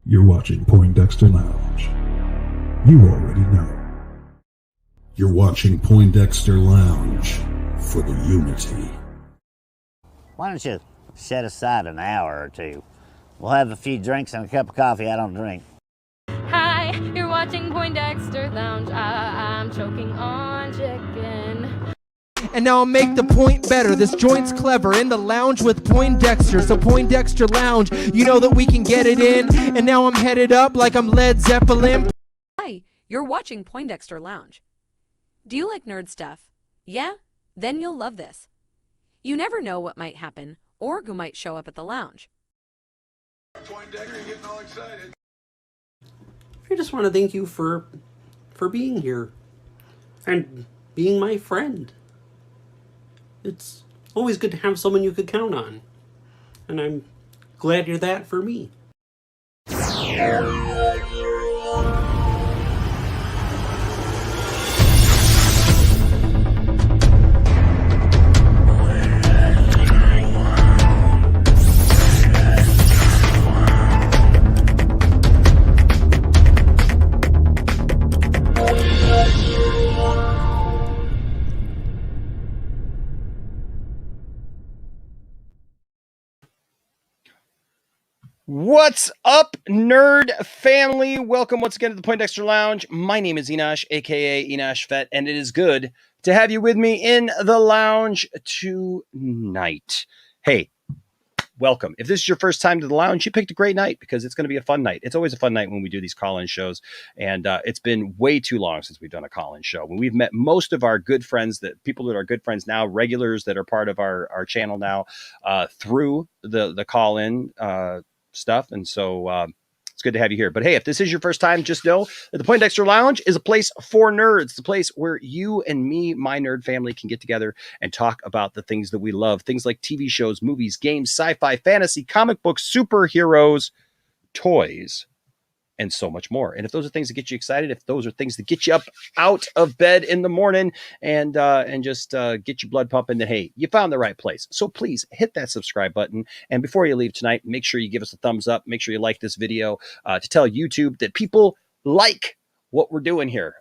You're watching Poindexter Lounge. You already know. You're watching Poindexter Lounge for the unity. Why don't you set aside an hour or two? We'll have a few drinks and a cup of coffee. I don't drink. Hi, you're watching Poindexter Lounge. I'm choking on chicken. And now I'll make the point better. This joint's clever. In the lounge with Poindexter. So Poindexter Lounge, you know that we can get it in. And now I'm headed up like I'm Led Zeppelin. Hi, you're watching Poindexter Lounge. Do you like nerd stuff? Yeah? Then you'll love this. You never know what might happen or who might show up at the lounge. Poindexter, you're getting all excited. I just want to thank you for being here and being my friend. It's always good to have someone you could count on, and I'm glad you're that for me. What's up, nerd family? Welcome once again to the Poindexter Lounge. My name is Enosh, aka Enosh Fett, and it is good to have you with me in the lounge tonight. Hey, welcome. If this is your first time to the lounge, you picked a great night because it's going to be a fun night. It's always a fun night when we do these call-in shows, and it's been way too long since we've done a call-in show. When we've met most of our good friends, people that are good friends now, regulars that are part of our channel now, through the call-in stuff, and so it's good to have you here. But hey, if this is your first time, just know that the Poindexter Lounge is a place for nerds. The place where you and me, my nerd family, can get together and talk about the things that we love. Things like TV shows, movies, games, sci-fi, fantasy, comic books, superheroes, toys, and so much more. And if those are things that get you excited, if those are things that get you up out of bed in the morning and just get your blood pumping, then hey, you found the right place. So please hit that subscribe button. And before you leave tonight, make sure you give us a thumbs up. Make sure you like this video to tell YouTube that people like what we're doing here.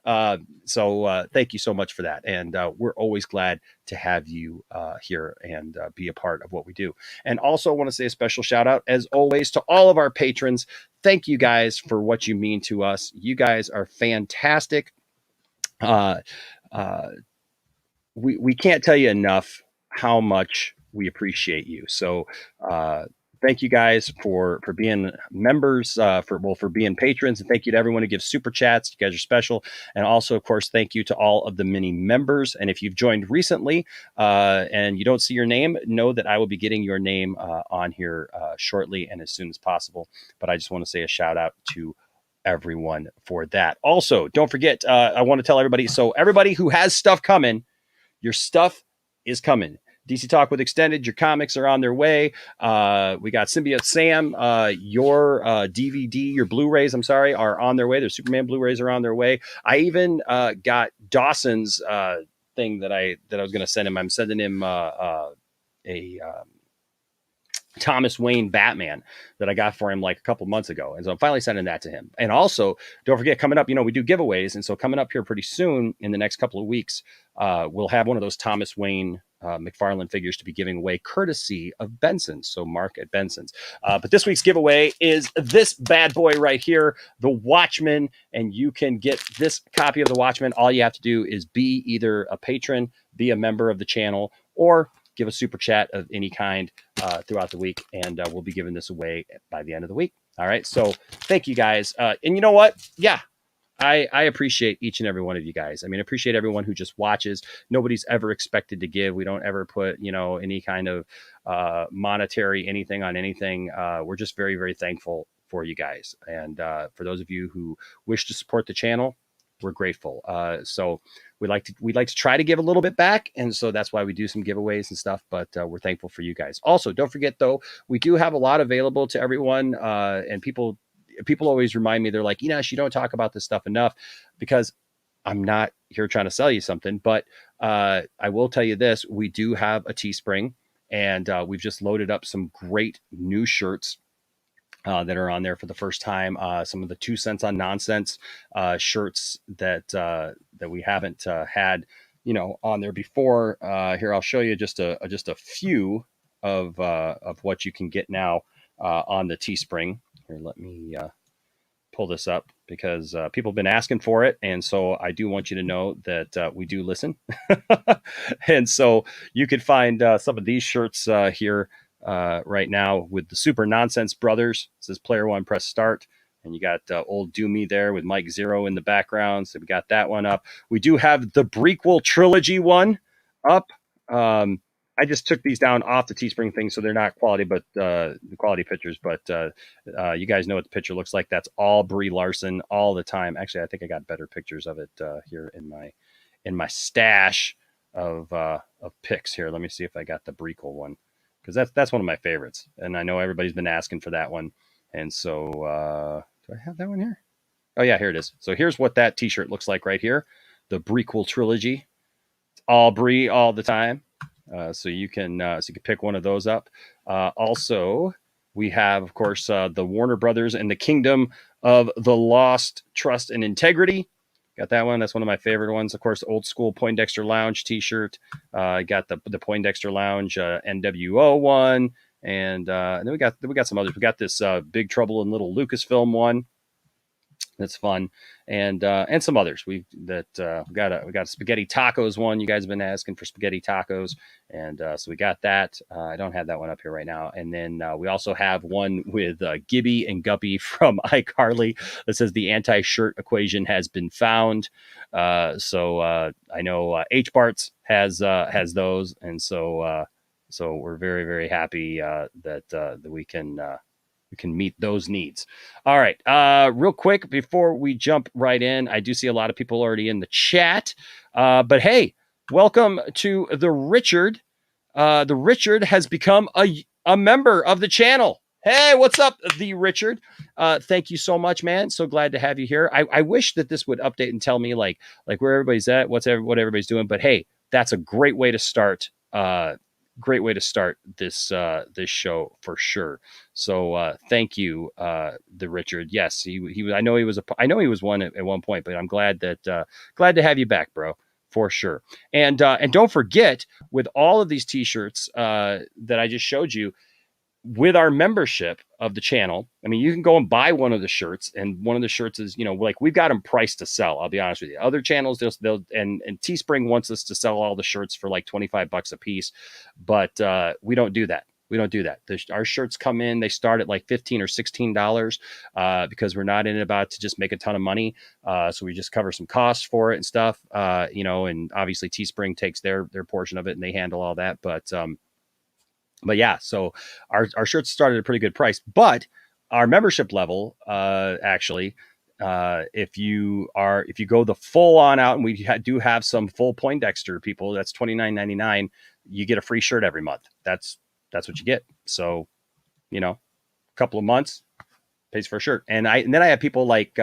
So thank you so much for that. And we're always glad to have you here and be a part of what we do. And also want to say a special shout out, as always, to all of our patrons. Thank you guys for what you mean to us. You guys are fantastic. We can't tell you enough how much we appreciate you. So thank you guys for being members, for being patrons, and thank you to everyone who gives super chats. You guys are special. And also, of course, thank you to all of the mini members. And if you've joined recently and you don't see your name, know that I will be getting your name on here shortly and as soon as possible. But I just want to say a shout out to everyone for that. Also, don't forget, I want to tell everybody, so everybody who has stuff coming, your stuff is coming. DC Talk with Extended, your comics are on their way. We got Symbiote Sam, your DVD, your Blu-rays, are on their way. Their Superman Blu-rays are on their way. I even got Dawson's thing that I was going to send him. I'm sending him a Thomas Wayne Batman that I got for him like a couple months ago. And so I'm finally sending that to him. And also, don't forget, coming up, we do giveaways. And so coming up here pretty soon in the next couple of weeks, we'll have one of those Thomas Wayne McFarlane figures to be giving away courtesy of Benson's. So Mark at Benson's. But this week's giveaway is this bad boy right here, The Watchmen. And you can get this copy of The Watchmen. All you have to do is be either a patron, be a member of the channel, or give a super chat of any kind throughout the week. And we'll be giving this away by the end of the week. All right. So thank you guys. And you know what? Yeah. I appreciate each and every one of you guys. I mean, I appreciate everyone who just watches. Nobody's ever expected to give. We don't ever put, any kind of monetary anything on anything. We're just very, very thankful for you guys. And for those of you who wish to support the channel, we're grateful. So we'd like to try to give a little bit back. And so that's why we do some giveaways and stuff, but we're thankful for you guys. Also, don't forget though, we do have a lot available to everyone. And people always remind me, they're like, Enosh, you don't talk about this stuff enough, because I'm not here trying to sell you something, but I will tell you this, we do have a Teespring, and we've just loaded up some great new shirts that are on there for the first time. Some of the 2 cents on nonsense shirts that we haven't had, on there before. Here, I'll show you just a few of what you can get now on the Teespring. Here, let me pull this up because people have been asking for it, and so I do want you to know that we do listen. And so you could find some of these shirts here right now with the Super Nonsense Brothers. It says Player One, press start. And you got Old Doomy there with Mike Zero in the background. So we got that one up. We do have the Prequel Trilogy one up. I just took these down off the Teespring thing, so they're not quality, but the quality pictures. But you guys know what the picture looks like. That's all Brie Larson all the time. Actually, I think I got better pictures of it here in my stash of pics here. Let me see if I got the Prequel one, because that's one of my favorites, and I know everybody's been asking for that one. And so, do I have that one here? Oh yeah, here it is. So here's what that T-shirt looks like right here. The Prequel Trilogy. It's all Brie all the time. So you can pick one of those up. Also, we have, of course, the Warner Brothers and the Kingdom of the Lost, Trust and Integrity. Got that one. That's one of my favorite ones. Of course, old school Poindexter Lounge T-shirt. Got the Poindexter Lounge NWO one. And then we got some others. We got this Big Trouble in Little Lucasfilm one. That's fun, and some others. We got a spaghetti tacos one. You guys have been asking for spaghetti tacos, and so we got that. I don't have that one up here right now. And then we also have one with Gibby and Guppy from iCarly that says the anti-shirt equation has been found. So I know H Barts has those, and so we're very, very happy that we can meet those needs. All right. Real quick, before we jump right in, I do see a lot of people already in the chat. But hey, welcome to the Richard. The Richard has become a member of the channel. Hey, what's up, the Richard? Thank you so much, man. So glad to have you here. I wish that this would update and tell me like where everybody's at, what everybody's doing. But hey, that's a great way to start. Great way to start this show for sure. So thank you, the Richard. Yes, he I know he was one at one point, but I'm glad to have you back, bro, for sure. And don't forget, with all of these T-shirts that I just showed you, with our membership of the channel, I mean, you can go and buy one of the shirts, and one of the shirts is, like, we've got them priced to sell. I'll be honest with you. Other channels, they'll and Teespring wants us to sell all the shirts for like $25 a piece, but we don't do that. We don't do that. Our shirts come in, they start at like $15 or $16 because we're not in it about to just make a ton of money. So we just cover some costs for it and stuff, and obviously Teespring takes their portion of it and they handle all that. But yeah, so our shirts started at a pretty good price, but our membership level, actually, if you go the full on out, and we do have some full Poindexter people, that's $29.99. You get a free shirt every month. That's what you get. So, a couple of months pays for a shirt. And then I have people like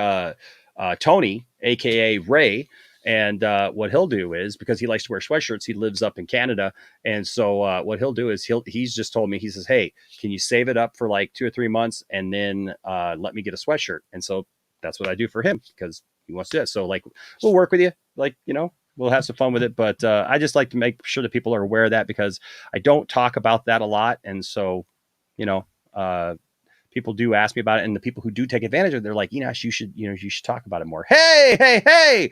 Tony, aka Ray. And what he'll do is, because he likes to wear sweatshirts, he lives up in Canada. And so what he'll do is he's just told me, he says, hey, can you save it up for like 2 or 3 months and then let me get a sweatshirt? And so that's what I do for him, because he wants to do it. So like, we'll work with you, like, we'll have some fun with it. But I just like to make sure that people are aware of that, because I don't talk about that a lot. And so, people do ask me about it, and the people who do take advantage of it, they're like, Enosh, you should talk about it more. Hey,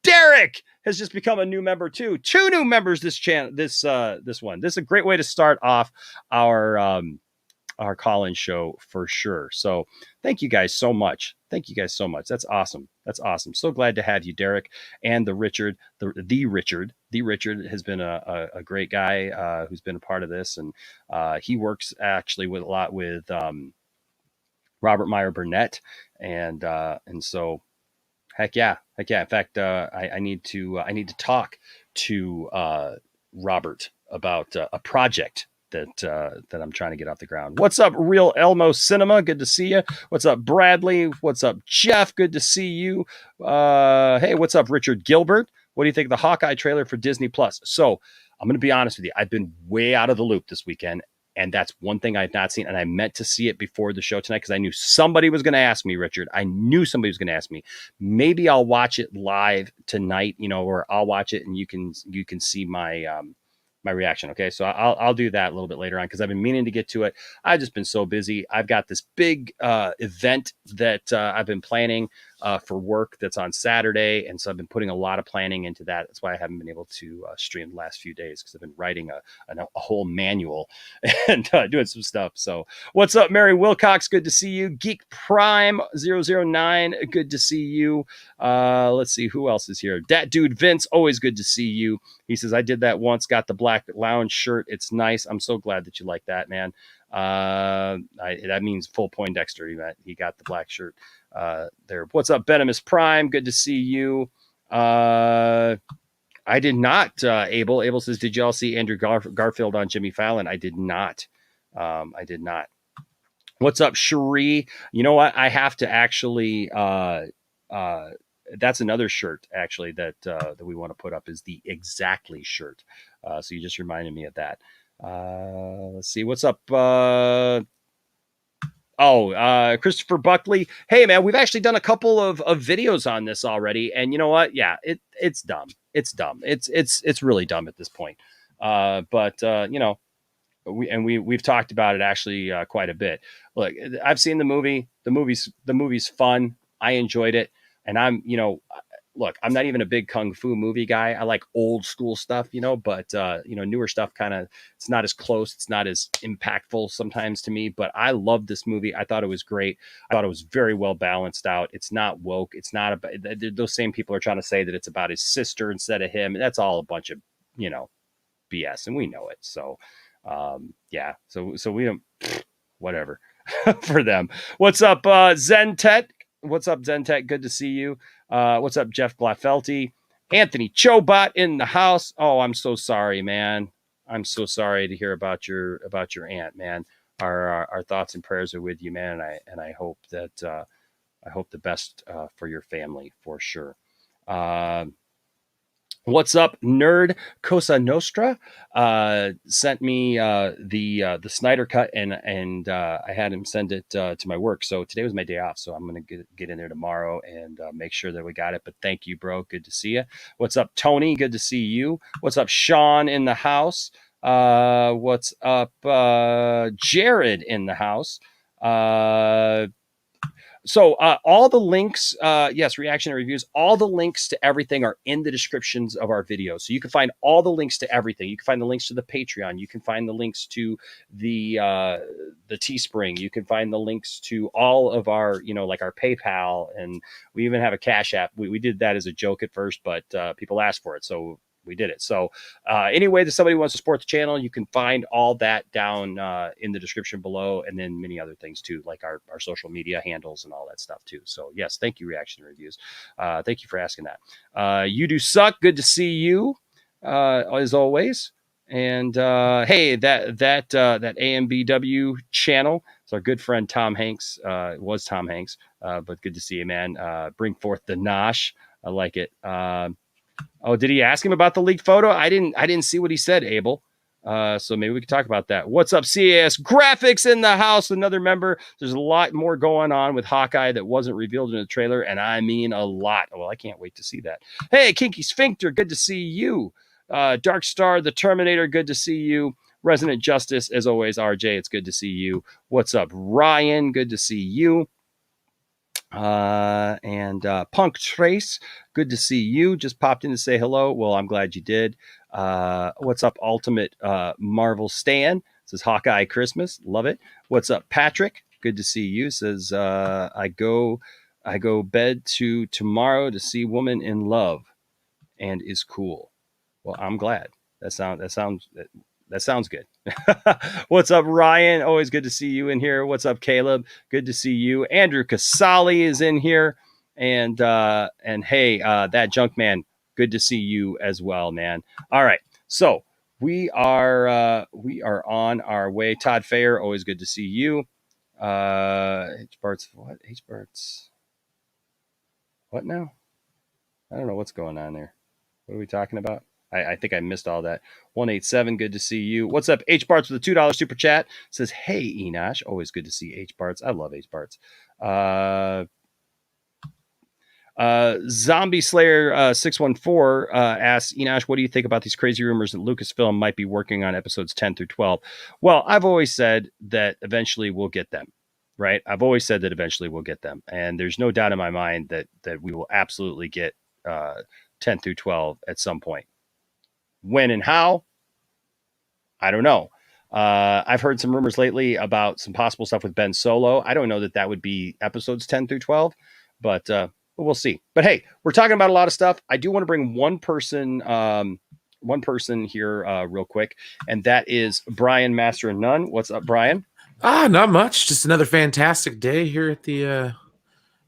Derek has just become a new member too. 2 new members this channel, this one. This is a great way to start off our call-in show for sure. So thank you guys so much. That's awesome. So glad to have you, Derek, and the Richard. The Richard has been a great guy who's been a part of this, and he works actually with a lot with Robert Meyer Burnett, and so heck yeah. In fact, I need to talk to Robert about a project that I'm trying to get off the ground. What's up, Real Elmo Cinema? Good to see you. What's up, Bradley? What's up, Jeff? Good to see you. Hey, what's up, Richard Gilbert? What do you think of the Hawkeye trailer for Disney Plus? So I'm going to be honest with you. I've been way out of the loop this weekend, And that's one thing I've not seen. And I meant to see it before the show tonight because I knew somebody was going to ask me, Richard. I knew somebody was going to ask me. Maybe I'll watch it live tonight, or I'll watch it and you can see my my reaction. Okay. So I'll do that a little bit later on because I've been meaning to get to it. I've just been so busy. I've got this big event that I've been planning for work that's on Saturday. And so I've been putting a lot of planning into that. That's why I haven't been able to stream the last few days because I've been writing a whole manual and doing some stuff. So what's up, Mary Wilcox? Good to see you. Geek Prime 009. Good to see you. Let's see who else is here. Dat Dude Vince, always good to see you. He says, I did that once, got the Black Lounge shirt. It's nice. I'm so glad that you like that, man. That means full Poindexter. He got the black shirt there. What's up, Venomous Prime? Good to see you. I did not, Abel. Abel says, did y'all see Andrew Garfield on Jimmy Fallon? I did not. I did not. What's up, Cherie? You know what? I have to actually, that's another shirt actually that we want to put up is the Exactly shirt. So you just reminded me of that. Let's see what's up. Christopher Buckley. Hey man, we've actually done a couple of videos on this already. And you know what? Yeah, it's dumb. It's dumb. It's really dumb at this point. We've talked about it actually quite a bit. Look, I've seen the movie. The movie's fun. I enjoyed it. And I'm not even a big Kung Fu movie guy. I like old school stuff, but newer stuff it's not as close. It's not as impactful sometimes to me, but I love this movie. I thought it was great. I thought it was very well balanced out. It's not woke. It's not about, those same people are trying to say that it's about his sister instead of him. That's all a bunch of, BS, and we know it. So, so we don't, whatever for them. What's up, Zentet? What's up, Zentek? Good to see you. What's up, Jeff Glafelty? Anthony Chobot in the house. Oh, I'm so sorry, man. I'm so sorry to hear about your aunt, man. Our thoughts and prayers are with you, man. And I hope that I hope the best for your family for sure. What's up, Nerd Cosa Nostra? Sent me the Snyder Cut, and I had him send it to my work. So today was my day off, so I'm gonna get in there tomorrow and make sure that we got it. But thank you, bro. Good to see you. What's up, Tony? Good to see you. What's up, Sean in the house? What's up, Jared in the house? So all the links, yes, reaction and reviews, all the links to everything are in the descriptions of our videos. So you can find all the links to everything. You can find the links to the Patreon. You can find the links to the Teespring. You can find the links to all of our, like our PayPal. And we even have a Cash App. We did that as a joke at first, but people asked for it. So we did it. So anyway, that somebody wants to support the channel, you can find all that down in the description below, and then many other things too, like our social media handles and all that stuff too. So yes, thank you, Reaction Reviews. Thank you for asking that. You do suck. Good to see you as always. And hey, that AMBW channel, it's our good friend Tom Hanks. It was Tom Hanks, but good to see you, man. Bring forth the nosh. I like it. Oh, did he ask him about the leaked photo? I didn't see what he said, Abel. So maybe we can talk about that. What's up, CAS Graphics in the house? Another member. There's a lot more going on with Hawkeye that wasn't revealed in the trailer, and I mean a lot. Well, I can't wait to see that. Hey, Kinky Sphincter, good to see you. Dark Star, the Terminator, good to see you. Resident Justice, as always, RJ, it's good to see you. What's up, Ryan? Good to see you. And Punk Trace, good to see you. Just popped in to say hello. Well, I'm glad you did. What's up, Ultimate Marvel Stan? Says Hawkeye Christmas, love it. What's up, Patrick? Good to see you. Says I go bed to tomorrow to see Woman in Love, and is cool. Well, I'm glad. That sounds good. What's up, Ryan? Always good to see you in here. What's up, Caleb? Good to see you. Andrew Casali is in here. And hey, that junk man, good to see you as well, man. All right. So we are on our way. Todd Fayer, always good to see you. H-Barts, what? H-Barts. What now? I don't know what's going on there. What are we talking about? I think I missed all that. 187, good to see you. What's up? H Barts with a $2 super chat says, "Hey Enosh, always good to see H Barts. I love H Barts." Zombie Slayer 614 asks, Enosh, what do you think about these crazy rumors that Lucasfilm might be working on episodes 10 through 12? Well, I've always said that eventually we'll get them, right? I've always said that eventually we'll get them, and there's no doubt in my mind that we will absolutely get 10 through 12 at some point. When and how, I don't know. I've heard some rumors lately about some possible stuff with Ben Solo. I don't know that would be episodes 10 through 12, but we'll see. But hey, we're talking about a lot of stuff. I do want to bring one person here real quick, and that is Brian Master and None. What's up, Brian? Not much. Just another fantastic day here at the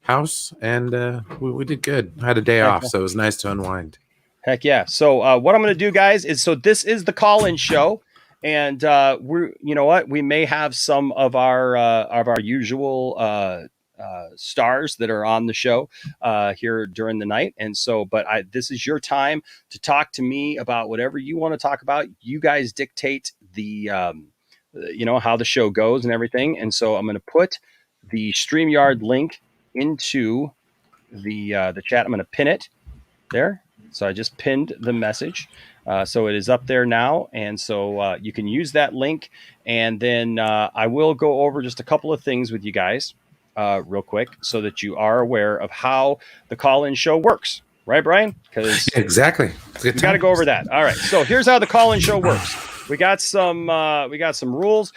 house, and we did good. I had a day off, so it was nice to unwind. Heck yeah. So what I'm going to do, guys, is this is the call-in show, and you know what? We may have some of our usual stars that are on the show here during the night, and so this is your time to talk to me about whatever you want to talk about. You guys dictate the how the show goes and everything, and so I'm going to put the StreamYard link into the chat. I'm going to pin it there. So I just pinned the message. So it is up there now. And so you can use that link. And then I will go over just a couple of things with you guys real quick so that you are aware of how the call-in show works. Right, Brian? Because exactly. We got to go over that. All right. So here's how the call-in show works. We got some rules.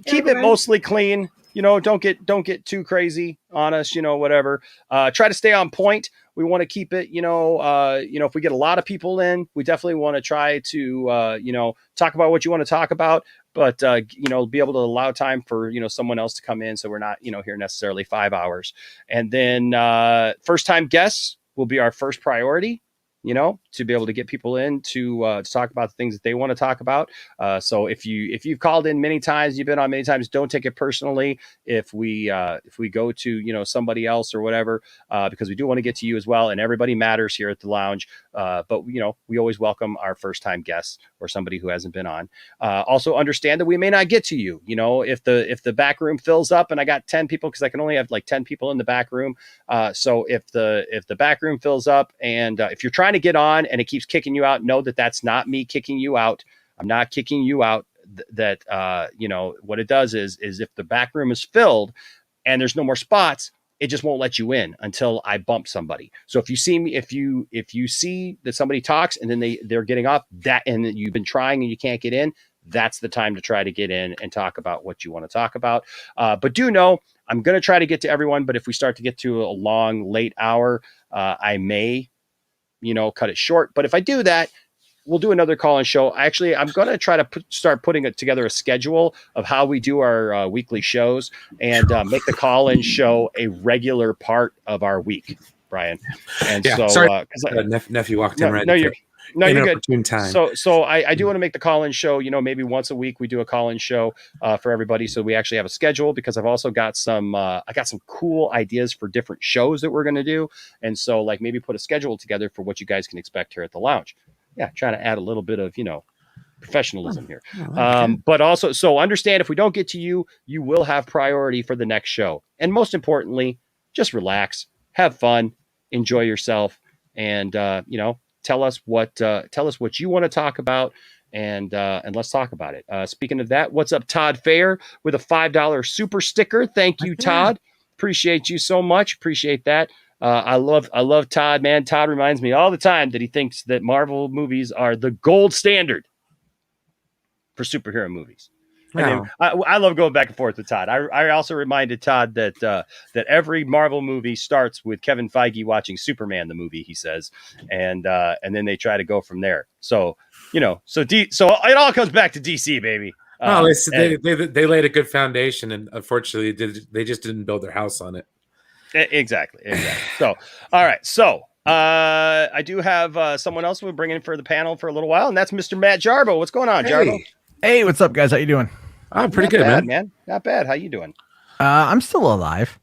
Keep it mostly clean. Don't get too crazy on us, whatever. Try to stay on point. We want to keep it, if we get a lot of people in, we definitely want to try to, talk about what you want to talk about, but, be able to allow time for, someone else to come in. So we're not, here necessarily 5 hours. And then first time guests will be our first priority. To be able to get people in to talk about the things that they want to talk about. So if you've called in many times, you've been on many times, don't take it personally. If we go to, somebody else or whatever, because we do want to get to you as well. And everybody matters here at the lounge. But we always welcome our first time guests or somebody who hasn't been on. Also understand that we may not get to you, if the back room fills up and I got 10 people, because I can only have like 10 people in the back room. So if the back room fills up and if you're trying to get on and it keeps kicking you out, know that that's not me kicking you out. I'm not kicking you out. What it does is if the back room is filled and there's no more spots, it just won't let you in until I bump somebody. So if you see me, if you see that somebody talks and then they're getting off that, and you've been trying and you can't get in, that's the time to try to get in and talk about what you want to talk about. But do know I'm going to try to get to everyone. But if we start to get to a long, late hour, I may, cut it short. But if I do that, we'll do another call-in show. Actually, I'm going to try to start putting together a schedule of how we do our weekly shows and make the call-in show a regular part of our week, Brian. And yeah, so, sorry, nephew walked in right. You're good. Time. So I do want to make the call-in show, maybe once a week we do a call-in show for everybody. So we actually have a schedule, because I've also got some cool ideas for different shows that we're going to do. And so like maybe put a schedule together for what you guys can expect here at the lounge. Yeah. Trying to add a little bit of, professionalism here. But also, so understand if we don't get to you, you will have priority for the next show. And most importantly, just relax, have fun, enjoy yourself. And, tell us what you want to talk about, and let's talk about it. Speaking of that, what's up, Todd Fair with a $5 super sticker? Thank you, Todd. Appreciate you so much. Appreciate that. I love Todd, man. Todd reminds me all the time that he thinks that Marvel movies are the gold standard for superhero movies. Wow. I love going back and forth with Todd. I also reminded Todd that every Marvel movie starts with Kevin Feige watching Superman, the movie, he says, and then they try to go from there. So so it all comes back to DC, baby. They laid a good foundation, and unfortunately, they just didn't build their house on it. Exactly. So, all right. So I do have someone else we'll bring in for the panel for a little while, and that's Mr. Matt Jarbo. What's going on, Jarbo? Hey, what's up, guys? How you doing? I'm pretty good, man. Not bad. How you doing? I'm still alive.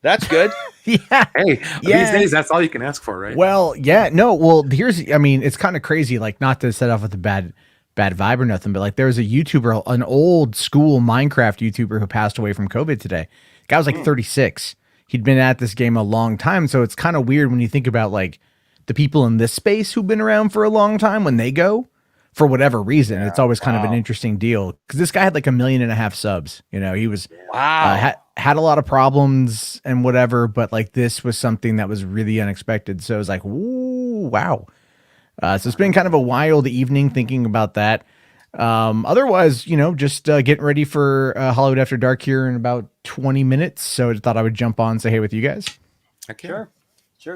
That's good. Yeah. Hey, Yeah. these days that's all you can ask for, right? Well, yeah, no. Well, I mean, it's kind of crazy. Like, not to set off with a bad vibe or nothing, but like, there was a YouTuber, an old school Minecraft YouTuber who passed away from COVID today. Guy was like 36. He'd been at this game a long time, so it's kind of weird when you think about like the people in this space who've been around for a long time when they go for whatever reason. It's always kind of an interesting deal because this guy had like 1.5 million subs. You know, he was had a lot of problems and whatever, but like this was something that was really unexpected. So it was like, ooh, wow. So it's been kind of a wild evening thinking about that. Otherwise, you know, just getting ready for Hollywood After Dark here in about 20 minutes. So I thought I would jump on and say hey with you guys. Sure.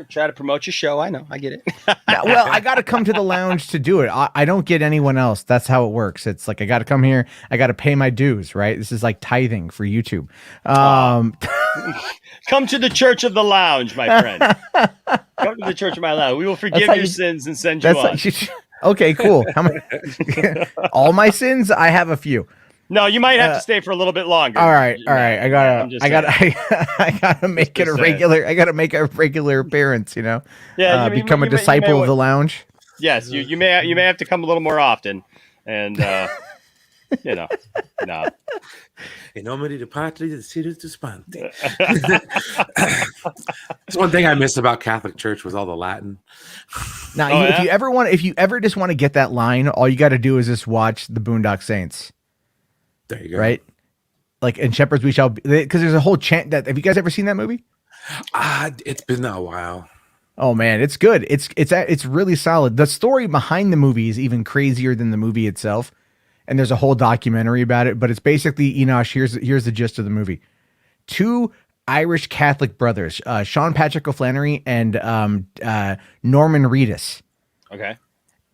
Try to promote your show. I know. I get it. Yeah, well, I got to come to the lounge to do it. I don't get anyone else. That's how it works. It's like I got to come here. I got to pay my dues, right? This is like tithing for YouTube. Come to the Church of the Lounge, my friend. Come to the Church of my Lounge. We will forgive your sins and send you on. Okay, cool. How many, all my sins? I have a few. No, you might have to stay for a little bit longer. All right. I gotta make it a regular. I gotta make a regular appearance. You know. Yeah. Become a disciple of the lounge. Yes, you may have to come a little more often, and you know, no. In nomine di Patri et Spiritus Sancti. That's one thing I miss about Catholic Church was all the Latin. Now, if you ever just want to get that line, all you got to do is just watch the Boondock Saints. There you go. Right? Like in Shepherds We Shall Be, because there's a whole chant that. Have you guys ever seen that movie? It's been a while. Oh man, it's good. It's really solid. The story behind the movie is even crazier than the movie itself. And there's a whole documentary about it, but it's basically, Enosh, here's the gist of the movie. 2 Irish Catholic brothers, Sean Patrick O'Flaherty and Norman Reedus. Okay.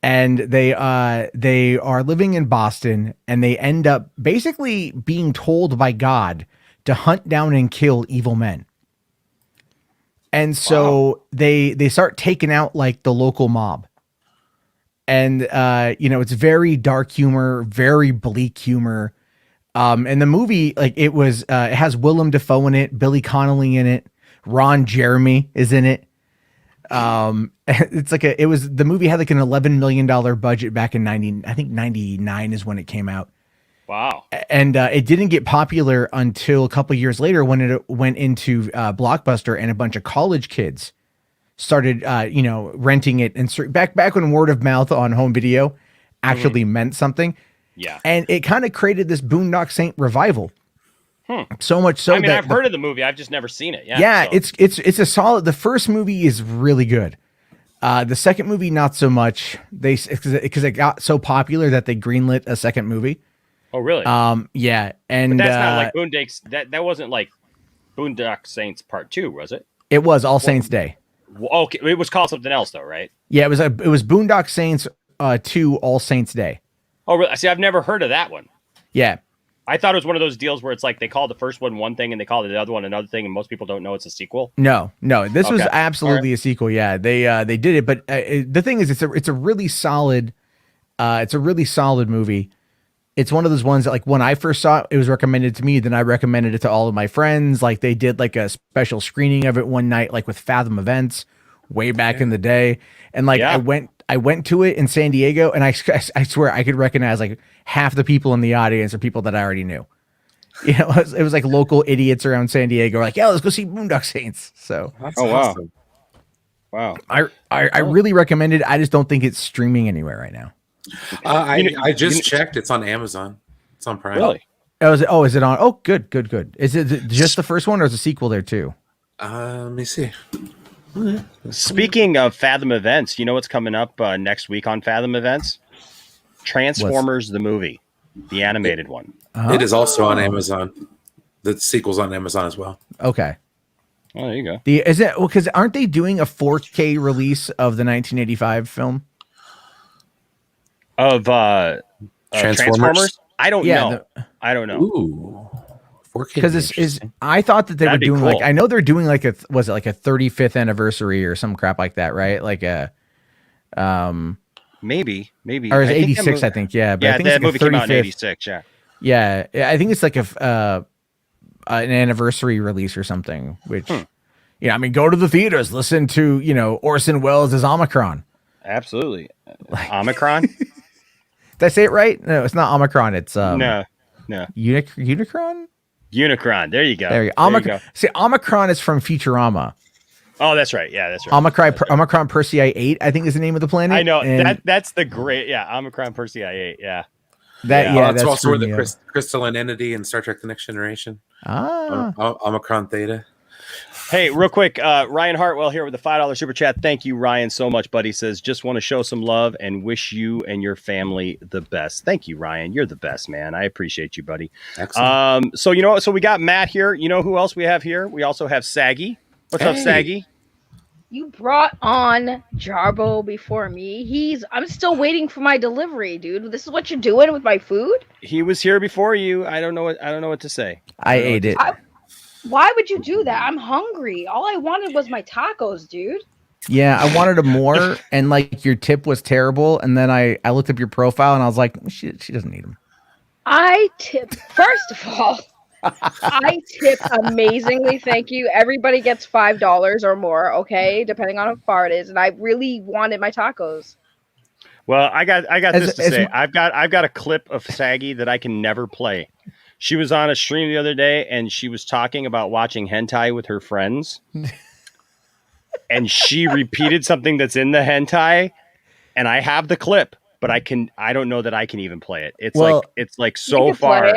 And they are living in Boston, and they end up basically being told by God to hunt down and kill evil men. And so they start taking out like the local mob. And, it's very dark humor, very bleak humor. And the movie, like it has Willem Dafoe in it, Billy Connolly in it, Ron Jeremy is in it. The movie had like an $11 million budget back in 99 is when it came out. Wow. And it didn't get popular until a couple years later when it went into Blockbuster and a bunch of college kids started, renting it. And back when word of mouth on home video actually meant something. Yeah. And it kind of created this Boondock Saint revival. So much so. I've heard of the movie. I've just never seen it. Yeah. It's a solid. The first movie is really good. The second movie, not so much. Because it got so popular that they greenlit a second movie. Oh, really? Yeah. And but that's not like Boondocks. That wasn't like Boondock Saints Part 2, was it? It was All Saints Day. Okay, it was called something else though, right? Yeah, it was Boondock Saints 2 All Saints Day. Oh, really? See, I've never heard of that one. Yeah. I thought it was one of those deals where it's like they call the first one thing and they call the other one another thing, and most people don't know it's a sequel. No, this was absolutely a sequel. Yeah, they did it, but the thing is, it's a really solid movie. It's one of those ones that, like, when I first saw it, it was recommended to me. Then I recommended it to all of my friends. Like, they did like a special screening of it one night, like with Fathom Events, way back in the day. And like, I went to it in San Diego, and I swear I could recognize like half the people in the audience are people that I already knew. It was like local idiots around San Diego, like, yeah, let's go see Boondock Saints. So, that's awesome. Wow. I really recommend it. I just don't think it's streaming anywhere right now. I just checked. It's on Amazon. It's on Prime. Really? Is it on? Oh, good. Is it just the first one, or is a sequel there too? Let me see. Speaking of Fathom Events, you know what's coming up next week on Fathom Events? Transformers the movie, the animated one. It is also on Amazon. The sequel's on Amazon as well. Okay. Oh, there you go. Because aren't they doing a 4K release of the 1985 film? Of Transformers? I don't know. I don't know. Ooh. 4K. Because I thought that they were doing cool. like, I know they're doing like was it like a 35th anniversary or some crap like that, right? Like a maybe or is it 86? I think, yeah. But I think that it's like movie came out in 86. Yeah. Yeah, I think it's like a an anniversary release or something. Which, yeah, I mean, go to the theaters, listen to Orson Welles as Omicron. Absolutely, Omicron. Did I say it right? No, it's not Omicron. It's no. Unicron. Unicron. There you go. There you go. Omicron. See, Omicron is from Futurama. Oh, that's right. Yeah, that's right. Omicron Persei 8, I think, is the name of the planet. I know and that's the great. Yeah, Omicron Persei 8. Yeah. That's also screwed where me the up. crystalline entity in Star Trek: The Next Generation. Ah. Omicron Theta. Hey, real quick, Ryan Hartwell here with the $5 super chat. Thank you, Ryan, so much, buddy. Says, just want to show some love and wish you and your family the best. Thank you, Ryan. You're the best, man. I appreciate you, buddy. Excellent. So, so we got Matt here. You know who else we have here? We also have Saggy. What's up, Saggy? You brought on Jarbo before me. I'm still waiting for my delivery, dude. This is what you're doing with my food? He was here before you. I don't know what to say. I ate it. Why would you do that? I'm hungry. All I wanted was my tacos, dude. Yeah, I wanted more, and like your tip was terrible. And then I looked up your profile, and I was like, she doesn't need them. I tip. First of all, I tip amazingly. Thank you. Everybody gets $5 or more, okay, depending on how far it is. And I really wanted my tacos. Well, I got this to say. I've got a clip of Saggy that I can never play. She was on a stream the other day, and she was talking about watching hentai with her friends. And she repeated something that's in the hentai, and I have the clip, but I don't know that I can even play it. It's like so far.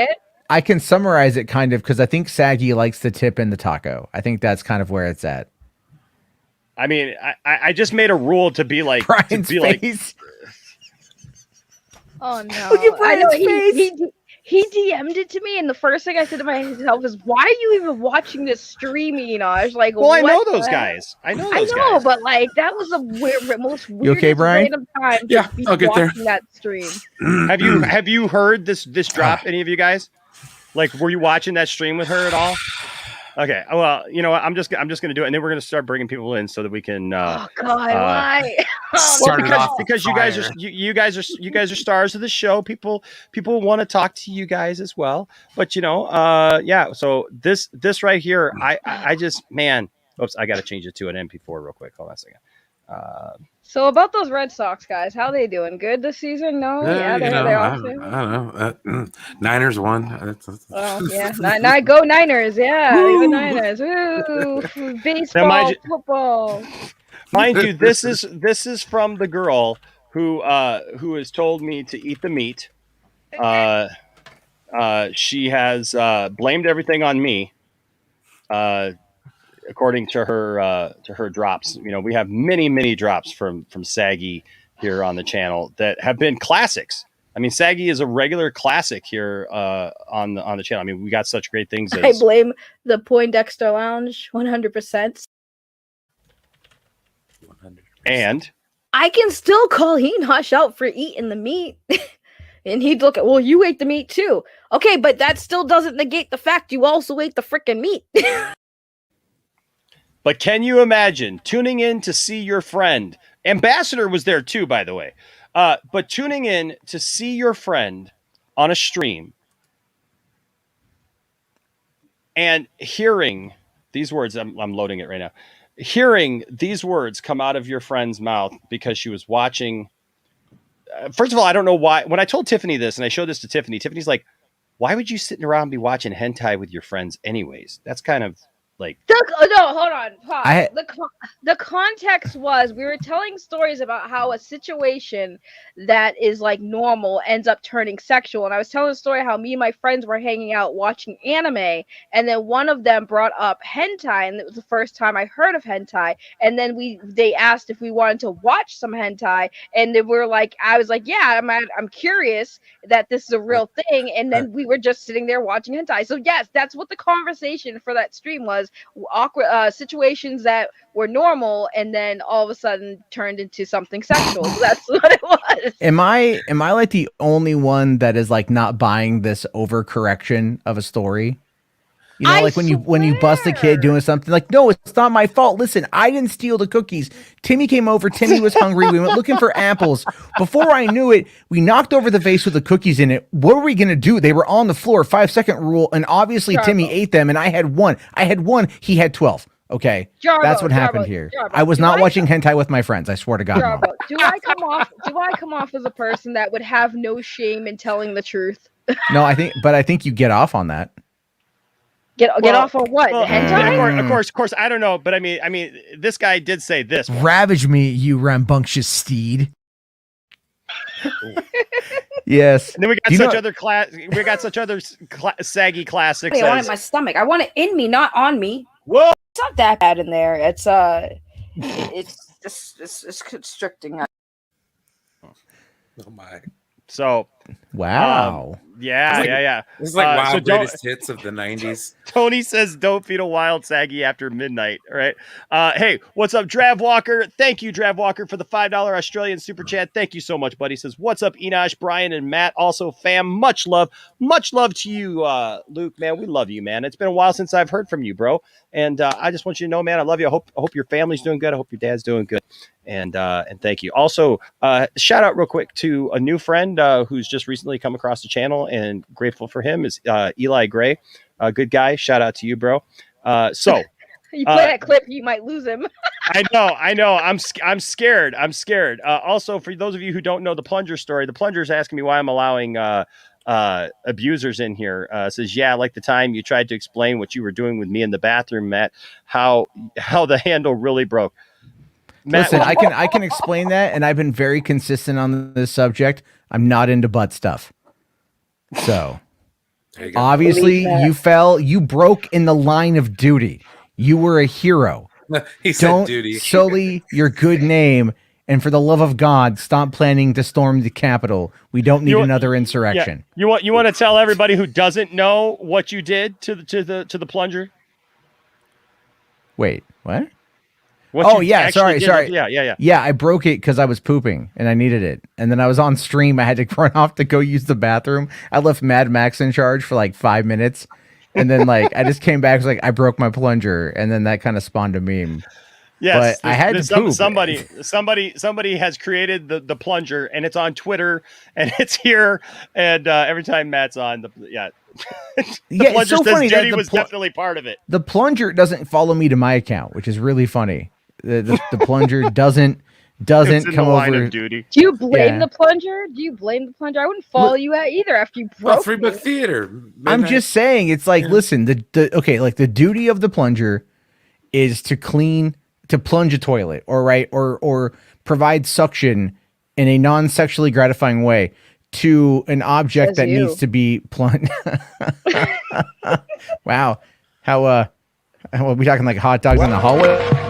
I can summarize it kind of because I think Saggy likes the tip in the taco. I think that's kind of where it's at. I mean, I just made a rule to be like Brian's face. Oh no! Look at Brian's face. He DM'd it to me, and the first thing I said to myself is, "Why are you even watching this stream?" I was like, "Well, I know those guys. I know, guys. But like that was the most weird, you okay, Brian? random time Yeah, to be I'll get there. watching that stream. Have you heard this drop? Any of you guys? Like, were you watching that stream with her at all? Okay. Well, you know what? I'm just gonna do it, and then we're gonna start bringing people in so that we can. Oh God, why? Because you guys are stars of the show. People want to talk to you guys as well. But yeah. So this right here, I just, man. Oops, I got to change it to an MP4 real quick. Hold on a second. So about those Red Sox guys, how they doing? Good this season? No, they're awesome. I don't know. Niners won. Oh yeah, go Niners! Yeah, the Niners. Woo! Baseball, football. Mind you, this is from the girl who has told me to eat the meat. She has blamed everything on me. According to her drops, we have many drops from Saggy here on the channel that have been classics. I mean, Saggy is a regular classic here on the channel. I mean, we got such great things. I blame the Poindexter Lounge 100%. And I can still call Enosh out for eating the meat. And he'd look at, well, you ate the meat too. Okay, but that still doesn't negate the fact you also ate the freaking meat. But can you imagine tuning in to see your friend? Ambassador was there too, by the way. But tuning in to see your friend on a stream and hearing these words, I'm loading it right now. Hearing these words come out of your friend's mouth because she was watching. First of all, I don't know why. When I told Tiffany this and I showed this to Tiffany, Tiffany's like, why would you sit around and be watching hentai with your friends anyways? That's kind of like. No, hold on. Pause. The context was we were telling stories about how a situation that is like normal ends up turning sexual. And I was telling a story how me and my friends were hanging out watching anime. And then one of them brought up hentai. And it was the first time I heard of hentai. And then they asked if we wanted to watch some hentai. And they were like, I was like, yeah, I'm curious that this is a real thing. And then we were just sitting there watching hentai. So yes, that's what the conversation for that stream was. Awkward situations that were normal and then all of a sudden turned into something sexual. So that's what it was. Am I like the only one that is like not buying this overcorrection of a story? You know, like when you bust a kid doing something, like, no, it's not my fault. Listen, I didn't steal the cookies. Timmy came over. Timmy was hungry. We went looking for apples. Before I knew it, we knocked over the vase with the cookies in it. What were we gonna do? They were on the floor. 5-second rule, and obviously Timmy ate them, and I had one. He had 12. Okay, that's what happened here. I was not watching hentai with my friends. I swear to God. Mom. Do I come off as a person that would have no shame in telling the truth? No, I think you get off on that. Get off on what? Well, hentai? of course. I don't know, but I mean, this guy did say this. Ravage me, you rambunctious steed. Yes. And then we got such other saggy classics. I want it in my stomach. I want it in me, not on me. Whoa! It's not that bad in there. It's it's constricting. Oh my. So. Wow. Yeah. This is like wild greatest hits of the 90s. Tony says don't feed a wild saggy after midnight. All right. Hey, what's up, Drav Walker? Thank you, Drav Walker, for the $5 Australian super chat. Thank you so much, buddy. Says, what's up, Enosh, Brian, and Matt? Also, fam, much love. Much love to you, Luke, man. We love you, man. It's been a while since I've heard from you, bro. And I just want you to know, man, I love you. I hope your family's doing good. I hope your dad's doing good. And thank you. Also, shout out real quick to a new friend who's just recently come across the channel, and grateful for him is Eli Gray. A good guy. Shout out to you, bro. So you play that clip, you might lose him. I know. I'm scared. Also, for those of you who don't know the plunger story, the plunger's asking me why I'm allowing abusers in here. Says, yeah, like the time you tried to explain what you were doing with me in the bathroom, Matt, how the handle really broke. Matt, listen, I can explain that, and I've been very consistent on this subject. I'm not into butt stuff. So obviously you broke in the line of duty. You were a hero. He said Don't duty. sully your good name, and for the love of God, stop planning to storm the Capitol. We don't need another insurrection. Yeah. You want to tell everybody who doesn't know what you did to the plunger? Wait, what? Sorry. Yeah, I broke it because I was pooping and I needed it. And then I was on stream. I had to run off to go use the bathroom. I left Mad Max in charge for like 5 minutes. And then I just came back. I was like, I broke my plunger. And then that kind of spawned a meme. Yes, but I had to poop. Somebody has created the plunger, and it's on Twitter, and it's here. And every time Matt's on, the plunger it's so says funny duty that was definitely part of it. The plunger doesn't follow me to my account, which is really funny. The plunger doesn't come over. Do you blame the plunger? I wouldn't follow you at either after you broke. Free Book Theater. I'm just saying, it's like, listen, the duty of the plunger is to plunge a toilet, or provide suction in a non-sexually gratifying way to an object that needs to be plunged. Wow, how are we talking, like hot dogs in the hallway?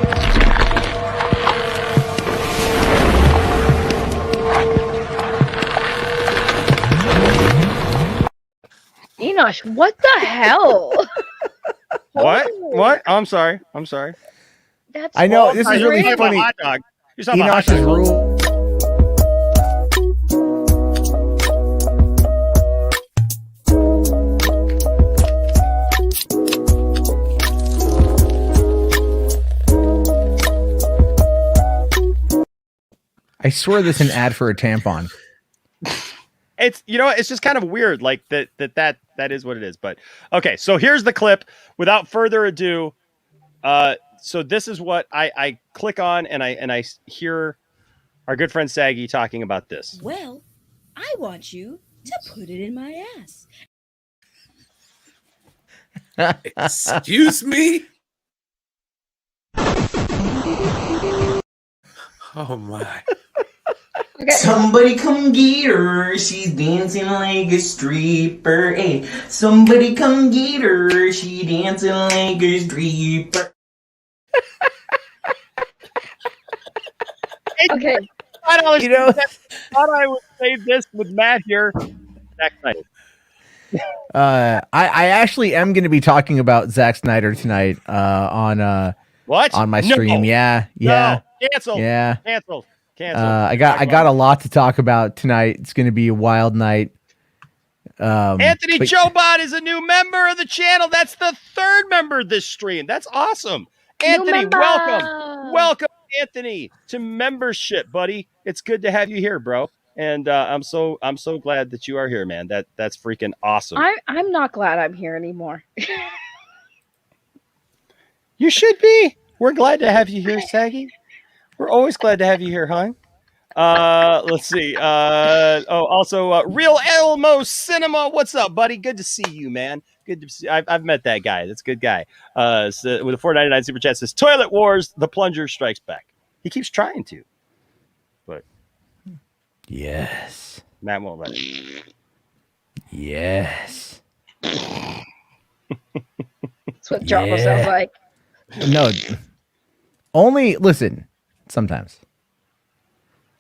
Enosh, what the hell? What? Oh, I'm sorry. That's I know, this is really funny. Hot dog. You're talking about hot Enosh's dog. rule. I swear this is an ad for a tampon. It's it's just kind of weird, like that is what it is. But okay, so here's the clip. Without further ado, so this is what I click on, and I hear our good friend Saggy talking about this. Well, I want you to put it in my ass. Excuse me? Oh my. Okay. Somebody come get her, she's dancing like a stripper. Hey, somebody come get her, she dancing like a stripper. Okay. I thought I would save this with Matt here. Zack Snyder. I actually am going to be talking about Zack Snyder tonight on what? On my stream. No. Yeah. No. Canceled. Yeah. Canceled. I got a lot to talk about tonight. It's going to be a wild night. Anthony but- Chobot is a new member of the channel. That's the third member of this stream. That's awesome. Anthony, welcome, Anthony, to membership, buddy. It's good to have you here, bro. And I'm so glad that you are here, man. That's freaking awesome. I'm not glad I'm here anymore. You should be. We're glad to have you here, Saggy. We're always glad to have you here, hon. Let's see. Also, Real Elmo Cinema. What's up, buddy? Good to see you, man. Good to see. I've met that guy. That's a good guy. So with a $4.99 super chat says, "Toilet Wars, the plunger strikes back." He keeps trying to, but yes, Matt won't let him. Yes. That's what Jarbo sounds like. No. Only listen. Sometimes.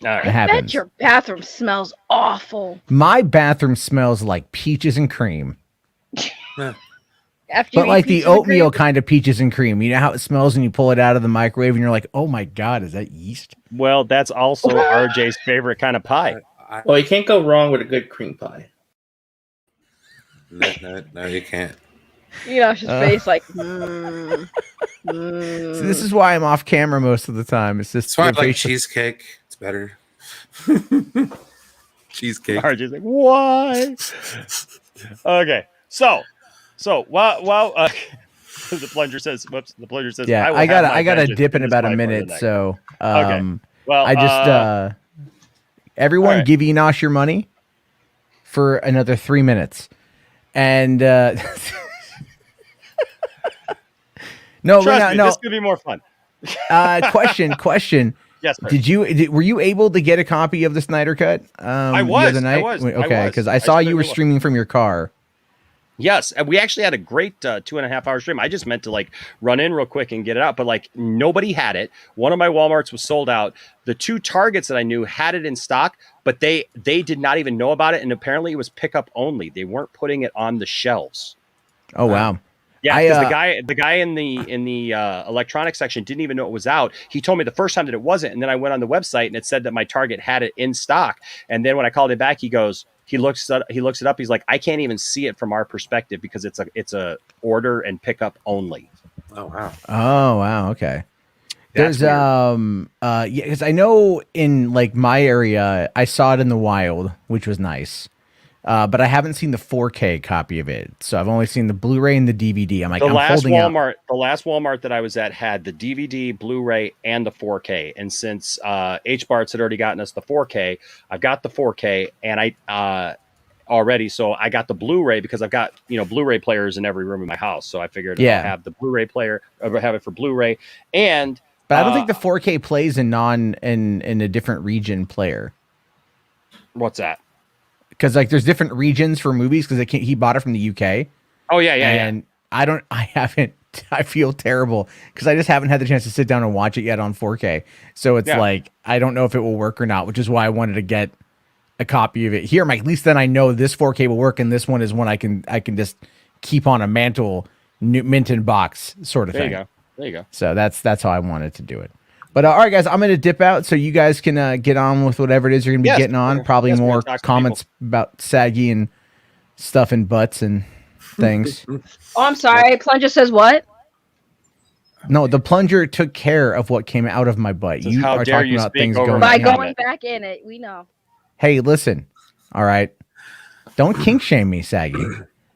All right. It I happens. bet your bathroom smells awful. My bathroom smells like peaches and cream. After you But eat like the peaches and oatmeal cream? kind of peaches and cream. You know how it smells when you pull it out of the microwave and you're like, oh my God, is that yeast? Well, that's also RJ's favorite kind of pie. Well, you can't go wrong with a good cream pie. No, you can't. You know, his face like. So this is why I'm off camera most of the time. It's just That's why I the like facial- cheesecake. It's better. Cheesecake. RJ's like, why? Okay, so while the plunger says, "Whoops," the plunger says, Yeah, will I have my gotta vengeance dip in this about a fight for the minute. night. So Okay. Well, I just everyone all right. give Enosh your money for another 3 minutes. And no, Trust me, no. this could be more fun. Question. Yes, sir. Were you able to get a copy of the Snyder Cut? I The was. other night? Okay, because I saw you were streaming from your car. Yes, and we actually had a great 2.5 hour stream. I just meant to like run in real quick and get it out, but like nobody had it. One of my Walmarts was sold out. The two Targets that I knew had it in stock, but they did not even know about it, and apparently it was pickup only. They weren't putting it on the shelves. Oh wow. Yeah, because the guy in the electronics section didn't even know it was out. He told me the first time that it wasn't, and then I went on the website and it said that my Target had it in stock. And then when I called him back, he looks it up. He's like, I can't even see it from our perspective because it's a order and pickup only. Oh wow. Oh wow. Okay. That's There's yeah, because I know in like my area, I saw it in the wild, which was nice. But I haven't seen the 4K copy of it, so I've only seen the Blu-ray and the DVD. I'm like, The last Walmart that I was at had the DVD, Blu-ray, and the 4K. And since HBarts had already gotten us the 4K, I've got the 4K, and I already. So I got the Blu-ray because I've got Blu-ray players in every room in my house. So I figured I'll have the Blu-ray player, or have it for Blu-ray, and. But I don't think the 4K plays in a different region player. What's that? Because like there's different regions for movies because he bought it from the UK. Oh yeah. And I feel terrible because I just haven't had the chance to sit down and watch it yet on 4K. So it's like I don't know if it will work or not, which is why I wanted to get a copy of it here. At least then I know this 4K will work, and this one is one I can just keep on a mantle, mint in box sort of thing. There you go. So that's how I wanted to do it. But all right, guys, I'm going to dip out so you guys can get on with whatever it is you're going to be getting on. Probably more comments about saggy and stuff and butts and things. Oh, I'm sorry. Plunger says what? No, the plunger took care of what came out of my butt. You are talking about things going by in. going back in it. We know. Hey, listen. All right. Don't kink shame me, Saggy.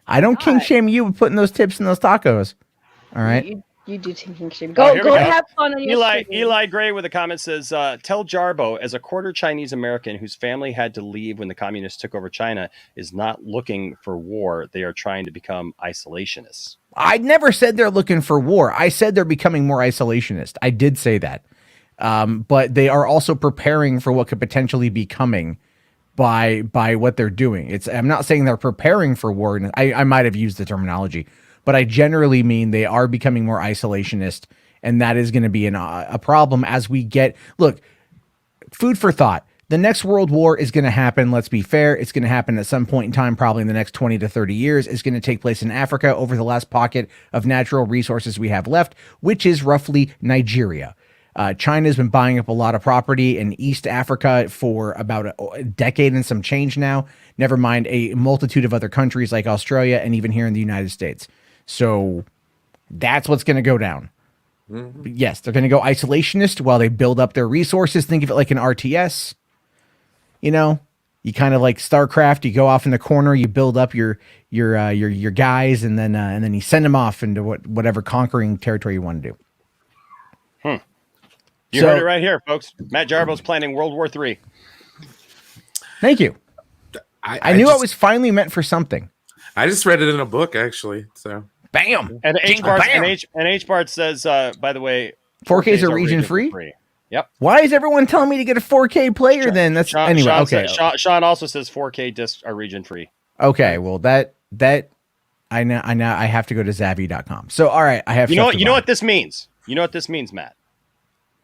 I don't kink shame you with putting those tips in those tacos. All right. You do kink shame. Go have fun on your Eli Gray with a comment says, tell Jarbo, as a quarter Chinese American whose family had to leave when the communists took over China, is not looking for war. They are trying to become isolationists. I never said they're looking for war. I said they're becoming more isolationist. I did say that. But they are also preparing for what could potentially be coming by what they're doing. I'm not saying they're preparing for war. I might have used the terminology, but I generally mean they are becoming more isolationist, and that is going to be a problem as we get... Look, food for thought. The next world war is going to happen. Let's be fair. It's going to happen at some point in time, probably in the next 20 to 30 years. It's going to take place in Africa over the last pocket of natural resources we have left, which is roughly Nigeria. China's been buying up a lot of property in East Africa for about a decade and some change now. Never mind a multitude of other countries like Australia and even here in the United States. So that's what's going to go down. Mm-hmm. Yes, they're going to go isolationist while they build up their resources. Think of it like an RTS. You know, you kind of like StarCraft. You go off in the corner, you build up your guys, and then you send them off into whatever conquering territory you want to do. You heard it right here, folks. Matt Jarbo's planning World War III. Thank you. I knew I was finally meant for something. I just read it in a book, actually. So bam. And H Bart says, by the way, 4Ks are region free. Yep. Why is everyone telling me to get a 4K player then? That's anyway. Sean Okay. Sean also says 4K discs are region free. Okay. Well, that I know I have to go to Zavvi.com. So all right, I have. You know what this means. You know what this means, Matt.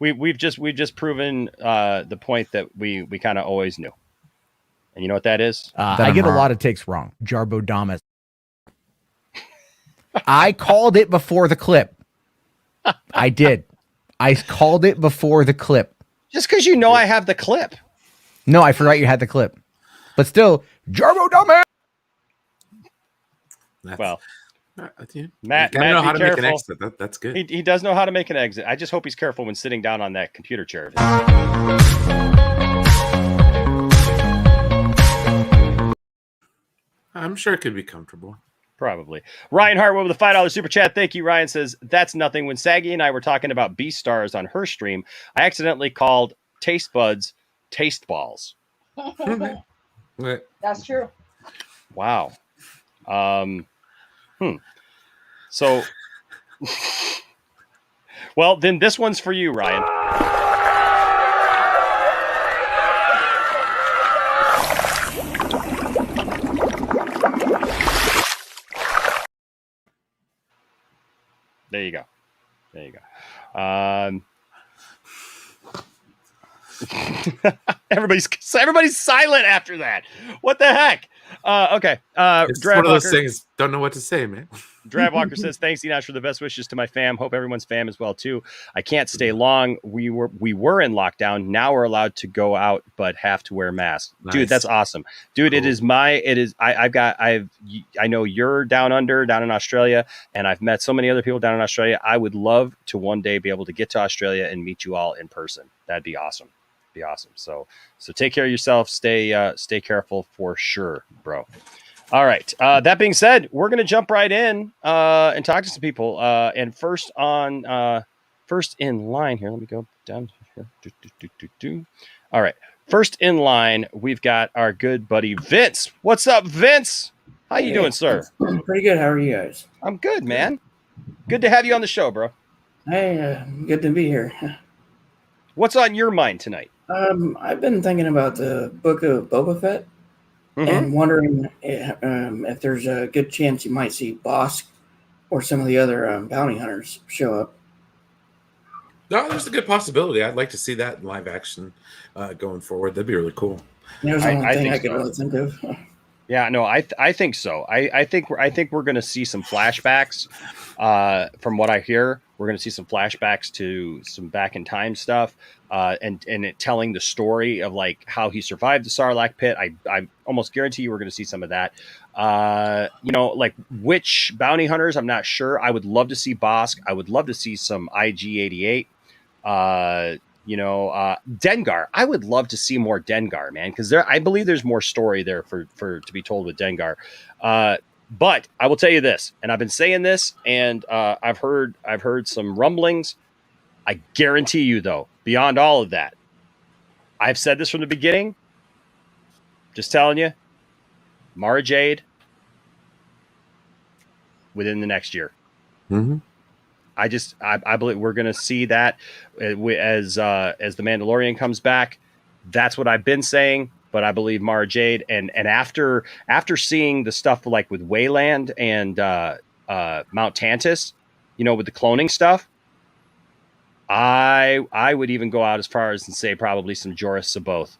We've just proven the point that we kind of always knew. And you know what that is? I get a lot of takes wrong. Jarbo Damas. I called it before the clip. I did. I called it before the clip. Just because you know I have the clip. No, I forgot you had the clip. But still, Jarbo Damas. Well, Matt know how to make an exit. That's good. He does know how to make an exit. I just hope he's careful when sitting down on that computer chair. I'm sure it could be comfortable. Probably. Ryan Hartwell with a $5 super chat. Thank you. Ryan says, that's nothing. When Saggy and I were talking about Beastars on her stream, I accidentally called taste buds taste balls. That's true. Wow. So, well, then this one's for you, Ryan. There you go. There you go. Everybody's silent after that. What the heck? Okay. It's one of those things. Don't know what to say, man. Drab Walker says, thanks, Enosh, for the best wishes to my fam. Hope everyone's fam is well too. I can't stay long. We were in lockdown. Now we're allowed to go out, but have to wear masks. Nice. Dude, that's awesome. Dude, cool. I know you're down in Australia, and I've met so many other people down in Australia. I would love to one day be able to get to Australia and meet you all in person. That'd be awesome. Be awesome. So take care of yourself. Stay careful for sure, bro. All right. That being said, we're going to jump right in and talk to some people. And first in line here, let me go down here. All right. First in line, we've got our good buddy Vince. What's up, Vince? How you doing, sir? Pretty good. How are you guys? I'm good, man. Good to have you on the show, bro. Hey, good to be here. What's on your mind tonight? I've been thinking about the Book of Boba Fett. And wondering if there's a good chance you might see Bosk or some of the other bounty hunters show up. No, there's a good possibility. I'd like to see that in live action going forward. That'd be really cool. There's the only thing I could really think of. Yeah, no, I think so. I think we're going to see some flashbacks. From what I hear, we're going to see some flashbacks to some back in time stuff, and it telling the story of like how he survived the Sarlacc pit. I almost guarantee you we're going to see some of that. Like which bounty hunters, I'm not sure. I would love to see Bosk. I would love to see some IG-88. Dengar. I would love to see more Dengar, man, because I believe there's more story there for to be told with Dengar. But I will tell you this, and I've been saying this, and I've heard some rumblings. I guarantee you, though, beyond all of that, I've said this from the beginning. Just telling you, Mara Jade within the next year. Mm-hmm. I believe we're going to see that as the Mandalorian comes back. That's what I've been saying, but I believe Mara Jade and after seeing the stuff like with Wayland and Mount Tantus, with the cloning stuff, I would even go out as far as and say probably some Joruus C'baoth.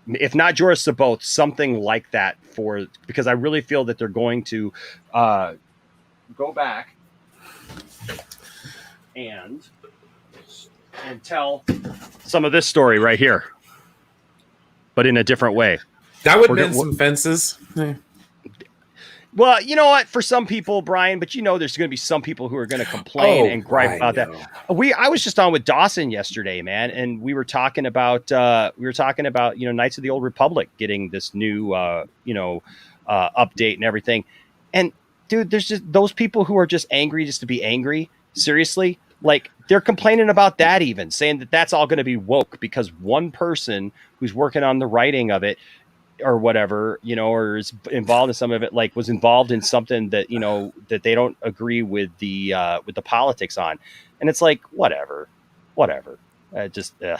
If not Joruus C'baoth, something like that because I really feel that they're going to go back and and tell some of this story right here, but in a different way. That would mend some fences. Well, you know what? For some people, Brian, but there's going to be some people who are going to complain and gripe about that. I was just on with Dawson yesterday, man, and we were talking about Knights of the Old Republic getting this new update and everything. And dude, there's just those people who are just angry just to be angry. Seriously, like they're complaining about that, even saying that that's all going to be woke because one person who's working on the writing of it or whatever, or is involved in some of it, like was involved in something that, that they don't agree with the politics on. And it's like, whatever, whatever. Yeah,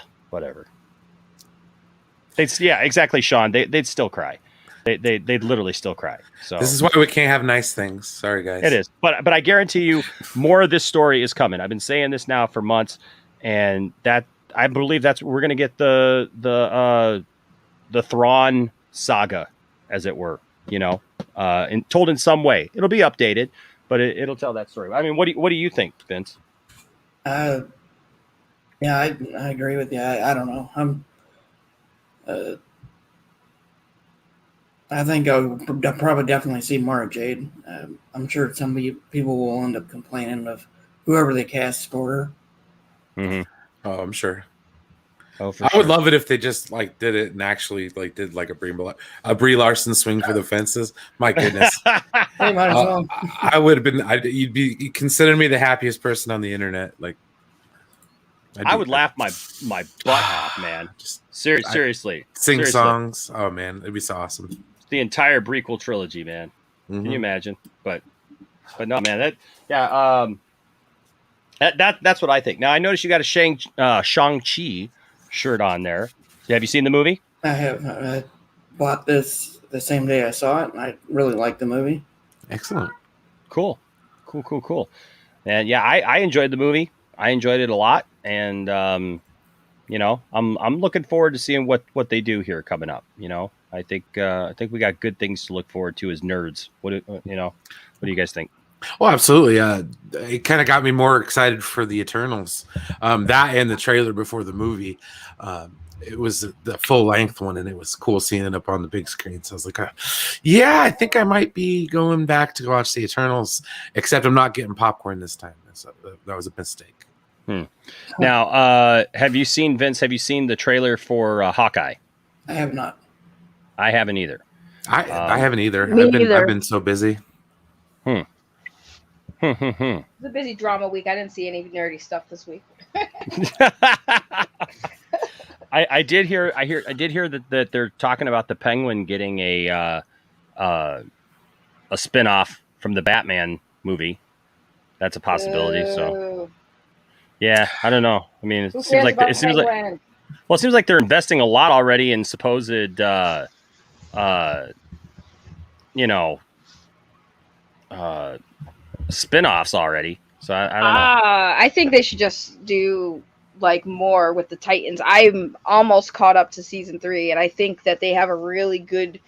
exactly. Sean, they'd still cry. They'd literally still cry. So this is why we can't have nice things. Sorry, guys. It is. But I guarantee you more of this story is coming. I've been saying this now for months, and that I believe we're going to get the Thrawn saga, as it were, and told in some way. It'll be updated, but it'll tell that story. I mean, what do you think, Vince? Yeah, I agree with you. I don't know. I think I'll probably definitely see Mara Jade. I'm sure some people will end up complaining of whoever they cast for her. Mm-hmm. Oh, I'm sure. Oh, I would love it if they just did it and actually did a Brie Larson swing for the fences. My goodness, They might as well. I would have been. You'd consider me the happiest person on the internet. I would laugh my butt off, man. Just seriously, sing songs. Oh man, it'd be so awesome. The entire prequel trilogy, man. Mm-hmm. Can you imagine? But no, man. That's what I think. Now I noticed you got a Shang-Chi shirt on there. Have you seen the movie? I have. I bought this the same day I saw it, and I really liked the movie. Excellent. Cool. And yeah, I enjoyed the movie. I enjoyed it a lot, and I'm looking forward to seeing what they do here coming up. I think we got good things to look forward to as nerds. What do you guys think? Well, absolutely. It kind of got me more excited for the Eternals. That and the trailer before the movie. It was the full length one, and it was cool seeing it up on the big screen. So I was like, yeah, I think I might be going back to watch the Eternals, except I'm not getting popcorn this time. So that was a mistake. Now, have you seen the trailer for Hawkeye? I have not. I haven't either. I haven't either. Me I've been so busy. It's a busy drama week. I didn't see any nerdy stuff this week. I did hear that they're talking about the Penguin getting a spin-off from the Batman movie. That's a possibility. So yeah, I don't know. I mean, it seems like they're investing a lot already in supposed spin-offs already. So I don't know. I think they should just do more with the Titans. I'm almost caught up to season 3, and I think that they have a really good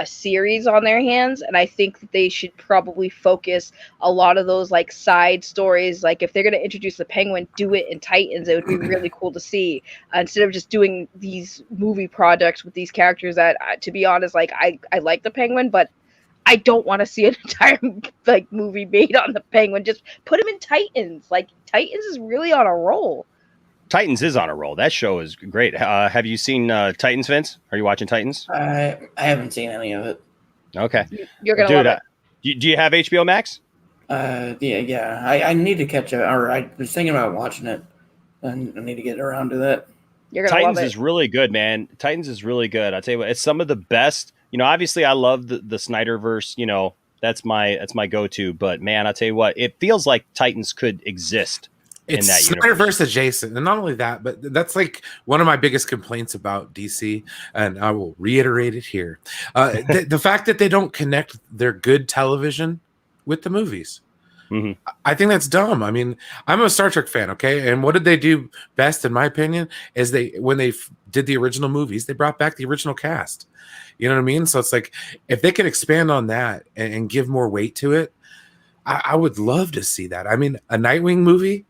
series on their hands, and I think that they should probably focus a lot of those side stories. If they're going to introduce the Penguin, do it in Titans. It would be really cool to see instead of just doing these movie projects with these characters that, to be honest, I like the Penguin, but I don't want to see an entire movie made on the Penguin. Just put him in Titans. Titans is really on a roll. Titans is on a roll. That show is great. Have you seen Titans, Vince? Are you watching Titans? I haven't seen any of it. Okay. You're going to love it. Do you have HBO Max? Yeah. I need to catch it. Or I was thinking about watching it. And I need to get around to that. You're gonna Titans love it. is really good, man. Titans is really good. I'll tell you what, it's some of the best. Obviously I love the Snyderverse. That's my go-to. But man, I'll tell you what, it feels like Titans could exist. It's in that Snyderverse adjacent, and not only that, but that's one of my biggest complaints about DC, and I will reiterate it here: the fact that they don't connect their good television with the movies. Mm-hmm. I think that's dumb. I mean, I'm a Star Trek fan, okay, and what did they do best, in my opinion, is when they did the original movies, they brought back the original cast. You know what I mean? So it's if they could expand on that and give more weight to it, I would love to see that. I mean, a Nightwing movie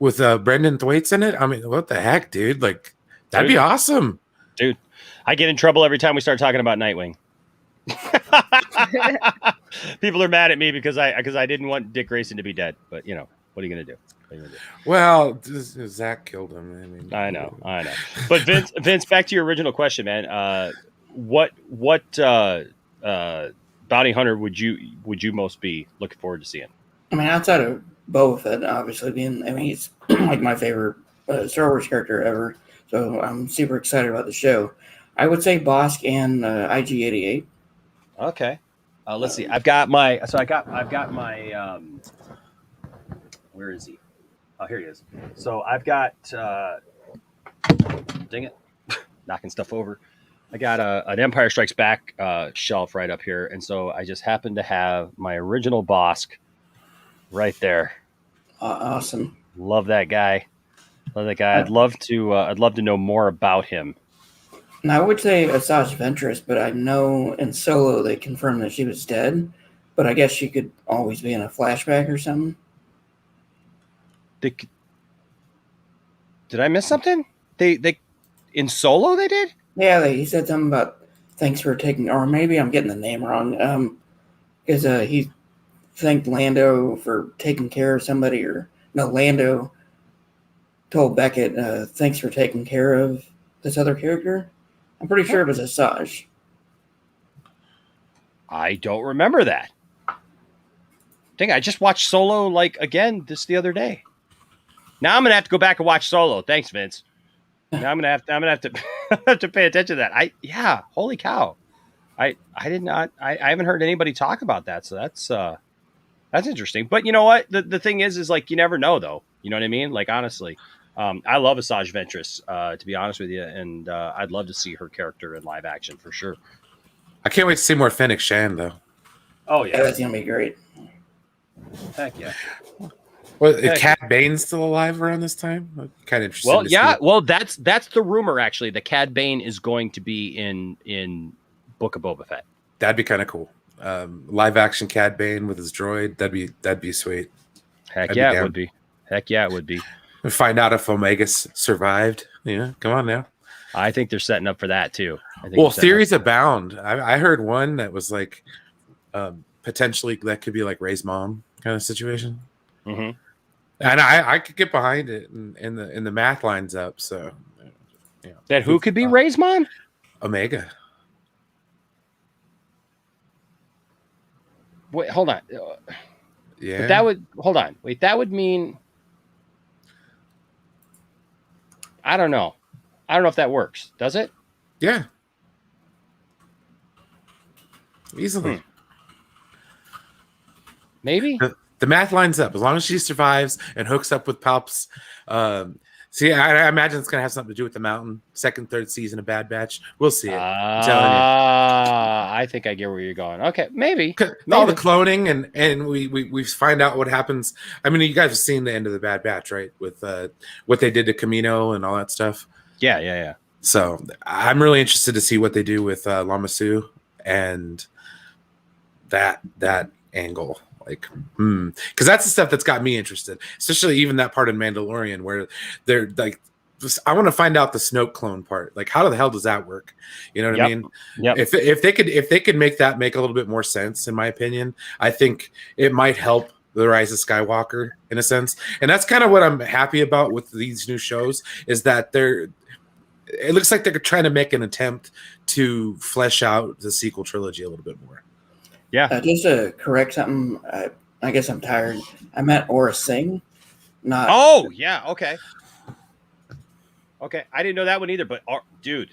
with Brendan Thwaites in it. I mean, what the heck, dude? Like, that'd be awesome, dude. I get in trouble every time we start talking about Nightwing. People are mad at me because I didn't want Dick Grayson to be dead, but you know, what are you gonna do? Well, Zach killed him. I mean, I know. But Vince, back to your original question, man. What bounty hunter would you most be looking forward to seeing? I mean, outside of Boba Fett, obviously he's like my favorite Star Wars character ever. So I'm super excited about the show. I would say Bosk and IG-88. Okay. Let's see. I've got my. Where is he? Oh, here he is. So I've got. Dang it! Knocking stuff over. I got an Empire Strikes Back shelf right up here, and so I just happen to have my original Bosk right there. Awesome. Love that guy. I'd love to know more about him. Now, I would say Asajj Ventress, but I know in Solo they confirmed that she was dead. But I guess she could always be in a flashback or something. Did I miss something? They in Solo they did? Yeah, he said something about thanks for taking, or maybe I'm getting the name wrong. Because he thanked Lando for taking care of somebody, or no, Lando told Beckett, thanks for taking care of this other character. I'm pretty sure it was Asajj. I don't remember that. Dang, I just watched Solo again the other day. Now I'm gonna have to go back and watch Solo. Thanks, Vince. Now I'm gonna have to have to pay attention to that. Holy cow. I haven't heard anybody talk about that, so that's interesting. But you know what? The thing is like you never know though. You know what I mean? Like honestly. I love Asajj Ventress, to be honest with you, and I'd love to see her character in live action for sure. I can't wait to see more Fennec Shand though. Oh yeah, that's gonna be great. Heck yeah. Well, is Cad Bane still alive around this time? Kind of interesting. Well, yeah. Well, that's the rumor actually. That Cad Bane is going to be in Book of Boba Fett. That'd be kind of cool. Live action Cad Bane with his droid. That'd be sweet. Heck yeah, it would be. Heck yeah, it would be. Find out if Omega survived. Yeah, come on now. I think they're setting up for that too. Well, theories abound. I heard one that was like potentially that could be like Rey's mom kind of situation. Mm-hmm. And I could get behind it, and the math lines up. So that who could be Rey's mom? Omega. Wait, hold on. Yeah, but that would hold on. Wait, that would mean. I don't know. I don't know if that works. Does it? Yeah. Easily. Maybe. The math lines up. As long as she survives and hooks up with Palps. See, I imagine it's going to have something to do with the mountain. Second, third season of Bad Batch. We'll see it. I'm telling you. I think I get where you're going. Okay, maybe. All the cloning and we find out what happens. I mean, you guys have seen the end of the Bad Batch, right? With what they did to Camino and all that stuff. Yeah. So I'm really interested to see what they do with Lama Su and that angle. Like, because that's the stuff that's got me interested, especially even that part in Mandalorian where they're like, I want to find out the Snoke clone part. Like, how the hell does that work? You know what I mean? Yep. If they could make that make a little bit more sense, in my opinion, I think it might help the Rise of Skywalker in a sense. And that's kind of what I'm happy about with these new shows is that it looks like they're trying to make an attempt to flesh out the sequel trilogy a little bit more. Yeah. Just to correct something, I guess I'm tired. I meant Aura Singh, not. Oh yeah. Okay. I didn't know that one either. But dude,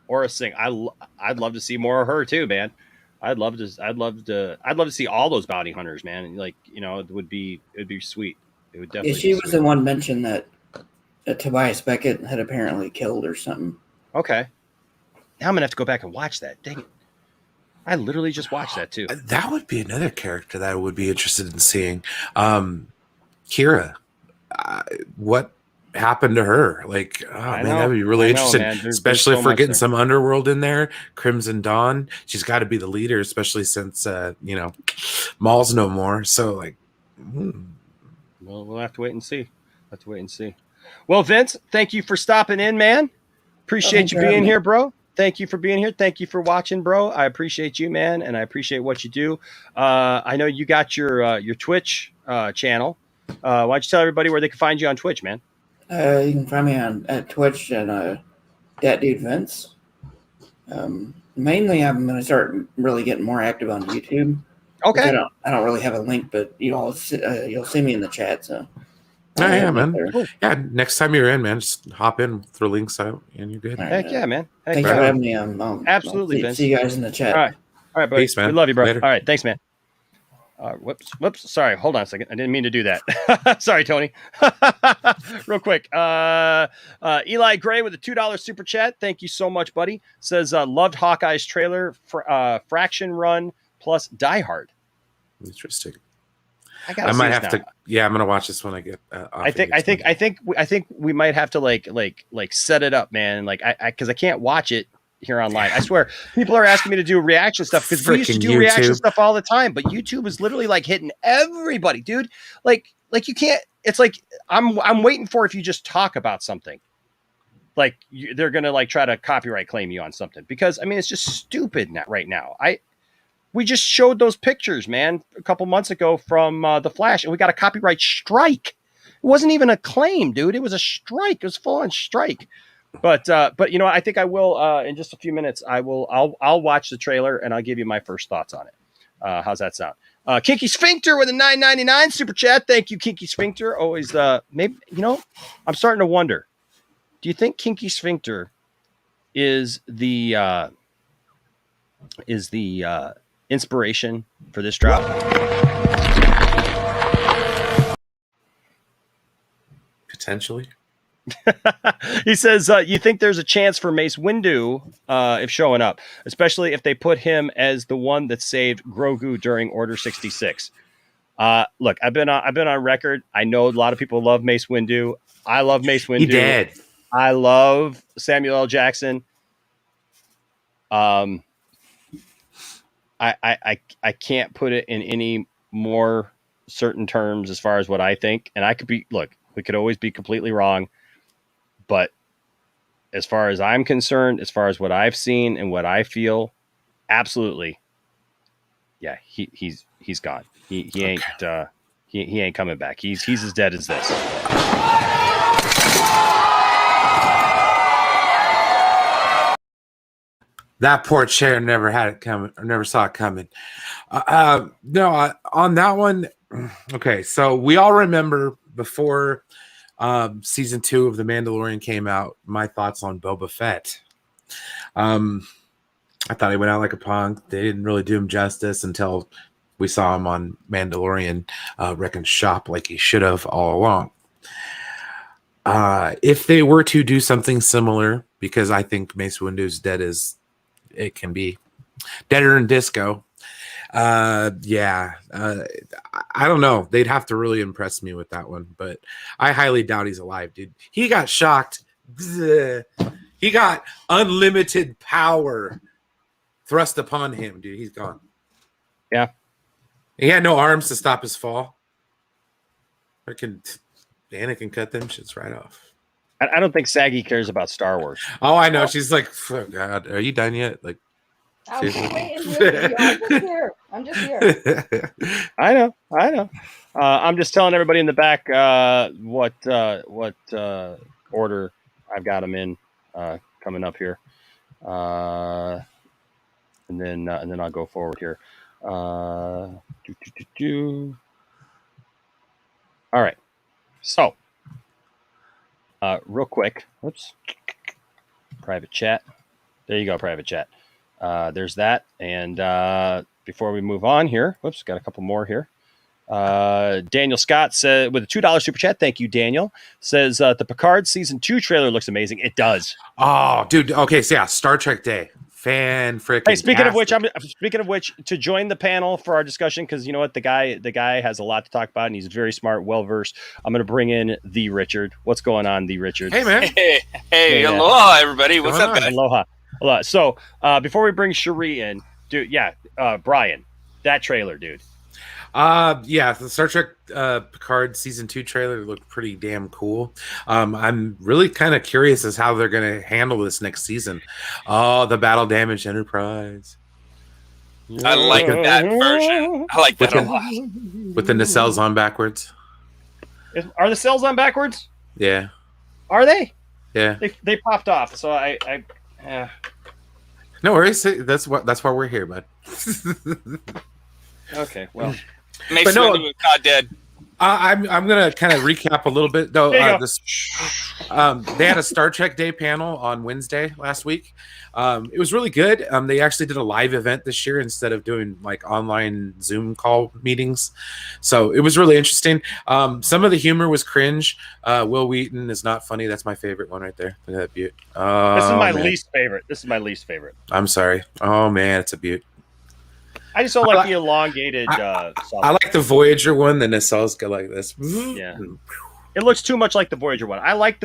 Aura Singh, I'd love to see more of her too, man. I'd love to see all those bounty hunters, man. Like, you know, it'd be sweet. It would definitely. Yeah, she was the one mentioned that Tobias Beckett had apparently killed or something. Okay. Now I'm gonna have to go back and watch that. Dang it. I literally just watched that too. That would be another character that I would be interested in seeing. Kira, what happened to her? Like, that would be really interesting, especially if we're getting some underworld in there. Crimson Dawn, she's got to be the leader, especially since Maul's no more. So, like, Well, we'll have to wait and see. Well, Vince, thank you for stopping in, man. Appreciate you being here, bro. Thank you for being here. Thank you for watching, bro. I appreciate you, man, and I appreciate what you do. I know you got your Twitch channel. Why don't you tell everybody where they can find you on Twitch, man? You can find me at Twitch and Dat Dude Vince. Mainly, I'm going to start really getting more active on YouTube. Okay. I don't really have a link, but you'll see me in the chat. So. Yeah, man. Yeah, next time you're in, man, just hop in, throw links out, and you're good. Heck yeah, man. Thanks for having me. Absolutely, Vince. See you guys in the chat. All right, buddy. Peace, man. We love you, bro. Later. All right, thanks, man. Whoops. Sorry, hold on a second. I didn't mean to do that. Sorry, Tony. Real quick. Eli Gray with a $2 super chat. Thank you so much, buddy. Says loved Hawkeye's trailer, Fraction Run plus Die Hard. Interesting. I might have to. Yeah, I'm gonna watch this when I get. I think we might have to like set it up, man. Like because I can't watch it here online. I swear, people are asking me to do reaction stuff because we used to do YouTube. reaction stuff all the time, but YouTube is literally like hitting everybody, dude. Like you can't. It's like I'm waiting for if you just talk about something, like they're gonna like try to copyright claim you on something because I mean it's just stupid right now. We just showed those pictures, man, a couple months ago from The Flash, and we got a copyright strike. It wasn't even a claim, dude. It was a strike. It was full on strike. But you know, I think I will in just a few minutes. I'll watch the trailer and I'll give you my first thoughts on it. How's that sound? Kinky Sphincter with a $9.99 super chat. Thank you, Kinky Sphincter. Always maybe I'm starting to wonder. Do you think Kinky Sphincter is the inspiration for this drop? Potentially. He says, you think there's a chance for Mace Windu if showing up, especially if they put him as the one that saved Grogu during Order 66. Look, I've been on record. I know a lot of people love Mace Windu. I love Mace Windu. He did. I love Samuel L. Jackson. I can't put it in any more certain terms as far as what I think. And we could always be completely wrong. But as far as I'm concerned, as far as what I've seen and what I feel, absolutely. Yeah, he's gone. He ain't he ain't coming back. He's as dead as this. That poor chair never had it coming, or never saw it coming. No, on that one. Okay, so we all remember before season 2 of The Mandalorian came out, my thoughts on Boba Fett. I thought he went out like a punk. They didn't really do him justice until we saw him on Mandalorian wrecking shop like he should have all along. If they were to do something similar, because I think Mace Windu's dead as it can be, deader than disco. I don't know. They'd have to really impress me with that one, but I highly doubt he's alive, dude. He got shocked. He got unlimited power thrust upon him, dude. He's gone. Yeah. He had no arms to stop his fall. Anna can cut them shits right off. I don't think Saggy cares about Star Wars. Oh, I know. She's like, oh, God, are you done yet? Like, I'm just here. I know. I'm just telling everybody in the back what order I've got them in coming up here, and then I'll go forward here. All right. So, real quick. Whoops. Private chat. There you go. Private chat. There's that. And before we move on here, whoops, got a couple more here. Daniel Scott said with a $2 super chat. Thank you, Daniel. Says the Picard season 2 trailer looks amazing. It does. Oh, dude. Okay, so yeah, Star Trek Day. Fan-freaking. Hey, speaking of which, to join the panel for our discussion, because you know what, the guy has a lot to talk about, and he's very smart, well versed. I'm going to bring in the Richard. What's going on, the Richard? Hey, man. Hey, aloha, everybody. What's up, guys? Aloha. So before we bring Cherie in, dude, Brian, that trailer, dude. Yeah, the Star Trek Picard season 2 trailer looked pretty damn cool. I'm really kind of curious as how they're going to handle this next season. Oh, the battle damaged Enterprise. I like that version. I like that a lot. With the nacelles on backwards. Are the cells on backwards? Yeah. Are they? Yeah. They popped off. So I No worries. That's why we're here, bud. Okay. Well. Mace Windu is not dead. I'm gonna kind of recap a little bit though. They had a Star Trek Day panel on Wednesday last week. It was really good. They actually did a live event this year instead of doing like online Zoom call meetings, so it was really interesting. Some of the humor was cringe. Will Wheaton is not funny. That's my favorite one right there. Look at that beaut. This is my least favorite. This is my least favorite. I'm sorry. Oh man, it's a beaut. I just don't like the elongated. I like the Voyager one. The nacelles go like this. Yeah, it looks too much like the Voyager one. I like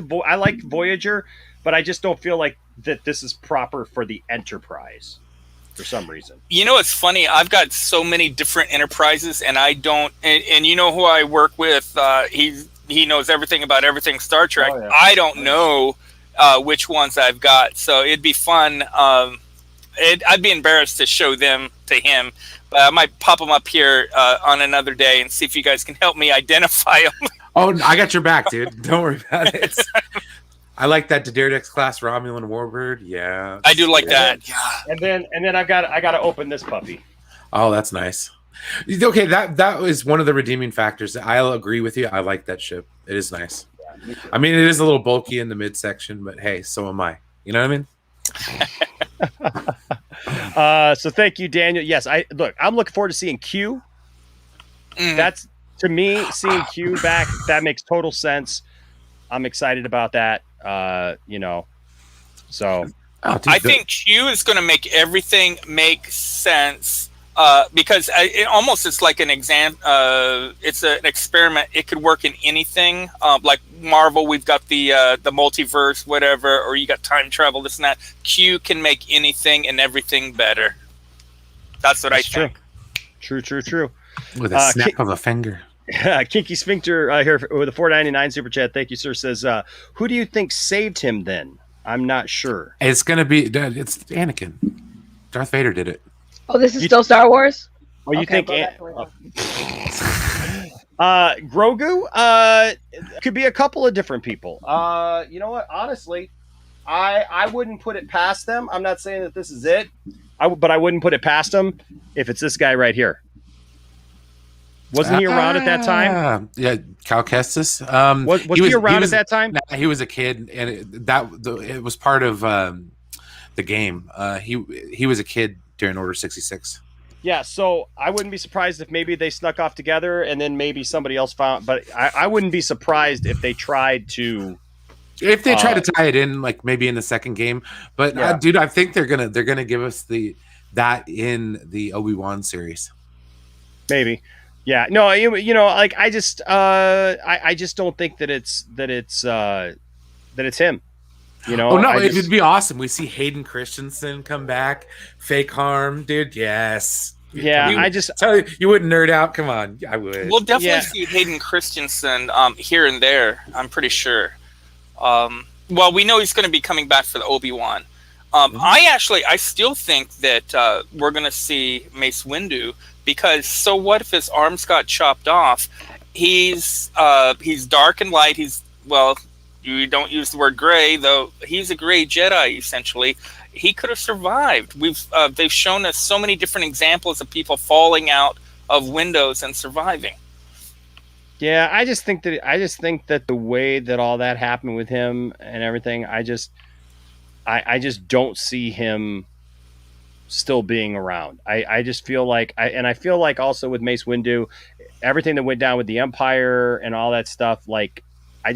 Voyager, but I just don't feel like that this is proper for the Enterprise for some reason. You know, it's funny. I've got so many different Enterprises, and I don't. And you know who I work with? He knows everything about everything Star Trek. Oh, yeah. I don't know which ones I've got, so it'd be fun. I'd be embarrassed to show them to him, but I might pop them up here on another day and see if you guys can help me identify them. Oh, I got your back, dude. Don't worry about it. I like that Daredevil class Romulan Warbird. Yeah, I do like that. Yeah. And then I got to open this puppy. Oh, that's nice. Okay, that was one of the redeeming factors. I'll agree with you. I like that ship. It is nice. Yeah, I mean, it is a little bulky in the midsection, but hey, so am I. You know what I mean? So thank you, Daniel. Yes, I'm looking forward to seeing Q. That's, to me, seeing Q back, that makes total sense. I'm excited about that. So I think Q is going to make everything make sense. Because it's like an exam. It's an experiment. It could work in anything. Like Marvel, we've got the multiverse, whatever, or you got time travel, this and that. Q can make anything and everything better. That's what I think. True. With a snap of a finger. Kinky Sphincter here with a $4.99 super chat. Thank you, sir. Says, who do you think saved him then? I'm not sure. It's Anakin. Darth Vader did it. Oh, this is still Star Wars? Oh, you think Grogu could be a couple of different people. You know what? Honestly, I wouldn't put it past them. I'm not saying that this is it, but I wouldn't put it past them if it's this guy right here. Wasn't he around at that time? Yeah, Cal Kestis. Was he around at that time? He was a kid, and it was part of the game. He was a kid during Order 66. Yeah, so I wouldn't be surprised if maybe they snuck off together and then maybe somebody else found, but I wouldn't be surprised if they tried to try to tie it in, like maybe in the second game. But yeah. Dude, I think they're gonna give us that in the Obi-Wan series. Maybe. Yeah. No, you know, like I just don't think that it's him. You know, it'd be awesome. We see Hayden Christensen come back, fake harm, dude. Yes. Yeah, you wouldn't nerd out. Come on, I would. We'll definitely see Hayden Christensen here and there. I'm pretty sure. Well, we know he's going to be coming back for the Obi-Wan. I still think that we're going to see Mace Windu, because so what if his arms got chopped off? He's dark and light. You don't use the word gray, though. He's a gray Jedi, essentially. He could have survived. They've shown us so many different examples of people falling out of windows and surviving. Yeah, I just think that the way that all that happened with him and everything, I just don't see him still being around. I just feel like I feel like also with Mace Windu, everything that went down with the Empire and all that stuff, like I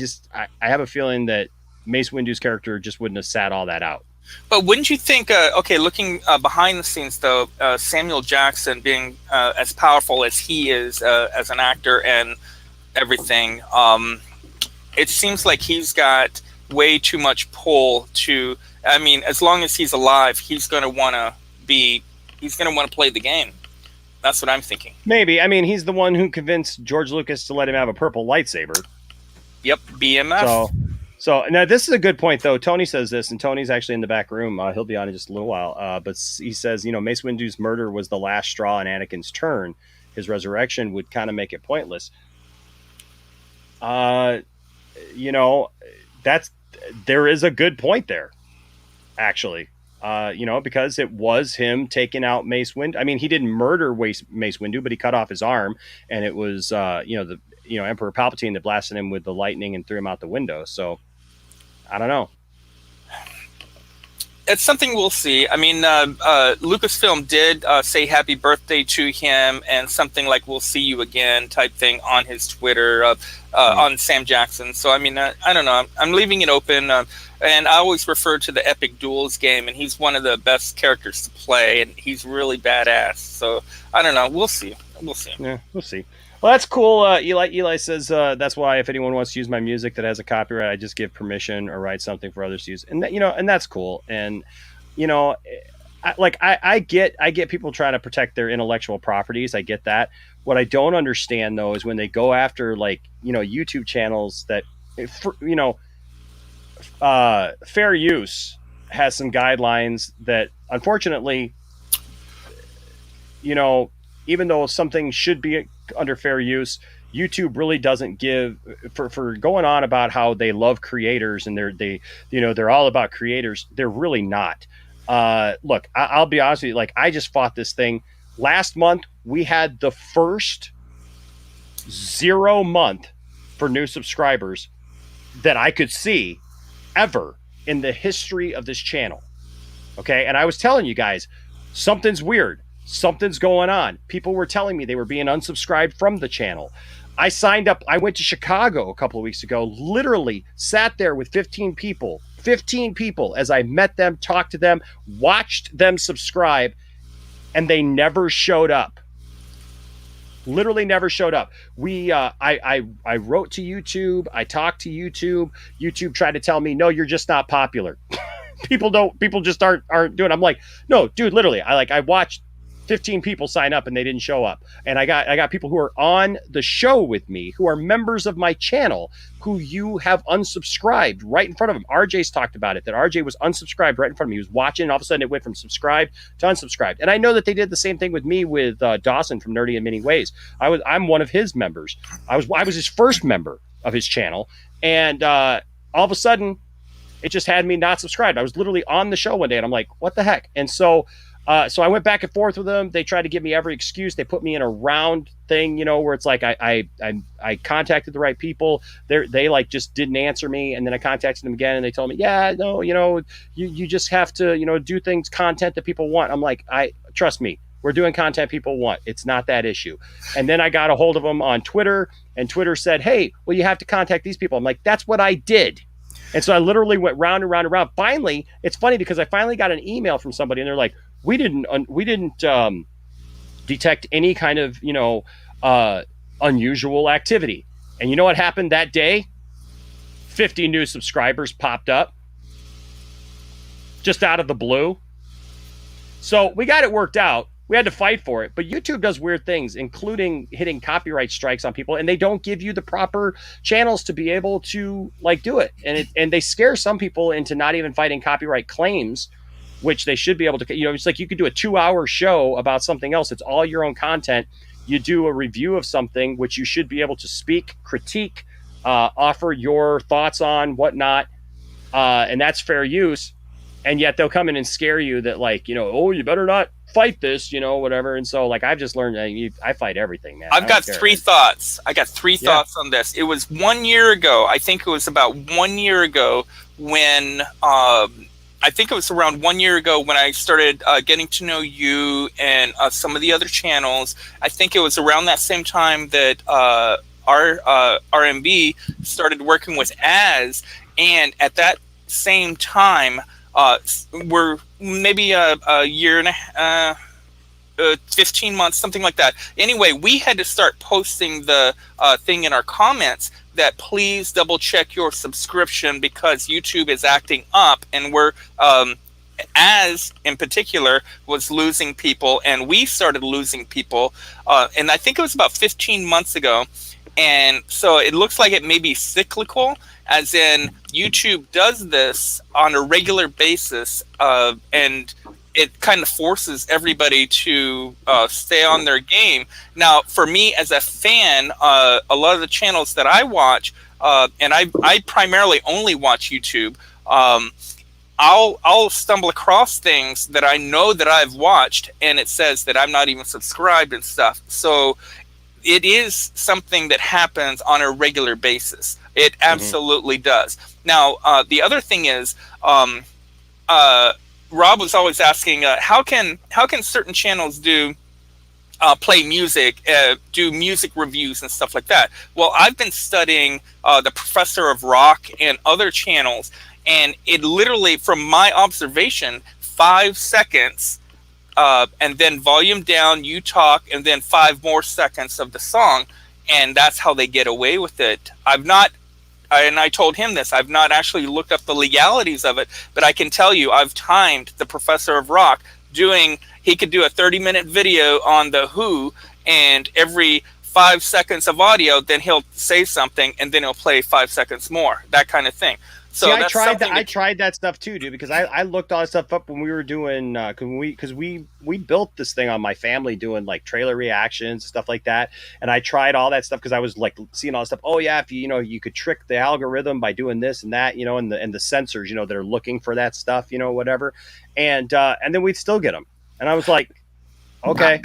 have a feeling that Mace Windu's character just wouldn't have sat all that out. But wouldn't you think, looking behind the scenes, though, Samuel Jackson being as powerful as he is as an actor and everything, it seems like he's got way too much pull to, I mean, as long as he's alive, he's going to want to play the game. That's what I'm thinking. Maybe. I mean, he's the one who convinced George Lucas to let him have a purple lightsaber. Yep, BMF. So now this is a good point, though. Tony says this, and Tony's actually in the back room. He'll be on in just a little while. But he says, Mace Windu's murder was the last straw in Anakin's turn. His resurrection would kind of make it pointless. There is a good point there, actually. Because it was him taking out Mace Windu. I mean, he didn't murder Mace Windu, but he cut off his arm, and it was Emperor Palpatine that blasted him with the lightning and threw him out the window. So I don't know. It's something we'll see. I mean, Lucasfilm did say happy birthday to him and something like "we'll see you again" type thing on his Twitter on Sam Jackson. So I mean, I don't know. I'm leaving it open. And I always refer to the Epic Duels game, and he's one of the best characters to play, and he's really badass. So I don't know. We'll see. Yeah, we'll see. Well, that's cool. Eli says that's why if anyone wants to use my music that has a copyright, I just give permission or write something for others to use, and and that's cool. And I get people trying to protect their intellectual properties. I get that. What I don't understand though is when they go after YouTube channels that fair use has some guidelines that unfortunately, even though something should be under fair use, YouTube really doesn't give for going on about how they love creators and they're all about creators. They're really not. Look, I'll be honest with you. I just fought this thing last month. We had the first 0 month for new subscribers that I could see ever in the history of this channel. Okay. And I was telling you guys, something's weird. Something's going on. People were telling me they were being unsubscribed from the channel. I signed up. I went to Chicago a couple of weeks ago, literally sat there with 15 people as I met them, talked to them, watched them subscribe, and they never showed up. Literally never showed up. I wrote to YouTube. I talked to YouTube. YouTube tried to tell me, no, you're just not popular. People just aren't doing it. I'm like, no, dude, literally. I watched 15 people sign up and they didn't show up. And I got people who are on the show with me who are members of my channel who you have unsubscribed right in front of them. RJ's talked about it, that RJ was unsubscribed right in front of me. He was watching and all of a sudden it went from subscribed to unsubscribed. And I know that they did the same thing with me with Dawson from Nerdy in Many Ways. I'm one of his members. I was his first member of his channel. And all of a sudden it just had me not subscribed. I was literally on the show one day and I'm like, what the heck? And so I went back and forth with them. They tried to give me every excuse. They put me in a round thing, where it's like I contacted the right people. They just didn't answer me, and then I contacted them again, and they told me, yeah, no, you just have to do things, content that people want. I'm like, trust me, we're doing content people want. It's not that issue. And then I got a hold of them on Twitter, and Twitter said, hey, well, you have to contact these people. I'm like, that's what I did. And so I literally went round and round and round. Finally, it's funny because I finally got an email from somebody, and they're like, we didn't detect any kind of unusual activity. And you know what happened that day? 50 new subscribers popped up just out of the blue. So we got it worked out. We had to fight for it, but YouTube does weird things, including hitting copyright strikes on people, and they don't give you the proper channels to be able to do it. And they scare some people into not even fighting copyright claims, which they should be able to, it's like you could do a 2-hour show about something else. It's all your own content. You do a review of something, which you should be able to speak, critique, offer your thoughts on, whatnot. And that's fair use. And yet they'll come in and scare you that oh, you better not fight this, whatever. And so I've just learned I fight everything, man. I've got three thoughts. I got three thoughts on this. It was 1 year ago. I think it was about 1 year ago when, I think it was around 1 year ago when I started getting to know you and some of the other channels. I think it was around that same time that RMB started working with Az, and at that same time, we're maybe a year and 15 months, something like that. Anyway, we had to start posting the thing in our comments that please double check your subscription because YouTube is acting up, and we're as in particular was losing people, and we started losing people, and I think it was about 15 months ago. And so it looks like it may be cyclical, as in YouTube does this on a regular basis, and it kind of forces everybody to stay on their game. Now, for me as a fan, a lot of the channels that I watch, and I primarily only watch YouTube, I'll stumble across things that I know that I've watched, and it says that I'm not even subscribed and stuff. So it is something that happens on a regular basis. It absolutely does. Now, the other thing is, Rob was always asking, how can certain channels do play music, do music reviews and stuff like that? Well, I've been studying the Professor of Rock and other channels, and it literally, from my observation, 5 seconds, and then volume down, you talk, and then 5 more seconds of the song, and that's how they get away with it. And I told him this, I've not actually looked up the legalities of it, but I can tell you I've timed the Professor of Rock he could do a 30-minute video on The Who, and every 5 seconds of audio, then he'll say something, and then he'll play 5 seconds more, that kind of thing. So I tried that stuff too, dude, because I looked all that stuff up when we were doing because we built this thing on my family doing like trailer reactions, stuff like that, and I tried all that stuff because I was like seeing all that stuff. Oh yeah, if you could trick the algorithm by doing this and that, and the sensors, that are looking for that stuff, whatever, and then we'd still get them, and I was like, okay.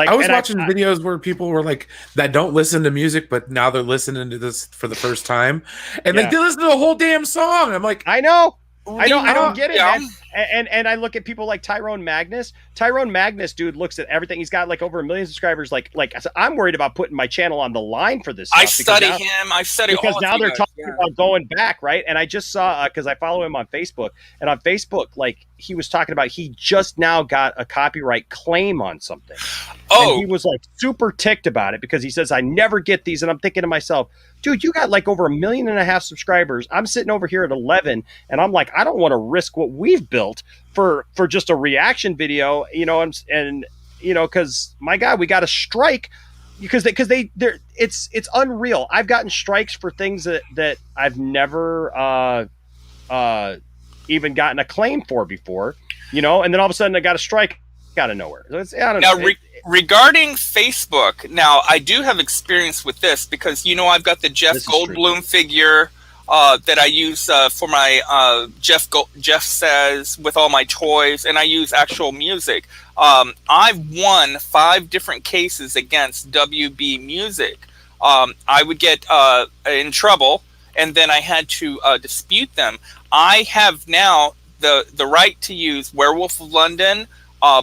I was watching videos where people were like that don't listen to music, but now they're listening to this for the first time, and they listen to the whole damn song. I'm like, I don't get it, man. And I look at people like Tyrone Magnus. Tyrone Magnus, dude, looks at everything. He's got like over 1 million subscribers. Like I'm worried about putting my channel on the line for this stuff. I study him. I study because all now they're guys. talking about going back, right? And I just saw because I follow him on Facebook, and on Facebook, like he was talking about he just now got a copyright claim on something. Oh, and he was like super ticked about it because he says I never get these, and I'm thinking to myself, dude, you got like over 1.5 million subscribers. I'm sitting over here at 11, and I'm like, I don't want to risk what we've built for just a reaction video, and because my God, we got a strike because it's unreal. I've gotten strikes for things that I've never even gotten a claim for before, and then all of a sudden I got a strike out of nowhere. So I don't know. Regarding Facebook, now I do have experience with this because I've got the Jeff Goldblum figure that I use for my Jeff Says with all my toys, and I use actual music. I've won 5 different cases against WB Music. I would get in trouble, and then I had to dispute them. I have now the right to use Werewolf of London,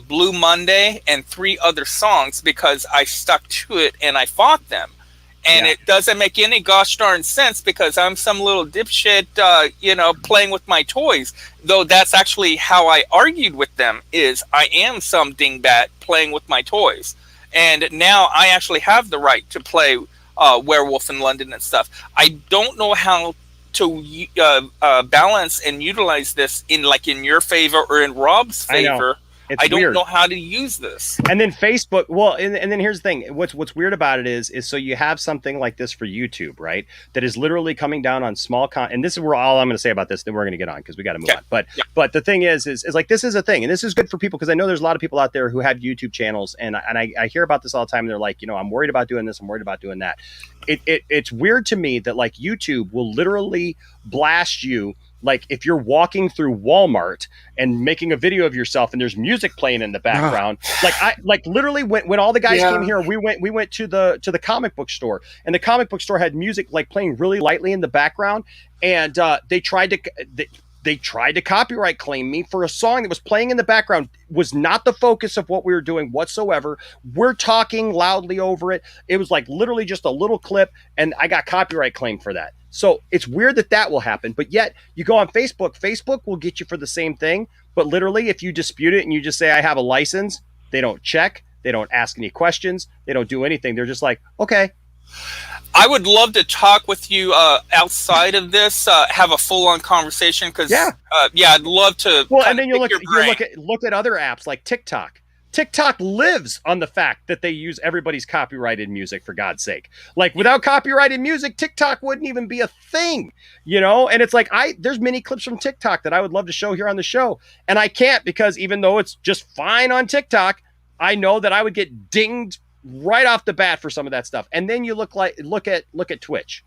Blue Monday, and 3 other songs because I stuck to it and I fought them. And it doesn't make any gosh darn sense because I'm some little dipshit, playing with my toys. Though that's actually how I argued with them, is I am some dingbat playing with my toys. And now I actually have the right to play Werewolf in London and stuff. I don't know how to balance and utilize this in your favor or in Rob's favor. I don't know how to use this. And then Facebook, well, and then here's the thing. What's weird about it is so you have something like this for YouTube, right? That is literally coming down on small and this is where all I'm going to say about this. Then we're going to get on because we got to move on. But the thing is like this is a thing, and this is good for people because I know there's a lot of people out there who have YouTube channels, and I hear about this all the time. And they're like, I'm worried about doing this. I'm worried about doing that. It's weird to me that like YouTube will literally blast you. Like if you're walking through Walmart and making a video of yourself and there's music playing in the background, like literally when all the guys came here, we went to the comic book store, and the comic book store had music like playing really lightly in the background, and they tried to copyright claim me for a song that was playing in the background, was not the focus of what we were doing whatsoever. We're talking loudly over it. It was like literally just a little clip, and I got copyright claim for that. So it's weird that will happen, but yet you go on Facebook. Facebook will get you for the same thing, but literally if you dispute it and you just say, I have a license, they don't check, they don't ask any questions, they don't do anything. They're just like, okay. I would love to talk with you outside of this, have a full-on conversation. Because I'd love to. Well, and then you look at other apps like TikTok. TikTok lives on the fact that they use everybody's copyrighted music, for God's sake. Like, without copyrighted music, TikTok wouldn't even be a thing, you know? And it's like, there's many clips from TikTok that I would love to show here on the show. And I can't, because even though it's just fine on TikTok, I know that I would get dinged right off the bat for some of that stuff. And then you look at Twitch.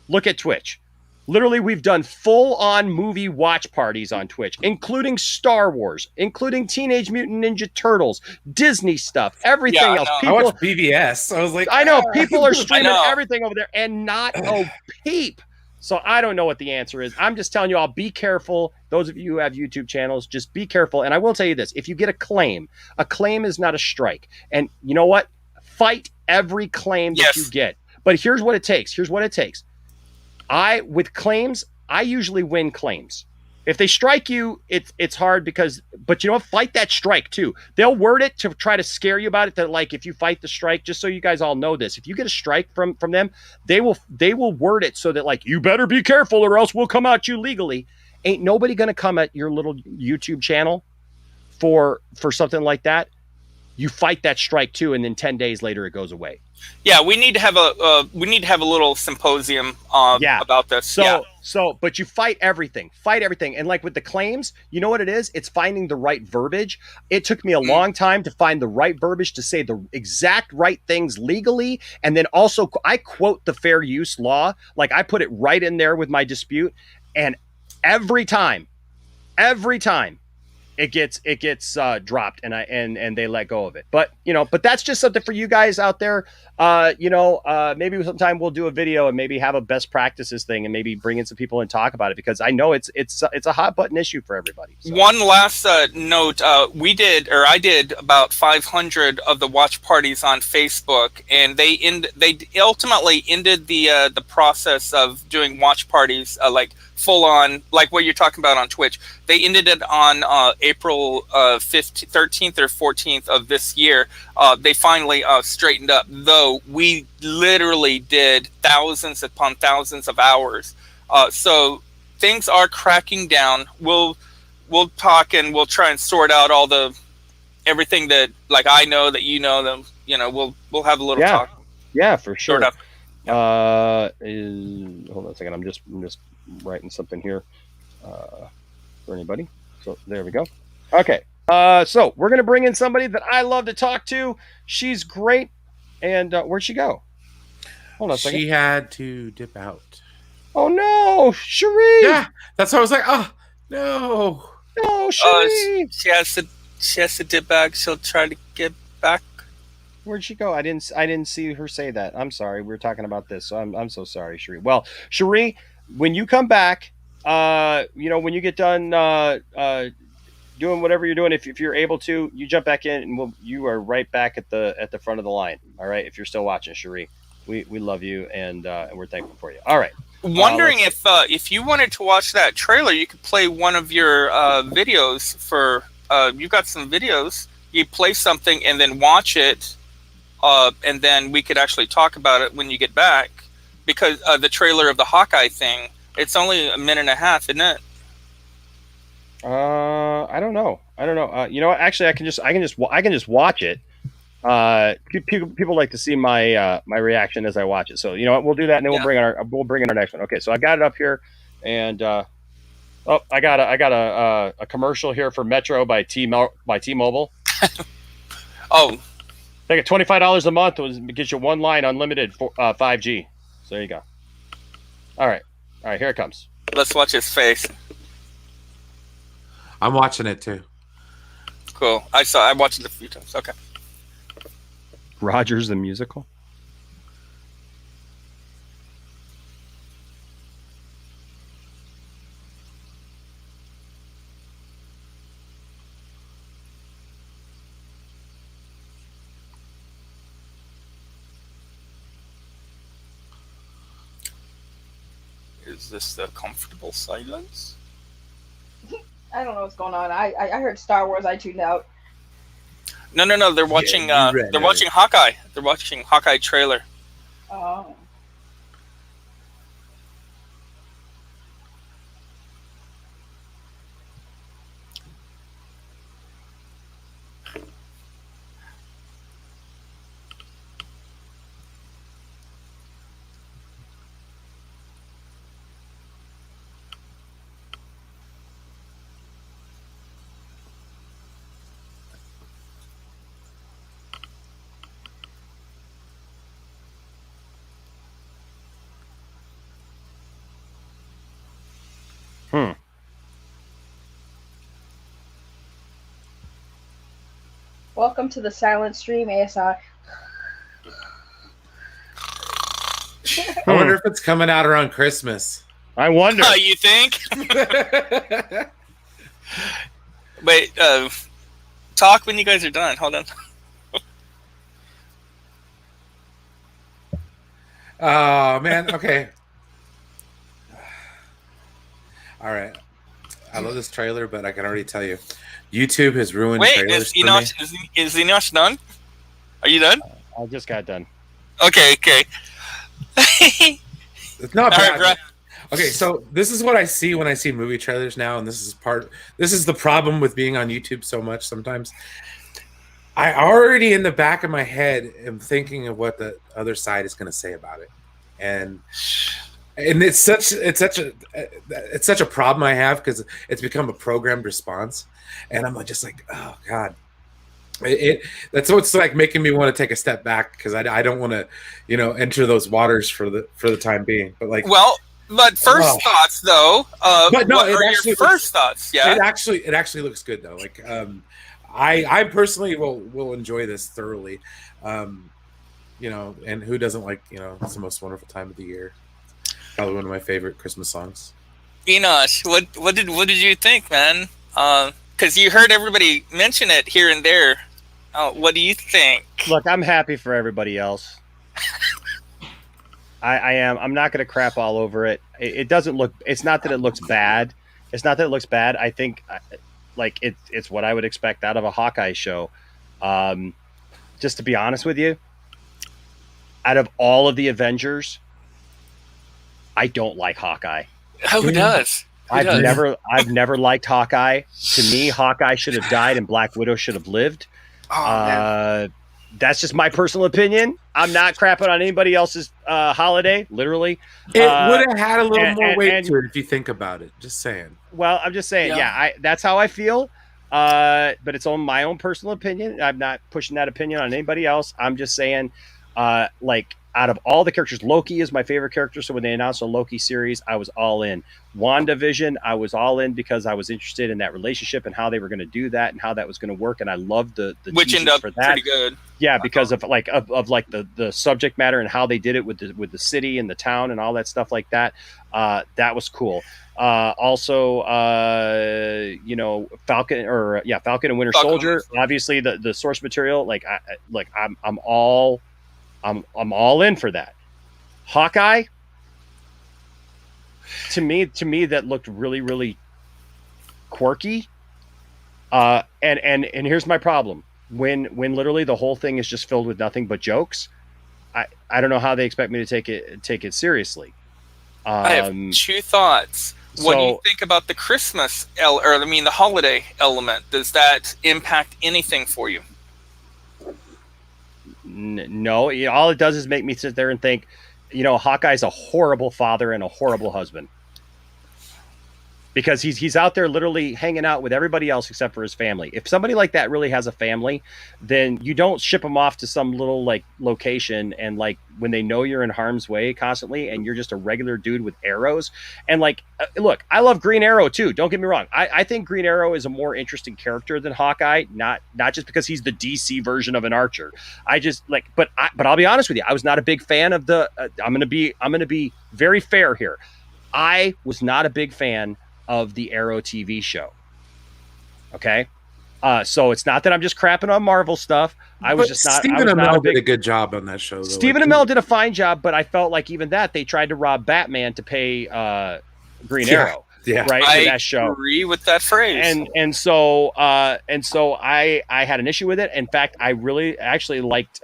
Look at Twitch. Literally, we've done full-on movie watch parties on Twitch, including Star Wars, including Teenage Mutant Ninja Turtles, Disney stuff, everything else. I watched BVS. I was like, I know, people are streaming everything over there and not a peep. So I don't know what the answer is. I'm just telling you all, be careful. Those of you who have YouTube channels, just be careful. And I will tell you this, if you get a claim is not a strike. And you know what? Fight every claim that you get. But here's what it takes. With claims, I usually win claims. If they strike you, it's hard but you know what? Fight that strike too. They'll word it to try to scare you about it. That like, if you fight the strike, just so you guys all know this, if you get a strike from them, they will word it so that like, you better be careful or else we'll come at you legally. Ain't nobody going to come at your little YouTube channel for something like that. You fight that strike too, and then 10 days later it goes away. Yeah, we need to have a little symposium about this. But you fight everything, and like with the claims, you know what it is? It's finding the right verbiage. It took me a long time to find the right verbiage to say the exact right things legally, and then also I quote the fair use law, like I put it right in there with my dispute, and every time. It gets dropped and they let go of it. But that's just something for you guys out there. Maybe sometime we'll do a video and maybe have a best practices thing and maybe bring in some people and talk about it, because I know it's a hot button issue for everybody. So. One last note: I did about 500 of the watch parties on Facebook, and they ultimately ended the process of doing watch parties like full on, like what you're talking about on Twitch. They ended it on April 13th or 14th of this year. They finally straightened up, though we literally did thousands upon thousands of hours. So things are cracking down. We'll talk and we'll try and sort out everything that, like, I know that you know them. We'll have a little talk. Yeah, for sure. Sort of. Hold on a second. I'm just writing something here for anybody. So there we go. Okay. So we're gonna bring in somebody that I love to talk to. She's great. And where'd she go? Hold on a second. She had to dip out. Oh no, Cherie. Yeah, that's why I was like, oh no, Cherie. She has to dip back. She'll try to get back. Where'd she go? I didn't see her say that. I'm sorry. We were talking about this, so I'm so sorry, Cherie. Well, Cherie, when you come back, when you get done doing whatever you're doing, if you're able to, you jump back in, and you are right back at the front of the line. All right, if you're still watching, Cherie, we love you and we're thankful for you. All right. Wondering if you wanted to watch that trailer, you could play one of your videos for. You've got some videos. You play something and then watch it. And then we could actually talk about it when you get back, because the trailer of the Hawkeye thing, it's only a minute and a half, isn't it? I don't know. Actually, I can just watch it. People like to see my my reaction as I watch it. So you know what, we'll do that, and then we'll bring in our next one. Okay, so I got it up here, and I got a commercial here for Metro by T-Mobile. Oh. They get $25 a month. It gets you one line unlimited for 5G. So there you go. All right, here it comes. Let's watch his face. I'm watching it too. Cool. I watched it a few times. Okay. Rogers the musical. Is this the comfortable silence? I don't know what's going on. I heard Star Wars. I tuned out. No. They're watching. They're watching Hawkeye. They're watching Hawkeye trailer. Oh. Welcome to the silent stream, ASI. I wonder if it's coming out around Christmas. I wonder. You think? Wait, talk when you guys are done. Hold on. Oh man. Okay. All right. I love this trailer, but I can already tell you, YouTube has ruined trailers for me. Is Enosh done? Are you done? I just got done. Okay. It's not All bad. right, Okay, so this is what I see when I see movie trailers now, and this is the problem with being on YouTube so much sometimes. I already in the back of my head am thinking of what the other side is going to say about it, and it's such a problem I have because it's become a programmed response, and I'm just like, oh god, that's what's like making me want to take a step back because I don't want to, enter those waters for the time being. But like, but first thoughts though. But no, what it are actually your first thoughts? Yeah, it actually looks good though. Like, I personally will enjoy this thoroughly. And who doesn't like, it's the most wonderful time of the year. Probably one of my favorite Christmas songs. Enosh, what did you think, man? Because you heard everybody mention it here and there. What do you think? Look, I'm happy for everybody else. I am. I'm not going to crap all over it. It doesn't look. It's not that it looks bad. I think, like it's what I would expect out of a Hawkeye show. Just to be honest with you, out of all of the Avengers, I don't like Hawkeye. Who does? I've never liked Hawkeye. To me, Hawkeye should have died and Black Widow should have lived. That's just my personal opinion. I'm not crapping on anybody else's holiday, literally. It would have had a little more weight to it if you think about it. Just saying. Well, I'm just saying, that's how I feel. But it's on my own personal opinion. I'm not pushing that opinion on anybody else. I'm just saying, out of all the characters, Loki is my favorite character. So when they announced a Loki series, I was all in. WandaVision, I was all in because I was interested in that relationship and how they were going to do that and how that was going to work. And I loved the which ended up for that. Pretty good. Yeah, because of the subject matter and how they did it with the city and the town and all that stuff like that. That was cool. Also, Falcon and Winter Soldier. Obviously, the source material. I'm all in for that. Hawkeye, to me that looked really, really quirky. And here's my problem. When literally the whole thing is just filled with nothing but jokes, I don't know how they expect me to take it seriously. I have two thoughts. What do you think about the Christmas the holiday element? Does that impact anything for you? No, all it does is make me sit there and think, Hawkeye's a horrible father and a horrible husband. Because he's out there literally hanging out with everybody else except for his family. If somebody like that really has a family, then you don't ship them off to some little location and when they know you're in harm's way constantly and you're just a regular dude with arrows. And look, I love Green Arrow too. Don't get me wrong. I think Green Arrow is a more interesting character than Hawkeye, not just because he's the DC version of an archer. But I'll be honest with you. I was not a big fan of I'm going to be very fair here. I was not a big fan of the Arrow TV show. Okay. So it's not that I'm just crapping on Marvel stuff. Stephen Amell did a good job on that show, though. Stephen Amell did a fine job, but I felt like even that they tried to rob Batman to pay Green Arrow. Yeah. Right. I for that show. Agree with that phrase. And so I had an issue with it. In fact, I really actually liked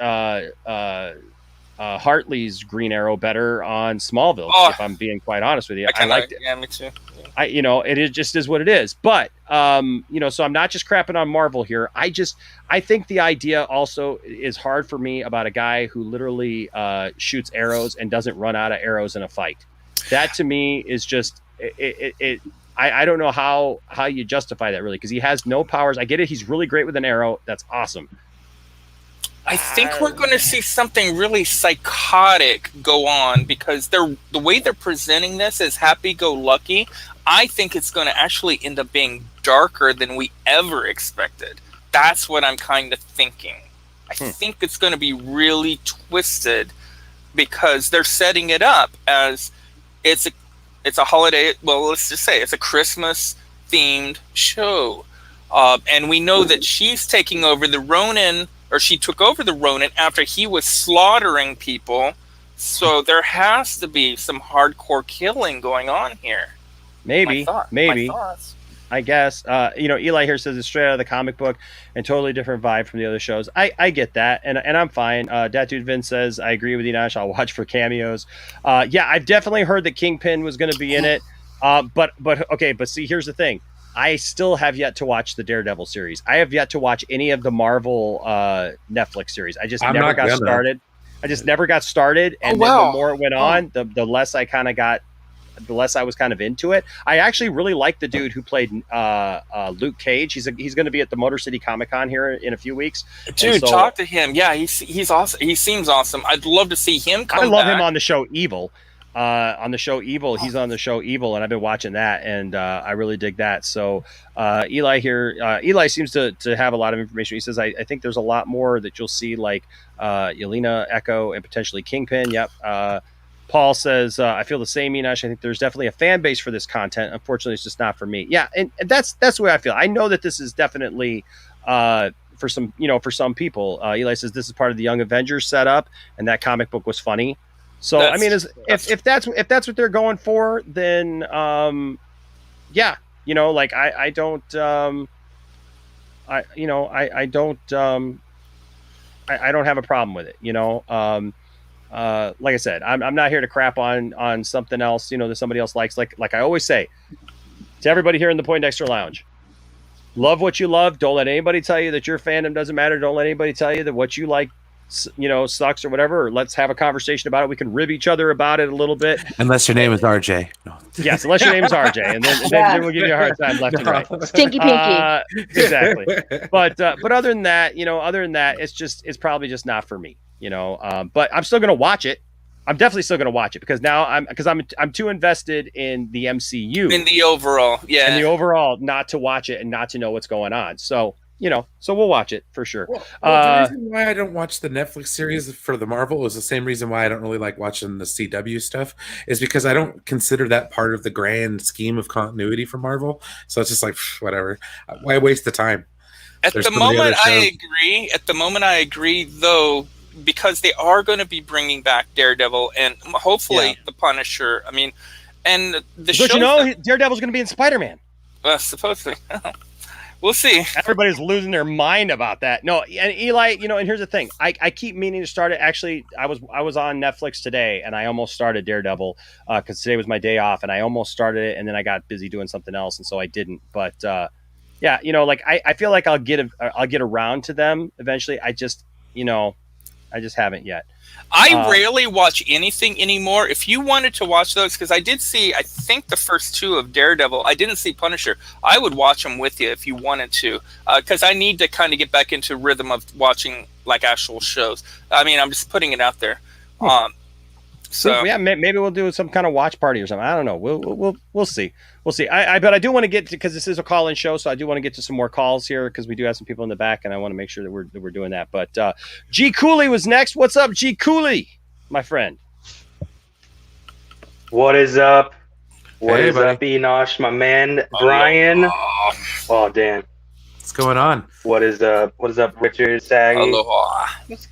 Hartley's Green Arrow better on Smallville, if I'm being quite honest with you. I liked it. Yeah, me too. It just is what it is. But so I'm not just crapping on Marvel here. I think the idea also is hard for me about a guy who literally shoots arrows and doesn't run out of arrows in a fight. That to me is just I don't know how you justify that really, because he has no powers. I get it. He's really great with an arrow. That's awesome. I think we're going to see something really psychotic go on because the way they're presenting this as happy-go-lucky. I think it's going to actually end up being darker than we ever expected. That's what I'm kind of thinking. I think it's going to be really twisted because they're setting it up as it's a holiday. Well, let's just say it's a Christmas themed show. And we know that she's taking over the Ronin, or she took over the Ronin after he was slaughtering people. So there has to be some hardcore killing going on here. Maybe. My thoughts. I guess. Eli here says it's straight out of the comic book and totally different vibe from the other shows. I get that, and I'm fine. Dat Dude Vin says, I agree with you, Nash. I'll watch for cameos. Yeah, I've definitely heard that Kingpin was going to be in it. But see, here's the thing. I still have yet to watch the Daredevil series. I have yet to watch any of the Marvel Netflix series. I just never got started. And then the more it went on, the less I kind of got. The less I was kind of into it. I actually really like the dude who played Luke Cage. He's going to be at the Motor City Comic Con here in a few weeks. Dude, talk to him. Yeah, he's awesome. He seems awesome. I'd love to see him come back. I love him on the show Evil. He's on the show Evil, and I've been watching that, and I really dig that. So Eli here, Eli seems to have a lot of information. He says, I think there's a lot more that you'll see, like Yelena, Echo, and potentially Kingpin. Yep. Paul says, I feel the same, Enosh. I think there's definitely a fan base for this content. Unfortunately, it's just not for me. Yeah, and that's the way I feel. I know that this is definitely for some people. Eli says this is part of the Young Avengers setup, and that comic book was funny. So if that's what they're going for, then yeah, I don't have a problem with it. Like I said, I'm not here to crap on something else, that somebody else likes. Like I always say to everybody here in the Poindexter Lounge, love what you love. Don't let anybody tell you that your fandom doesn't matter. Don't let anybody tell you that what you like, sucks or whatever. Or let's have a conversation about it. We can rib each other about it a little bit. Unless your name is RJ. No. Yes, unless your name is RJ, and then we'll give you a hard time left and right. Stinky pinky. Exactly. But other than that, it's probably just not for me. But I'm still going to watch it. I'm definitely still going to watch it because now I'm too invested in the MCU. In the overall, yeah. In the overall, not to watch it and not to know what's going on. So, so we'll watch it for sure. Well, the reason why I don't watch the Netflix series for the Marvel is the same reason why I don't really like watching the CW stuff, is because I don't consider that part of the grand scheme of continuity for Marvel. So it's just like, whatever. Why waste the time? At the moment, I agree, though, because they are going to be bringing back Daredevil and hopefully the Punisher. I mean, and the show. Daredevil's going to be in Spider-Man. Supposedly. We'll see. Everybody's losing their mind about that. No, and Eli, and here's the thing. I keep meaning to start it. Actually, I was on Netflix today, and I almost started Daredevil because today was my day off, and I almost started it, and then I got busy doing something else, and so I didn't. But yeah, I feel like I'll get around to them eventually. I just haven't yet. I rarely watch anything anymore. If you wanted to watch those, because I did see, I think the first two of Daredevil, I didn't see Punisher. I would watch them with you if you wanted to, because I need to kind of get back into rhythm of watching like actual shows. I mean, I'm just putting it out there. So yeah, maybe we'll do some kind of watch party or something. I don't know. We'll see. We'll see. But I do want to get to, because this is a call-in show, so I do want to get to some more calls here because we do have some people in the back, and I want to make sure that we're doing that. But G Cooley was next. What's up, G Cooley, my friend? What is up? What is buddy. up, Enosh, my man, Brian? Oh, Dan. What's going on? What is up? What is up, Richard, Saggy? Aloha.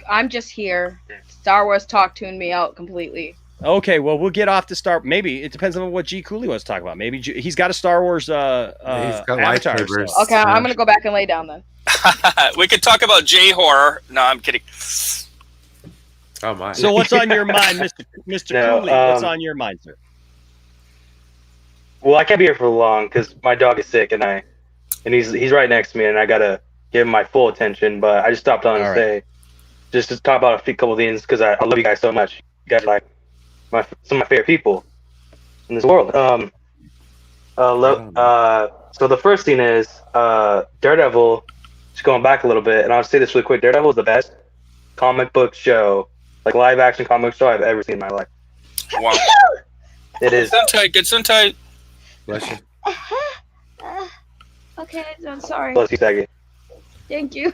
I'm just here. Star Wars talk tuned me out completely. Okay, well, we'll get off the Star. Maybe it depends on what G Cooley wants to talk about. Maybe he's got a Star Wars avatar. So. Okay, I'm gonna go back and lay down then. We could talk about J-horror. No, I'm kidding. Oh my! So what's on your mind, Mr. Cooley? What's on your mind, sir? Well, I can't be here for long because my dog is sick, and he's right next to me, and I gotta give him my full attention. But I just stopped on to say, just to talk about a couple of things because I love you guys so much. You guys are like some of my favorite people in this world. So the first thing is Daredevil. Just going back a little bit, and I'll say this really quick. Daredevil is the best comic book show, like live action comic book show I've ever seen in my life. Wow. It is. Good Sentai. Bless you. Okay, I'm sorry. Bless you, Saggy. Thank you.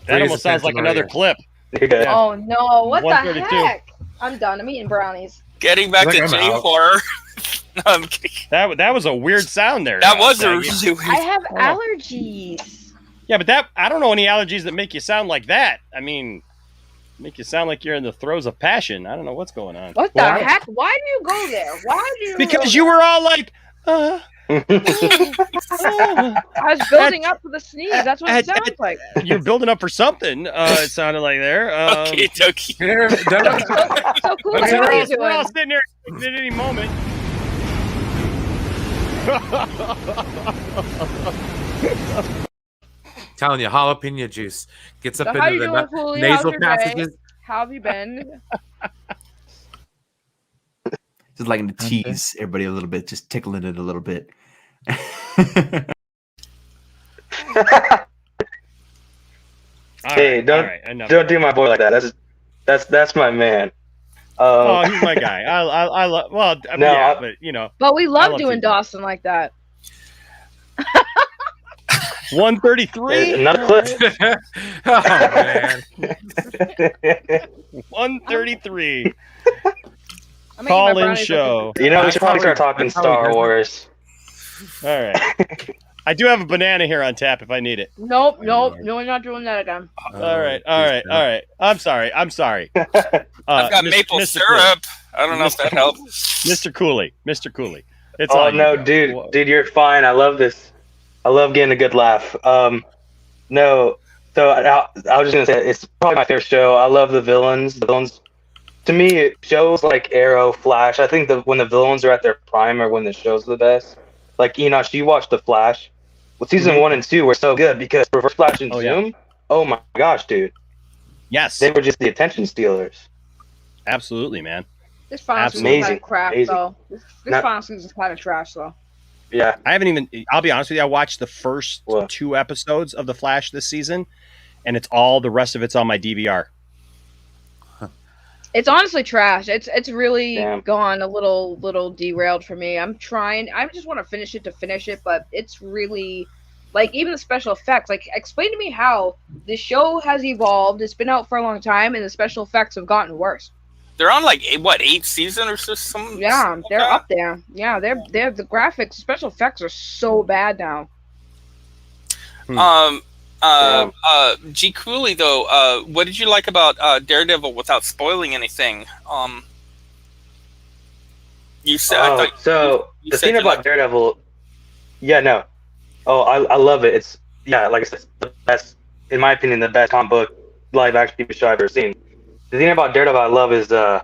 That almost sounds like another clip. Yeah. Oh no! What the 132. heck? I'm done. I'm eating brownies. Getting back to J horror. No, I'm kidding. That was a weird sound there. That was a Saggy. really weird. I have allergies. Yeah, but I don't know any allergies that make you sound like that. I mean, make you sound like you're in the throes of passion. I don't know what's going on. What the heck? Why do you go there? Why do you? Because you were all like, I was building up for the sneeze. That's what it sounds like. You're building up for something. It sounded like there. Okay, Doki. So cool. We're What are you all doing? sitting there at any moment. Telling you, jalapeno juice gets up So how you into doing, the Cooley? nasal How's your day? passages. How have you been? Just liking to tease everybody a little bit, just tickling it a little bit. Hey, don't do my boy like that. That's my man. Oh, he's my guy. I love. Well, I mean, No, yeah, I- but you know, But we I love love doing to- Dawson like that. 133. Another clip. Oh man. 133. I'm Call in show. You know, we should probably start talking Star Wars. All right. I do have a banana here on tap if I need it. Nope, no, we're not doing that again. All right. I'm sorry. I've got maple Mr. syrup. I don't know if that helps. Mr. Cooley. It's Oh all you, no, bro. dude, you're fine. I love this. I love getting a good laugh. No, so I was just gonna say it's probably my favorite show. I love the villains. The villains, to me, shows like Arrow, Flash. I think when the villains are at their prime are when the show's the best. Like Enosh, you watched The Flash. Well, season 1 and 2 were so good because Reverse Flash and Zoom. Oh my gosh, dude. Yes. They were just the attention stealers. Absolutely, man. This final season's Amazing, kind of crap, amazing. though. This final season's kind of trash, though. Yeah. I haven't even. I'll be honest with you. I watched the first 2 episodes of The Flash this season, and it's all the rest of it's on my DVR. It's honestly trash. It's really Damn. gone a little derailed for me. I'm trying. I just want to finish it, but it's really like even the special effects. Like, explain to me how the show has evolved. It's been out for a long time, and the special effects have gotten worse. They're on like 8th season or something. Yeah, they're up there. Yeah, they're the graphics, special effects are so bad now. G. Cooley though, what did you like about Daredevil without spoiling anything? You said The thing about Daredevil, I love it. It's like I said, it's the best, in my opinion, the best comic book live action TV show I've ever seen. The thing about Daredevil I love is I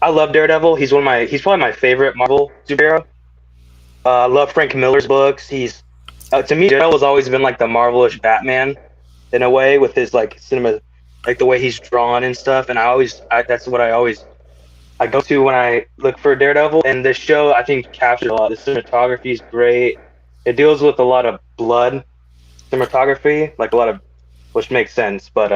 love Daredevil. He's probably my favorite Marvel superhero. I love Frank Miller's books. He's to me, Daredevil's always been like the Marvelish Batman in a way, with his like cinema, like the way he's drawn and stuff. And that's what I go to when I look for Daredevil. And this show, I think, captures a lot. The cinematography is great. It deals with a lot of blood cinematography, like a lot of, which makes sense. But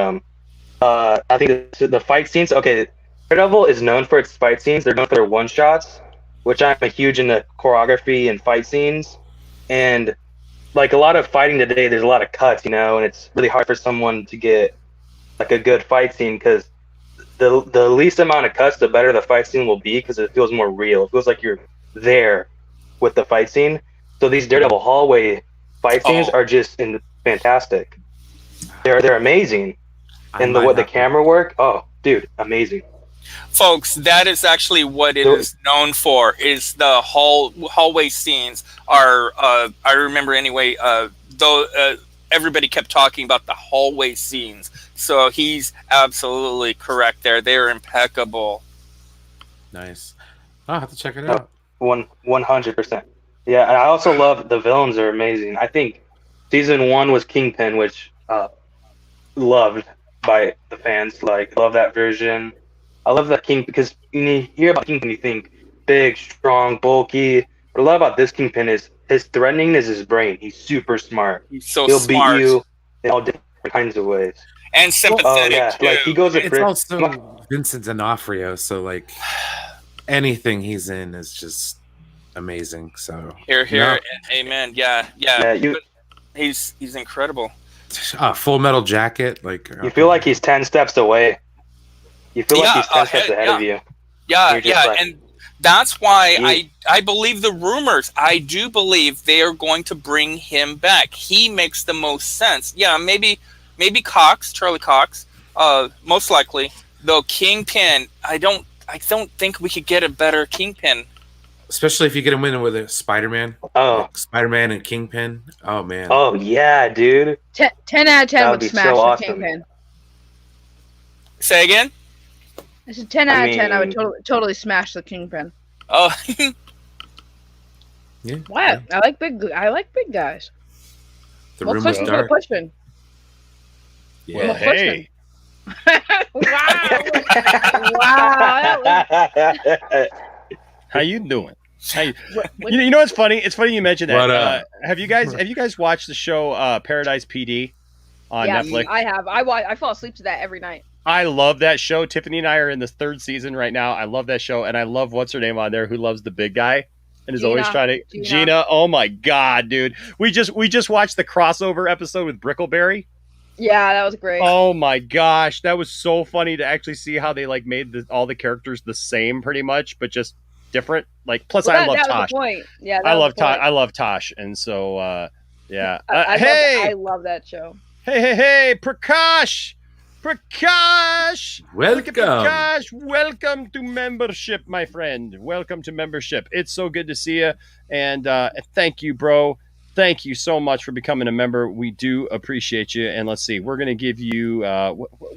I think the fight scenes. Okay, Daredevil is known for its fight scenes. They're known for their one shots, which I'm huge into choreography and fight scenes. And like a lot of fighting today, there's a lot of cuts, and it's really hard for someone to get like a good fight scene, because the least amount of cuts, the better the fight scene will be, because it feels more real. It feels like you're there with the fight scene. So these Daredevil hallway fight scenes are just fantastic. They're amazing, and the camera work. Oh, dude, amazing. Folks, that is actually what it is known for. Is the hallway scenes are? I remember anyway. Though everybody kept talking about the hallway scenes, so he's absolutely correct there. They're impeccable. Nice. I'll have to check it out. 100%. Yeah, and I also love the villains are amazing. I think season 1 was Kingpin, which loved by the fans. Like, love that version. I love that King, because when you hear about Kingpin, you think big, strong, bulky. What I love about this Kingpin is his threatening is his brain. He's super smart. He's so He'll smart. beat you in all different kinds of ways. And sympathetic. Yeah, too. like he goes. It's also Vincent D'Onofrio, so like anything he's in is just amazing. So Here, no. and amen. Yeah. He's incredible. Full Metal Jacket, like You feel like he's 10 steps away. You feel like he's 10 steps ahead of you. Yeah, You're just like- and that's why I believe the rumors. I do believe they are going to bring him back. He makes the most sense. Yeah, maybe Charlie Cox, most likely. Though Kingpin, I don't think we could get a better Kingpin. especially if you get him in with a Spider-Man. Oh, like Spider-Man and Kingpin. Oh man. Oh yeah, dude. 10 out of 10 That would would be smash so the awesome. Kingpin. Say again? It's a 10 out of 10. I would mean- totally smash the Kingpin. Oh, Yeah. What? I like big guys. The What room was question dark. for the pushing? Yeah. Well, hey. Wow. How you doing? You know what's funny? It's funny you mentioned that. What up? Have you guys watched the show Paradise PD on Yeah, Netflix? I have. I fall asleep to that every night. I love that show. Tiffany and I are in the 3rd season right now. I love that show, and I love what's her name on there who loves the big guy and is always Gina. trying to Gina. Oh my god, dude! We just watched the crossover episode with Brickleberry. Yeah, that was great. Oh my gosh, that was so funny to actually see how they like made all the characters the same pretty much, but just different. Like, plus Well, I love that Tosh. was the point. Yeah, that I was love the point. Tosh. I love Tosh, and so yeah. I love that show. Hey, Prakash! Welcome. Look at Prakash! Welcome to membership, my friend. Welcome to membership. It's so good to see you, and thank you, bro. Thank you so much for becoming a member. We do appreciate you. And let's see, we're gonna give you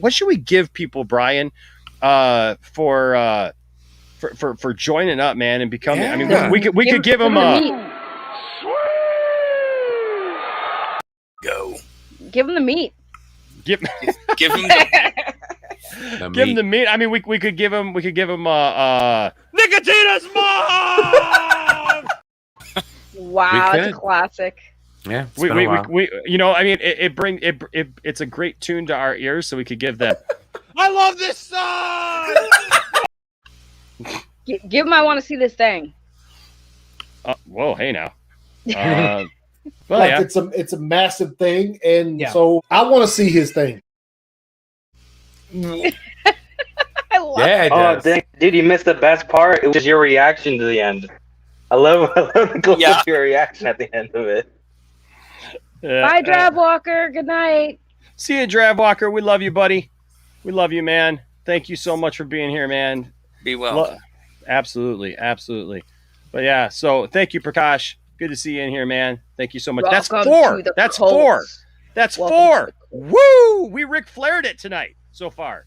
what should we give people, Brian, for joining up, man, and becoming. I mean, we could give them go. Give them the meat. Give him Give him the meat. I mean, we could give him Nicotina's mom. Wow, it's a classic. Yeah, it's we been a while. you know, I mean, it's a great tune to our ears, so we could give them. I love this song. Give them. I want to see this thing. Whoa, hey now. Well, yeah. it's a massive thing, and so I want to see his thing. I love it does. Dang, dude, you missed the best part. It was just your reaction to the end. I love the clip of your reaction at the end of it. Bye, Drav Walker. Good night. See you, Drav Walker. We love you, buddy. We love you, man. Thank you so much for being here, man. Be well. Absolutely. But yeah, so thank you, Prakash. Good to see you in here, man. Thank you so much. Welcome That's 4. to the That's cult. 4. That's Welcome 4. Woo! We Ric Flaired it tonight so far.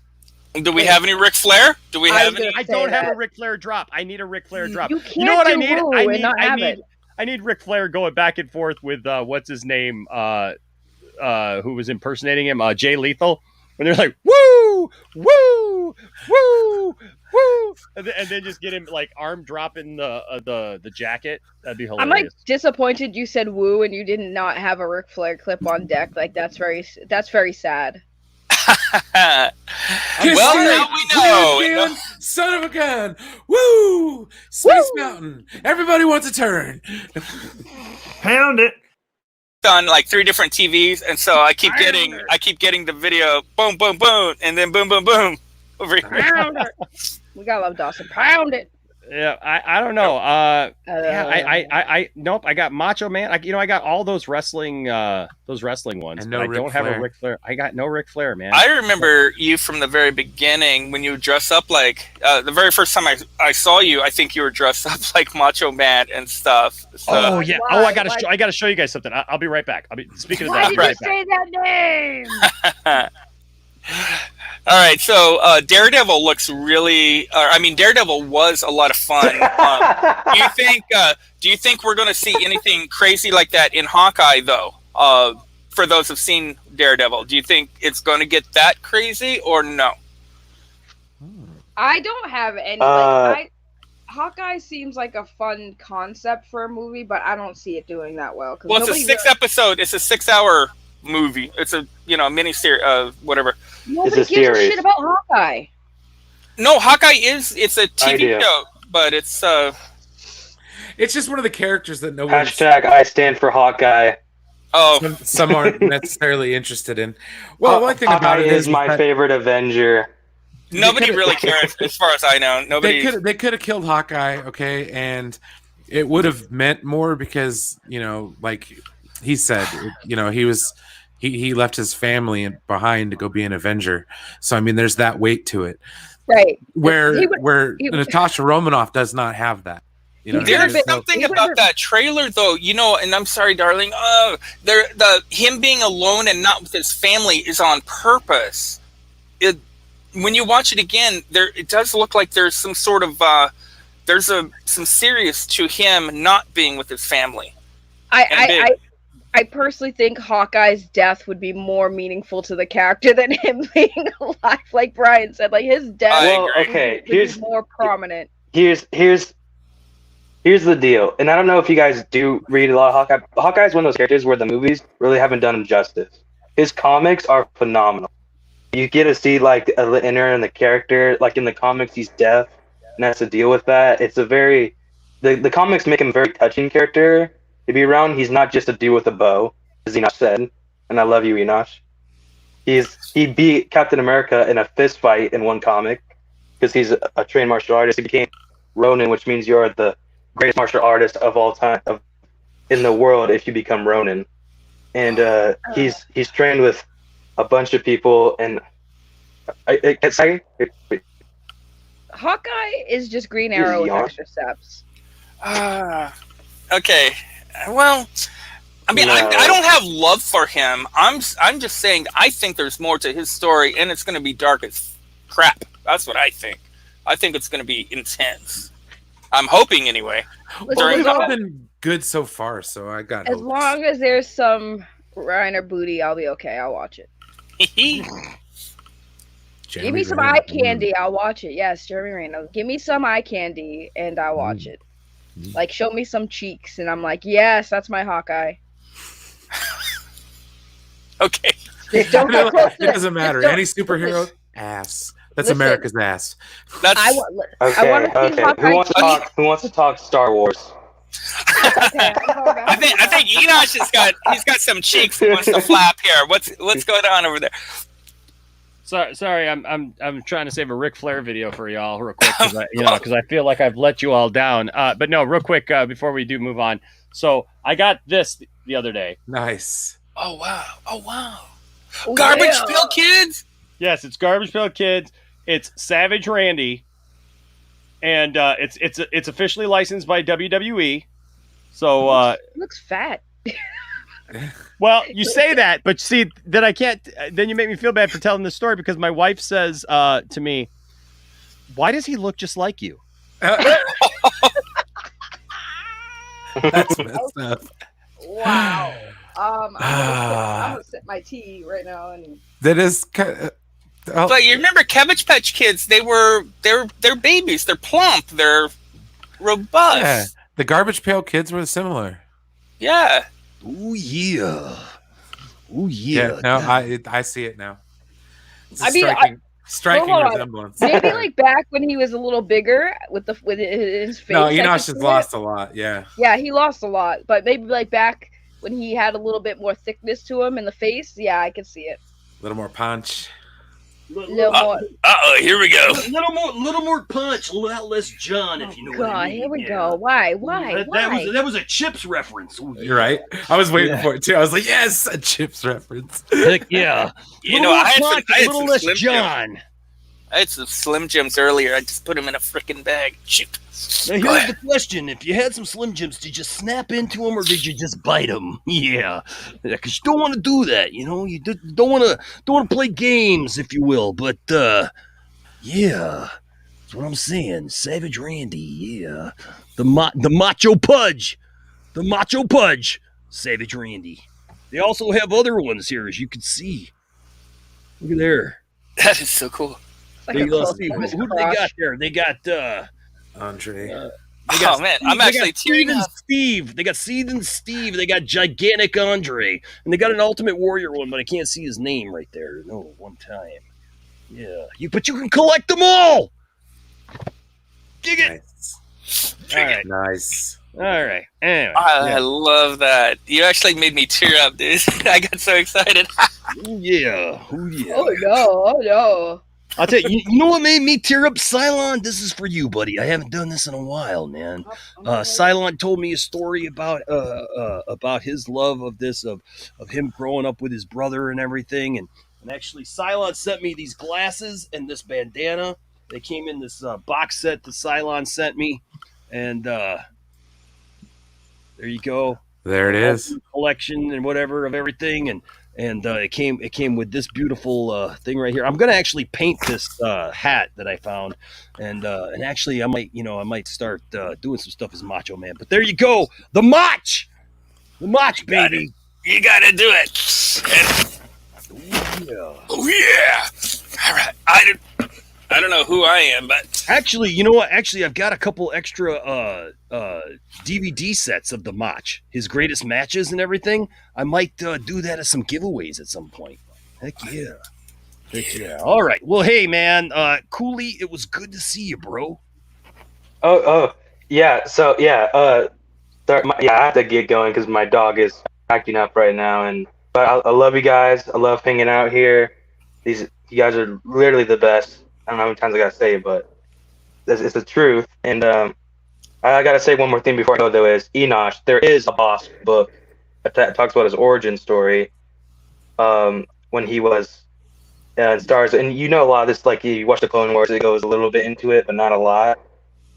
Do we have any Ric Flair? Do we have any? I don't have a Ric Flair drop. I need a Ric Flair drop. You can't know what I do need? woo and not have it. I need Ric Flair going back and forth with what's his name? Who was impersonating him? Jay Lethal. When they're like, woo, woo, woo, woo, and then just get him like arm dropping the jacket. That'd be hilarious. I'm like disappointed you said woo and you did not have a Ric Flair clip on deck. Like that's very sad. Well, now we know. Again, son of a gun. Woo! Space Mountain. Everybody wants a turn. Pound it. On like 3 different TVs, and so I keep getting the video, boom, boom, boom, and then boom, boom, boom over here. Pound it. We gotta love Dawson. Pound it. Yeah, I don't know. Nope. I got Macho Man. I got all those wrestling ones. And no but I Ric don't have a Flair. Ric Flair. I got no Ric Flair, man. I remember you from the very beginning when you dress up like the very first time I saw you. I think you were dressed up like Macho Man and stuff. So. Oh yeah. I gotta show you guys something. I'll be right back. Speaking of that. Why I'll did be you right back. say that name? All right, so Daredevil looks really. Daredevil was a lot of fun. Do you think we're going to see anything crazy like that in Hawkeye, though? For those who've seen Daredevil, do you think it's going to get that crazy or no? I don't have any. Hawkeye seems like a fun concept for a movie, but I don't see it doing that well. Well, it's a 6-episode. It's a 6-hour movie. It's a mini series, whatever. Nobody gives a shit about Hawkeye. No, Hawkeye it's a TV show. but it's just one of the characters that no one. Hashtag I stand for Hawkeye. Oh, some aren't necessarily interested in. Well, one thing about Hawkeye it is my that favorite Avenger. Nobody really cares, as far as I know. Nobody. They could have killed Hawkeye, okay, and it would have meant more because like he said, he left his family behind to go be an Avenger. So I mean, there's that weight to it, right? Where Natasha Romanoff does not have that. There's something about that trailer, though, and I'm sorry, darling. Him being alone and not with his family is on purpose. When you watch it again, it does look like there's some sort of some serious to him not being with his family. I personally think Hawkeye's death would be more meaningful to the character than him being alive. Like Brian said, like his death would be more prominent. Here's the deal, and I don't know if you guys do read a lot of Hawkeye. Hawkeye is one of those characters where the movies really haven't done him justice. His comics are phenomenal. You get to see like the inner and the character. Like in the comics, he's deaf and has to deal with that. It's a very the comics make him a very touching character to be around. He's not just a dude with a bow, as Enosh said, and I love you, Enosh. He beat Captain America in a fist fight in one comic because he's a trained martial artist. He became Ronin, which means you're the greatest martial artist of all time in the world if you become Ronin. And he's trained with a bunch of people, and Hawkeye is just Green Arrow with extra steps. Okay. Well, I mean, I don't have love for him. I'm just saying I think there's more to his story, and it's going to be dark as crap. That's what I think. I think it's going to be intense. I'm hoping anyway. Well, they've all been good so far, so I got as long as there's some Reiner booty, I'll be okay. I'll watch it. Give me some eye candy, I'll watch it. Yes, Jeremy Renner. Give me some eye candy, and I'll watch it. Like, show me some cheeks, and I'm like, yes, that's my Hawkeye. Okay. It doesn't matter. Any superhero, ass. That's America's ass. I want to see Hawkeye. Who wants to talk Star Wars? I think Enosh he's got some cheeks he wants to flap here. What's going on over there? Sorry, I'm trying to save a Ric Flair video for y'all real quick because I feel like I've let you all down. But no, real quick before we do move on. So I got this the other day. Nice. Oh wow. Garbage Pail Kids. Yes, it's Garbage Pail Kids. It's Savage Randy, and it's officially licensed by WWE. So looks fat. Well, you say that, but see, then I can't. Then you make me feel bad for telling this story because my wife says to me, "Why does he look just like you?" That's messed up. Wow. I'm gonna sip my tea right now, and that is. But you remember Cabbage Patch Kids? They're babies. They're plump. They're robust. Yeah, the Garbage Pail Kids were similar. Yeah. Ooh yeah. No, I see it now. It's a striking resemblance. Maybe like back when he was a little bigger with his face. No, Enosh has lost a lot. Yeah. Yeah, he lost a lot, but maybe like back when he had a little bit more thickness to him in the face. Yeah, I can see it. A little more punch. Little more. Here we go. Little more punch, a little less John, if you know what I mean. Here we go. Why? That was a Chips reference. You're right. I was waiting for it too. I was like, yes, a Chips reference. Heck yeah. I had a little less John. I had some Slim Jims earlier. I just put them in a freaking bag. Shoot. Now here's the question: if you had some Slim Jims, did you snap into them or did you just bite them? Yeah, because you don't want to do that. You know, you don't want to play games, if you will. But yeah, that's what I'm saying. Savage Randy, yeah, the Macho Pudge, Savage Randy. They also have other ones here, as you can see. Look at there. That is so cool. Who do they got there? They got Andre. I'm actually tearing up. Steve. They got Seed and Steve. They got Gigantic Andre. And they got an Ultimate Warrior one, but I can't see his name right there. No, one time. Yeah. But you can collect them all! Dig it. All right. Nice. All right. Anyway, I love that. You actually made me tear up, dude. I got so excited. Oh yeah. Oh yeah. Oh no! Oh no! I'll tell you, you know what made me tear up, Cylon? This is for you, buddy. I haven't done this in a while, man. Cylon told me a story about his love of this, of him growing up with his brother and everything. And actually, Cylon sent me these glasses and this bandana. They came in this box set that Cylon sent me. And there you go. There it is. Collection and whatever of everything. And it came with this beautiful thing right here. I'm gonna actually paint this hat that I found, and actually I might start doing some stuff as Macho Man. But there you go, the Mach, baby. You gotta do it. Oh yeah! All right, I don't know who I am, but actually, you know what? Actually, I've got a couple extra DVD sets of the Mach, his greatest matches and everything. I might do that as some giveaways at some point. Heck yeah. Heck yeah. All right. Well, hey, man. Cooley, it was good to see you, bro. Oh, yeah. So, yeah. I have to get going because my dog is acting up right now. But I love you guys. I love hanging out here. You guys are literally the best. I don't know how many times I gotta say it, but it's the truth. And I gotta say one more thing before I go, though, is Enosh. There is a Boss book that talks about his origin story when he was in Stars. And you know a lot of this, like you watch the Clone Wars, it goes a little bit into it, but not a lot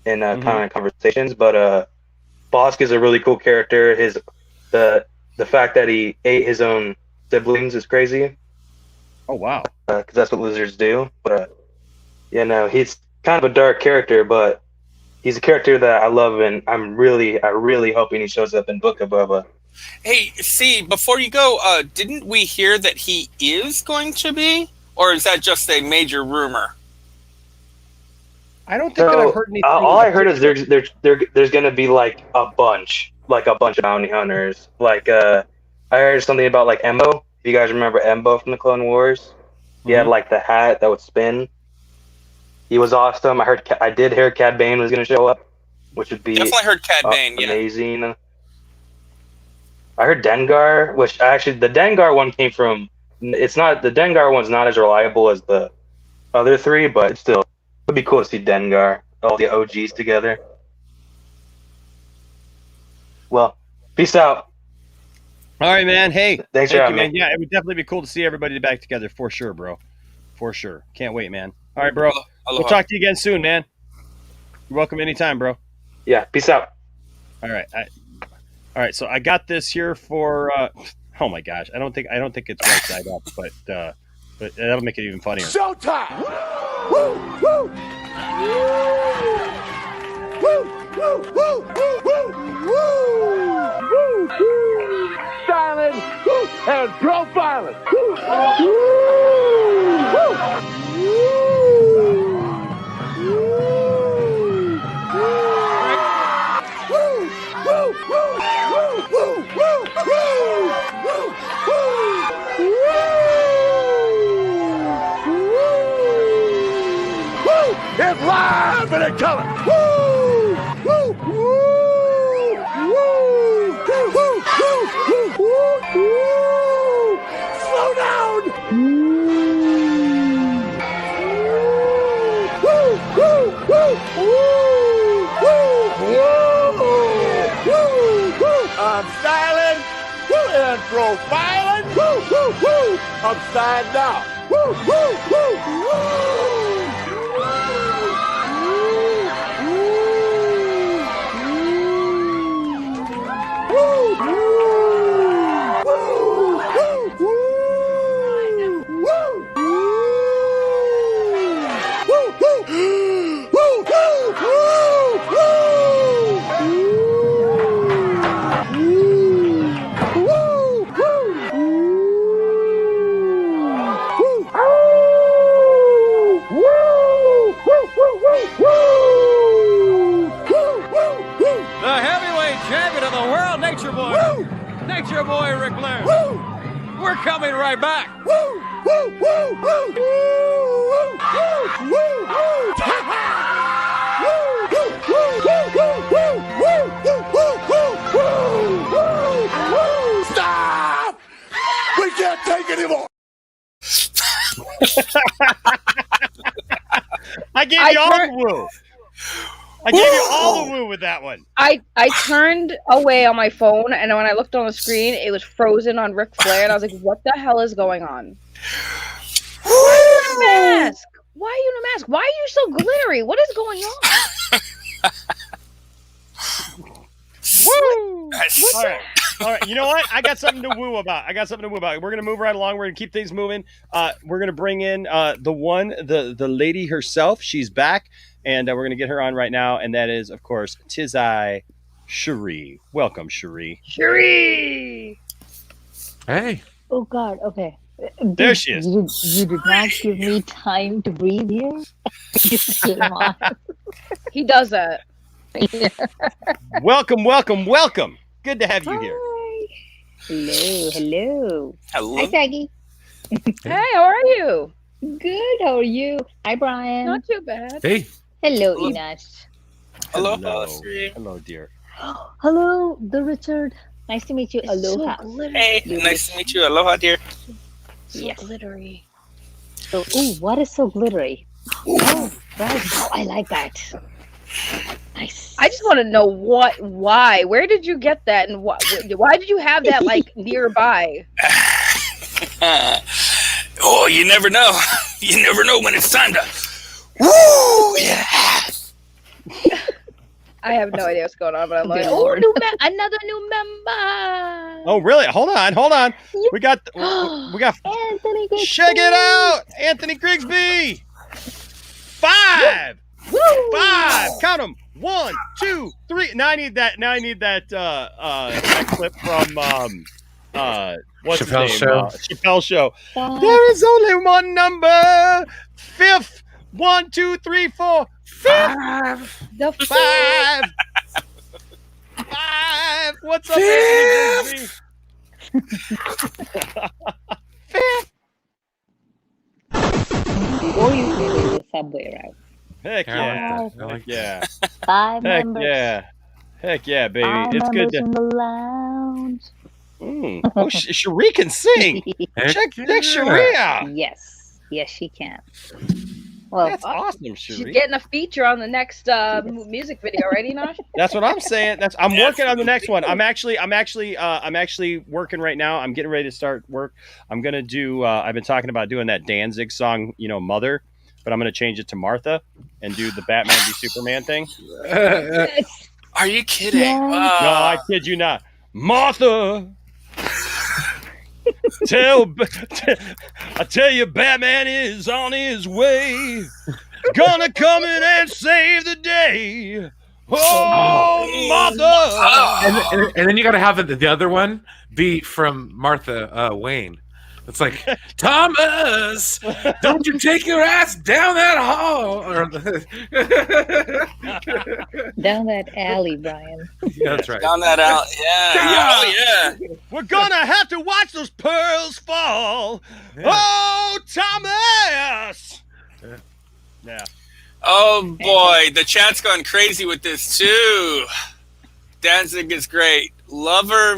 in kind of conversations. But Bosk is a really cool character. The fact that he ate his own siblings is crazy. Oh, wow. Because that's what lizards do. But he's kind of a dark character, but he's a character that I love, and I really hoping he shows up in Book of Boba. Hey, see, before you go, didn't we hear that he is going to be, or is that just a major rumor? I don't think that I've heard anything. All I heard is there's going to be like a bunch of bounty hunters. Like I heard something about like Embo. If you guys remember Embo from the Clone Wars, he had like the hat that would spin. He was awesome. I did hear Cad Bane was going to show up, which would be definitely heard Cad Bane. Amazing. Yeah. I heard Dengar, which actually the Dengar one came from. It's not the Dengar one's not as reliable as the other three, but it still would be cool to see Dengar, all the OGs together. Well, peace out. All right, man. Hey, thanks for having me. Me. Yeah, it would definitely be cool to see everybody back together for sure, bro. For sure. Can't wait, man. All right, bro. We'll talk to you again soon, man. You're welcome anytime, bro. Yeah, peace out. All right. All right, so I got this here for oh my gosh. I don't think it's right side up, but that'll make it even funnier. Showtime! Woo! Woo! Woo! Woo! Woo! Woo! Woo! Woo! Styling and profiling. Woo! It's live and in color. Woo! Woo! Woo! Woo! Woo! Woo! Woo! Woo! Slow down. Woo! Woo! Woo! Woo! Woo! Woo! I'm styling and profiling. Woo! Woo! Woo! Upside down. Woo! Woo! Woo! Woo! Nature Boy Ric Flair. Woo! We're coming right back. Woo! Woo! Woo! Woo! Woo! Woo! Woo! Woo! Woo! anymore. I gave you all the woo. I gave you all the woo with that one. I turned away on my phone, and when I looked on the screen, it was frozen on Ric Flair, and I was like, "What the hell is going on?" Why are you in a mask? Why are you in a mask? Why are you so glittery? What is going on? Woo! All right. You know what? I got something to woo about. We're gonna move right along. We're gonna keep things moving. We're gonna bring in the lady herself. She's back, and we're gonna get her on right now. And that is, of course, Tizai Cherie. Welcome, Cherie. Cherie. Hey. Oh God. Okay. There she is. You did not give me time to breathe here. Just came on. He does that. Welcome. Good to have you here. Hello. Hello. Hi, Peggy. Hey, how are you? Good. How are you? Hi, Brian. Not too bad. Hey. Hello, Inash. Hello. Hello, dear. Hello, the Richard. Nice to meet you. Aloha. Hey, nice to meet you. Aloha, dear. So glittery. So, what is so glittery? Oh, right. Oh, I like that. Nice. I just want to know why. Where did you get that, and why did you have that like nearby? Oh, you never know. You never know when it's time to. Woo! Yeah. I have no idea what's going on, but I'm like, Lord. another new member. Oh, really? Hold on. We got Anthony Grigsby. Check it out, Anthony Grigsby. 5. Woo! 5. Count them. 1, 2, 3. Now I need that that clip from what's his Chappelle name? Show. Chappelle Show. There is only one number. 5th. 1, 2, 3, 4. 5. The 5. 5. What's up, Anthony Grigsby? 5th. Before you finish the subway route. Heck yeah. Heck yeah. 5 members. Heck yeah, baby. 5 It's good members to. in the lounge. Oh, Cherie can sing. Check Cherie out. Yes, she can. Well, That's awesome, She's Cherie. getting a feature on the next music video, right, Enosh? That's what I'm saying. I'm working on the next one. I'm actually working right now. I'm getting ready to start work. I'm gonna do. I've been talking about doing that Danzig song, Mother, but I'm gonna change it to Martha and do the Batman v Superman thing. Are you kidding? No, I kid you not, Martha. I tell you, Batman is on his way. Gonna come in and save the day. Oh, Martha! And then you got to have the other one be from Martha Wayne. It's like, Thomas, don't you take your ass down that hall. Down that alley, Brian. Yeah, that's right. Down that out. Yeah. Oh, yeah. We're gonna have to watch those pearls fall. Yeah. Oh, Thomas! Yeah. Oh, boy. The chat's gone crazy with this, too. Danzig is great. Lover,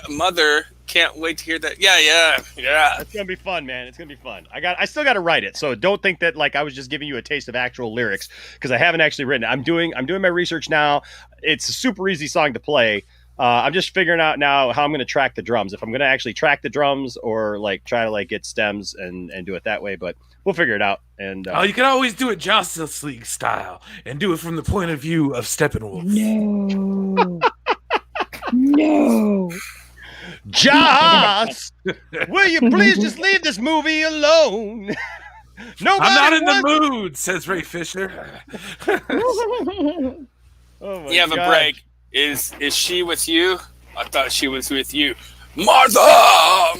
Mother. Can't wait to hear that. Yeah. It's gonna be fun, man. It's gonna be fun. I still got to write it, so don't think that like I was just giving you a taste of actual lyrics because I haven't actually written it. I'm doing my research now. It's a super easy song to play. I'm just figuring out now how I'm gonna track the drums. If I'm gonna actually track the drums or like try to like get stems and do it that way, but we'll figure it out. And you can always do it Justice League style and do it from the point of view of Steppenwolf. No. Joss, will you please just leave this movie alone? Nobody I'm not in the mood, says Ray Fisher. Oh you have a break. Is she with you? I thought she was with you. Martha!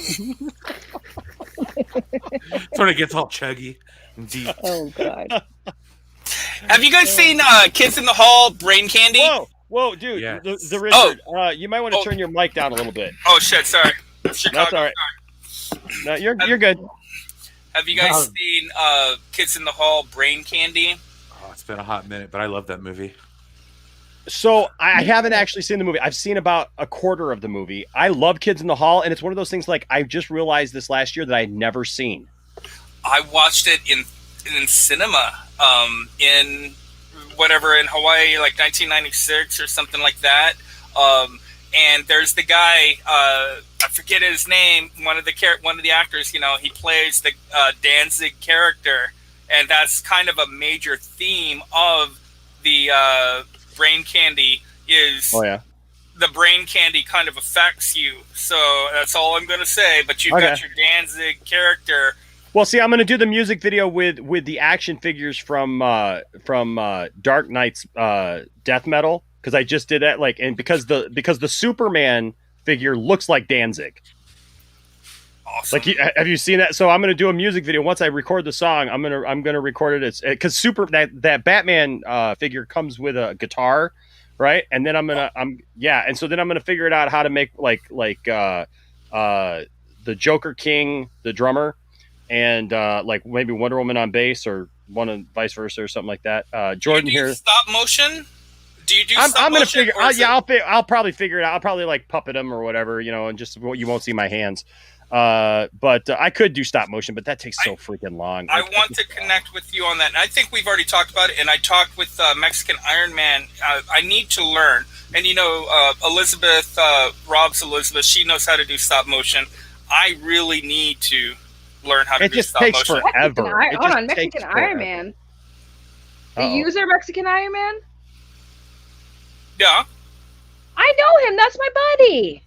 Sort of gets all chuggy and deep. Oh, God. Have you guys seen Kids in the Hall, Brain Candy? Whoa, dude, Yes. the Richard, you might want to turn your mic down a little bit. Oh, shit, sorry. That's all right. No, you're good. Have you guys seen Kids in the Hall, Brain Candy? Oh, it's been a hot minute, but I love that movie. So I haven't actually seen the movie. I've seen about a quarter of the movie. I love Kids in the Hall, and it's one of those things like I just realized this last year that I had never seen. I watched it in cinema, in Hawaii, like 1996 or something like that. And there's the guy, I forget his name. One of the actors, you know, he plays the Danzig character, and that's kind of a major theme of the brain candy. Is the brain candy kind of affects you? So that's all I'm going to say. But you've got your Danzig character. Well, see, I'm going to do the music video with the action figures from Dark Knight's death metal, because I just did that, like, and because the Superman figure looks like Danzig. Awesome. Like, have you seen that? So I'm going to do a music video once I record the song. I'm gonna record it because that Batman figure comes with a guitar, right? And then and so then I'm gonna figure it out how to make like the Joker King, the drummer, and like maybe Wonder Woman on bass, or vice versa or something like that. Jordan here. Stop motion. Do you do? I'm gonna figure. I'll probably figure it out. I'll probably like puppet them or whatever, you know, and just you won't see my hands. But I could do stop motion, but that takes so freaking long. I want to connect with you on that. And I think we've already talked about it. And I talked with Mexican Iron Man. I need to learn. And you know, Elizabeth, Rob's Elizabeth, she knows how to do stop motion. I really need to learn how to do stop motion. It just takes forever. Hold on, Mexican Iron Man. The user Mexican Iron Man? Yeah. I know him. That's my buddy.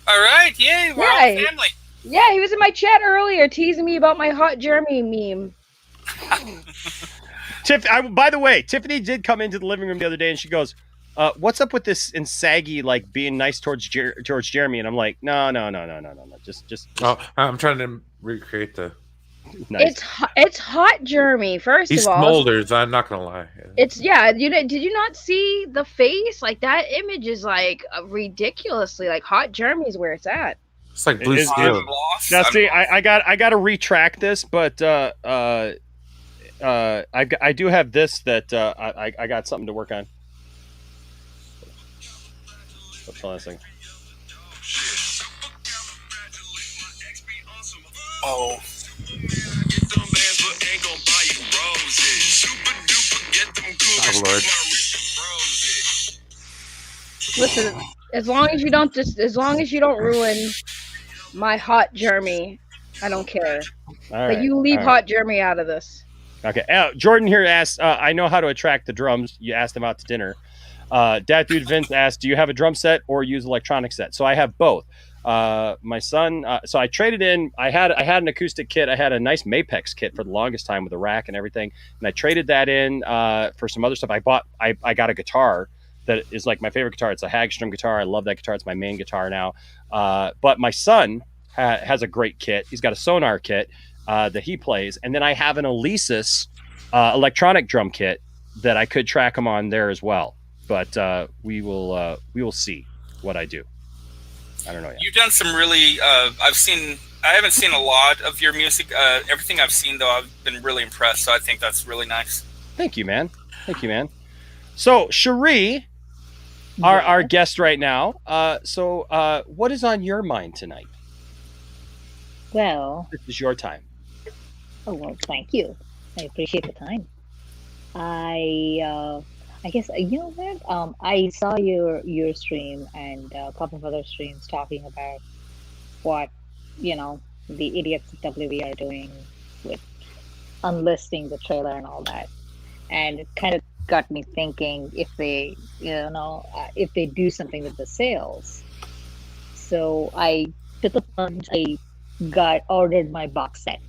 All right. Yay. We're all family. Yeah, he was in my chat earlier teasing me about my hot Jeremy meme. By the way, Tiffany did come into the living room the other day and she goes, what's up with this and Saggy like being nice towards Jeremy? And I'm like, no. Just. Oh, I'm trying to recreate the. Nice. It's hot Jeremy. First of all, he smolders. I'm not gonna lie. Did you not see the face? Like that image is like ridiculously like hot Jeremy's where it's at. It's like blue steel. Now see, I got to retract this, but I do have this that I got something to work on. Hold on a second. Oh. Oh, Lord. Listen, as long as you don't ruin my hot Jeremy, I don't care. But you leave hot Jeremy out of this. Okay. Jordan here asked, I know how to attract the drums. You asked them out to dinner. Dat Dude Vince asked, do you have a drum set or use electronic set? So I have both. My son, so I traded in, I had an acoustic kit. I had a nice Mapex kit for the longest time with a rack and everything. And I traded that in for some other stuff. I got a guitar that is like my favorite guitar. It's a Hagstrom guitar. I love that guitar. It's my main guitar now. But my son has a great kit. He's got a Sonar kit that he plays. And then I have an Alesis electronic drum kit that I could track him on there as well. But we will see what I do. I don't know yet. You've done some really. I haven't seen a lot of your music. Everything I've seen, though, I've been really impressed. So I think that's really nice. Thank you, man. So Cherie, our guest right now. So what is on your mind tonight? Well, this is your time. Oh well, thank you. I appreciate the time. I guess you know what? I saw your stream and a couple of other streams talking about what the idiots at WB are doing with unlisting the trailer and all that, and it kind of got me thinking if they do something with the sales. So I took a plunge. I ordered my box set.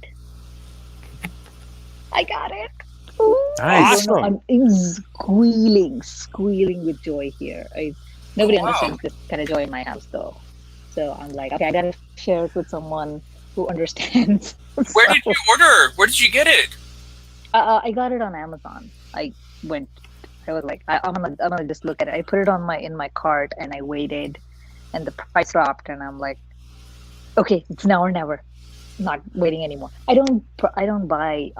I got it. Nice. I'm squealing with joy here. Nobody understands this kind of joy in my house, though. So I'm like, okay, I gotta share it with someone who understands. Where did you order? Where did you get it? I got it on Amazon. I was like, I'm gonna just look at it. I put it in my cart and I waited, and the price dropped, and I'm like, okay, it's now or never. Not waiting anymore. I don't buy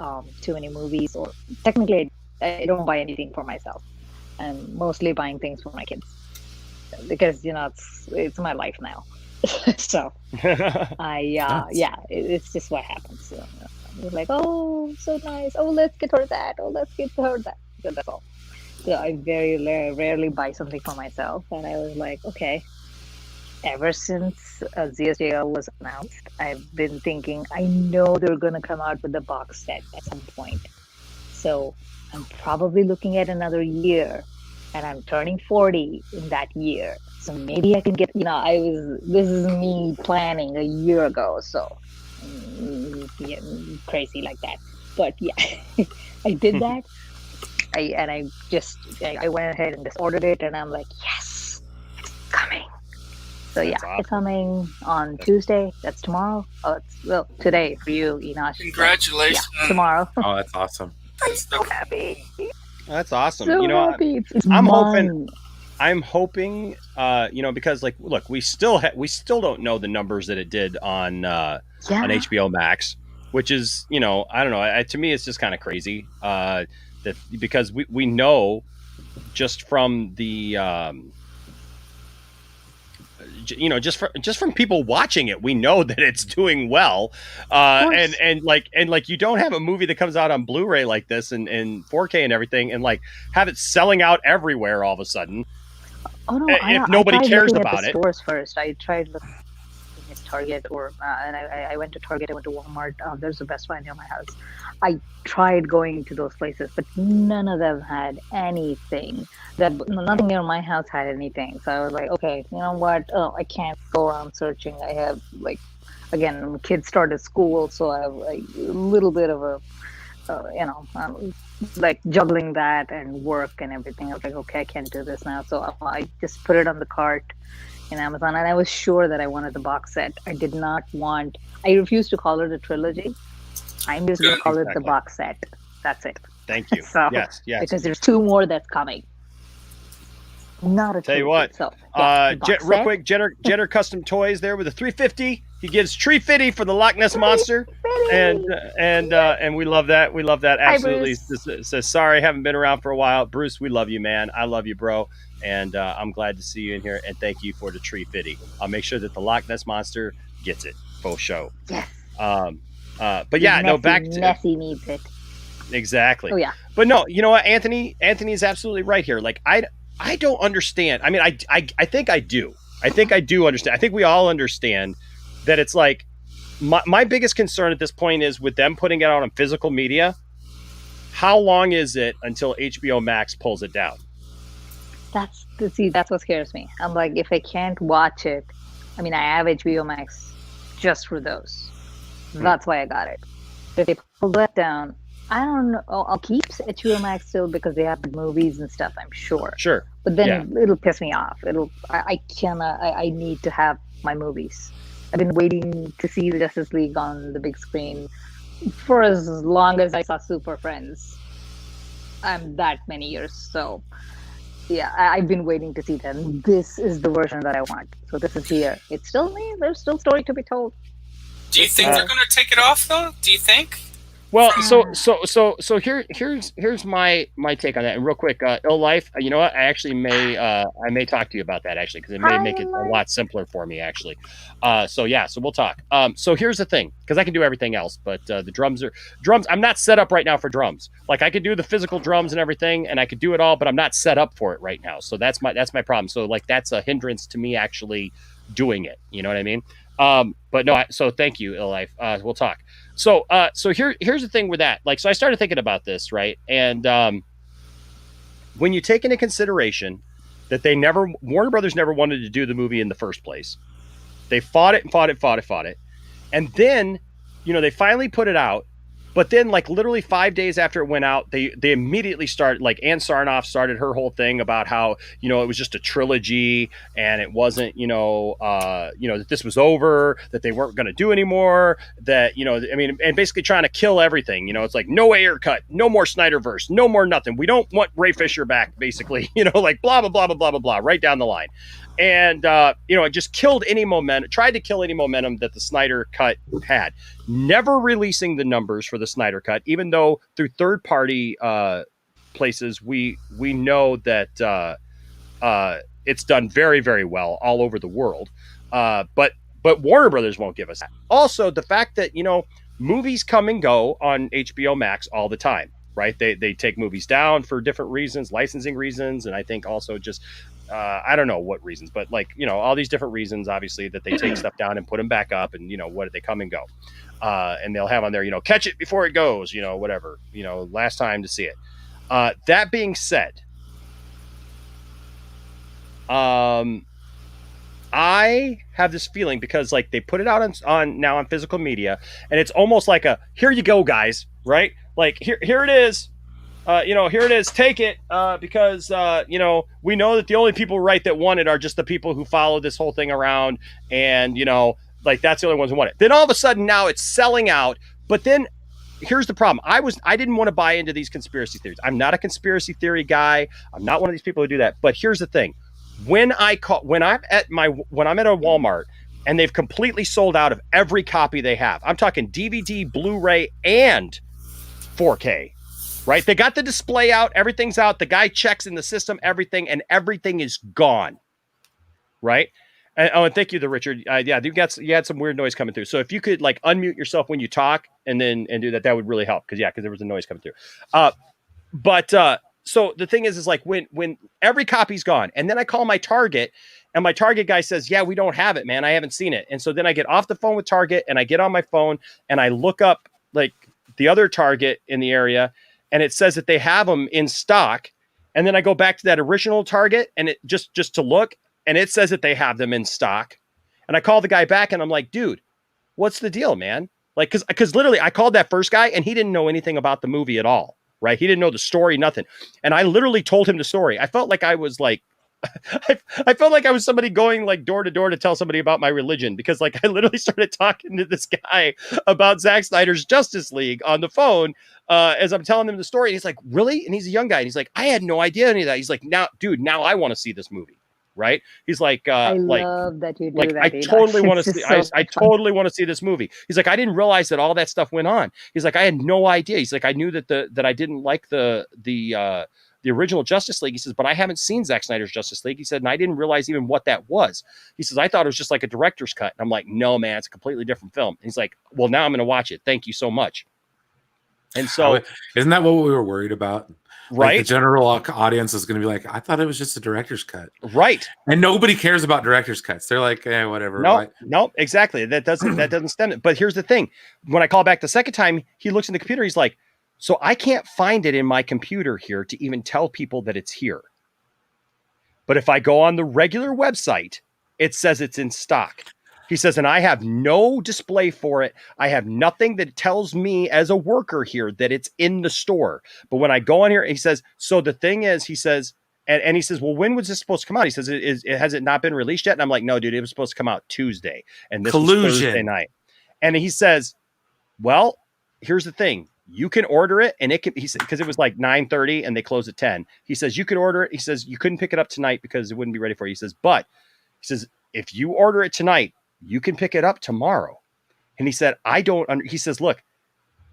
too many movies, or technically I don't buy anything for myself. I'm mostly buying things for my kids because it's my life now. So it's just what happens. So, we're like, oh, so nice. Oh, let's get her that. Oh, let's get her that. So that's all. So I very rarely buy something for myself, and I was like, okay. Ever since ZSJL was announced, I've been thinking, I know they're going to come out with the box set at some point. So I'm probably looking at another year, and I'm turning 40 in that year. So maybe I can get, this is me planning a year ago. So crazy like that. But yeah, I did that. I went ahead and just ordered it, and I'm like, yes, it's coming. So it's coming on Tuesday. That's tomorrow. Oh, today for you, Enosh. Congratulations. Yeah, tomorrow. Oh, that's awesome. I'm so happy. That's awesome. So happy. It's I'm mine. hoping, because look, we still don't know the numbers that it did on HBO Max, which is, I don't know. To me, it's just kind of crazy that because we know just from the, just from people watching it, we know that it's doing well. And you don't have a movie that comes out on Blu-ray like this and 4K and everything, and like have it selling out everywhere all of a sudden. Oh no! If nobody cares about it. Stores first. I tried looking at Target, and I went to Target. I went to Walmart. There's a Best Buy near my house. I tried going to those places, but none of them had anything. Nothing near my house had anything. So I was like, okay, you know what? Oh, I can't go around searching. I have again, kids started school, so I have a little bit of a, juggling that and work and everything. I was like, okay, I can't do this now. So I just put it on the cart in Amazon, and I was sure that I wanted the box set. I refused to call it a trilogy. I'm just going to call it the box set. That's it. Thank you. So, yes. Because there's 2 more that's coming. Not a Tell you what. So, real quick, Jenner Custom Toys there with a $350. He gives $350 for the Loch Ness Monster, and we love that. We love that absolutely. Says sorry, haven't been around for a while. Bruce, we love you, man. I love you, bro. And I'm glad to see you in here. And thank you for the $350. I'll make sure that the Loch Ness Monster gets it. Full show. Yes. But yeah, back to Nessie needs it. Exactly. Oh yeah. But no, you know what, Anthony is absolutely right here. Like I don't understand. I mean, I think I do. I think I do understand. I think we all understand that it's like my biggest concern at this point is with them putting it out on physical media. How long is it until HBO Max pulls it down? That's what scares me. I'm like, if I can't watch it, I mean, I have HBO Max just for those. That's why I got it. If they pull that down, I don't know. I'll keep HBO Max still because they have the movies and stuff, I'm sure. Sure. But then it'll piss me off. I need to have my movies. I've been waiting to see Justice League on the big screen for as long as I saw Super Friends. That many years. So yeah, I've been waiting to see them. This is the version that I want. So this is here. It's still me. There's still story to be told. Do you think they're going to take it off though? Do you think? Well, so here's my take on that. And real quick, Ill Life, you know what? I may talk to you about that actually, because it may make it a lot simpler for me actually. So we'll talk. So here's the thing, because I can do everything else, but the drums. I'm not set up right now for drums. Like I could do the physical drums and everything, and I could do it all, but I'm not set up for it right now. So that's my problem. So like that's a hindrance to me actually doing it. You know what I mean? But no, so thank you, Ill Life. We'll talk. So here's the thing with that. Like, so I started thinking about this, right? And when you take into consideration that Warner Brothers never wanted to do the movie in the first place, they fought it. And then, they finally put it out. But then, like, literally 5 days after it went out, they immediately started, like, Ann Sarnoff started her whole thing about how, it was just a trilogy and it wasn't, that this was over, that they weren't going to do anymore, that, and basically trying to kill everything. It's like, no Ayer cut, no more Snyderverse, no more nothing. We don't want Ray Fisher back, basically, like, blah, blah, blah, blah, blah, blah, blah, right down the line. And, it just tried to kill any momentum that the Snyder Cut had. Never releasing the numbers for the Snyder Cut, even though through third-party places, we know that it's done very, very well all over the world. But Warner Brothers won't give us that. Also, the fact that, you know, movies come and go on HBO Max all the time, right? They take movies down for different reasons, licensing reasons, and I think also just I don't know what reasons, but like, you know, all these different reasons, obviously, that they take stuff down and put them back up, and, you know, what, they come and go. And they'll have on there, you know, catch it before it goes, you know, whatever, you know, last time to see it. That being said, I have this feeling, because like they put it out on physical media, and it's almost like a, here you go, guys, right? Like here it is. You know, here it is. Take it, because you know, we know that the only people right that want it are just the people who follow this whole thing around, and, you know, like that's the only ones who want it. Then all of a sudden now it's selling out. But then here's the problem. I didn't want to buy into these conspiracy theories. I'm not a conspiracy theory guy. I'm not one of these people who do that. But here's the thing. When I'm at a Walmart and they've completely sold out of every copy they have, I'm talking DVD, Blu-ray, and 4K, right? They got the display out, everything's out. The guy checks in the system, everything is gone, right? And thank you, Richard. Yeah, you had some weird noise coming through. So if you could like unmute yourself when you talk and do that would really help, because there was a noise coming through. So the thing is like when every copy's gone, and then I call my Target, and my Target guy says, yeah, we don't have it, man. I haven't seen it. And so then I get off the phone with Target, and I get on my phone and I look up like the other Target in the area, and it says that they have them in stock. And then I go back to that original Target, and it just to look, and it says that they have them in stock. And I call the guy back, and I'm like, dude, what's the deal, man? Like, cause literally I called that first guy, and he didn't know anything about the movie at all. Right. He didn't know the story, nothing. And I literally told him the story. I felt like I was like, I felt like I was somebody going like door to door to tell somebody about my religion, because like I literally started talking to this guy about Zack Snyder's Justice League on the phone as I'm telling him the story. And he's like, really? And he's a young guy. And he's like, I had no idea any of that. He's like, now I want to see this movie. Right. He's like, I love that you do that. I totally want to see. I totally want to see this movie. He's like, I didn't realize that all that stuff went on. He's like, I had no idea. He's like, I knew that I didn't like the original Justice League. He says, but I haven't seen Zack Snyder's Justice League. He said, and I didn't realize even what that was. He says, I thought it was just like a director's cut. And I'm like, no, man, it's a completely different film. And he's like, well, now I'm going to watch it. Thank you so much. And so, isn't that what we were worried about? Right. Like the general audience is going to be like, I thought it was just a director's cut. Right. And nobody cares about director's cuts. They're like, whatever. No, exactly. That doesn't stem it. But here's the thing. When I call back the second time, he looks in the computer. He's like, so I can't find it in my computer here to even tell people that it's here. But if I go on the regular website, it says it's in stock. He says, and I have no display for it. I have nothing that tells me as a worker here that it's in the store. But when I go on here, he says, so the thing is, he says, and he says, well, when was this supposed to come out? He says, has it not been released yet? And I'm like, no, dude, it was supposed to come out Tuesday. And this was Thursday night. And he says, well, here's the thing. You can order it, and it can, he said, because it was like 9:30 and they close at 10. He says, you can order it. He says, you couldn't pick it up tonight because it wouldn't be ready for you. He says, but he says, if you order it tonight, you can pick it up tomorrow. And he said, he says, look,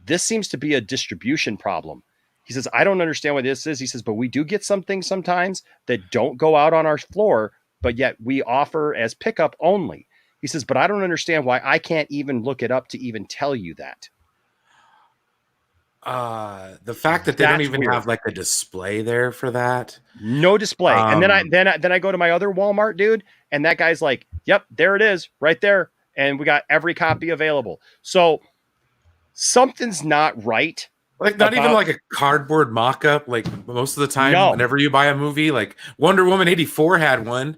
this seems to be a distribution problem. He says, I don't understand what this is. He says, but we do get some things sometimes that don't go out on our floor, but yet we offer as pickup only. He says, but I don't understand why I can't even look it up to even tell you that. The fact that they don't even have like a display there for that. No display. And then I go to my other Walmart, dude, and that guy's like, yep, there it is right there. And we got every copy available. So something's not right. Like not even like a cardboard mock-up. Like most of the time, whenever you buy a movie, like Wonder Woman 84 had one.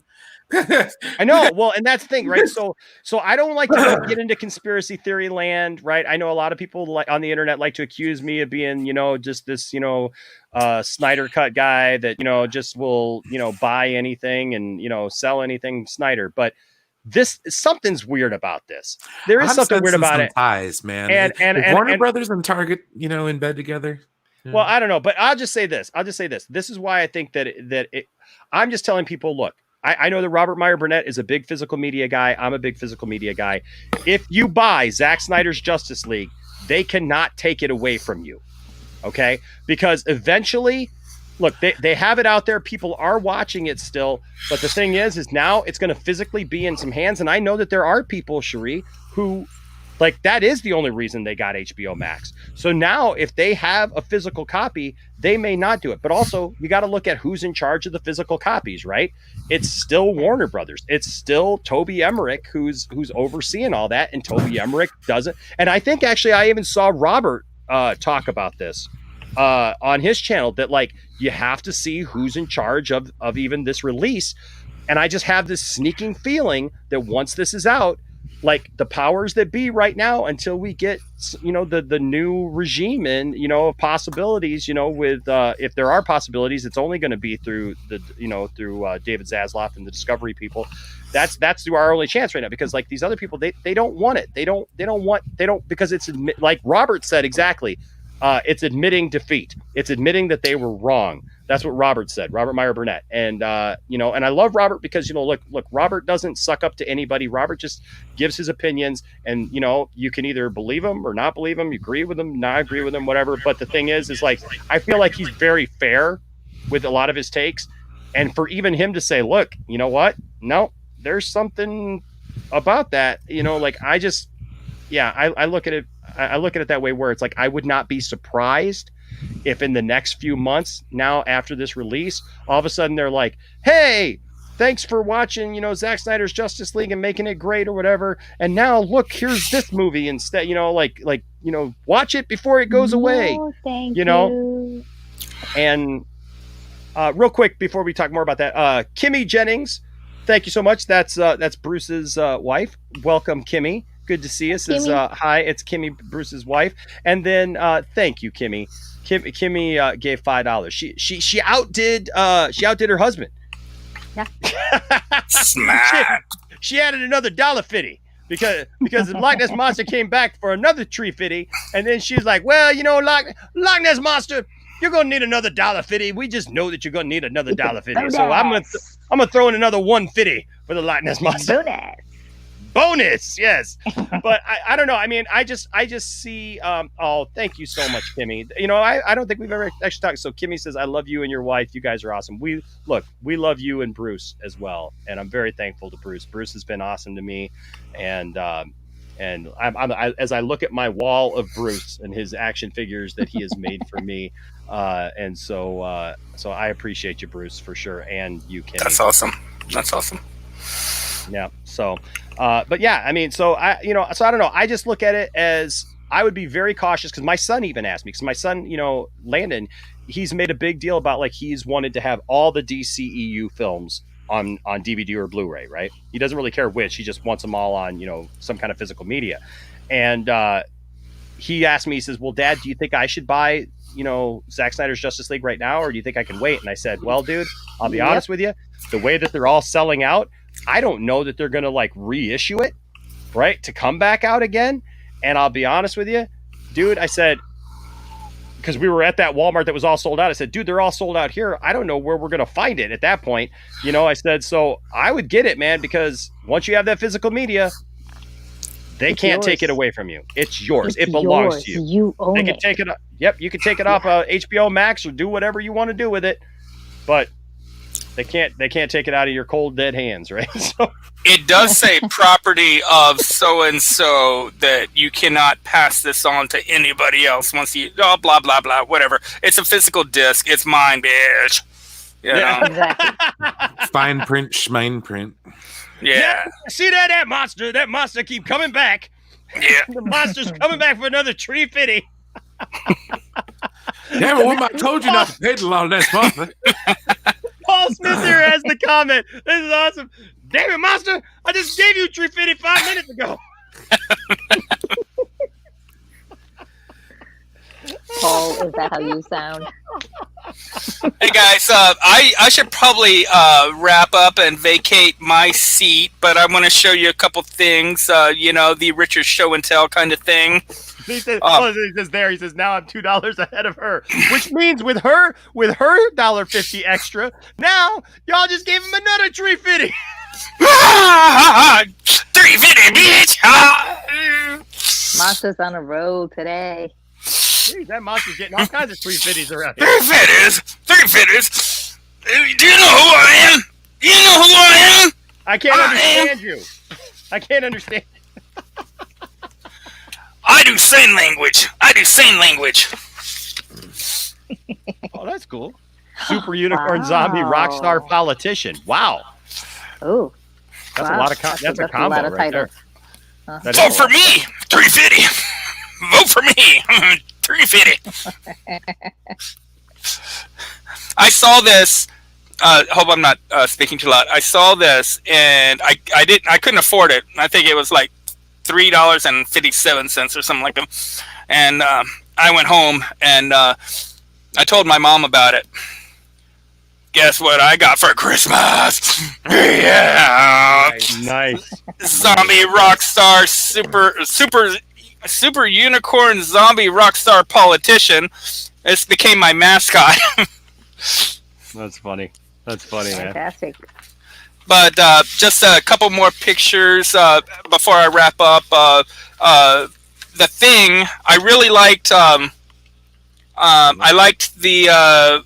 I know. Well, and that's the thing, right? So I don't like to get into conspiracy theory land, right? I know a lot of people on the internet like to accuse me of being, just this, Snyder cut guy that, just will, buy anything and, sell anything Snyder. But something's weird about this. There is something weird about it. Ties, man. And Warner Brothers and Target, in bed together. Yeah. Well, I don't know, but I'll just say this. This is why I think I'm just telling people, look, I know that Robert Meyer Burnett is a big physical media guy. I'm a big physical media guy. If you buy Zack Snyder's Justice League, they cannot take it away from you. Okay? Because eventually look, they have it out there. People are watching it still. But the thing is now it's going to physically be in some hands. And I know that there are people, Cherie, who like that is the only reason they got HBO Max. So now if they have a physical copy, they may not do it. But also you got to look at who's in charge of the physical copies, right? It's still Warner Brothers. It's still Toby Emmerich who's overseeing all that. And Toby Emmerich doesn't. And I think actually I even saw Robert talk about this on his channel, that like you have to see who's in charge of even this release. And I just have this sneaking feeling that once this is out, like the powers that be right now, until we get, you know, the new regime in, you know, of possibilities, you know, with if there are possibilities, it's only going to be through the, you know, through David Zaslav and the Discovery people. That's our only chance right now, because like these other people, they don't want it. They don't because it's like Robert said exactly. It's admitting defeat. It's admitting that they were wrong. That's what Robert said, Robert Meyer Burnett. And, you know, and I love Robert because, you know, look, Robert doesn't suck up to anybody. Robert just gives his opinions, and, you know, you can either believe him or not believe him. You agree with him, not agree with him, whatever. But the thing is like, I feel like he's very fair with a lot of his takes. And for even him to say, look, you know what? No, there's something about that, you know, like I just, yeah, I look at it. I look at it that way, where it's like, I would not be surprised if in the next few months now after this release, all of a sudden they're like, hey, thanks for watching, you know, Zack Snyder's Justice League and making it great or whatever. And now look, here's this movie instead, you know, like, you know, watch it before it goes away, you know? And real quick, before we talk more about that, Kimmy Jennings, thank you so much. That's Bruce's wife. Welcome, Kimmy. Good to see you. Says, hi, it's Kimmy, Bruce's wife. And then thank you, Kimmy. Kimmy gave $5. She outdid her husband. Yeah. She added another $1.50 because the Loch Ness Monster came back for another $3.50, and then she's like, well, you know, Loch Ness Monster, you're gonna need another $1.50. We just know that you're gonna need another $1.50. So I'm gonna throw in another $1.50 for the Loch Ness Monster. Bonus, yes. But I don't know. I mean, I just see. Oh, thank you so much, Kimmy. You know, I don't think we've ever actually talked. So Kimmy says, "I love you and your wife. You guys are awesome." We love you and Bruce as well, and I'm very thankful to Bruce. Bruce has been awesome to me, and as I look at my wall of Bruce and his action figures that he has made for me, and so I appreciate you, Bruce, for sure, and you, Kimmy. That's awesome. That's awesome. Yeah. So, but yeah, I mean, so I don't know. I just look at it as I would be very cautious, because my son even asked me, because my son, you know, Landon, he's made a big deal about like he's wanted to have all the DCEU films on DVD or Blu-ray, right? He doesn't really care which. He just wants them all on, you know, some kind of physical media. And he asked me, he says, well, Dad, do you think I should buy, you know, Zack Snyder's Justice League right now, or do you think I can wait? And I said, well, dude, I'll be honest with you. The way that they're all selling out, I don't know that they're going to like reissue it, right, to come back out again. And I'll be honest with you, dude, I said, because we were at that Walmart that was all sold out. I said, dude, they're all sold out here. I don't know where we're going to find it at that point. You know, I said, so I would get it, man, because once you have that physical media, they can't take it away from you. It's yours. It belongs to you. You own it. They can take it. Yep. You can take it off HBO Max or do whatever you want to do with it. But they can't take it out of your cold, dead hands, right? So it does say property of so and so, that you cannot pass this on to anybody else once you blah blah blah, whatever. It's a physical disc. It's mine, bitch. You know? Exactly. Fine print, schmine print. Yeah. See that monster? That monster keep coming back. Yeah. The monster's coming back for another $3.50. Damn it, woman, I told you not to pay the Loch Ness Monster. Paul Smith here has the comment. This is awesome. Damn it, monster! I just gave you $3.50 5 minutes ago. Paul, is that how you sound? Hey guys, I should probably wrap up and vacate my seat, but I want to show you a couple things. You know, the Richard Show and Tell kind of thing. He says, he says, now I'm $2 ahead of her, which means with her $1.50 extra, now y'all just gave him another $3.50. $3.50, bitch. Monster's on a roll today. Jeez, that monster's getting all kinds of 350s around here. 350s. Do you know who I am? Do you know who I am? I can't understand you. I can't understand. I do sign language. Oh, that's cool. Super unicorn zombie rock star politician. Wow. Oh, that's a lot of that's a combo lot of right there. Vote for me. 350. Vote for me. 350. I saw this. Hope I'm not speaking too loud. I saw this and I couldn't afford it. I think it was like $3.57 or something like that. And I went home and I told my mom about it. Guess what I got for Christmas? Yeah, nice. Zombie rockstar, super unicorn zombie rockstar politician. This became my mascot. That's funny. That's funny, man. Fantastic. But just a couple more pictures before I wrap up. The Thing, I really liked. I liked the.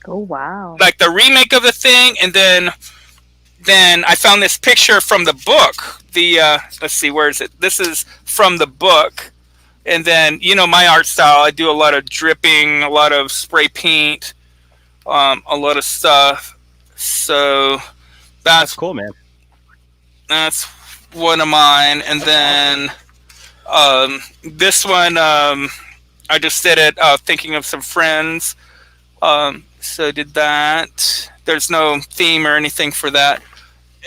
Oh wow! Like the remake of The Thing, and then I found this picture from the book. Let's see, where is it? This is from the book, and then my art style. I do a lot of dripping, a lot of spray paint, a lot of stuff. So that's cool, man. That's one of mine, and then this one I just did it thinking of some friends. So did that. There's no theme or anything for that.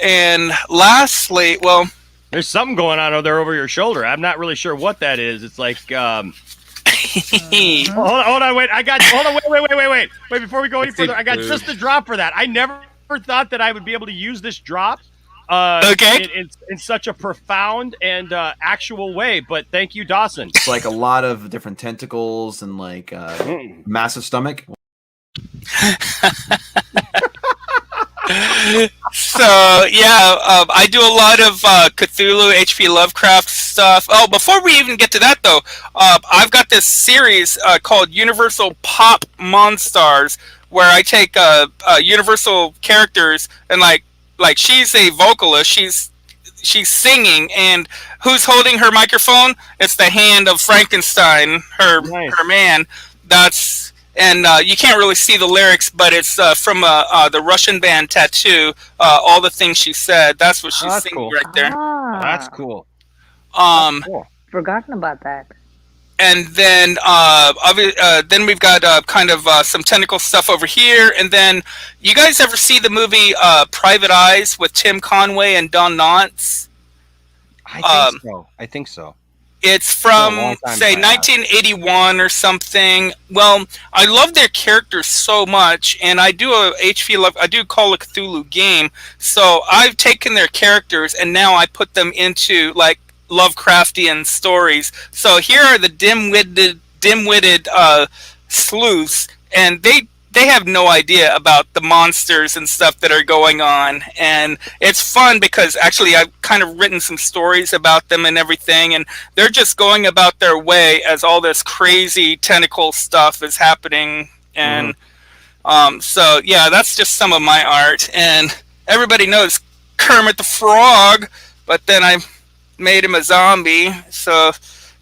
And lastly, well, there's something going on over there over your shoulder. I'm not really sure what that is. It's like hold on, wait. Hold on, wait. Wait, before we go any further, I got just the drop for that. I never thought that I would be able to use this drop in such a profound and actual way, but thank you, Dawson. It's like a lot of different tentacles and like massive stomach. So yeah, I do a lot of Cthulhu, H.P. Lovecraft stuff. Oh, before we even get to that though, I've got this series called Universal Pop Monstars, where I take Universal characters and like she's a vocalist, she's singing, and who's holding her microphone? It's the hand of Frankenstein, her man. And you can't really see the lyrics, but it's from the Russian band Tattoo. All the things she said. That's what she's singing right there. That's cool. Forgotten about that. And then then we've got kind of some technical stuff over here. And then you guys ever see the movie Private Eyes with Tim Conway and Don Knotts? I think so. It's from, say, 1981 or something. Well, I love their characters so much, and I do I do Call of Cthulhu game, so I've taken their characters, and now I put them into, like, Lovecraftian stories. So here are the dim-witted sleuths, and they have no idea about the monsters and stuff that are going on. And it's fun because actually I've kind of written some stories about them and everything, and they're just going about their way as all this crazy tentacle stuff is happening. And so yeah, that's just some of my art. And everybody knows Kermit the Frog, but then I made him a zombie. So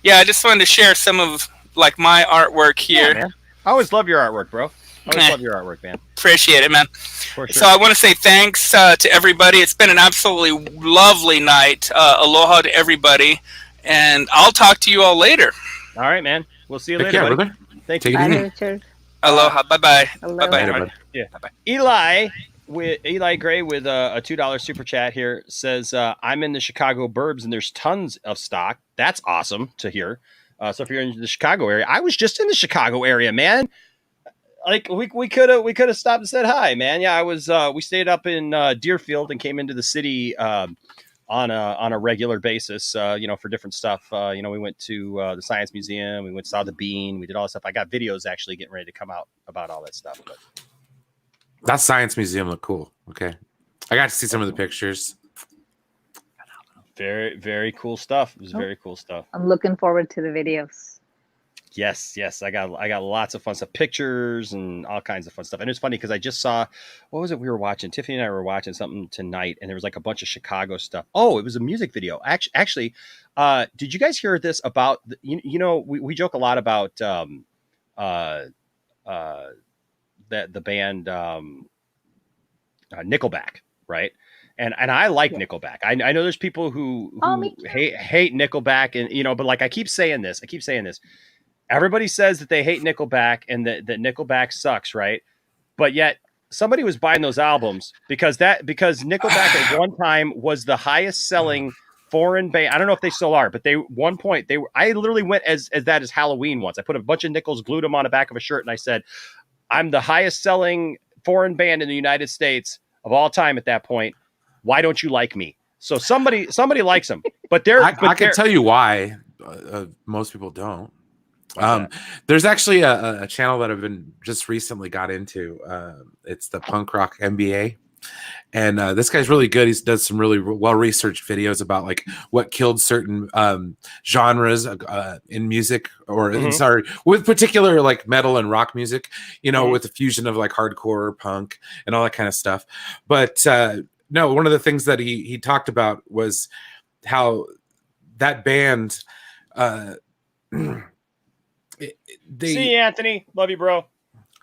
yeah, I just wanted to share some of like my artwork here. Yeah, man. I always love your artwork, bro. I always love your artwork, man. Appreciate it, man. For sure. So I want to say thanks to everybody. It's been an absolutely lovely night. Aloha to everybody. And I'll talk to you all later. All right, man. We'll see you Take later, care, buddy. brother. Thank Take you. it easy. Richard. Aloha. Bye-bye. Aloha. Bye-bye. Later, bud. Yeah. Eli Eli Gray with a $2 super chat here says, I'm in the Chicago burbs and there's tons of stock. That's awesome to hear. So if you're in the Chicago area, I was just in the Chicago area, man. Like we could have stopped and said hi, man. Yeah, I was. We stayed up in Deerfield and came into the city on a regular basis. For different stuff. We went to the Science Museum. We went saw the Bean. We did all that stuff. I got videos actually getting ready to come out about all that stuff. But that Science Museum looked cool. Okay, I got to see some of the pictures. Very, very cool stuff. It was very cool stuff. I'm looking forward to the videos. Yes, I got lots of fun stuff, pictures and all kinds of fun stuff. And it's funny because I just saw, what was it we were watching? Tiffany and I were watching something tonight, and there was like a bunch of Chicago stuff. Oh, it was a music video. Actually, did you guys hear this about we joke a lot about the band Nickelback, right? And I like Nickelback. I know there's people who hate Nickelback, and but like I keep saying this. Everybody says that they hate Nickelback and that Nickelback sucks, right? But yet somebody was buying those albums because Nickelback at one time was the highest selling foreign band. I don't know if they still are, but I literally went as that as Halloween once. I put a bunch of nickels, glued them on the back of a shirt, and I said, I'm the highest selling foreign band in the United States of all time at that point. Why don't you like me? So somebody likes them, but I can tell you why most people don't. There's actually a channel that I've been just recently got into. It's the Punk Rock MBA, and this guy's really good. He does some really well researched videos about like what killed certain genres in music, or with particular like metal and rock music. With the fusion of like hardcore, punk, and all that kind of stuff. But no, one of the things that he talked about was how that band. See you, Anthony. Love you, bro.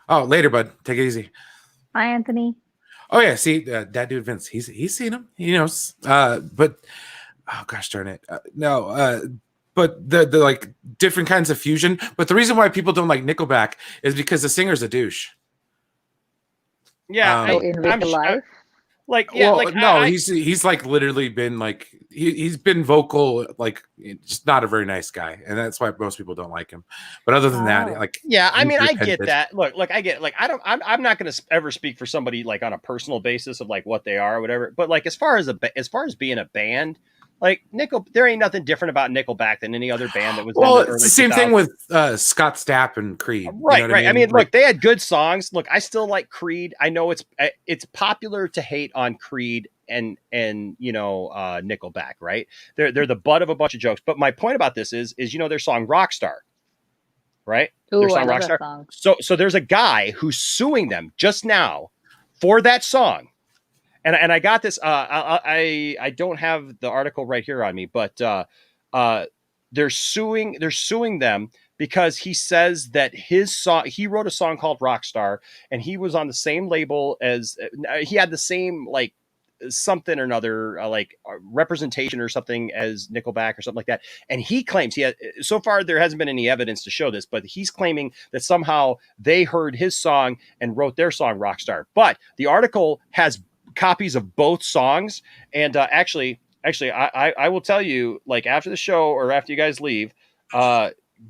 Oh, later, bud. Take it easy. Hi, Anthony. Oh yeah, see that dude Vince. He's seen him. He knows. But oh gosh darn it, no. But the like different kinds of fusion. But the reason why people don't like Nickelback is because the singer's a douche. Yeah, in real life. He's like literally been like he's been vocal, like just not a very nice guy, and that's why most people don't like him. But other than that, like I mean, I get that. Look, I get it. Like I'm not going to ever speak for somebody like on a personal basis of like what they are or whatever. But like as far as being a band. Like there ain't nothing different about Nickelback than any other band that was. Well, it's the same thing with Scott Stapp and Creed. Right, right. I mean, look, they had good songs. Look, I still like Creed. I know it's popular to hate on Creed and Nickelback, right? They're the butt of a bunch of jokes. But my point about this is their song Rockstar, right? Ooh, their song I love Rockstar. that song. So there's a guy who's suing them just now for that song. And I got this. I don't have the article right here on me, but they're suing them because he says that his song. He wrote a song called Rockstar, and he was on the same label as. He had the same like something or another representation or something as Nickelback or something like that. And he claims so far there hasn't been any evidence to show this, but he's claiming that somehow they heard his song and wrote their song Rockstar. But the article has copies of both songs, and actually I will tell you, like after the show or after you guys leave,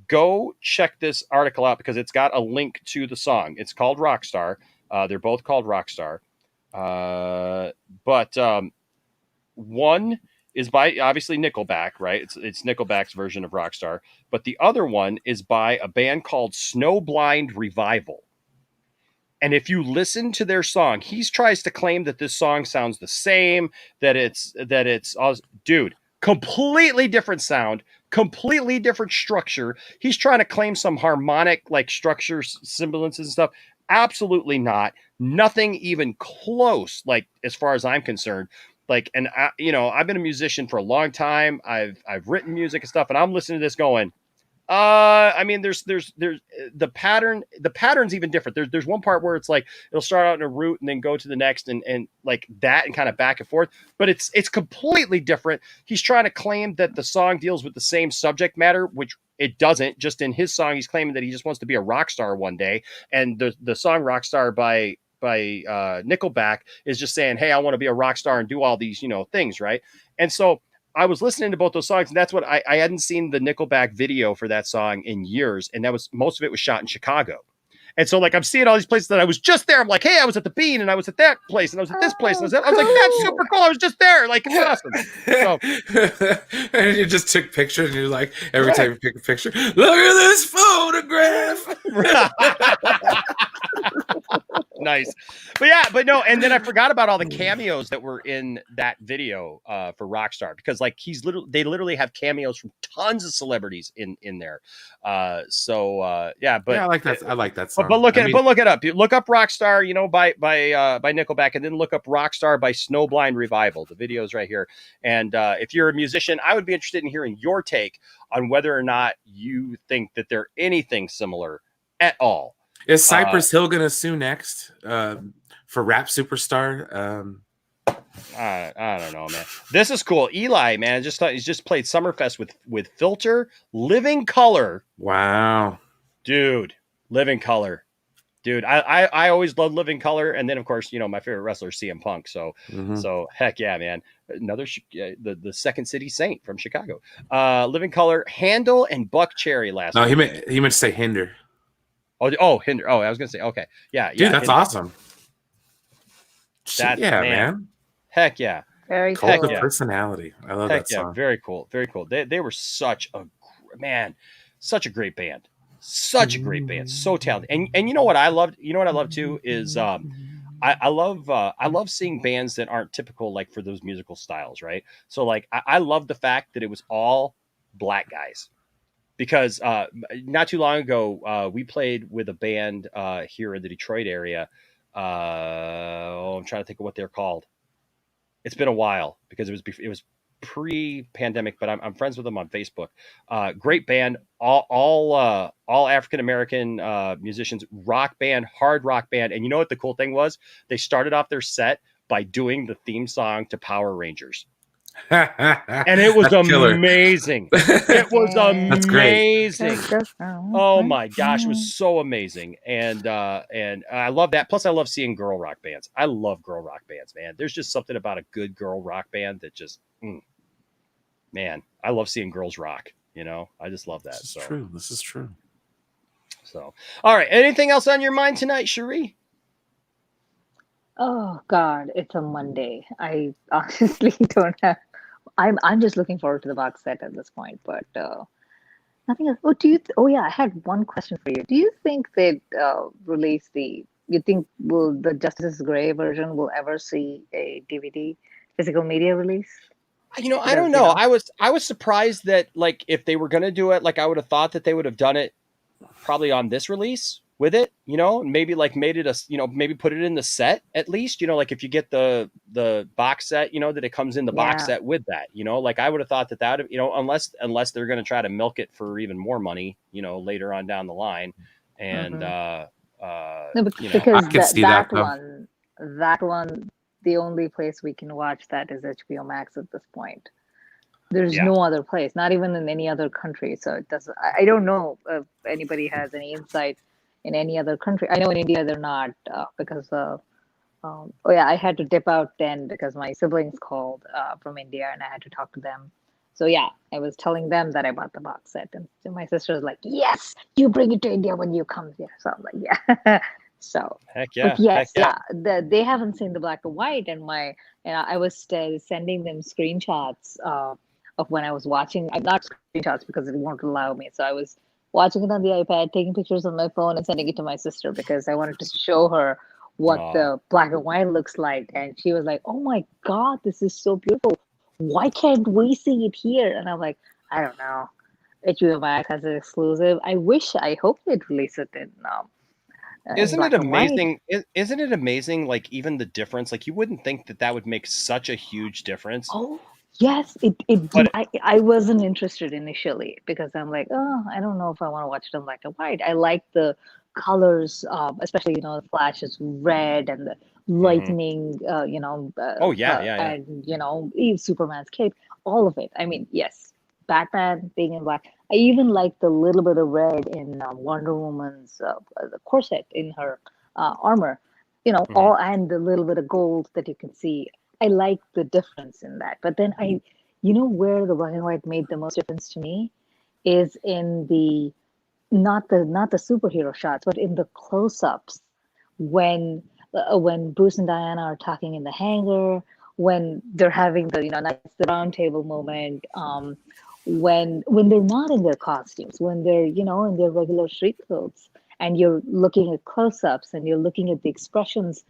go check this article out because it's got a link to the song. It's called Rockstar. They're both called Rockstar, but one is by obviously Nickelback, right? It's Nickelback's version of Rockstar, but the other one is by a band called Snowblind Revival. And if you listen to their song, he tries to claim that this song sounds the same, that it's dude, completely different sound, completely different structure. He's trying to claim some harmonic like structure semblances and stuff. Absolutely not. Nothing even close. Like as far as I'm concerned, like, and I've been a musician for a long time. I've written music and stuff, and I'm listening to this going, I mean, there's the pattern's even different. There's one part where it's like it'll start out in a root and then go to the next and like that and kind of back and forth, but it's completely different. He's trying to claim that the song deals with the same subject matter, which it doesn't. Just in his song, he's claiming that he just wants to be a rock star one day, and the song Rockstar by Nickelback is just saying, hey, I want to be a rock star and do all these things, right? And so I was listening to both those songs, and that's what I hadn't seen the Nickelback video for that song in years. And most of it was shot in Chicago. And so like, I'm seeing all these places that I was just there. I'm like, hey, I was at the Bean and I was at that place and I was at this place. And I was like, that's super cool. I was just there. Like, it's awesome. So, and you just took pictures and you're like, every time you pick a picture, look at this photograph. Nice. But yeah, but no, and then I forgot about all the cameos that were in that video for Rockstar, because like they literally have cameos from tons of celebrities in there. Yeah, but yeah, I like that song. But look it up. You look up Rockstar, you know, by Nickelback, and then look up Rockstar by Snowblind Revival. The video's right here. And if you're a musician, I would be interested in hearing your take on whether or not you think that they're anything similar at all. Is Cypress Hill gonna sue next for Rap Superstar? I don't know, man. This is cool. Eli, man, he's just played Summerfest with Filter, Living Color. Wow, dude, Living Color, dude. I always loved Living Color, and then of course, you know, my favorite wrestler is CM Punk. So heck yeah, man. Another the Second City Saint from Chicago. Living Color, Handle, and Buck Cherry last. No, he meant to say Hinder. Oh, Hinder. Oh, I was gonna say okay. Yeah, dude, that's Hinder. awesome. That, yeah, man. Heck yeah. Very Cult cool. of personality. I love Heck that song. Yeah, very cool. Very cool. They were such a great band. Such a great band. So talented. And you know what I loved? You know what I love too is I love seeing bands that aren't typical like for those musical styles, right? So like I love the fact that it was all black guys. Because not too long ago, we played with a band here in the Detroit area. I'm trying to think of what they're called. It's been a while because it was pre-pandemic, but I'm friends with them on Facebook. Great band, all African American musicians, rock band, hard rock band. And you know what the cool thing was? They started off their set by doing the theme song to Power Rangers. And it was amazing. It was amazing. Oh my gosh, it was so amazing. And I love that. Plus I love seeing girl rock bands. I love girl rock bands, man. There's just something about a good girl rock band that just man, I love seeing girls rock, you know. I just love that. This is true. So all right, anything else on your mind tonight, Cherie? Oh God, it's a Monday. I honestly don't have. I'm just looking forward to the box set at this point, but nothing else. Oh yeah, I had one question for you. Do you think they'd release you think will the Justice Gray version will ever see a DVD physical media release? You know, I don't know. I was surprised that like if they were gonna do it, like I would have thought that they would have done it probably on this release with it, you know, maybe like made it maybe put it in the set at least, you know, like if you get the box set, you know, that it comes in the box set with that, you know, like I would have thought that, you know, unless they're going to try to milk it for even more money, you know, later on down the line. And, no, you because know, I can see that one, the only place we can watch that is HBO Max at this point. There's no other place, not even in any other country. So it doesn't, I don't know if anybody has any insight in any other country. I know in India they're not because I had to dip out then because my siblings called from India and I had to talk to them. So yeah, I was telling them that I bought the box set, and so my sister was like, "Yes, you bring it to India when you come here." So I'm like, "Yeah." So heck yeah, but yes, heck yeah. They haven't seen the black and white, and I was sending them screenshots of when I was watching. I'm not screenshots because it won't allow me. So I was watching it on the iPad, taking pictures on my phone and sending it to my sister because I wanted to show her what the black and white looks like. And she was like, "Oh my God, this is so beautiful. Why can't we see it here?" And I'm like, I don't know. HBO Max has an exclusive. I hope they'd release it in Isn't it amazing? Isn't it amazing? Like even the difference, like you wouldn't think that would make such a huge difference. Oh, yes, it did. I wasn't interested initially because I'm like, oh, I don't know if I want to watch it in black and white. I like the colors, especially, you know, the Flash is red and the lightning, you know. And, you know, Superman's cape, all of it. I mean, yes, Batman being in black. I even like the little bit of red in Wonder Woman's the corset in her armor, you know, all and the little bit of gold that you can see. I like the difference in that. But then you know where the black and white made the most difference to me is in the not the superhero shots, but in the close-ups when Bruce and Diana are talking in the hangar, when they're having the, you know, that's the round table moment, when they're not in their costumes, when they're, you know, in their regular street clothes. and you're looking at close-ups and you're looking at the expressions.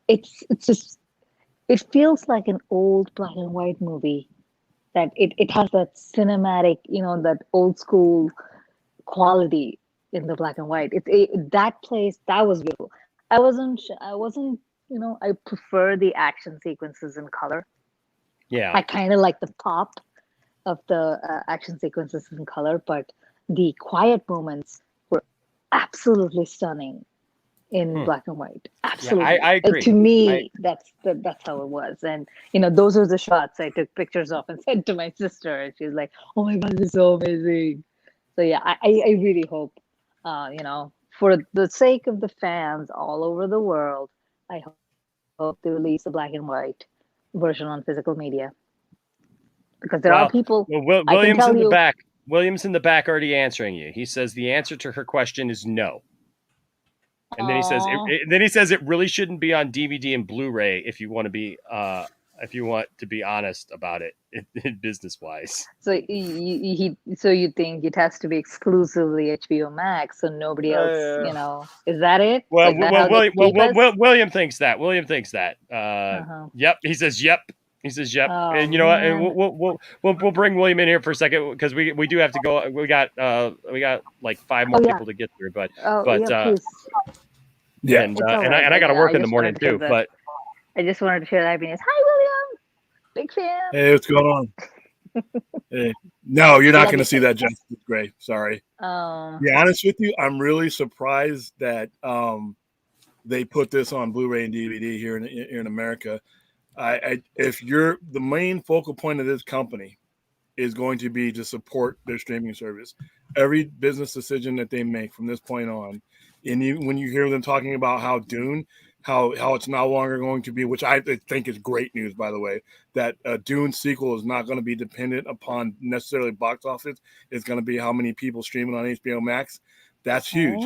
It's just, it feels like an old black and white movie. That it has that cinematic, that old school quality in the black and white. That place, that was beautiful. I wasn't, I prefer the action sequences in color. Yeah. I kind of like the pop of the action sequences in color, but the quiet moments were absolutely stunning in black and white. Absolutely. Yeah, I agree. To me, that's how it was. And those were the shots I took pictures of and sent to my sister. And she's like, "Oh my God, this is so amazing." So yeah, I really hope, for the sake of the fans all over the world, I hope they release the black and white version on physical media. Because there are people. Well, William's in the back. William's in the back already answering you. He says the answer to her question is no. And then he says it really shouldn't be on DVD and Blu-ray if you want to be honest about it, business wise. So you think it has to be exclusively HBO Max, so nobody else, is that it? Well, William thinks that. Yep. He says yep. And you know what? And we'll bring William in here for a second because we do have to go. We got like 5 more people to get through, but yeah, and I got to work in the morning too. But I just wanted to share that happiness. Hi, William, big fan. Hey, what's going on? Hey. No, you're not going to see that Justice Gray. Sorry. To be honest with you, I'm really surprised that they put this on Blu-ray and DVD here in America. If you're the main focal point of this company is going to be to support their streaming service, every business decision that they make from this point on, and when you hear them talking about how Dune, how it's no longer going to be, which I think is great news, by the way, that a Dune sequel is not going to be dependent upon necessarily box office. It's going to be how many people streaming on HBO Max. That's huge.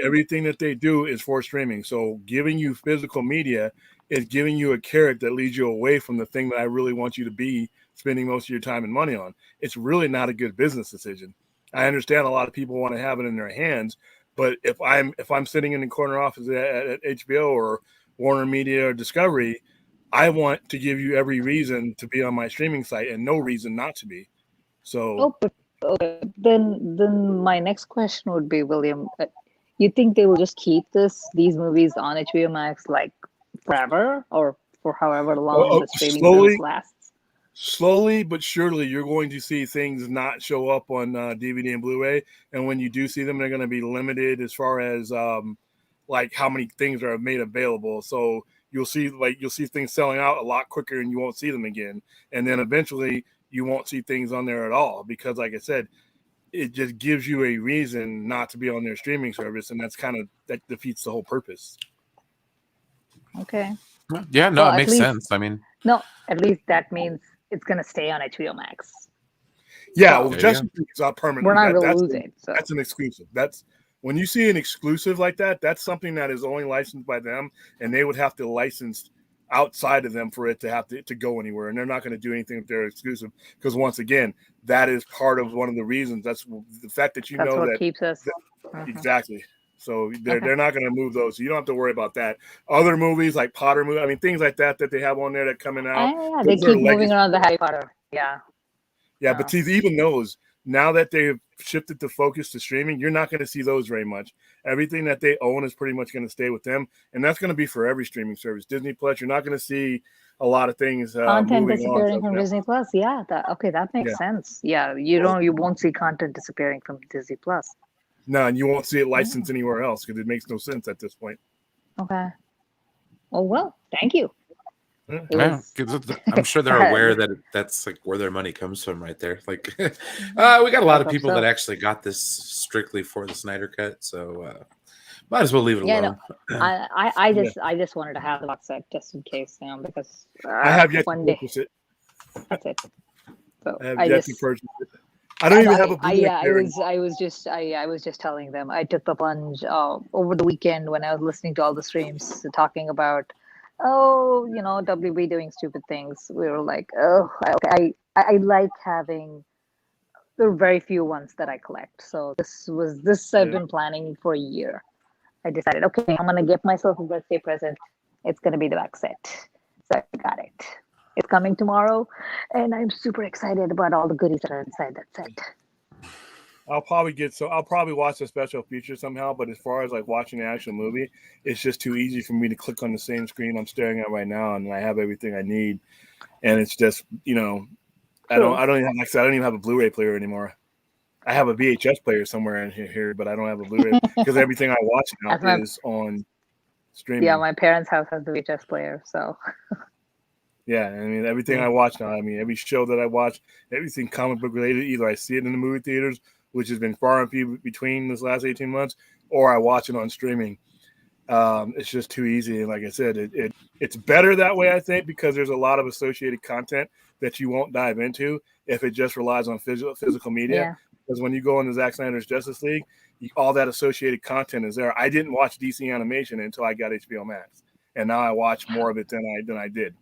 Everything that they do is for streaming. So giving you physical media is giving you a carrot that leads you away from the thing that I really want you to be spending most of your time and money on. It's really not a good business decision. I understand a lot of people want to have it in their hands, but if I'm sitting in the corner office at HBO or Warner Media or Discovery, I want to give you every reason to be on my streaming site and no reason not to be. So then my next question would be, William, you think they will just keep these movies on HBO Max like forever or for however long the streaming service lasts? Slowly but surely, you're going to see things not show up on DVD and Blu-ray, and when you do see them, they're going to be limited as far as like how many things are made available. So you'll see things selling out a lot quicker, and you won't see them again. And then eventually, you won't see things on there at all because, like I said, it just gives you a reason not to be on their streaming service, and that defeats the whole purpose. Okay. Yeah, no, it makes sense. I mean, no, at least that means it's going to stay on HBO Max. Yeah, well, Justice League is not permanent. We're not going to lose it. So. That's an exclusive. That's when you see an exclusive like that. That's something that is only licensed by them, and they would have to license outside of them for it to have to go anywhere. And they're not going to do anything if they're exclusive because, once again, that is part of one of the reasons. That's the fact that that's know what that keeps us. Exactly. So they're not going to move those. So you don't have to worry about that. Other movies like Potter movie, I mean, things like that they have on there that coming out. Yeah, they keep moving around the Harry Potter. Yeah. Yeah, but see, even those, now that they've shifted the focus to streaming, you're not going to see those very much. Everything that they own is pretty much going to stay with them, and that's going to be for every streaming service. Disney Plus, you're not going to see a lot of things. Content disappearing from Disney Plus. Yeah, that makes sense. Yeah, you won't see content disappearing from Disney Plus. No, and you won't see it licensed anywhere else because it makes no sense at this point. Okay. Oh, well, thank you. Yeah, I'm sure they're aware that that's like where their money comes from right there. Like, we got a lot of people that actually got this strictly for the Snyder Cut, so might as well leave it alone. No, I just wanted to have the box set just in case, because I have yet one to day. purchase it. That's it. So I have yet to purchase it. I don't even have a I was just telling them I took the plunge over the weekend when I was listening to all the streams talking about WB doing stupid things. We were like, I like having. There are very few ones that I collect, so this I've been planning for a year. I decided, okay, I'm gonna get myself a birthday present. It's gonna be the wax set. So I got it. It's coming tomorrow, and I'm super excited about all the goodies that are inside that set. I'll probably watch the special feature somehow, but as far as like watching the actual movie, it's just too easy for me to click on the same screen I'm staring at right now, and I have everything I need. And it's just, I don't even have a Blu-ray player anymore. I have a VHS player somewhere in here, but I don't have a Blu-ray because everything I watch now is on streaming. Yeah, my parents' house has the VHS player, so. Yeah, I mean, everything I watch now, every show that I watch, everything comic book related, either I see it in the movie theaters, which has been far and few between this last 18 months, or I watch it on streaming. It's just too easy. And like I said, it's better that way, I think, because there's a lot of associated content that you won't dive into if it just relies on physical media. Yeah. Because when you go into Zack Snyder's Justice League, all that associated content is there. I didn't watch DC animation until I got HBO Max, and now I watch more of it than I did.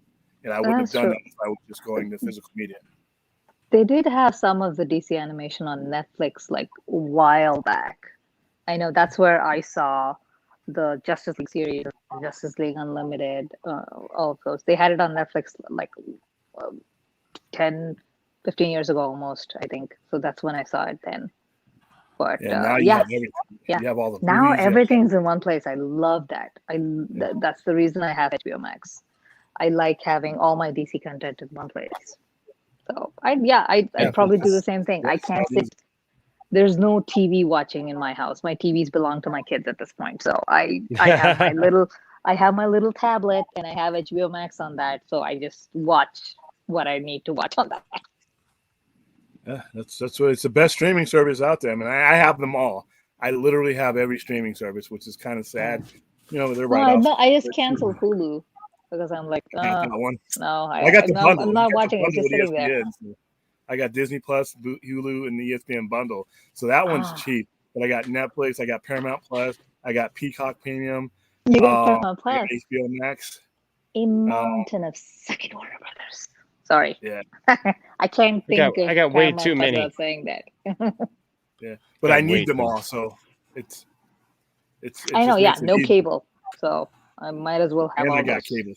And I wouldn't have done that if I was just going to physical media. They did have some of the DC animation on Netflix like a while back. I know that's where I saw the Justice League series, Justice League Unlimited, all of those. They had it on Netflix like 10, 15 years ago almost, I think. So that's when I saw it then. But now you have everything. You have all the now movies, everything's in one place. I love that. That's the reason I have HBO Max. I like having all my DC content in one place. So I'd probably do the same thing. I can't sit. There's no TV watching in my house. My TVs belong to my kids at this point. So I have my little tablet and I have HBO Max on that. So I just watch what I need to watch on that. Yeah, that's what it's the best streaming service out there. I mean, I have them all. I literally have every streaming service, which is kind of sad. They're right off. I just canceled Hulu because I'm like, no, I got the bundle. I'm not watching it. It's just sitting there. So I got Disney Plus, Hulu, and the ESPN bundle. So that one's cheap. But I got Netflix, I got Paramount Plus, I got Peacock Premium. You got Paramount Plus. HBO Max. A mountain of second Warner Brothers. Sorry. Yeah. I can't think of I got way Paramount too Plus many. without saying that. Yeah, but I need them all, so it's I know, just makes it no easy. cable, so I might as well have And all I got those. cable.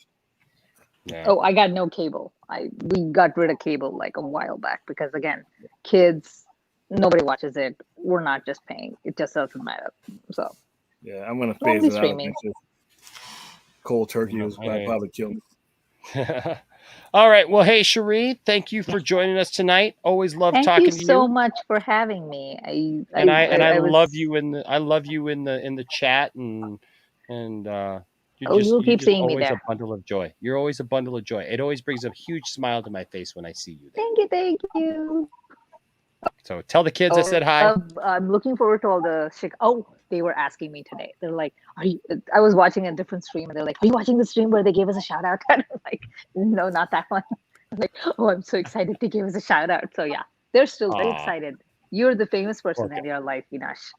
Yeah. Oh, I got no cable. We got rid of cable like a while back because again, kids, nobody watches it. We're not just paying. It just doesn't matter. So Yeah, I'm gonna Mostly phase it out. streaming. It's just cold turkey was probably killed me. All right. Well, hey, Cherie, thank you for joining us tonight. Always love thank talking you to you. so much for having me. I was- love you in the chat and you're Oh, you'll keep just seeing me always there. a bundle of joy. You're always a bundle of joy. It always brings a huge smile to my face when I see you there. Thank you. So tell the kids I said hi. I'm looking forward to all the they were asking me today. They're like, "Are you?" I was watching a different stream, and they're like, "Are you watching the stream where they gave us a shout out?" And I'm like, "No, not that one." I'm like, "Oh, I'm so excited to give us a shout out." So yeah, they're still very Aw. excited. You're the famous person Okay. in your life, Inash.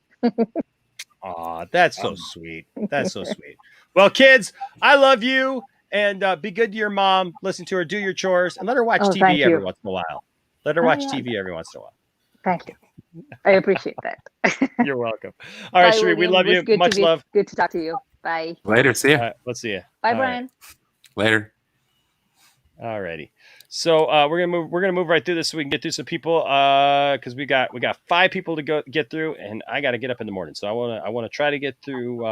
Aw, that's so sweet. That's so sweet. Well, kids, I love you. And be good to your mom. Listen to her, do your chores, and let her watch Oh, TV thank every you. once in a while. Let her Oh, watch yeah. TV every once in a while. Thank you. I appreciate that. You're welcome. All right, Bye, Cherie, we William. love It was you. good Much to love. Good to talk to you. Bye. Later. See ya. All right, let's see you. Bye, All right. Brian. Later. All righty. So we're gonna move right through this so we can get through some people because we got 5 people to get through, and I got to get up in the morning. So I wanna try to get through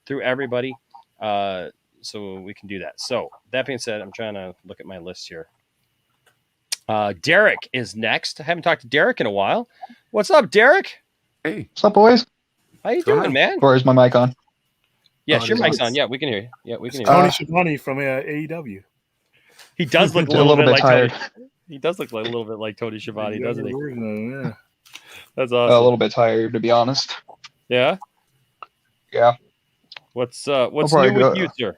everybody so we can do that. So that being said, I'm trying to look at my list here. Derek is next. I haven't talked to Derek in a while. What's up, Derek? Hey. What's up, boys? How you doing, man? Or is my mic on? Yes, Oh, your it mic's is. on. Yeah, we can hear you. Yeah, we can hear Tony you. Schiavone from AEW. He does look a A little, little bit bit like tired. Tony. He does look like a little bit like Tony Schiavone, doesn't he? Yeah. That's A awesome. little bit tired, to be honest. Yeah. Yeah. What's probably new with go- you, sir?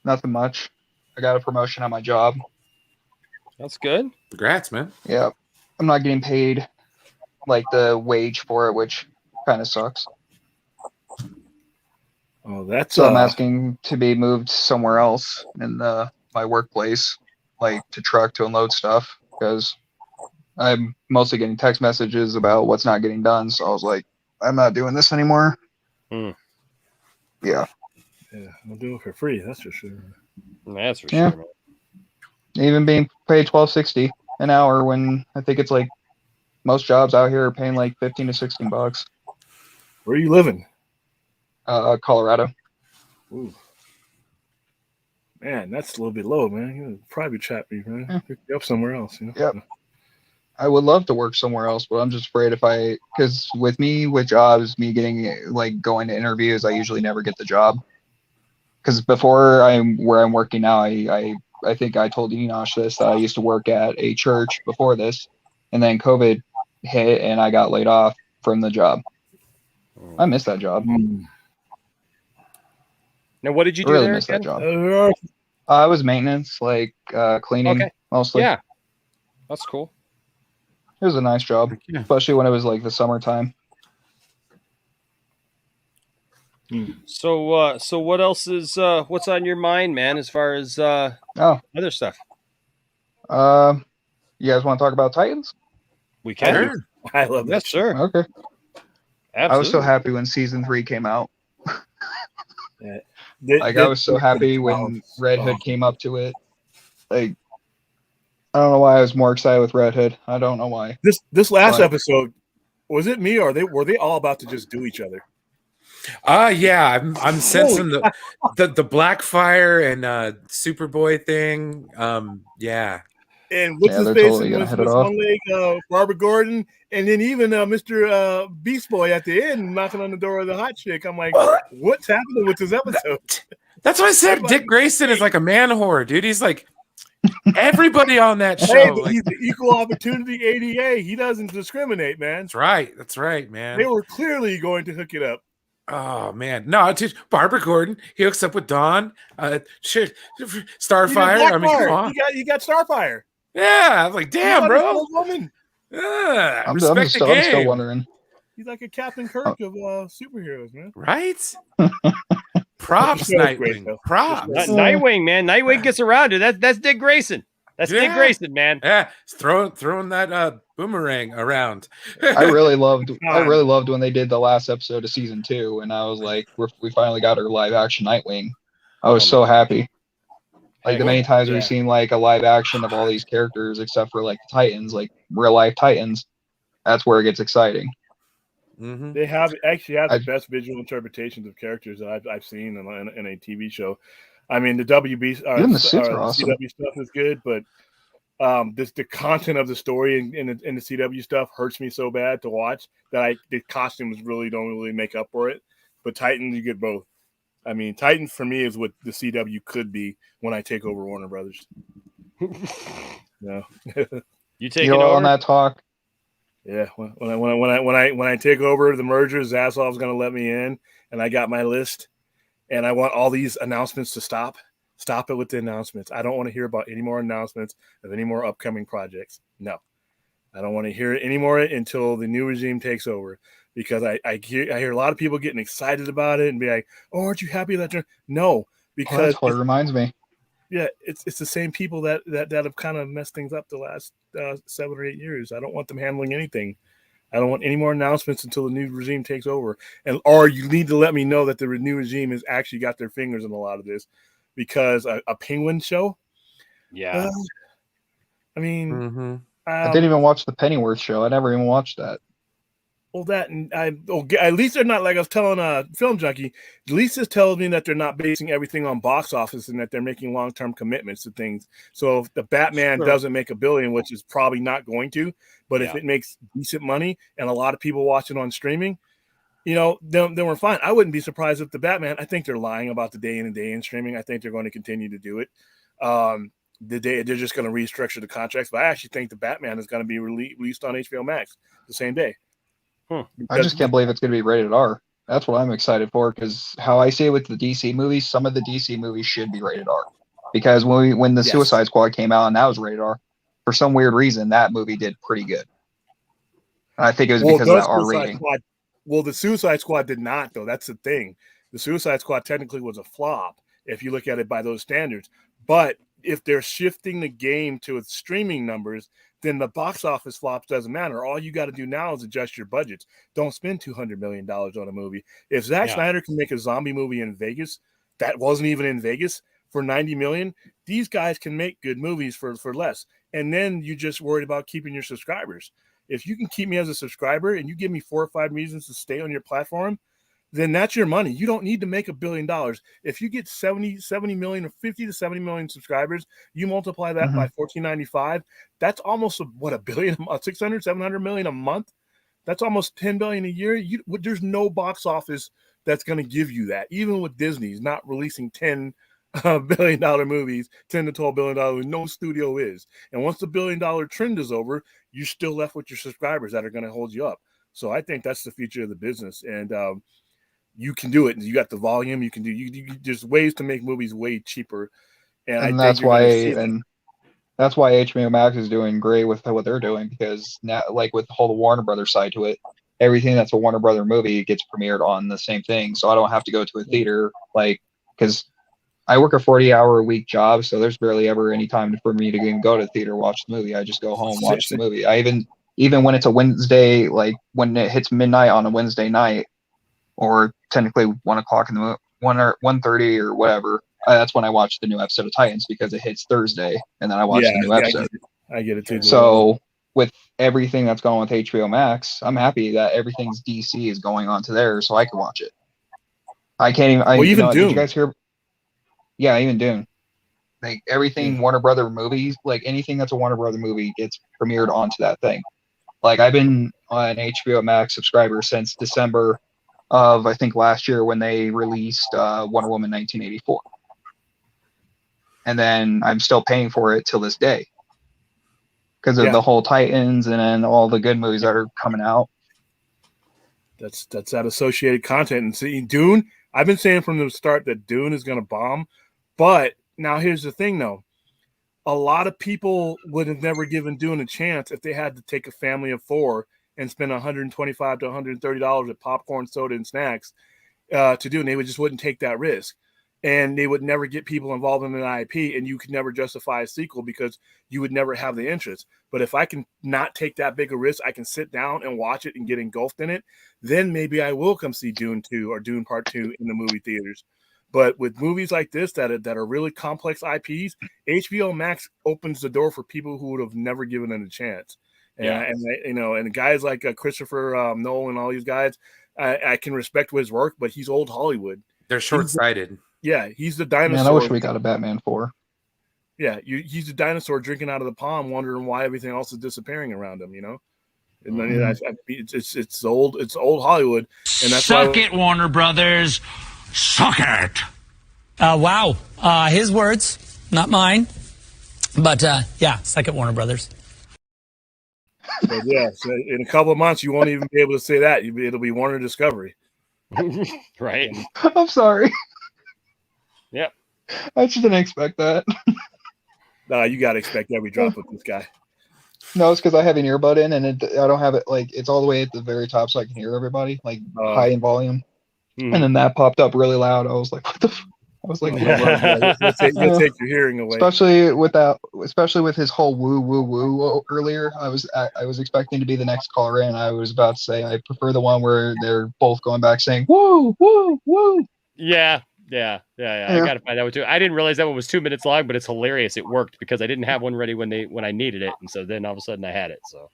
Nothing much. I got a promotion at my job. That's good. Congrats, man. Yeah. I'm not getting paid like the wage for it, which kind of sucks. Oh, that's So I'm asking to be moved somewhere else in my workplace, like to truck to unload stuff, because I'm mostly getting text messages about what's not getting done. So I was like, I'm not doing this anymore. Hmm. Yeah. Yeah, I'll do it for free. That's for sure. That's for Yeah. sure, man. Even being paid $12.60 an hour when I think it's like most jobs out here are paying like $15 to $16. Where are you living? Colorado. Ooh. Man, that's a little bit low, man. You know, private chat me, man. Pick you up somewhere else. You know? Yep. I would love to work somewhere else, but I'm just afraid because with jobs, me getting like going to interviews, I usually never get the job. Because before where I'm working now, I think I told Enosh this, that I used to work at a church before this, and then COVID hit and I got laid off from the job. I miss that job. Now, what did you do really there miss again? that job. I was maintenance, like cleaning mostly. Yeah, that's cool. It was a nice job, especially when it was like the summertime. So what else is what's on your mind, man? As far as other stuff, you guys want to talk about Titans? we can. Sure. I love Yes, that. sir. Okay. Absolutely. I was so happy when season 3 came out. Yeah. I was so happy when Red Hood came up to it. Like, I don't know why I was more excited with Red Hood. I don't know why. This last But- episode, was it me or were they all about to just do each other? Yeah, I'm sensing the Blackfire and Superboy thing. Yeah. And what's Yeah, his they're face totally and gonna was hit it off. Long Leg, Barbara Gordon, and then even Mr. Beast Boy at the end knocking on the door of the hot chick. I'm like, what's happening with this episode? That's why I said Dick Grayson is like a man whore, dude. He's like everybody on that show. Hey, like- he's the equal opportunity ADA. He doesn't discriminate, man. That's right. That's right, man. They were clearly going to hook it up. Oh man, no, dude, Barbara Gordon. He hooks up with Dawn. Shit, Starfire. I mean, come on. You got Starfire. Yeah, I'm like, damn, He's bro. an old woman. Yeah, I'm respect the game. still wondering. He's like a Captain Kirk of superheroes, man. Right? Props, The show's great, Nightwing. though. Props. Nightwing, man. Nightwing gets around, dude. That's Dick Grayson. That's Dick Yeah. Grayson, man. Yeah, throwing that boomerang around. I really loved when they did the last episode of season 2, and I was like, we finally got our live action Nightwing. I was so happy. Like the many times we've seen like a live action of all these characters, except for like the Titans, like real life Titans, that's where it gets exciting. Mm-hmm. They actually have the best visual interpretations of characters that I've seen in a TV show. I mean, the WB Even the suits are awesome. CW stuff is good, but the content of the story in the CW stuff hurts me so bad to watch that the costumes don't really make up for it. But Titans, you get both. I mean, Titans for me is what the CW could be when I take over Warner Brothers. No, you take on that talk. Yeah, when I take over the merger, Zasov's going to let me in, and I got my list, and I want all these announcements to stop. Stop it with the announcements. I don't want to hear about any more announcements of any more upcoming projects. No, I don't want to hear it anymore until the new regime takes over. Because I hear a lot of people getting excited about it and be like, "Oh, aren't you happy that you're?" No, because that's what it reminds me. Yeah, it's the same people that have kind of messed things up the last 7 or 8 years. I don't want them handling anything. I don't want any more announcements until the new regime takes over. Or you need to let me know that the new regime has actually got their fingers in a lot of this, because a Penguin show. Yeah, I mean, I didn't even watch the Pennyworth show. I never even watched that. Well, that and at least they're not, like I was telling Film Junkie. At least this tells me that they're not basing everything on box office and that they're making long-term commitments to things. So if the Batman doesn't make $1 billion, which is probably not going to, but if it makes decent money and a lot of people watch it on streaming, then we're fine. I wouldn't be surprised if the Batman. I think they're lying about the day in and day in streaming. I think they're going to continue to do it. They're just going to restructure the contracts, but I actually think the Batman is going to be released on HBO Max the same day. I just can't believe it's going to be rated R. That's what I'm excited for, because how I see it with the DC movies, some of the DC movies should be rated R. Because when the Suicide Squad came out and that was rated R, for some weird reason, that movie did pretty good. And I think it was because of that R rating. The Suicide Squad did not, though. That's the thing. The Suicide Squad technically was a flop if you look at it by those standards. But if they're shifting the game to its streaming numbers, then the box office flops doesn't matter. All you got to do now is adjust your budgets. Don't spend $200 million on a movie. If Zack Snyder can make a zombie movie in Vegas that wasn't even in Vegas for $90 million, these guys can make good movies for less. And then you just worried about keeping your subscribers. If you can keep me as a subscriber and you give me 4 or 5 reasons to stay on your platform, then that's your money. You don't need to make $1 billion. If you get 70 million or 50 to 70 million subscribers, you multiply that by $14.95. That's almost $1 billion, 600, 700 million a month. That's almost 10 billion a year. There's no box office that's going to give you that. Even with Disney's not releasing $10 billion movies, $10 to $12 billion, no studio is. And once the $1 billion trend is over, you're still left with your subscribers that are going to hold you up. So I think that's the future of the business. And you can do it. You got the volume. You can do. There's ways to make movies way cheaper, and that's why HBO Max is doing great with what they're doing, because now, like with the whole Warner Brothers side to it, everything that's a Warner Brother movie gets premiered on the same thing. So I don't have to go to a theater, like, because I work a 40-hour-a-week job, so there's barely ever any time for me to go to the theater, watch the movie. I just go home, watch the movie. I even when it's a Wednesday, like when it hits midnight on a Wednesday night, or technically 1 o'clock in the 1:30 or whatever. That's when I watch the new episode of Titans, because it hits Thursday, and then I watch the new episode. I get it too. So with everything that's going on with HBO Max, I'm happy that everything's DC is going on to there, so I can watch it. I can't even. Even Dune. Did you guys hear? Yeah, even Dune. Like everything Warner Brother movies, like anything that's a Warner Brother movie gets premiered onto that thing. Like I've been an HBO Max subscriber since December of, I think, last year, when they released Wonder Woman 1984. And then I'm still paying for it till this day because of the whole Titans and then all the good movies that are coming out. That's that associated content. And see, Dune, I've been saying from the start that Dune is going to bomb. But now here's the thing, though. A lot of people would have never given Dune a chance if they had to take a family of 4 and spend $125 to $130 at popcorn, soda, and snacks to do. And they just wouldn't take that risk. And they would never get people involved in an IP, and you could never justify a sequel because you would never have the interest. But if I can not take that big a risk, I can sit down and watch it and get engulfed in it, then maybe I will come see Dune 2 or Dune Part 2 in the movie theaters. But with movies like this that are really complex IPs, HBO Max opens the door for people who would have never given it a chance. And guys like Christopher Nolan and all these guys, I can respect his work, but he's old Hollywood. They're short-sighted. He's the dinosaur. Man, I wish we got a Batman 4. Yeah, he's the dinosaur drinking out of the palm, wondering why everything else is disappearing around him. And then it's old Hollywood, and that's Suck it, Warner Brothers. Suck it. Wow. His words, not mine. But suck it, Warner Brothers. So in a couple of months, you won't even be able to say that. It'll be Warner Discovery. Right. I'm sorry. Yep. I just didn't expect that. Nah, you got to expect every drop with this guy. No, it's because I have an earbud in, and I don't have it, like, it's all the way at the very top so I can hear everybody, like, high in volume. And then that popped up really loud. I was like, what the I was like, you'll take your hearing away. Especially with his whole woo woo woo earlier. I was expecting to be the next caller in. I was about to say I prefer the one where they're both going back saying woo woo woo. Yeah. I gotta find that one too. I didn't realize that one was 2 minutes long, but it's hilarious. It worked because I didn't have one ready when I needed it, and so then all of a sudden I had it. So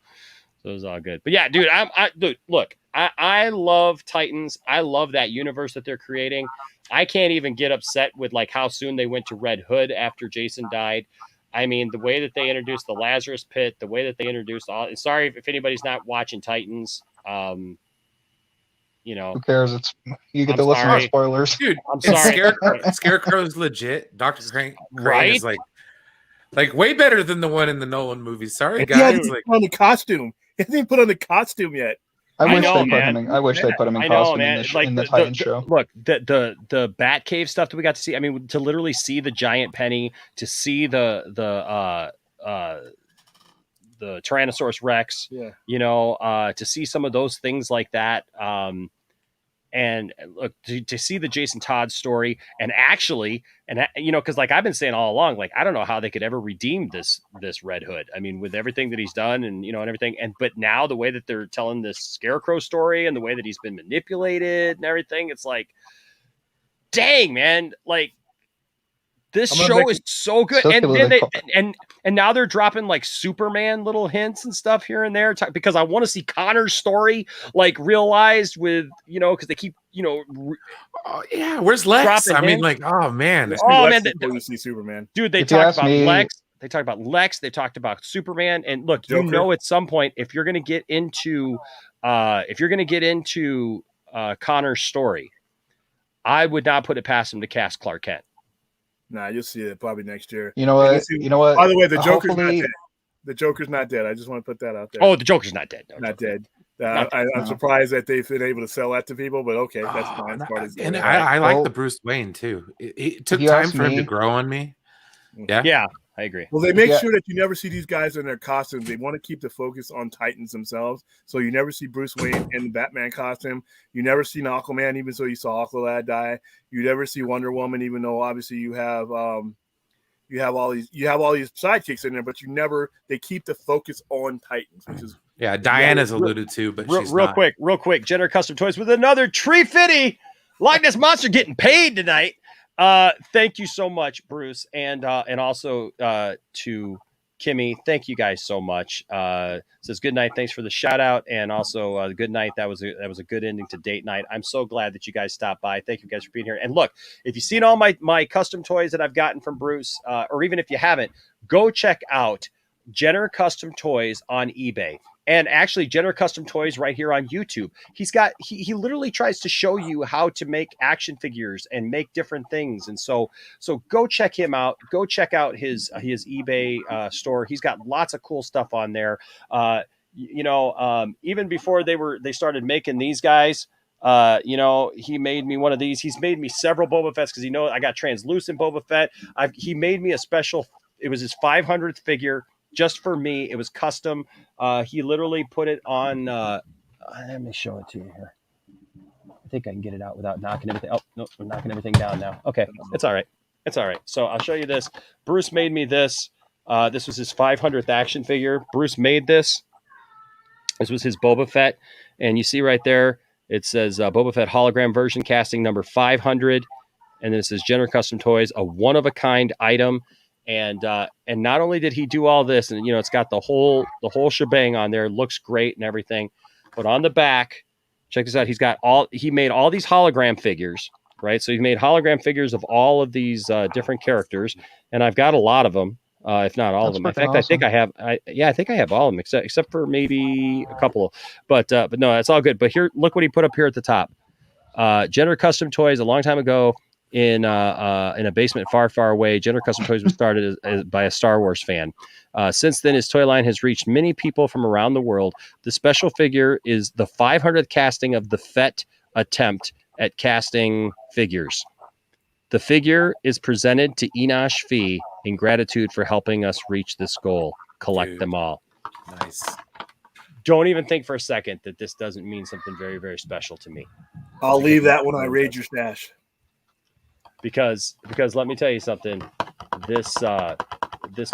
it was all good. But yeah, dude, I love Titans. I love that universe that they're creating. I can't even get upset with like how soon they went to Red Hood after Jason died. I mean, the way that they introduced the Lazarus Pit, the way that they introduced all. Sorry if anybody's not watching Titans. Who cares? You get to listen to spoilers, dude. I'm sorry. Scarecrow's legit. Dr. Crane right? is like way better than the one in the Nolan movies. Sorry, guys. He put on the costume. He hasn't put on the costume yet. I wish they put him in costume in the Titans show. Look, the Batcave stuff that we got to see. I mean, to literally see the giant penny, to see the Tyrannosaurus Rex, to see some of those things like that. And look, to see the Jason Todd story, and actually, and because like I've been saying all along, like I don't know how they could ever redeem this Red Hood. I mean, with everything that he's done, and and everything, but now the way that they're telling this Scarecrow story, and the way that he's been manipulated and everything, it's like, dang, man, like this show is so good. And now they're dropping like Superman little hints and stuff here and there because I want to see Connor's story like realized with, because they keep, yeah, where's Lex? I mean, like, oh man. To see Superman. Dude, they talked about Lex. They talked about Lex. They talked about Superman. And look, Joker. At some point, if you're going to get into Connor's story, I would not put it past him to cast Clark Kent. Nah, you'll see it probably next year. You know what? By the way, the Joker's not dead. The Joker's not dead. I just want to put that out there. Oh, the Joker's not dead. Not dead. I'm surprised that they've been able to sell that to people, but okay, that's fine. And I like the Bruce Wayne too. It took time for him to grow on me. Yeah, I agree. Well, they make sure that you never see these guys in their costumes. They want to keep the focus on Titans themselves. So you never see Bruce Wayne in the Batman costume. You never see Aquaman, even though you saw Aqualad die. You never see Wonder Woman, even though obviously you have all these sidekicks in there, but they keep the focus on Titans, which is Diana's alluded to, but she's real quick. Jenner Custom Toys with another Tree Fitty Loch Ness Monster getting paid tonight. Thank you so much, Bruce, and also to Kimmy. Thank you guys so much. Says good night. Thanks for the shout out, and also good night. That was a good ending to date night. I'm so glad that you guys stopped by. Thank you guys for being here. And look, if you've seen all my custom toys that I've gotten from Bruce, or even if you haven't, go check out Jenner Custom Toys on eBay. And actually, Jenner Custom Toys right here on YouTube. He literally tries to show you how to make action figures and make different things. And so go check him out. Go check out his eBay store. He's got lots of cool stuff on there. Even before they started making these guys, he made me one of these. He's made me several Boba Fett's because I got translucent Boba Fett. He made me a special. It was his 500th figure. Just for me, it was custom. He literally put it on. Let me show it to you here. I think I can get it out without knocking everything. Oh no, I'm knocking everything down now. Okay, it's all right. It's all right. So I'll show you this. Bruce made me this. This was his 500th action figure. Bruce made this. This was his Boba Fett, and you see right there it says Boba Fett hologram version casting number 500, and then it says Jenner Custom Toys, a one of a kind item. And not only did he do all this, and it's got the whole shebang on there, looks great and everything, but on the back, check this out. He made all these hologram figures, right? So he made hologram figures of all of these different characters, and I've got a lot of them, if not all of them. In fact, awesome. I think I have all of them except for maybe a couple. But no, it's all good. But here, look what he put up here at the top. Jenner Custom Toys a long time ago. In a basement far, far away, Jenner Custom Toys was started by a Star Wars fan. Since then, his toy line has reached many people from around the world. The special figure is the 500th casting of the Fett attempt at casting figures. The figure is presented to Enosh Fee in gratitude for helping us reach this goal. Collect them all. Nice. Don't even think for a second that this doesn't mean something very, very special to me. I'll leave that when I raid your stash. Because let me tell you something, this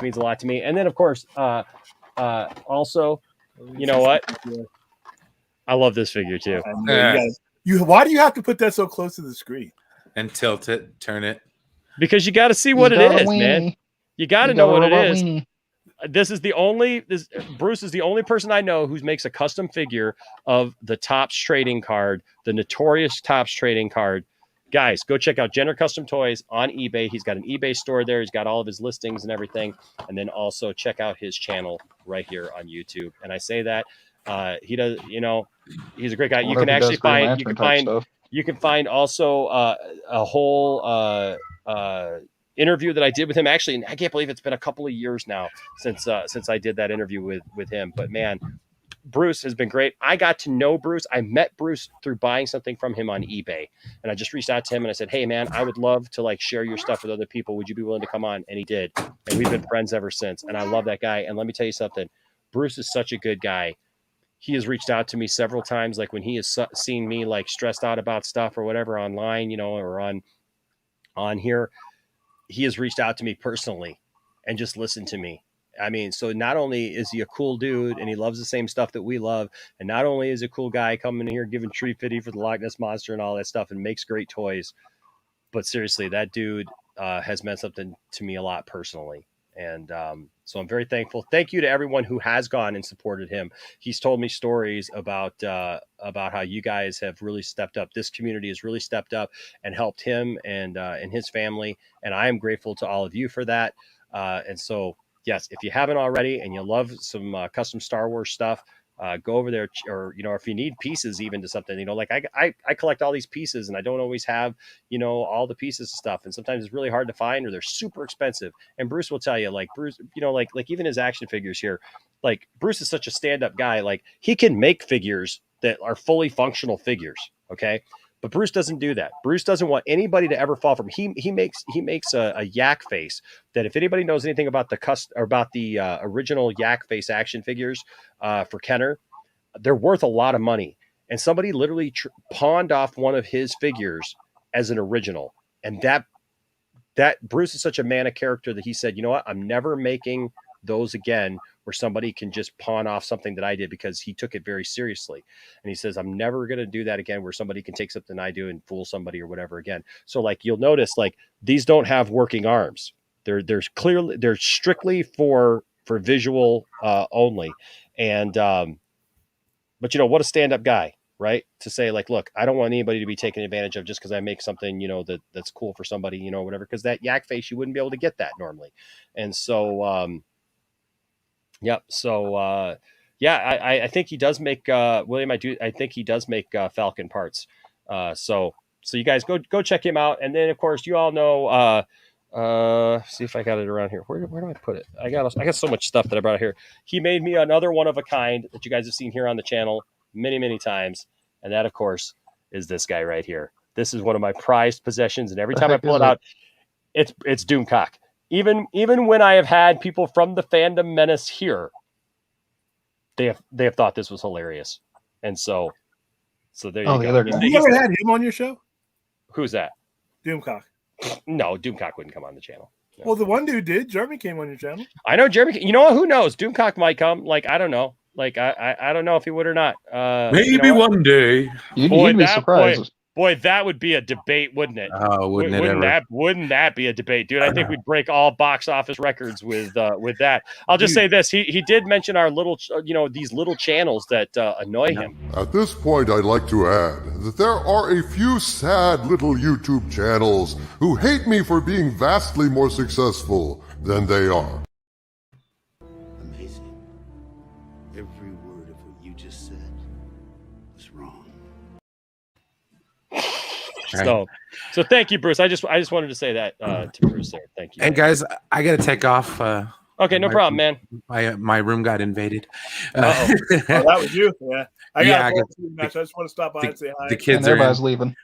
means a lot to me. And then of course, also, you know what? I love this figure too. Why do you have to put that so close to the screen? And tilt it, turn it. Because you got to see what it is, man. You got to know what it is. Bruce is the only person I know who makes a custom figure of the Topps trading card, the notorious Topps trading card. Guys, go check out Jenner Custom Toys on eBay. He's got an eBay store there. He's got all of his listings and everything. And then also check out his channel right here on YouTube. And I say that he does, he's a great guy. You can actually find, you can find also a whole interview that I did with him. Actually, I can't believe it's been a couple of years now since I did that interview with him. But man, Bruce has been great. I got to know Bruce. I met Bruce through buying something from him on eBay. And I just reached out to him and I said, hey man, I would love to share your stuff with other people. Would you be willing to come on? And he did. And we've been friends ever since. And I love that guy. And let me tell you something. Bruce is such a good guy. he has reached out to me several times, like when he has seen me like stressed out about stuff or whatever online, you know, or on here, he has reached out to me personally and just listened to me. I mean, so not only is he a cool dude and he loves the same stuff that we love, and not only is a cool guy coming in here giving Tree Fitty for the Loch Ness Monster and all that stuff and makes great toys, but seriously, that dude has meant something to me a lot personally. And so I'm very thankful. Thank you to everyone who has gone and supported him. He's told me stories about how you guys have really stepped up. This community has really stepped up and helped him and his family. And I am grateful to all of you for that. And so, yes, if you haven't already and you love some custom Star Wars stuff, go over there, or, you know, if you need pieces even to something, you know, like I collect all these pieces and I don't always have, you know, all the pieces of stuff. And sometimes it's really hard to find or they're super expensive. And Bruce will tell you, like, Bruce, you know, like even his action figures here, like Bruce is such a stand-up guy. Like, he can make figures that are fully functional figures. Okay. But Bruce doesn't do that. Bruce doesn't want anybody to ever fall from. He makes a yak face that, if anybody knows anything about the original yak face action figures for Kenner, they're worth a lot of money. And somebody literally pawned off one of his figures as an original. And that Bruce is such a man of character that he said, you know what, I'm never making those again where somebody can just pawn off something that I did, because he took it very seriously. And he says, I'm never going to do that again where somebody can take something I do and fool somebody or whatever again. So like, you'll notice, like, these don't have working arms. They're strictly for visual only. And but, you know, what a stand-up guy, right? To say, like, look, I don't want anybody to be taken advantage of just because I make something, you know, that's cool for somebody, you know, whatever, because that yak face, you wouldn't be able to get that normally. And so yep. So, I think he does make, William, I think he does make Falcon parts. So you guys go check him out. And then, of course, you all know, see if I got it around here. Where do I put it? I got so much stuff that I brought here. He made me another one of a kind that you guys have seen here on the channel many, many times. And that, of course, is this guy right here. This is one of my prized possessions. And every time I pull it out, it's Doomcock. Even when I have had people from the Fandom Menace here, they have thought this was hilarious. And so there you go. The other guy. You ever had him on your show? Who's that? Doomcock. No, Doomcock wouldn't come on the channel. No. Well, the one dude did. Jeremy came on your channel. I know Jeremy. You know what? Who knows? Doomcock might come. Like, I don't know. Like, I don't know if he would or not. Maybe, you know, one day. You'd be surprised. Boy, that would be a debate, wouldn't it? Oh, wouldn't that be a debate, dude? I think we'd break all box office records with that. I'll just say this: he did mention our little, you know, these little channels that annoy him. At this point, I'd like to add that there are a few sad little YouTube channels who hate me for being vastly more successful than they are. Amazing. Every word of what you just said was wrong. So thank you, Bruce. I just wanted to say that to Bruce there. Thank you. Hey guys, I gotta take off. Okay, no problem, man. My room got invaded. Oh, that was you. Yeah. I just want to stop by and say hi. The kids are everybody's leaving.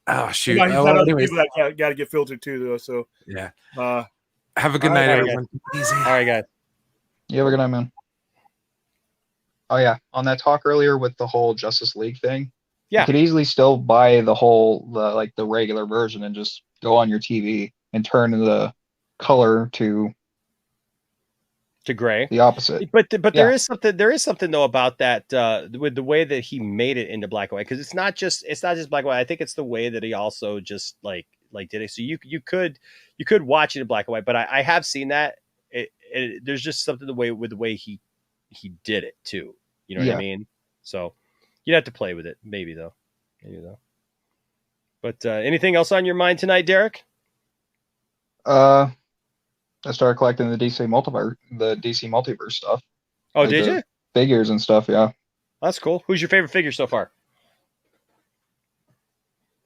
Oh shoot. He's got other people that got to get filtered too, though. So yeah. Have a good night, everyone. All right, guys. You have a good night, man. Oh yeah, on that talk earlier with the whole Justice League thing. Yeah. You could easily still buy the regular version and just go on your TV and turn the color to gray, the opposite. But there is something though about that with the way that he made it into black and white, because it's not just black and white. I think it's the way that he also just like did it. So you could watch it in black and white, but I have seen that. There's just something with the way he did it too. You know what I mean? So you'd have to play with it, maybe though. But anything else on your mind tonight, Derek? I started collecting the DC multiverse stuff. Oh, like did you? Figures and stuff, yeah. That's cool. Who's your favorite figure so far?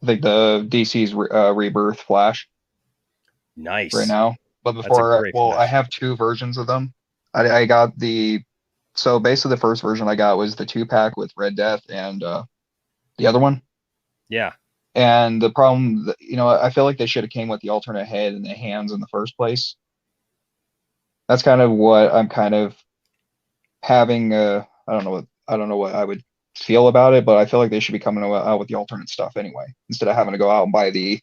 I think the DC's Rebirth Flash. Nice. Right now. But before, I have two versions of them. I got so basically the first version I got was the 2-pack with Red Death and the other one. Yeah. And the problem, I feel like they should have came with the alternate head and the hands in the first place. That's kind of what I'm kind of having. I don't know. I don't know what I would feel about it, but I feel like they should be coming out with the alternate stuff anyway, instead of having to go out and buy the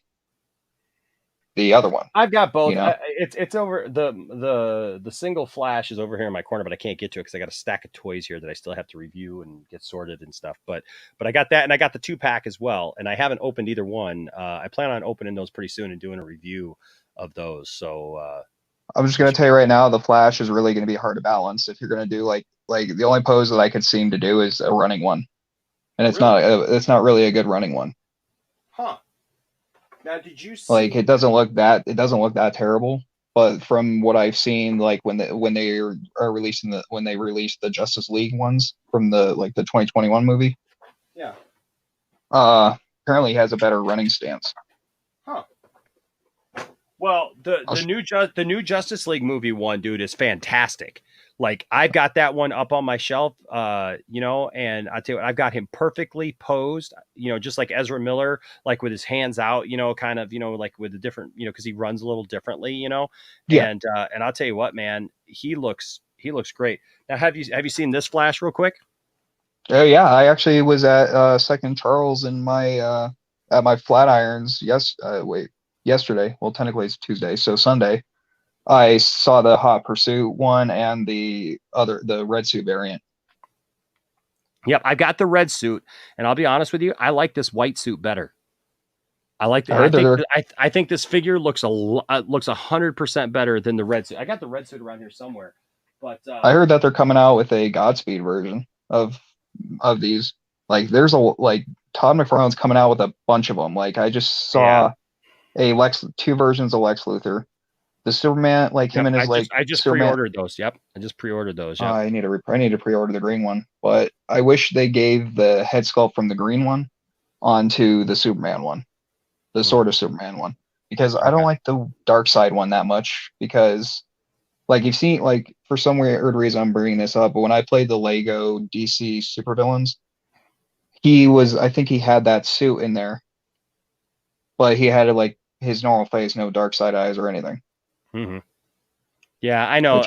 other one. I've got both. You know? It's over the single Flash is over here in my corner, but I can't get to it because I got a stack of toys here that I still have to review and get sorted and stuff. But I got that, and I got the 2-pack as well, and I haven't opened either one. I plan on opening those pretty soon and doing a review of those. So I'm just gonna tell you right now, the Flash is really gonna be hard to balance if you're gonna do like the only pose that I could seem to do is a running one, and it's not really a good running one. Huh. Now, did you see? Like it doesn't look that terrible, but from what I've seen, like when they released the Justice League ones from the 2021 movie, yeah, apparently he has a better running stance. Huh. Well, the new Justice League movie one, dude, is fantastic. Like I've got that one up on my shelf, you know, and I tell you what, I've got him perfectly posed, you know, just like Ezra Miller, like with his hands out, you know, kind of, you know, like with the different, you know, because he runs a little differently, you know. Yeah. And I'll tell you what, man, he looks great. Now, have you seen this Flash real quick? Oh yeah, I actually was at Second Charles in my at my Flatirons yesterday. Well, technically it's Tuesday, so Sunday. I saw the Hot Pursuit one and the red suit variant. Yep, I got the red suit, and I'll be honest with you, I like this white suit better. I think this figure looks 100% better than the red suit. I got the red suit around here somewhere, but I heard that they're coming out with a Godspeed version of these. Like there's Todd McFarlane's coming out with a bunch of them. Like I just saw two versions of Lex Luthor. The Superman, him and his I just pre-ordered those. Yep, I just pre-ordered those. Yep. I need to pre-order the green one, but I wish they gave the head sculpt from the green one onto the Superman one, the Sword of Superman one, because I don't like the Darkseid one that much. Because, you've seen, for some weird reason I'm bringing this up, but when I played the Lego DC supervillains, I think he had that suit in there, but he had his normal face, no Darkseid eyes or anything. Mm-hmm. Yeah, I know.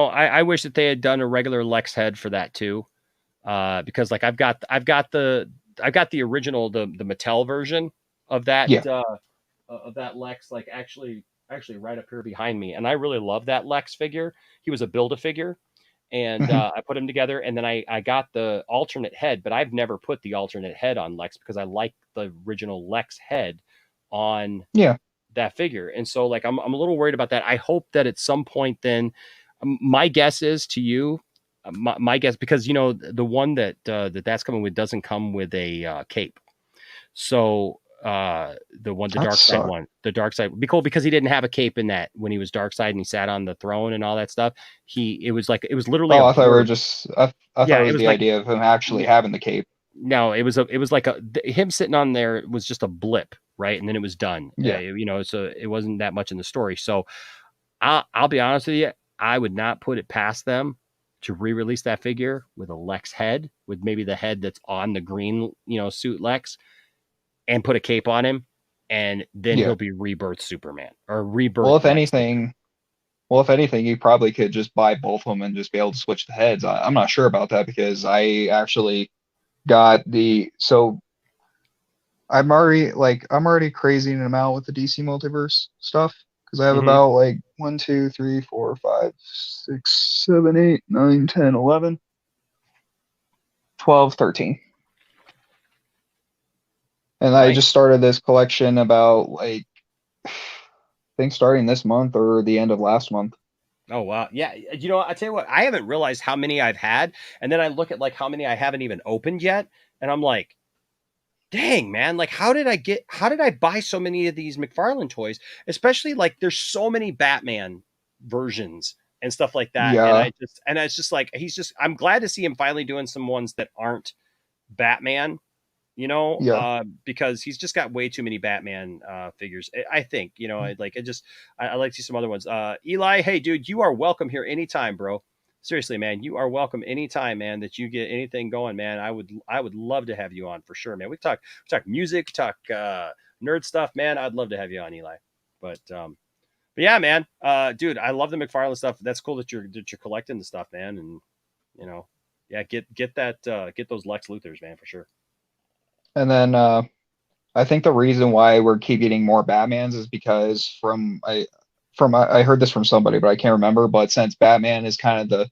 I wish that they had done a regular Lex head for that too, because I've got the original the Mattel version of that Lex actually right up here behind me, and I really love that Lex figure. He was a Build-A-Figure, and I put him together, and then I got the alternate head, but I've never put the alternate head on Lex because I like the original Lex head on that figure. And so I'm a little worried about that. I hope that at some point then my guess is to you, my guess, because the one that's coming with doesn't come with a cape. So the Darkseid would be cool because he didn't have a cape in that when he was Darkseid and he sat on the throne and all that stuff. It was literally. Oh, I thought it was the idea of him actually having the cape. No, it was him sitting on there was just a blip, right? And then it was done. Yeah, so it wasn't that much in the story. So I'll be honest with you, I would not put it past them to re-release that figure with a Lex head, with maybe the head that's on the green, suit Lex, and put a cape on him, and then he'll be Rebirth Superman or Rebirth. Well, if anything, you probably could just buy both of them and just be able to switch the heads. I'm not sure about that because I actually got I'm already crazying them out with the DC multiverse stuff because I have about 1, 2, 3, 4, 5, 6, 7, 8, 9, 10, 11, 12, 13. And I just started this collection about I think starting this month or the end of last month. Oh, wow. Yeah. I tell you what, I haven't realized how many I've had. And then I look at how many I haven't even opened yet. And I'm like, dang, man, how did I buy so many of these McFarlane toys? Especially there's so many Batman versions and stuff like that. Yeah. And it's just I'm glad to see him finally doing some ones that aren't Batman, because he's just got way too many Batman figures. I think, I like to see some other ones. Eli, hey dude, you are welcome here anytime, bro. Seriously, man, you are welcome anytime, man, that you get anything going, man. I would love to have you on for sure, man. We talk music, talk nerd stuff, man. I'd love to have you on, Eli. But yeah, man, dude, I love the McFarlane stuff. That's cool that you're collecting the stuff, man. And Yeah, get those Lex Luthors, man, for sure. And then I think the reason why we're keep getting more Batmans is because I heard this from somebody, but I can't remember. But since Batman is kind of the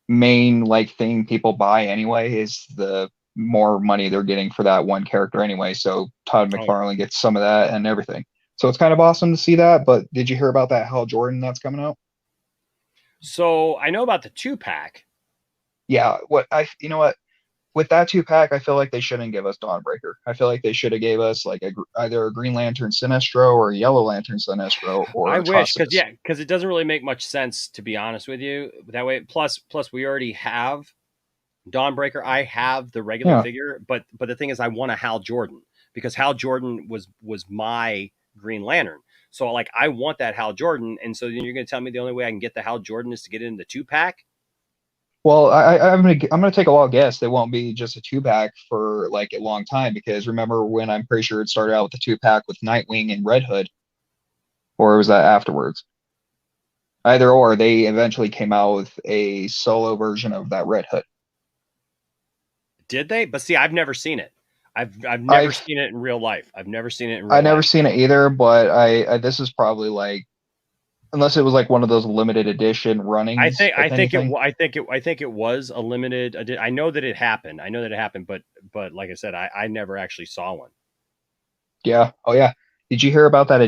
main like thing people buy anyway, is the more money they're getting for that one character anyway. So Todd McFarlane gets some of that and everything. So it's kind of awesome to see that. But did you hear about that Hal Jordan that's coming out? So I know about the 2-pack. Yeah, you know what? With that 2-pack, I feel like they shouldn't give us Dawnbreaker. I feel like they should have gave us like either a Green Lantern Sinestro or a Yellow Lantern Sinestro. Or I wish, because it doesn't really make much sense, to be honest with you. That way, plus we already have Dawnbreaker. I have the regular figure, but the thing is, I want a Hal Jordan because Hal Jordan was my Green Lantern. So like, I want that Hal Jordan, and so then you're going to tell me the only way I can get the Hal Jordan is to get it in the 2-pack? Well, I'm gonna take a wild guess. They won't be just a 2-pack for like a long time because remember when I'm pretty sure it started out with the 2-pack with Nightwing and Red Hood, or was that afterwards? Either or, they eventually came out with a solo version of that Red Hood. Did they? But see, I've never seen it. I've never seen it in real life. I've never seen it in real I've never life. seen it either, but I this is probably like, unless it was like one of those limited edition runnings. I think it was a limited. I know that it happened. But like I said, I never actually saw one. Yeah. Oh yeah. Did you hear about that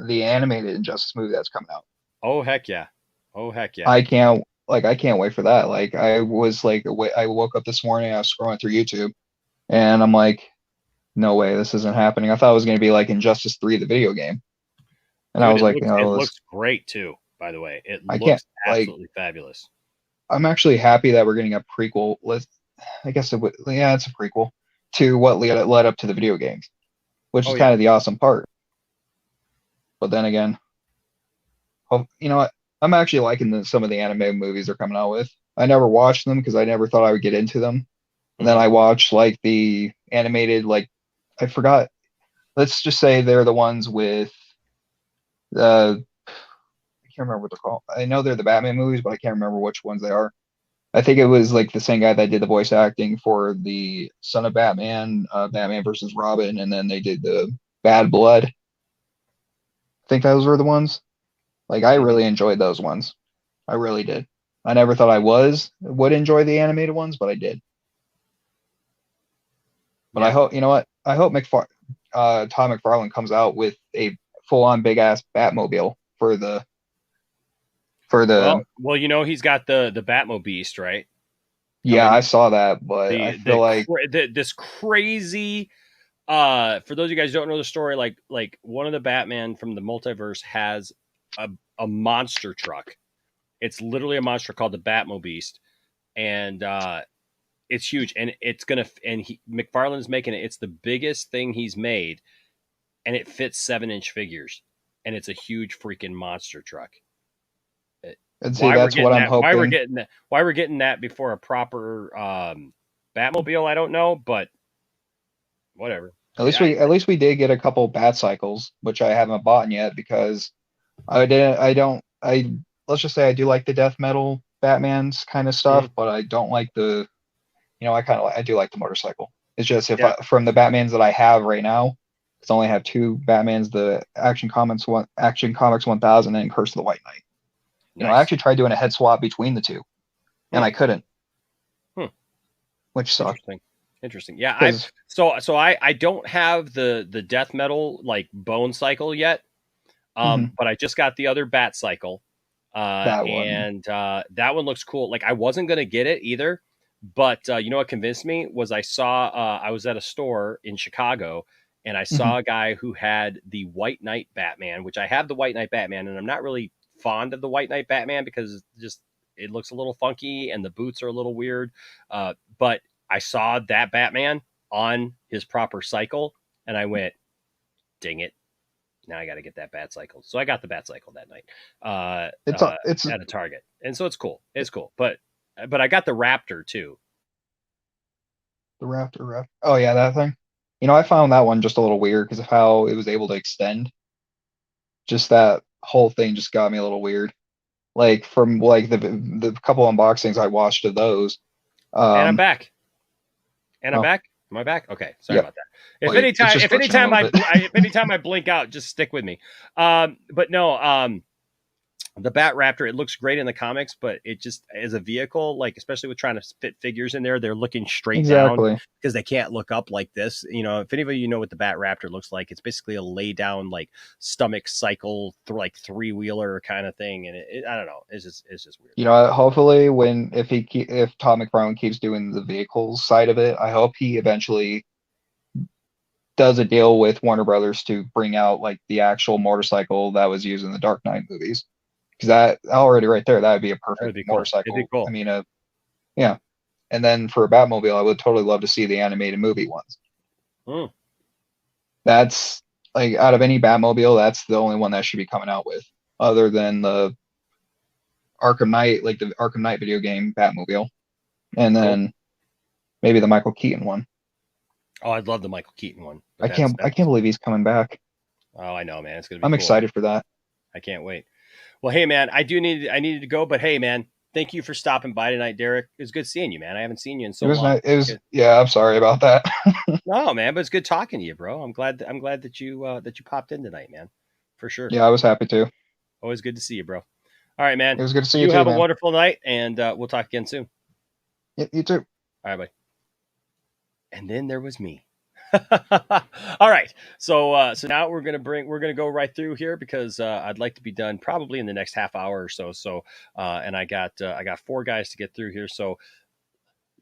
the animated Injustice movie that's coming out? Oh heck yeah. I can't wait for that. Like I woke up this morning, I was scrolling through YouTube, and I'm like, no way, this isn't happening. I thought it was going to be like Injustice 3, the video game. And I was like, it looks great too, by the way. It looks absolutely fabulous. I'm actually happy that we're getting a prequel. I guess it's a prequel to what led up to the video games, which is kind of the awesome part. But then again, you know what? I'm actually liking some of the anime movies they're coming out with. I never watched them because I never thought I would get into them. And then I watched like the animated, like I forgot. Let's just say they're the ones with I can't remember what they're called. I know they're the Batman movies, but I can't remember which ones they are. I think it was like the same guy that did the voice acting for the Son of Batman, Batman versus Robin, and then they did the Bad Blood. I think those were the ones. Like I really enjoyed those ones. I really did. I never thought I would enjoy the animated ones, but I did. But I hope, you know what? I hope Todd McFarlane comes out with a full-on big-ass Batmobile for the well, you know, he's got the Batmo Beast, right? Yeah, I saw that, but I feel like this crazy for those of you guys who don't know the story, like one of the Batman from the multiverse has a monster truck. It's literally a monster called the Batmo Beast, and it's huge, and McFarlane's making it. It's the biggest thing he's made, and it fits 7-inch figures, and it's a huge freaking monster truck. And see, that's what I'm hoping. Why we're getting that before a proper Batmobile, I don't know, but whatever. At least we did get a couple Bat Cycles, which I haven't bought yet because let's just say I do like the death metal Batman's kind of stuff, but I don't like I do like the motorcycle. It's just from the Batmans that I have right now, because I only have 2 Batmans, the Action Comics 1000 and Curse of the White Knight. You know, I actually tried doing a head swap between the 2, and I couldn't. Which sucked. Interesting. Yeah. I don't have the death metal like Bone Cycle yet. But I just got the other Bat Cycle. That one looks cool. Like I wasn't gonna get it either, but you know what convinced me was I was at a store in Chicago and I saw a guy who had the White Knight Batman, which I have the White Knight Batman, and I'm not really fond of the White Knight Batman because it looks a little funky and the boots are a little weird. But I saw that Batman on his proper cycle and I went, dang it. Now I got to get that Bat Cycle. So I got the Bat Cycle that night. It's at a Target. And so it's cool. It's cool. But I got the Raptor too. The Raptor. Oh yeah, that thing. You know, I found that one just a little weird because of how it was able to extend. Just that whole thing just got me a little weird. Like from like the couple unboxings I watched of those, And I'm back. And I'm oh. back. Am I back? Okay, sorry Yep. about that. If Well, it's just anytime glitching a little bit. if anytime I blink out, just stick with me. But no, the Bat Raptor, it looks great in the comics, but it just as a vehicle, like especially with trying to fit figures in there, they're looking straight down Exactly. because they can't look up like this. You know, if anybody you know what the Bat Raptor looks like, it's basically a lay down like stomach cycle like 3-wheeler kind of thing, and I don't know, it's just weird. You know, hopefully if Todd McFarlane keeps doing the vehicles side of it, I hope he eventually does a deal with Warner Brothers to bring out like the actual motorcycle that was used in the Dark Knight movies. Because that already right there, that would be a perfect be cool. motorcycle. It'd be cool. I mean, yeah. And then for a Batmobile, I would totally love to see the animated movie ones. That's like out of any Batmobile, that's the only one that should be coming out with, other than the Arkham Knight, like the Arkham Knight video game Batmobile, and then maybe the Michael Keaton one. Oh, I'd love the Michael Keaton one. I can't believe he's coming back. Oh, I know, man. It's gonna be. I'm cool. excited for that. I can't wait. Well, hey, man, I needed to go, but hey, man, thank you for stopping by tonight, Derek. It was good seeing you, man. I haven't seen you in so long. Yeah, I'm sorry about that. No, man, but it's good talking to you, bro. I'm glad that you popped in tonight, man. For sure. Yeah, I was happy to. Always good to see you, bro. All right, man. It was good to see you too, have man. a wonderful night, and we'll talk again soon. Yeah, you too. All right, buddy. And then there was me. All right, so now we're gonna go right through here because I'd like to be done probably in the next half hour or so. So and I got 4 guys to get through here. So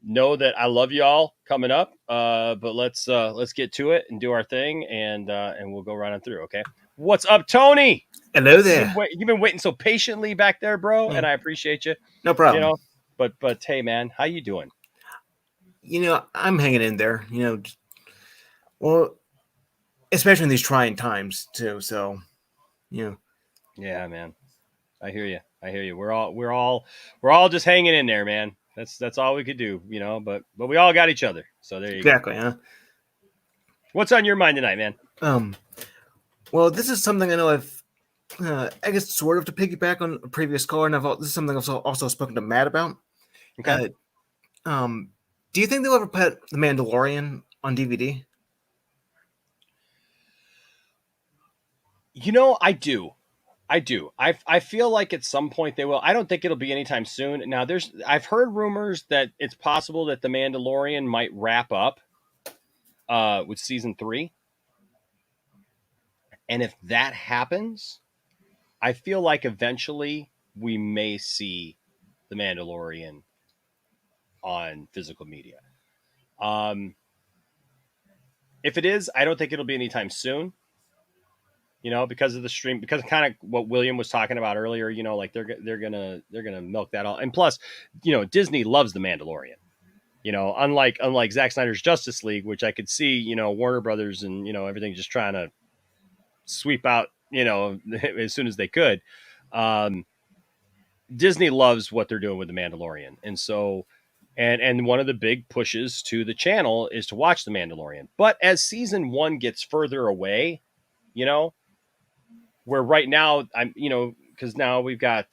know that I love you all coming up. But let's get to it and do our thing, and we'll go right on through. Okay. What's up, Tony? Hello there. You've been waiting so patiently back there, bro, and I appreciate you. No problem. You know, but hey, man, how you doing? You know, I'm hanging in there. You know. Well, especially in these trying times too. So, you know. Yeah, man. I hear you. We're all just hanging in there, man. That's all we could do, you know. But we all got each other. So there you go. Exactly, huh? What's on your mind tonight, man? Well, this is something I know I guess sort of to piggyback on a previous caller, and this is something I've also spoken to Matt about. Okay. Do you think they'll ever put The Mandalorian on DVD? You know, I do. I feel like at some point they will. I don't think it'll be anytime soon. Now, I've heard rumors that it's possible that The Mandalorian might wrap up with season 3. And if that happens, I feel like eventually we may see The Mandalorian on physical media. If it is, I don't think it'll be anytime soon. You know, because of the stream, because kind of what William was talking about earlier, you know, like they're gonna milk that all. And plus, you know, Disney loves The Mandalorian. You know, unlike Zack Snyder's Justice League, which I could see, you know, Warner Brothers and, you know, everything just trying to sweep out, you know, as soon as they could. Disney loves what they're doing with The Mandalorian. And so, and one of the big pushes to the channel is to watch The Mandalorian. But as season 1 gets further away, you know, where right now I'm, you know, because now we've got,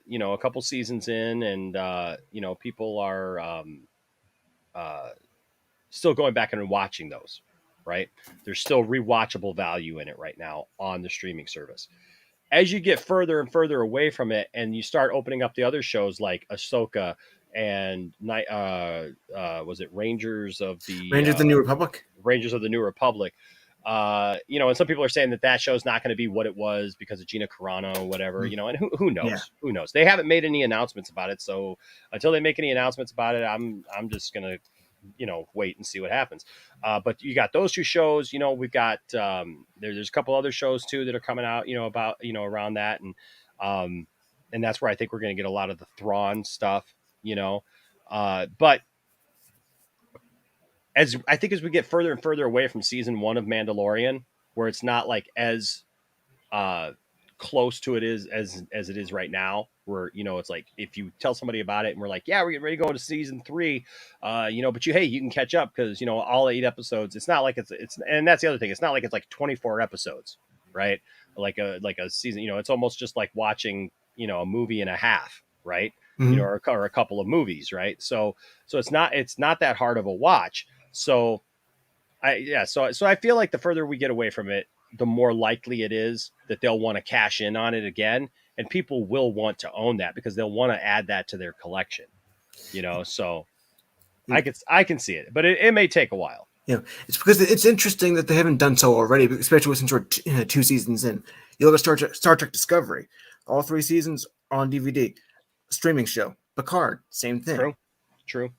you know, a couple seasons in and, you know, people are still going back and watching those, right? There's still rewatchable value in it right now on the streaming service. As you get further and further away from it and you start opening up the other shows like Ahsoka and was it Rangers of the New Republic? Rangers of the New Republic. You know, and some people are saying that show's not going to be what it was because of Gina Carano or whatever, you know, and who knows? Yeah. Who knows? They haven't made any announcements about it. So until they make any announcements about it, I'm just going to, you know, wait and see what happens. But you got those 2 shows, you know, we've got, there's a couple other shows too that are coming out, you know, about, you know, around that. And that's where I think we're going to get a lot of the Thrawn stuff, you know, but as we get further and further away from season 1 of Mandalorian, where it's not like as close to it is as it is right now, where, you know, it's like if you tell somebody about it and we're like, yeah, we're getting ready to go into season 3, you know, but you can catch up because, you know, all 8 episodes. It's not like it's and that's the other thing. It's not like it's like 24 episodes, right? Like a season, you know, it's almost just like watching, you know, a movie and a half, right? you know, or a couple of movies, right? So it's not that hard of a watch. So so I feel like the further we get away from it, the more likely it is that they'll want to cash in on it again, and people will want to own that because they'll want to add that to their collection, you know. So I can see it, but it may take a while. Yeah, it's because it's interesting that they haven't done so already, especially since we're 2 seasons in. You look at Star Trek Discovery, all 3 seasons are on DVD. Streaming show, Picard, same thing. True.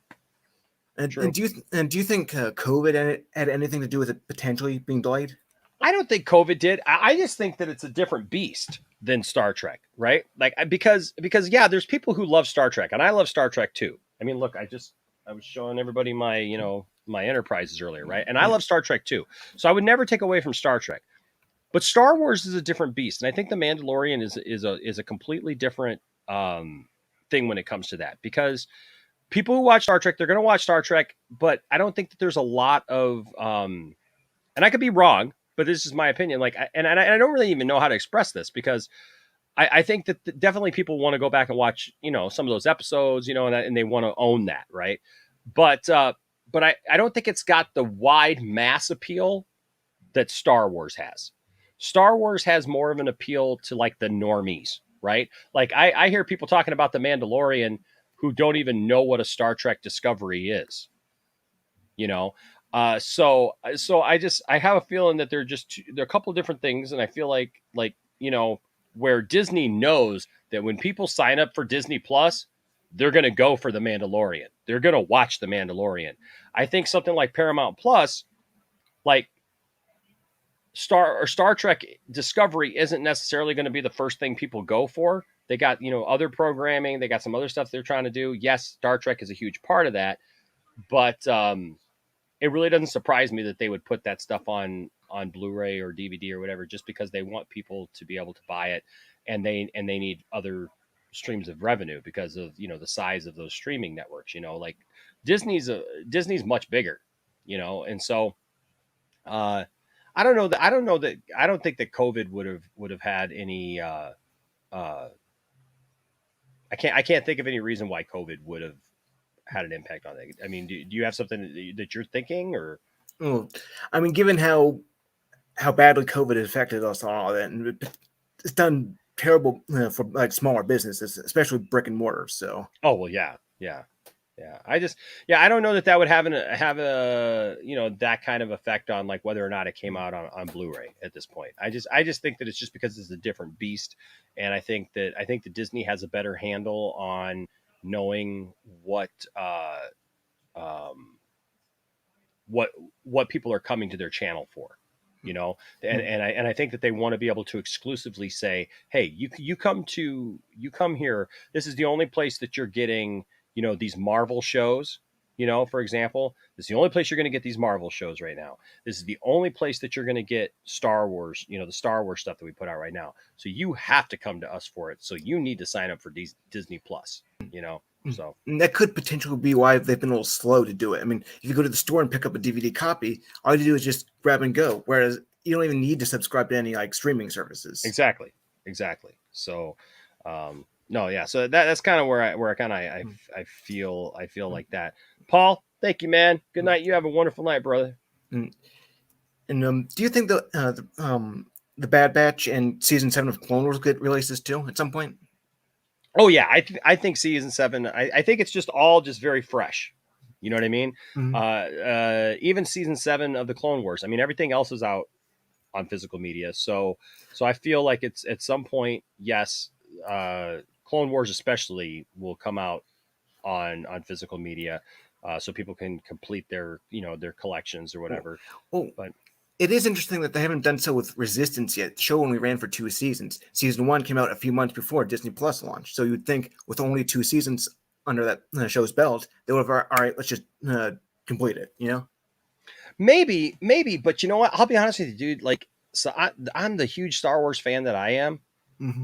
And do you think COVID had anything to do with it potentially being delayed? I don't think COVID did. I just think that it's a different beast than Star Trek, right? Like because yeah, there's people who love Star Trek, and I love Star Trek too. I mean, look, I was showing everybody my my Enterprises earlier, right? And I love Star Trek too. So I would never take away from Star Trek. But Star Wars is a different beast, and I think The Mandalorian is a completely different thing when it comes to that, because people who watch Star Trek, they're going to watch Star Trek, but I don't think that there's a lot of and I could be wrong, but this is my opinion. Like, and I don't really even know how to express this, because I think that definitely people want to go back and watch, you know, some of those episodes, you know, and they want to own that, right? But I don't think it's got the wide mass appeal that Star Wars has. Star Wars has more of an appeal to like the normies, right? Like I hear people talking about The Mandalorian who don't even know what a Star Trek Discovery is, you know? So I have a feeling that they're a couple of different things. And I feel like, you know, where Disney knows that when people sign up for Disney Plus, they're going to go for The Mandalorian. They're going to watch The Mandalorian. I think something like Paramount Plus, like Star Trek Discovery isn't necessarily going to be the first thing people go for. They got, you know, other programming. They got some other stuff they're trying to do. Yes, Star Trek is a huge part of that, but it really doesn't surprise me that they would put that stuff on Blu-ray or DVD or whatever, just because they want people to be able to buy it, and they need other streams of revenue because of, you know, the size of those streaming networks. You know, like Disney's much bigger, you know, and so I don't think that COVID would have had any. I can't think of any reason why COVID would have had an impact on that. I mean, do you have something that you're thinking, or? Well, I mean, given how badly COVID has affected us on all that, and it's done terrible for like smaller businesses, especially brick and mortar. So. Oh well, yeah. I don't know that would have a you know, that kind of effect on like whether or not it came out on Blu-ray at this point. I just think that it's just because it's a different beast, and I think that Disney has a better handle on knowing what people are coming to their channel for, you know, and I think that they want to be able to exclusively say, hey, you come here. This is the only place that you're getting, you know, these Marvel shows, you know, for example, this is the only place you're going to get these Marvel shows right now. This is the only place that you're going to get Star Wars, you know, the Star Wars stuff that we put out right now. So you have to come to us for it. So you need to sign up for Disney Plus, you know. So and that could potentially be why they've been a little slow to do it. I mean, if you go to the store and pick up a DVD copy, all you do is just grab and go. Whereas you don't even need to subscribe to any like streaming services. Exactly. So, no, yeah. So that's kind of where I feel like that. Paul, thank you, man. Good night. You have a wonderful night, brother. And do you think the Bad Batch and season 7 of Clone Wars get releases too at some point? Oh yeah, I think season 7. I think it's just all just very fresh. You know what I mean? Mm-hmm. Even season 7 of the Clone Wars. I mean, everything else is out on physical media. So I feel like it's at some point, yes. Clone Wars especially will come out on physical media, so people can complete their, you know, their collections or whatever. But it is interesting that they haven't done so with Resistance yet. The show only ran for 2 seasons. Season 1 came out a few months before Disney Plus launched. So you'd think with only 2 seasons under that show's belt, they would have, all right, let's just complete it, you know? Maybe, but you know what? I'll be honest with you, dude. Like, so I'm the huge Star Wars fan that I am. Mm-hmm.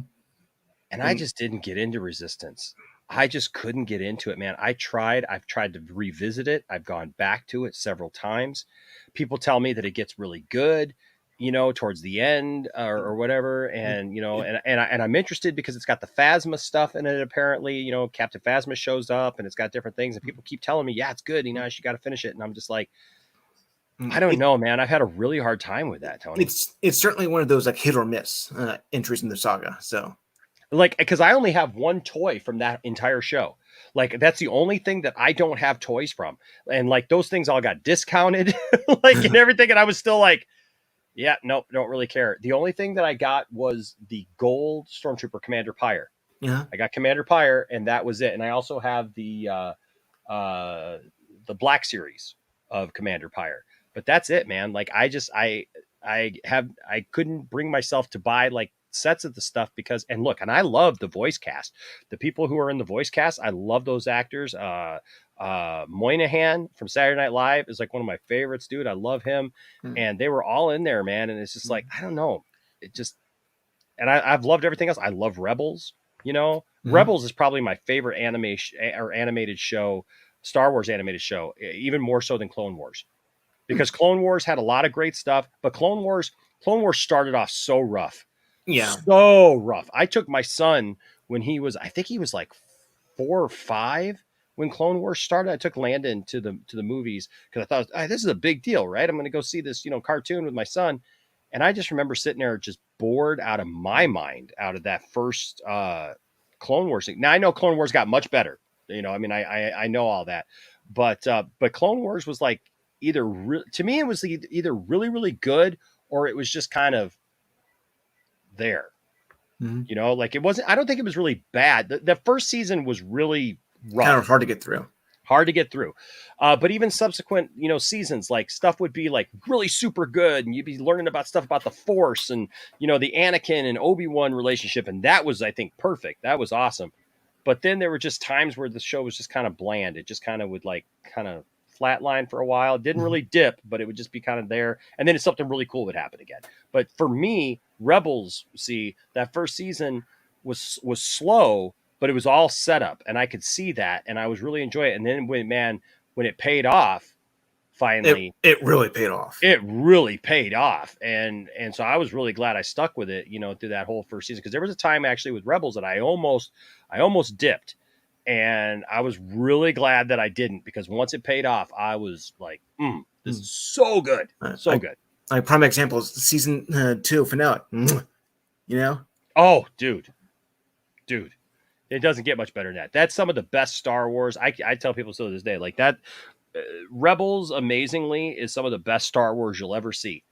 And I just didn't get into Resistance. I just couldn't get into it, man. I've tried to revisit it. I've gone back to it several times. People tell me that it gets really good. you know, towards the end or whatever. And, you know, and I'm interested because it's got the Phasma stuff in it. Apparently, you know, Captain Phasma shows up and it's got different things and people keep telling me, yeah, it's good. You know, you got to finish it. And I'm just like, I don't know, man. I've had a really hard time with that, Tony. It's certainly one of those like hit or miss entries in the saga. So like, because I only have one toy from that entire show. Like that's the only thing that I don't have toys from. And like those things all got discounted like and everything. And I was still like, yeah, nope, don't really care. The only thing that I got was the gold Stormtrooper Commander Pyre. Yeah. I got Commander Pyre and that was it. And I also have the Black Series of Commander Pyre. But that's it, man. Like I couldn't bring myself to buy like sets of the stuff because, and look, and I love the voice cast. The people who are in the voice cast, I love those actors. Moynihan from Saturday Night Live is like one of my favorites, dude. I love him. And they were all in there, man. And it's just like, I don't know. It just, and I've loved everything else. I love Rebels, you know, Rebels is probably my favorite animation or animated show, Star Wars animated show, even more so than Clone Wars. Because Clone Wars had a lot of great stuff, but Clone Wars started off so rough. Yeah. So rough. I took my son when he was, I think he was like 4 or 5 when Clone Wars started. I took Landon to the movies because I thought, this is a big deal, right? I'm going to go see this, you know, cartoon with my son. And I just remember sitting there just bored out of my mind out of that first Clone Wars thing. Now I know Clone Wars got much better. You know, I mean, I know all that, but Clone Wars was like, to me, it was either really, really good or it was just kind of there, you know, like it wasn't, I don't think it was really bad. The first season was really rough. Kind of hard to get through. But even subsequent, you know, seasons, like stuff would be like really super good. And you'd be learning about stuff about the Force and, you know, the Anakin and Obi-Wan relationship. And that was, I think, perfect. That was awesome. But then there were just times where the show was just kind of bland. It just kind of would like kind of flatline for a while. It didn't really dip, but it would just be kind of there. And then something really cool would happen again. But for me, Rebels, see, that first season was slow, but it was all set up and I could see that and I was really enjoying it. And then when it paid off, finally, it really paid off. It really paid off. And so I was really glad I stuck with it, you know, through that whole first season. Cause there was a time actually with Rebels that I almost dipped. And I was really glad that I didn't because once it paid off, I was like, this is so good. So good. Like prime example is the season 2 finale. You know? Oh, dude. It doesn't get much better than that. That's some of the best Star Wars. I tell people so to this day, like that Rebels amazingly is some of the best Star Wars you'll ever see,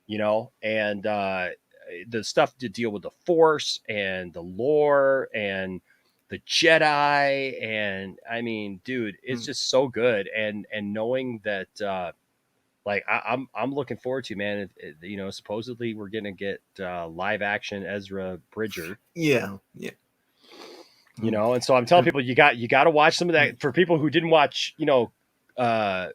you know? And the stuff to deal with the Force and the lore and the Jedi, and I mean, dude, it's just so good. And knowing that, like I'm looking forward to, man. You know, supposedly we're gonna get live action Ezra Bridger. Yeah. You know, and so I'm telling people you got to watch some of that. For people who didn't watch, you know,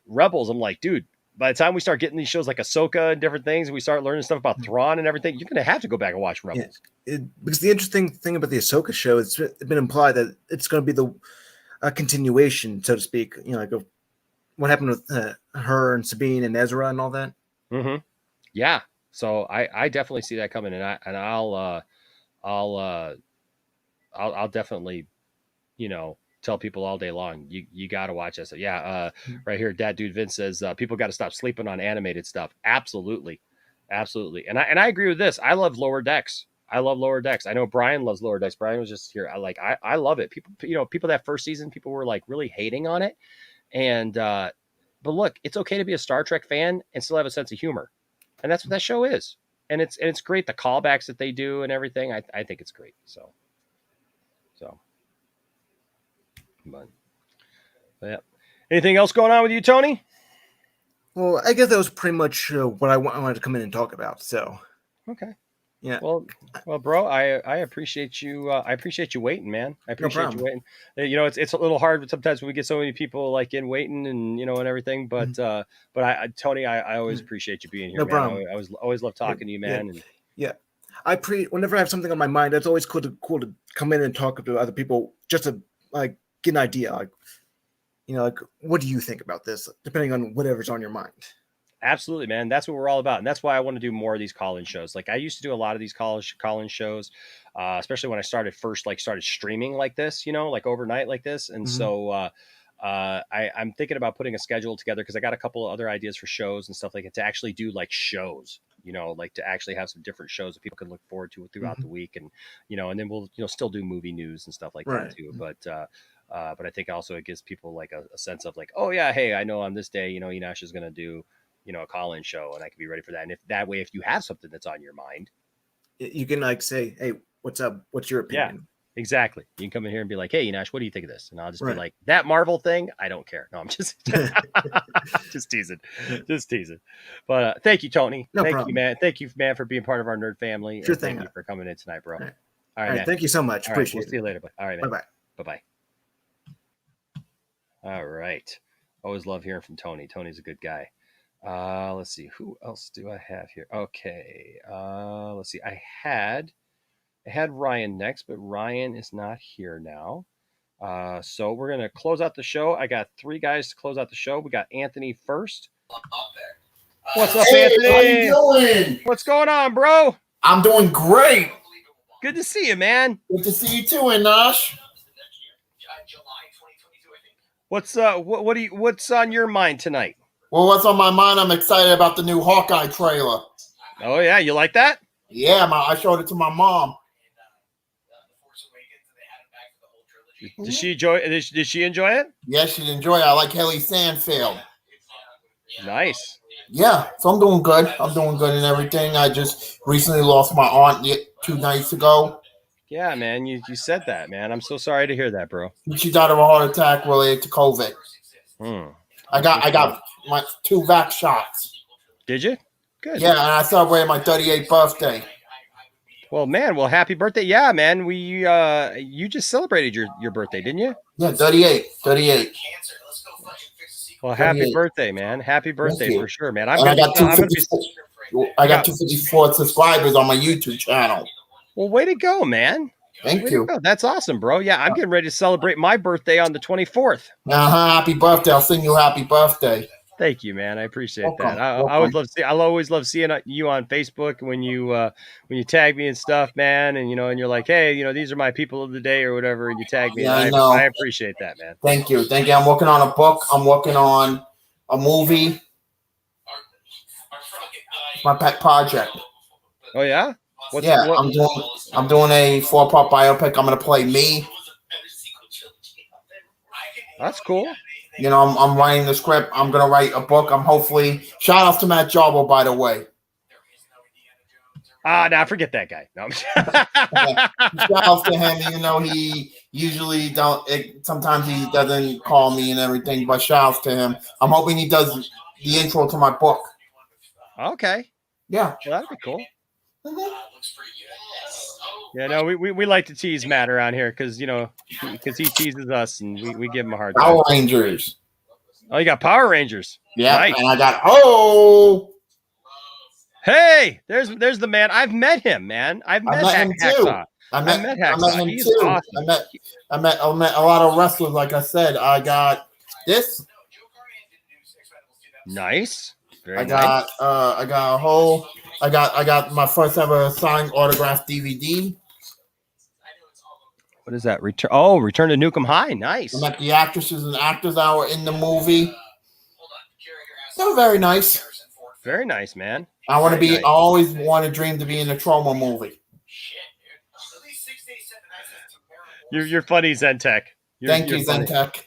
Rebels, I'm like, dude. By the time we start getting these shows like Ahsoka and different things, and we start learning stuff about Thrawn and everything, you're gonna have to go back and watch Rebels. Yeah. Because the interesting thing about the Ahsoka show, it's been implied that it's going to be a continuation, so to speak. You know, like what happened with her and Sabine and Ezra and all that. Mm-hmm. Yeah. So I definitely see that coming, and I'll definitely, you know, tell people all day long, you got to watch this. Yeah. Right here, Dad Dude Vince says people got to stop sleeping on animated stuff. Absolutely. And I agree with this. I love Lower Decks. I know Brian loves Lower Decks. Brian was just here. I love it. People that first season, people were like really hating on it. And, but look, it's okay to be a Star Trek fan and still have a sense of humor. And that's what that show is. And it's great. The callbacks that they do and everything. I think it's great. So. But yeah. Anything else going on with you, Tony? Well, I guess that was pretty much what I wanted to come in and talk about. So, okay. Yeah. Well, bro, I appreciate you. I appreciate you waiting, man. I appreciate you waiting. You know, it's a little hard sometimes when we get so many people like in waiting and, you know, and everything. But, Tony, I always appreciate you being here, no man. Problem. I always love talking to you, man. Yeah. Whenever I have something on my mind, it's always cool to come in and talk to other people just to like get an idea. Like, you know, like what do you think about this? Depending on whatever's on your mind. Absolutely, man. That's what we're all about. And that's why I want to do more of these call-in shows. Like I used to do a lot of these call-in shows, especially when I started streaming like this, like overnight like this. And so I'm thinking about putting a schedule together because I got a couple of other ideas for shows and stuff like it to actually do like shows, like to actually have some different shows that people can look forward to throughout the week. And, and then we'll, still do movie news and stuff like that too. But I think also it gives people like a sense of like, oh yeah, hey, I know on this day, Enosh is going to do, a call-in show and I can be ready for that. And if that way, if you have something that's on your mind, you can like say, hey, what's up? What's your opinion? Yeah, exactly. You can come in here and be like, hey, Enosh, what do you think of this? And I'll just be like, that Marvel thing, I don't care. No, I'm just just teasing. But thank you, Tony. No thank problem. you, man. Thank you, man, for being part of our nerd family. Sure and thing. Thank you for coming in tonight, bro. All right. All right, man. Thank you so much. All right, Appreciate we'll see you later. All right, man. Bye-bye. Bye-bye. All right. Always love hearing from Tony. Tony's a good guy. Let's see. Who else do I have here? Okay. Let's see. I had Ryan next, but Ryan is not here now. So we're going to close out the show. I got 3 guys to close out the show. We got Anthony first. What's up, Anthony? How you doing? What's going on, bro? I'm doing great. Good to see you, man. Good to see you too, Enosh. What's what's on your mind tonight? Well, what's on my mind? I'm excited about the new Hawkeye trailer. Oh yeah, you like that? Yeah, I showed it to my mom. Did she enjoy it? Yes, she'd enjoy it. I like Haley Stanfield. Nice. Yeah, so I'm doing good. I'm doing good and everything. I just recently lost my aunt 2 nights ago. Yeah, man, you said that, man. I'm so sorry to hear that, bro. She died of a heart attack related to COVID. I got my 2 vax shots. Did you? Good. Yeah, and I celebrated my 38th birthday. Well, man, happy birthday. Yeah, man. You just celebrated your birthday, didn't you? Yeah, 38. Well, happy birthday, man. Happy birthday for sure, man. I got 254 subscribers on my YouTube channel. Well, way to go, man. Thank you. That's awesome, bro. Yeah, I'm getting ready to celebrate my birthday on the 24th. Happy birthday. I'll sing you happy birthday. Thank you, man. I appreciate that. I'll always love seeing you on Facebook when you tag me and stuff, man. And and you're like, hey, these are my people of the day or whatever, and you tag me. Yeah, and I appreciate that, man. Thank you. I'm working on a book. I'm working on a movie. It's my pet project. Oh yeah. I'm doing a 4-part biopic. I'm gonna play me. That's cool. I'm writing the script. I'm gonna write a book. I'm hopefully shout out to Matt Jarbo, by the way. Nah, forget that guy. No. Shout out to him. He usually sometimes he doesn't call me and everything, but shout out to him. I'm hoping he does the intro to my book. Okay. Yeah. Well, that'd be cool. Yeah, no, we like to tease Matt around here because he teases us and we give him a hard time. Power Rangers. Oh, you got Power Rangers. Yeah, nice. And I got Hey, there's the man. I've met him, man. I've met him too. I met him He's too. awesome. I met a lot of wrestlers. Like I said, I got this. Nice. I got my first ever signed autographed DVD. What is that? Return to Nukem High. Nice. I met the actresses and actors that were in the movie. They were very nice. Very nice, man. I always want to dream to be in a Trauma movie. You're funny, Zentek. Thank you, Zentek.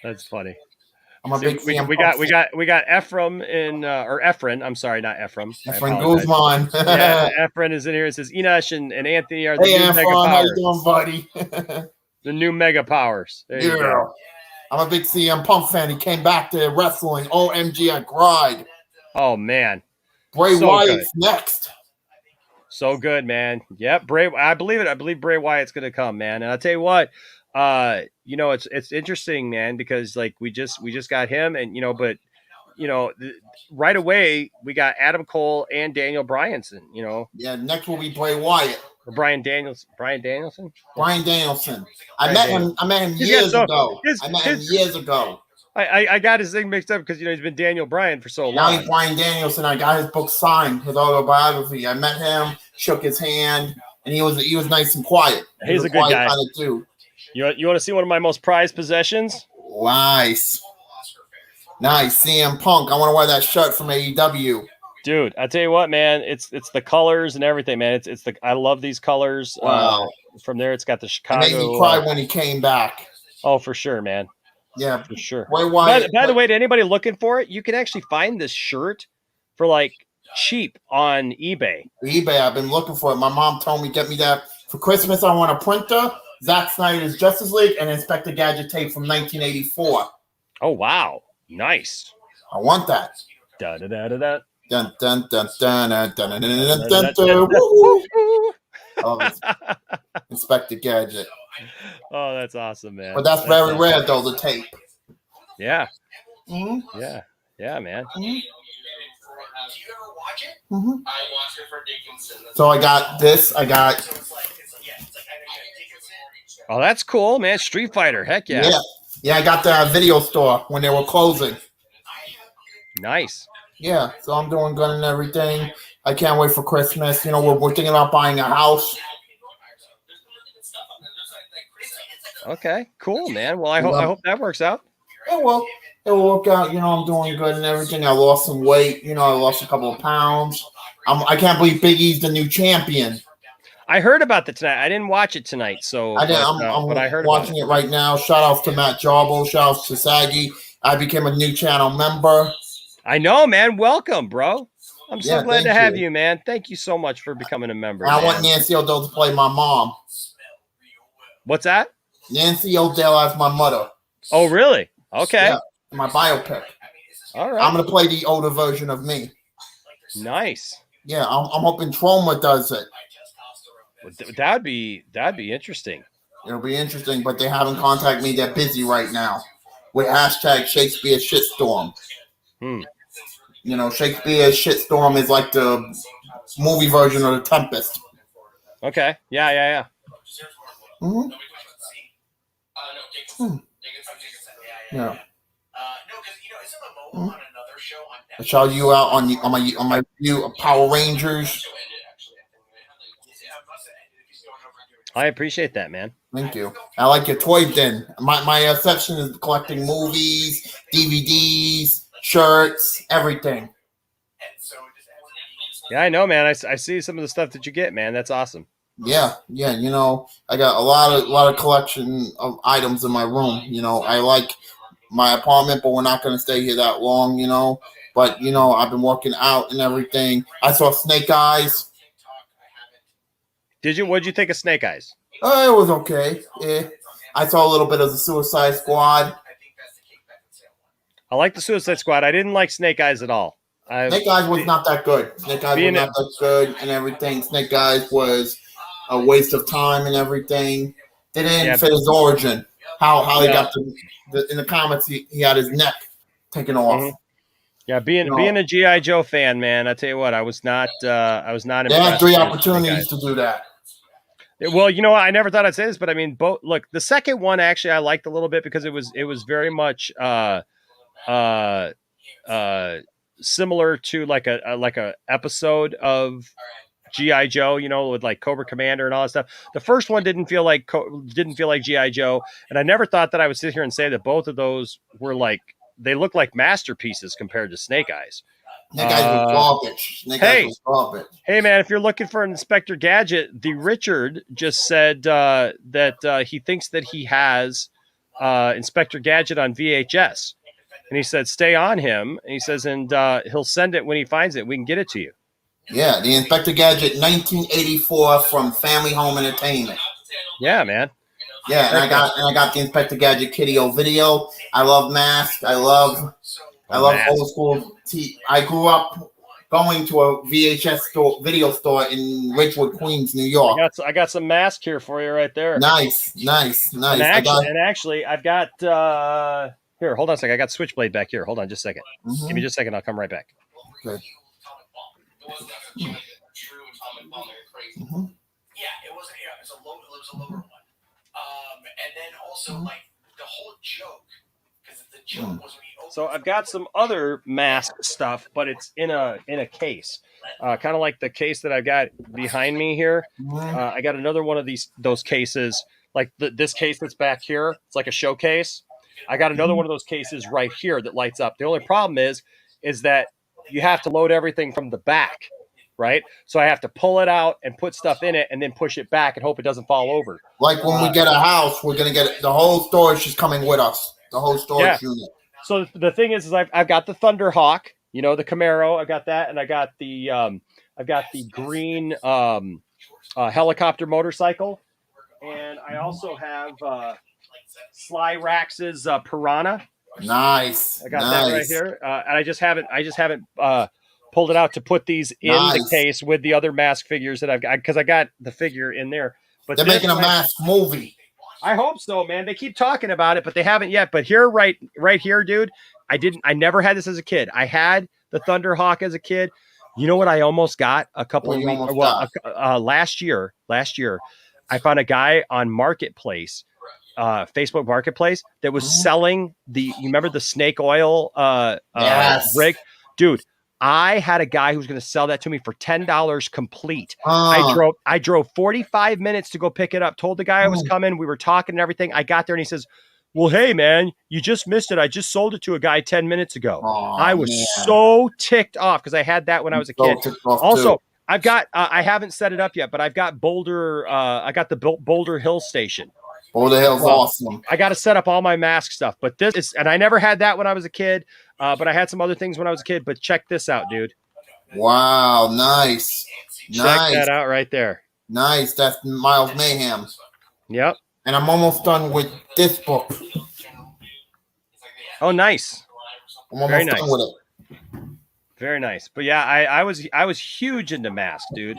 That's funny. I'm a big fan. We got Ephraim or Efren. I'm sorry, not Ephraim. Efren Guzman. Yeah, Efren is in here. It says Enosh and Anthony are the new mega Efren, powers. how you doing, buddy? The new mega powers. There you go. I'm a big CM Punk fan. He came back to wrestling. OMG, I cried. Oh man, Bray Wyatt's next. So good, man. Yep, Bray. I believe it. I believe Bray Wyatt's gonna come, man. And I'll tell you what. It's interesting, man, because like we just got him, and right away we got Adam Cole and Daniel Bryanson. Yeah. Next will be Bray Wyatt. Or Brian Danielson. Brian Danielson. I met him years ago. I got his thing mixed up because he's been Daniel Bryan for so Now long. he's Brian Danielson. I got his book signed, his autobiography. I met him, shook his hand, and he was nice and quiet. He's a good quiet guy. kind of dude. You want to see one of my most prized possessions? Nice. CM Punk. I want to wear that shirt from AEW. Dude, I tell you what, man, it's the colors and everything, man. I love these colors. Wow. From there, it's got the Chicago. It made me cry when he came back. Oh, for sure, man. Yeah, for sure. By the way, to anybody looking for it, you can actually find this shirt for like cheap on eBay. I've been looking for it. My mom told me get me that for Christmas. I want a printer, Zack Snyder's Justice League, and Inspector Gadget tape from 1984. Oh wow, nice. I want that. Da da da da da. Dun dun dun dun dun dun dun dun dun dun. Oh, Inspector Gadget. Oh, that's awesome, man. But that's very rare, though, the tape. Yeah. Mm-hmm. Yeah, man. Mm-hmm. Mm-hmm. So I got this. Oh, that's cool, man. Street Fighter. Heck yeah. Yeah, I got the video store when they were closing. Nice. Yeah, so I'm doing good and everything. I can't wait for Christmas. We're thinking about buying a house. Okay, cool, man. Well, I hope that works out. Yeah, well, it will work out. I'm doing good and everything. I lost some weight. I lost a couple of pounds. I can't believe Big E's the new champion. I heard about that tonight. I didn't watch it tonight, so but I heard watching it right now. Shout out to Matt Jarbo. Shout out to Saggy. I became a new channel member. I know, man. Welcome, bro. I'm so glad to have you. you, man. Thank you so much for becoming a member. I want Nancy O'Dell to play my mom. What's that? Nancy O'Dell as my mother. Oh, really? Okay. Yeah, my biopic. All right. I'm gonna play the older version of me. Nice. Yeah, I'm hoping Trauma does it. That'd be interesting. It'll be interesting, but they haven't contacted me. They're busy right now with hashtag Shakespeare Shitstorm. Shakespeare Shitstorm is like the movie version of The Tempest. Okay. Yeah. Mm-hmm. Yeah. I shout you out on my review of Power Rangers. I appreciate that, man. Thank you. I like your toy bin. My section is collecting movies, DVDs, shirts, everything. Yeah, I know, man. I see some of the stuff that you get, man. That's awesome. Yeah. I got a lot of collection of items in my room. I like my apartment, but we're not going to stay here that long. But I've been working out and everything. I saw Snake Eyes. Did you? What'd you think of Snake Eyes? It was okay. Yeah. I saw a little bit of the Suicide Squad. I like the Suicide Squad. I didn't like Snake Eyes at all. Snake Eyes was not that good. Snake Eyes was not that good and everything. Snake Eyes was a waste of time and everything. They didn't fit his origin. How he got in the comics, he had his neck taken off. Mm-hmm. Yeah, being a G.I. Joe fan, man, I tell you what, I was not impressed. They had 3 opportunities to do that. Well, I never thought I'd say this, but I mean, both. Look, the second one actually I liked a little bit because it was very much similar to like a episode of G.I. Joe, with like Cobra Commander and all that stuff. The first one didn't feel like G.I. Joe, and I never thought that I would sit here and say that both of those were like they look like masterpieces compared to Snake Eyes. Snake Eyes was garbage. Eyes was garbage. Hey, man, if you're looking for an Inspector Gadget, the Richard just said that he thinks that he has Inspector Gadget on VHS. And he said, stay on him. And he says, and he'll send it when he finds it. We can get it to you. Yeah, the Inspector Gadget 1984 from Family Home Entertainment. Yeah, man. Yeah, and I got the Inspector Gadget Kiddio video. I love Mask. I love old school. I grew up going to a VHS video store in Ridgewood, Queens, New York. I got some Mask here for you right there. Nice. And actually, I've got here. Hold on a second. I got Switchblade back here. Hold on, just a second. Mm-hmm. Give me just a second. I'll come right back. Okay. Mm-hmm. Yeah, it was a lower one. And then also like the whole joke, because So I've got some other mask stuff, but it's in a case, kind of like the case that I've got behind me here. I got another one of those cases, like this case that's back here. It's like a showcase. I got another one of those cases right here that lights up. The only problem is that you have to load everything from the back, right? So I have to pull it out and put stuff in it, and then push it back and hope it doesn't fall over. Like when we get a house, we're gonna get the whole storage is coming with us. The whole storage unit. So the thing is I've got the Thunderhawk, you know, the Camaro. I got that, and I got the green helicopter motorcycle, and I also have Sly Rax's Piranha. Nice. I got that right here, and I just haven't pulled it out to put these in the case with the other mask figures that I've got, because I got the figure in there. But they're making a mask movie. I hope so, man. They keep talking about it, but they haven't yet. But here, right here, dude, I never had this as a kid. I had the Thunderhawk as a kid. You know what I almost got a couple of weeks, last year, I found a guy on Marketplace, Facebook Marketplace, that was selling you remember the snake oil rig? Dude, I had a guy who was going to sell that to me for $10 complete. I drove 45 minutes to go pick it up. Told the guy I was coming. We were talking and everything. I got there and he says, "Well, hey man, you just missed it. I just sold it to a guy 10 minutes ago." I was so ticked off because I had that when I was a kid. Also, I've got I haven't set it up yet, but I've got Boulder. I got the Boulder Hill Station. Boulder Hill's awesome. I got to set up all my mask stuff, but this is, and I never had that when I was a kid. But I had some other things when I was a kid. But check this out, dude. Wow, nice. Check that out right there. Nice. That's Miles Mayhem. Yep. And I'm almost done with this book. Oh, nice. I'm almost done with it. Very nice. But yeah, I was huge into masks, dude.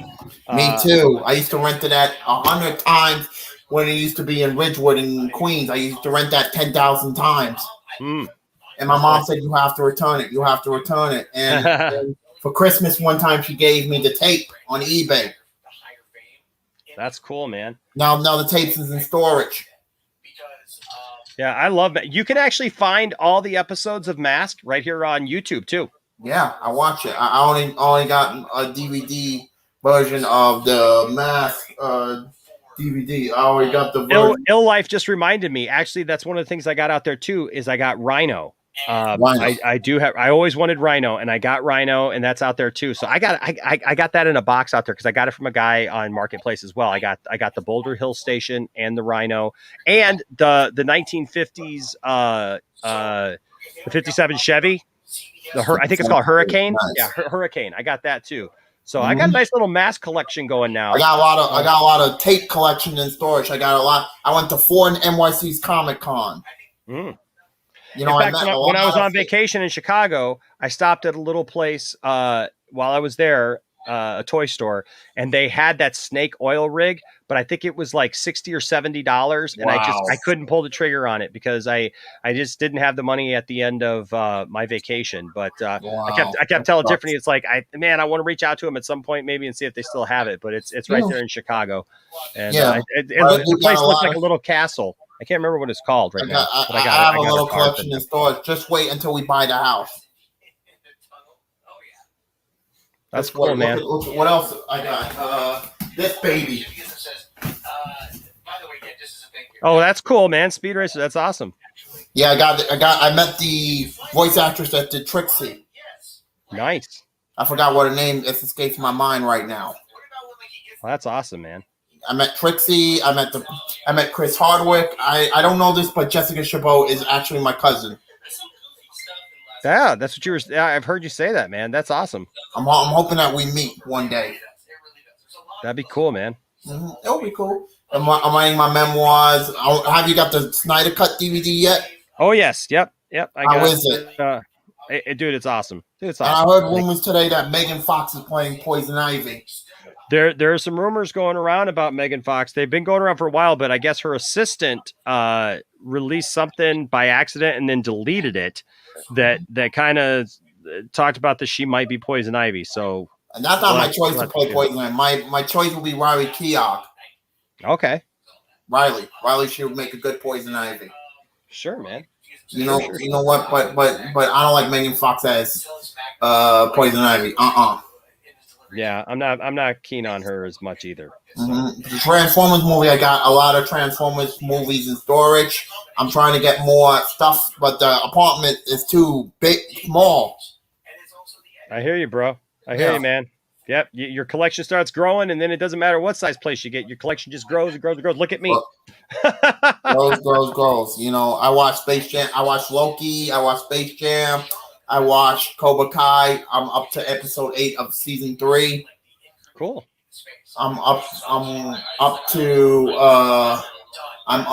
Me too. I used to rent it at 100 times when it used to be in Ridgewood in Queens. I used to rent that 10,000 times. And my mom said, "You have to return it. You have to return it." And for Christmas, one time she gave me the tape on eBay. That's cool, man. Now the tape is in storage. Yeah, I love that. You can actually find all the episodes of Mask right here on YouTube too. Yeah, I watch it. I only got a DVD version of the Mask DVD. I already got the version. Ill Life just reminded me. Actually, that's one of the things I got out there too. Is I got Rhino. I do have. I always wanted Rhino, and I got Rhino, and that's out there too. So I got that in a box out there because I got it from a guy on Marketplace as well. I got the Boulder Hill Station and the Rhino and the 1950s the 57 Chevy. I think it's called Hurricane. Nice. Yeah, Hurricane. I got that too. So I got a nice little mask collection going now. I got a lot of tape collection in storage. I got a lot. I went to 4 NYC's Comic Con. You know, in fact, when I was on vacation in Chicago, I stopped at a little place while I was there, a toy store, and they had that snake oil rig, but I think it was like $60 or $70, and I couldn't pull the trigger on it because I just didn't have the money at the end of my vacation. But I kept telling Tiffany, it's like I want to reach out to them at some point maybe and see if they still have it, but it's right there in Chicago, and the place looked like a little castle. I can't remember what it's called right now. I have a little collection in storage. Just wait until we buy the house. That's cool, man. Look, what else I got? This baby. Oh, that's cool, man. Speed Racer. That's awesome. Yeah, I met the voice actress that did Trixie. Nice. I forgot what her name is. Escapes my mind right now. Well, that's awesome, man. I met Trixie. I met Chris Hardwick. I don't know this, but Jessica Chabot is actually my cousin. Yeah, that's what you were. Yeah, I've heard you say that, man. That's awesome. I'm hoping that we meet one day. That'd be cool, man. It'll be cool. I'm writing my memoirs. Have you got the Snyder Cut DVD yet? Oh yes, yep. How is it? Dude, it's awesome. And I heard rumors today that Megan Fox is playing Poison Ivy. There are some rumors going around about Megan Fox. They've been going around for a while, but I guess her assistant released something by accident and then deleted it. That kind of talked about that she might be Poison Ivy. So and that's not my choice to play Poison Ivy. My choice will be Riley Keough. Okay. Riley should make a good Poison Ivy. Sure, man. You know what? But I don't like Megan Fox as Poison Ivy. Yeah, I'm not keen on her as much either. Mm-hmm. The Transformers movie, I got a lot of Transformers movies in storage. I'm trying to get more stuff, but the apartment is too small. I hear you, bro. I hear you, man. Yep, your collection starts growing, and then it doesn't matter what size place you get. Your collection just grows and grows and grows. Look at me. Grows. You know, I watched Space Jam. I watched Loki. I watched Space Jam. I watched Cobra Kai. I'm up to episode 8 of season 3. Cool. I'm up to I'm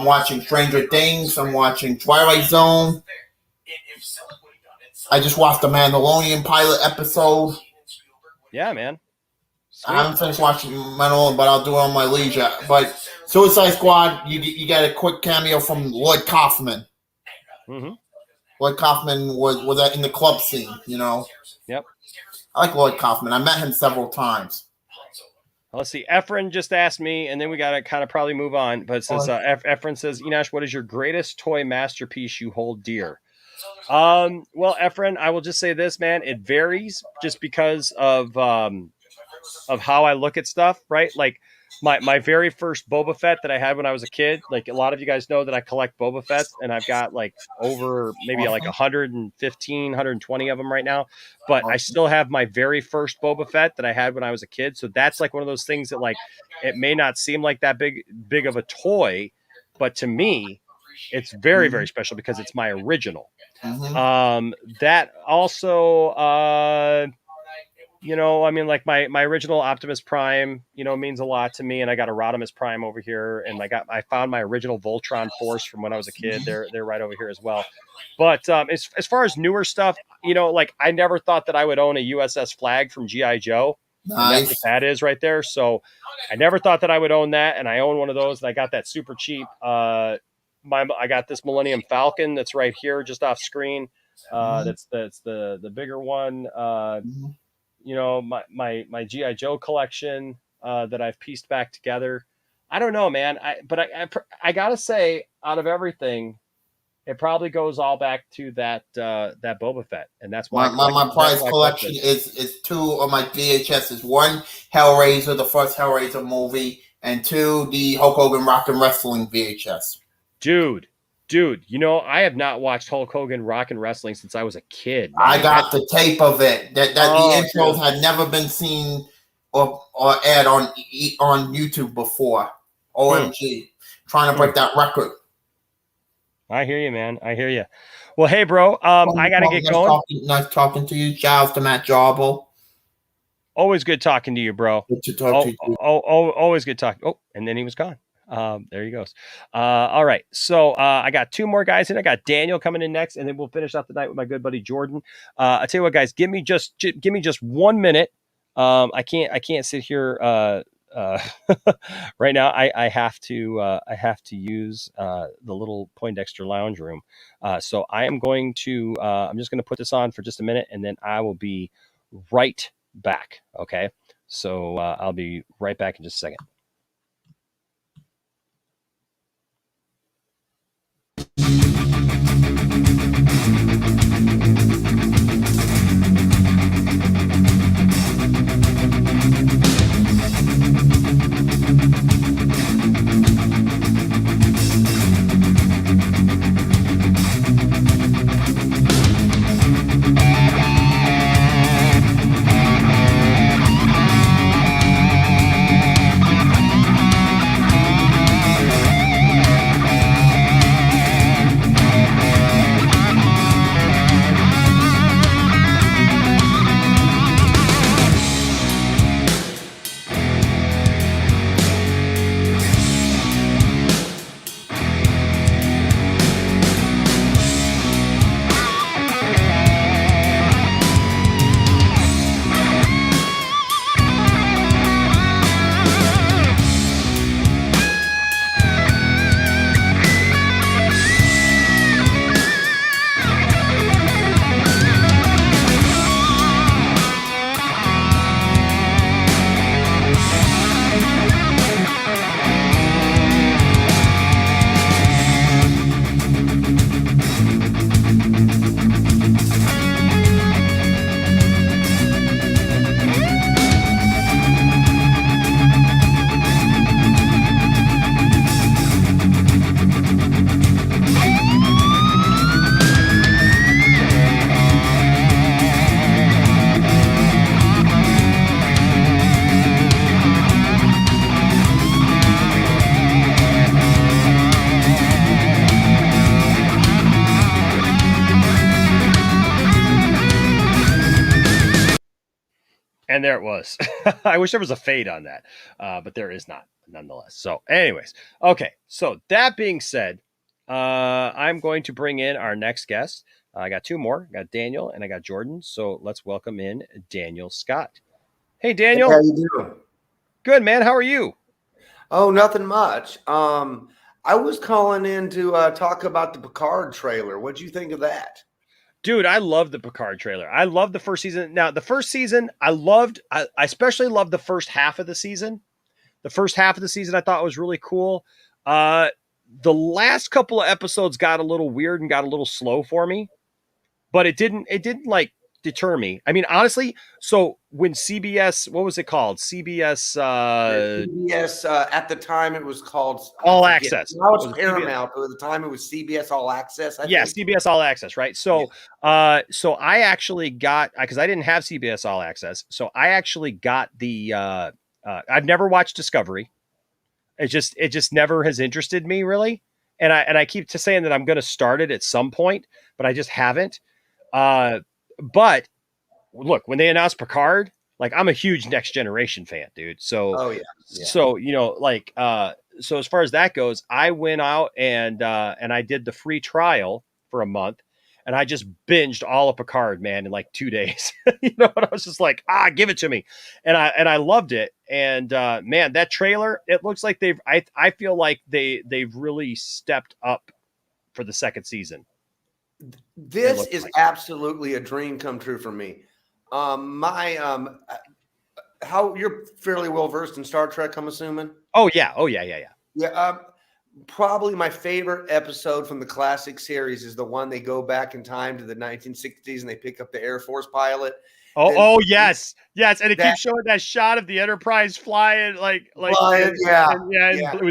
watching Stranger Things. I'm watching Twilight Zone. I just watched the Mandalorian pilot episode. Yeah, man. Sweet. I haven't finished watching Mandalorian, but I'll do it on my leisure. But Suicide Squad, you get a quick cameo from Lloyd Kaufman. Mm-hmm. Lloyd Kaufman was in the club scene, you know. Yep. I like Lloyd Kaufman. I met him several times. Let's see. Efren just asked me, and then we got to kind of probably move on. But it says, Efren says, Enosh, what is your greatest toy masterpiece you hold dear? Well, Efren, I will just say this, man. It varies just because of how I look at stuff, right? Like my very first Boba Fett that I had when I was a kid. Like a lot of you guys know that I collect Boba Fetts, and I've got like over maybe like 115, 120 of them right now. But I still have my very first Boba Fett that I had when I was a kid. So that's like one of those things that like it may not seem like that big of a toy, but to me, it's very, very special because it's my original. Mm-hmm. That also, you know, I mean, like my original Optimus Prime, you know, means a lot to me. And I got a Rodimus Prime over here, and I found my original Voltron Force from when I was a kid. They're right over here as well. But as far as newer stuff, you know, like I never thought that I would own a USS Flag from G.I. Joe. Nice. That's what that is right there. So I never thought that I would own that, and I own one of those, and I got that super cheap. I got this Millennium Falcon that's right here, just off screen. That's the bigger one. You know, my G.I. Joe collection that I've pieced back together. I don't know, man. I gotta say, out of everything, it probably goes all back to that Boba Fett, and that's why my prize collection is 2 of my VHSs. 1, Hellraiser, the first Hellraiser movie, and 2, the Hulk Hogan Rock and Wrestling VHS. Dude, you know, I have not watched Hulk Hogan Rock and Wrestling since I was a kid, man. I got the tape of it. The intros had never been seen or aired on YouTube before. OMG. Trying to break that record. I hear you, man. I hear you. Well, hey, bro, I got to get going. Nice talking to you. Shout out to Matt Jarble. Always good talking to you, bro. Good to talk to you. Always good talking. Oh, and then he was gone. There he goes. All right. So I got 2 more guys in. I got Daniel coming in next, and then we'll finish out the night with my good buddy Jordan. I tell you what, guys, give me just 1 minute. I can't sit here right now. I have to use the little Poindexter lounge room. So I am going to I'm just going to put this on for just a minute, and then I will be right back. Okay. So I'll be right back in just a second. And there it was. I wish there was a fade on that, but there is not, nonetheless. So, anyways, okay. So that being said, I'm going to bring in our next guest. I got two more. I got Daniel and I got Jordan. So let's welcome in Daniel Scott. Hey, Daniel. Hey, how you doing? Good, man. How are you? Oh, nothing much. I was calling in to talk about the Picard trailer. What'd you think of that? Dude, I love the Picard trailer. I love the first season. Now, the first season, I especially loved the first half of the season. The first half of the season I thought was really cool. The last couple of episodes got a little weird and got a little slow for me, but it didn't like deter me. I mean, honestly, so when CBS, what was it called? CBS at the time it was called All Access. Now it's Paramount, but at the time it was CBS All Access. I think. CBS All Access, right? So so I actually got, because I didn't have CBS All Access, so I actually got the I've never watched Discovery. It just never has interested me, really. And I keep saying that I'm going to start it at some point, but I just haven't. But look, when they announced Picard, like, I'm a huge Next Generation fan, dude. So, so, you know, like, so as far as that goes, I went out and I did the free trial for a month, and I just binged all of Picard, man, in like 2 days. You know, and I was just like, give it to me. And I loved it. And man, that trailer, it looks like I feel like they've really stepped up for the second season. This is absolutely a dream come true for me. How you're fairly well versed in Star Trek, I'm assuming. Oh yeah. Yeah. Probably my favorite episode from the classic series is the one they go back in time to the 1960s and they pick up the Air Force pilot. Yes, and it keeps showing that shot of the Enterprise flying, with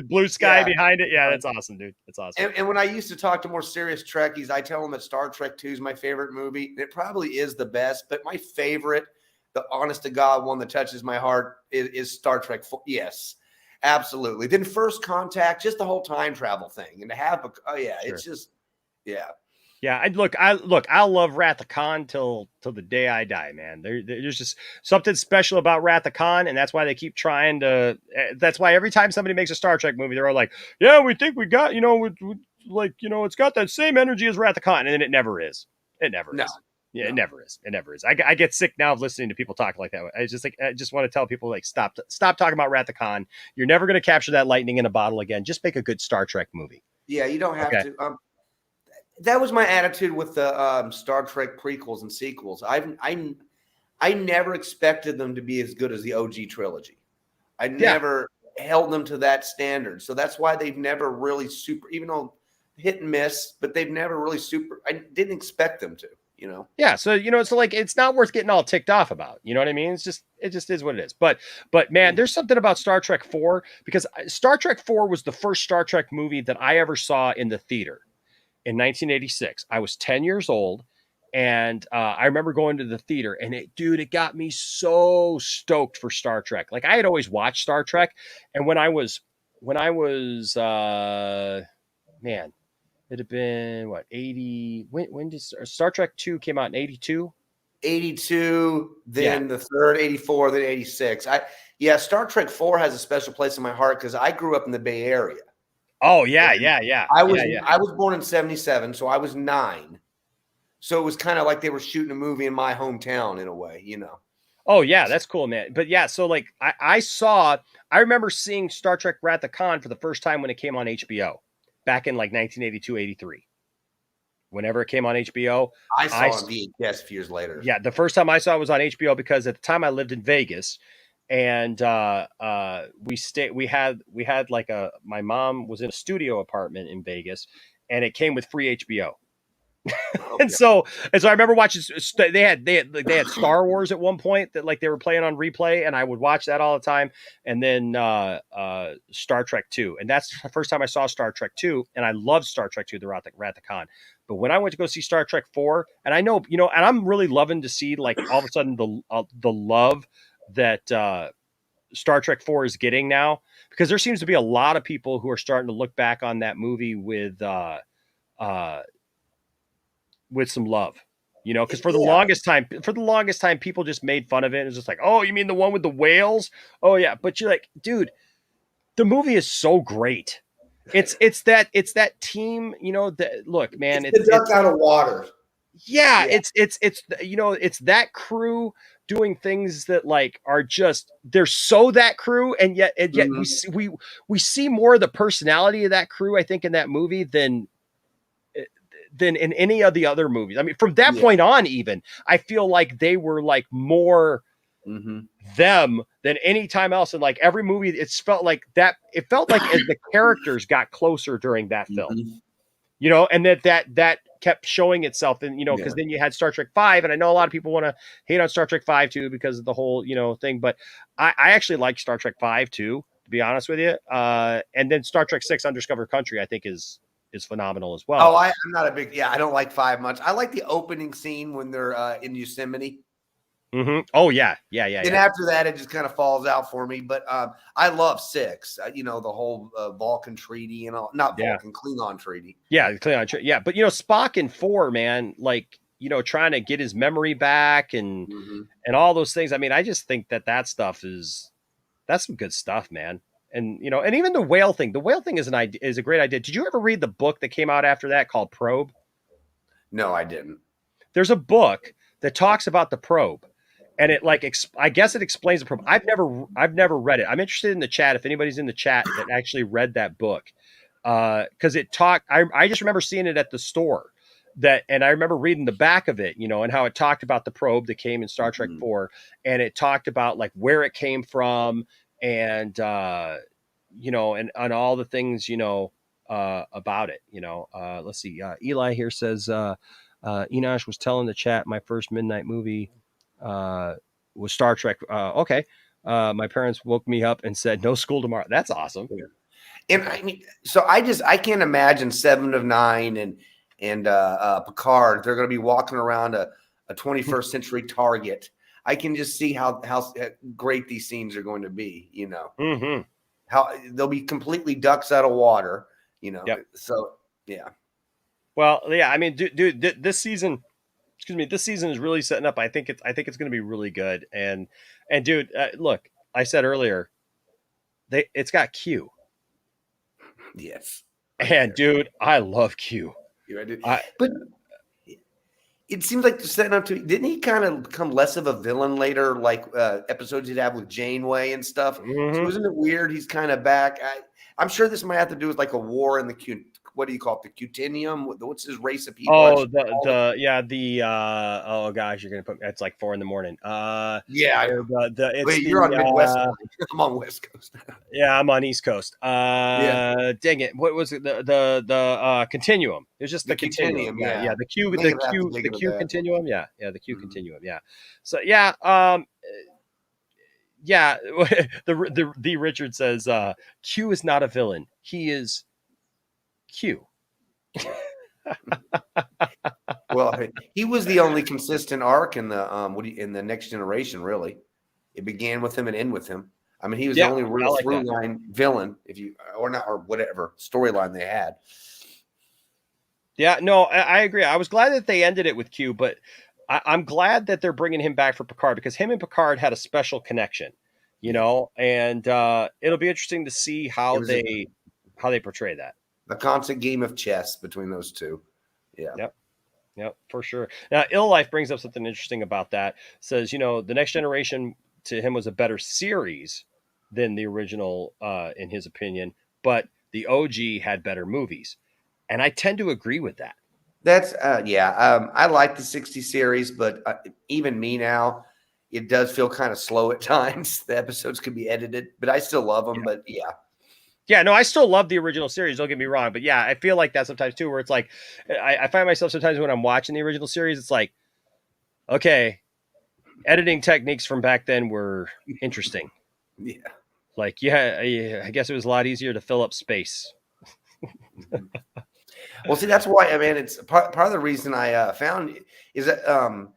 blue sky behind it. Yeah, that's awesome, dude. That's awesome. And when I used to talk to more serious Trekkies, I tell them that Star Trek 2 is my favorite movie. It probably is the best, but my favorite, the honest to God one that touches my heart, is Star Trek 4. Yes, absolutely. Then First Contact, just the whole time travel thing, and to have it's just Yeah, I'll love Wrath of Khan till the day I die, man. There's just something special about Wrath of Khan, and that's why they keep trying to. That's why every time somebody makes a Star Trek movie, they're all like, "Yeah, we think we got, it's got that same energy as Wrath of Khan," and then it never is. It never is. Yeah, no. It never is. It never is. I get sick now of listening to people talk like that. I just want to tell people, like, stop talking about Wrath of Khan. You're never going to capture that lightning in a bottle again. Just make a good Star Trek movie. Yeah, you don't have to. That was my attitude with the Star Trek prequels and sequels. I never expected them to be as good as the OG trilogy. I never held them to that standard. So that's why they've never really even though hit and miss, but they've never really I didn't expect them to, you know? Yeah. So, so like, it's not worth getting all ticked off about, you know what I mean? It just is what it is. But man, there's something about Star Trek 4, because Star Trek 4 was the first Star Trek movie that I ever saw in the theater. In 1986, I was 10 years old, and I remember going to the theater, and it got me so stoked for Star Trek. Like, I had always watched Star Trek, and when I was man, it had been what, 80? When did Star Trek 2 came out in 82? 82, then the third 84, then 86. Star Trek 4 has a special place in my heart because I grew up in the Bay Area. Oh yeah. I was born in 77, so I was 9. So it was kind of like they were shooting a movie in my hometown in a way, you know. Oh yeah, that's cool, man. But yeah, so like I remember seeing Star Trek Wrath of Khan for the first time when it came on HBO back in like 1982, 83. Whenever it came on HBO, I saw it on VHS a few years later. Yeah, the first time I saw it was on HBO because at the time I lived in Vegas. And we had like my mom was in a studio apartment in Vegas, and it came with free HBO. And so I remember watching. They had Star Wars at one point that like they were playing on replay, and I would watch that all the time. And then Star Trek 2, and that's the first time I saw Star Trek 2, and I loved Star Trek 2, the Wrath of Khan. But when I went to go see Star Trek 4, and I know, and I'm really loving to see, like, all of a sudden the love that Star Trek 4 is getting now, because there seems to be a lot of people who are starting to look back on that movie with some love. You know, because for the longest time, people just made fun of it. It was just like, oh, you mean the one with the whales? Oh yeah, but you're like, dude, the movie is so great. It's that team. You know, look, man, it's the duck out of water. Yeah, it's you know, it's that crew doing things that like are just they're so that crew, and yet we see more of the personality of that crew, I think, in that movie than in any of the other movies. I mean, from that point on, even I feel like they were like more them than any time else. And like every movie, it felt like as the characters got closer during that film, you know, and that kept showing itself. And, you know, because then you had Star Trek 5, and I know a lot of people want to hate on Star Trek 5 too, because of the whole, you know, thing. But I actually like Star Trek 5 too, to be honest with you. And then Star Trek 6 Undiscovered Country, I think is phenomenal as well. Oh, I'm not a big, I don't like 5 much. I like the opening scene when they're in Yosemite. Oh yeah. And after that, it just kind of falls out for me. But I love 6. You know, the whole Vulcan treaty and all, not Vulcan, Klingon treaty. Yeah, Klingon treaty. Yeah, but you know, Spock in 4, man, like, you know, trying to get his memory back and all those things. I mean, I just think that stuff that's some good stuff, man. And you know, and even the whale thing. The whale thing is a great idea. Did you ever read the book that came out after that called Probe? No, I didn't. There's a book that talks about the probe. And it like, I guess it explains the probe. I've never read it. I'm interested in the chat. If anybody's in the chat that actually read that book, because it talked. I just remember seeing it at the store. And I remember reading the back of it, you know, and how it talked about the probe that came in Star Trek 4, and it talked about like where it came from, and you know, and on all the things, you know, about it. You know, let's see. Eli here says Enosh was telling the chat my first midnight movie was Star Trek. Okay. My parents woke me up and said, no school tomorrow. That's awesome. And I mean, so I can't imagine 7 of 9 and Picard. They're going to be walking around a 21st century Target. I can just see how great these scenes are going to be, you know, how they'll be completely ducks out of water, you know? So, yeah. Well, yeah, I mean, dude, this season is really setting up. I think it's going to be really good. And dude, look, I said earlier, it's got Q. Yes. And dude, I love Q. Yeah, I do. But it seems like they're setting up to. Didn't he kind of become less of a villain later, like episodes he'd have with Janeway and stuff? So isn't it weird? He's kind of back. I'm sure this might have to do with like a war in the Q. What do you call it? The Cutinium? What's his race of people? Oh, oh gosh, you're gonna put. It's like 4 a.m. Yeah. Wait, you're on Midwest. I'm on West Coast. Yeah, I'm on East Coast. Dang it. What was it? The Continuum. It was just the Continuum. Yeah. The Q Continuum. Yeah. The Q Continuum. Yeah. So yeah. Yeah. The Richard says Q is not a villain. He is Q. Well, he was the only consistent arc in the in the Next Generation. Really, it began with him and ended with him. I mean, he was the only real through line villain, if you or whatever storyline they had. Yeah, no, I agree. I was glad that they ended it with Q, but I'm glad that they're bringing him back for Picard, because him and Picard had a special connection, you know, and it'll be interesting to see how they portray that. A constant game of chess between those two. Yeah. Yep, for sure. Now, Ill Life brings up something interesting about that. Says, you know, the Next Generation to him was a better series than the original, in his opinion, but the OG had better movies. And I tend to agree with that. That's, I like the 60 series, but even me now, it does feel kind of slow at times. The episodes can be edited, but I still love them. But yeah. Yeah, no, I still love the original series. Don't get me wrong, but yeah, I feel like that sometimes too, where it's like, I find myself sometimes when I'm watching the original series, it's like, okay, editing techniques from back then were interesting. Yeah, like I guess it was a lot easier to fill up space. Well, see, that's why it's part of the reason I found is that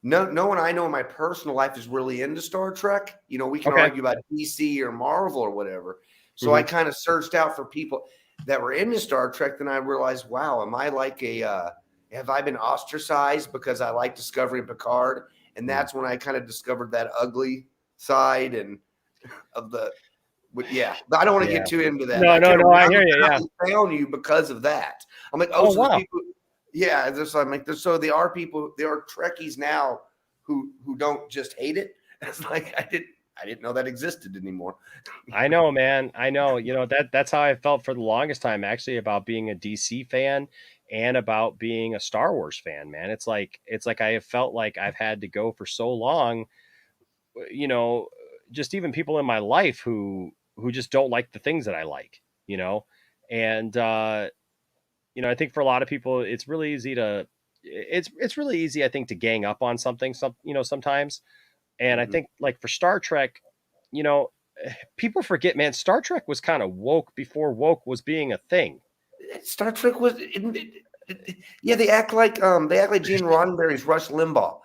no one I know in my personal life is really into Star Trek. You know, we can argue about DC or Marvel or whatever. So I kind of searched out for people that were into Star Trek. Then I realized, wow, am I like a have I been ostracized because I like Discovery and Picard? And that's when I kind of discovered that ugly side and of the, but yeah, but I don't want to get too into that. No, I hear you. Yeah, I found you because of that. I'm like, Oh, so wow. the people, yeah. I'm like, so there are people, there are Trekkies now who don't just hate it. It's like I didn't know that existed anymore. I know, man. I know. That's how I felt for the longest time, actually, about being a DC fan and about being a Star Wars fan, man. It's like I have felt like I've had to go for so long, just even people in my life who just don't like the things that I like, and I think for a lot of people, it's really easy I think, to gang up on something, sometimes. And I think like for Star Trek, people forget, man, Star Trek was kind of woke before woke was being a thing. Star Trek was, yeah. They act like Gene Roddenberry's Rush Limbaugh,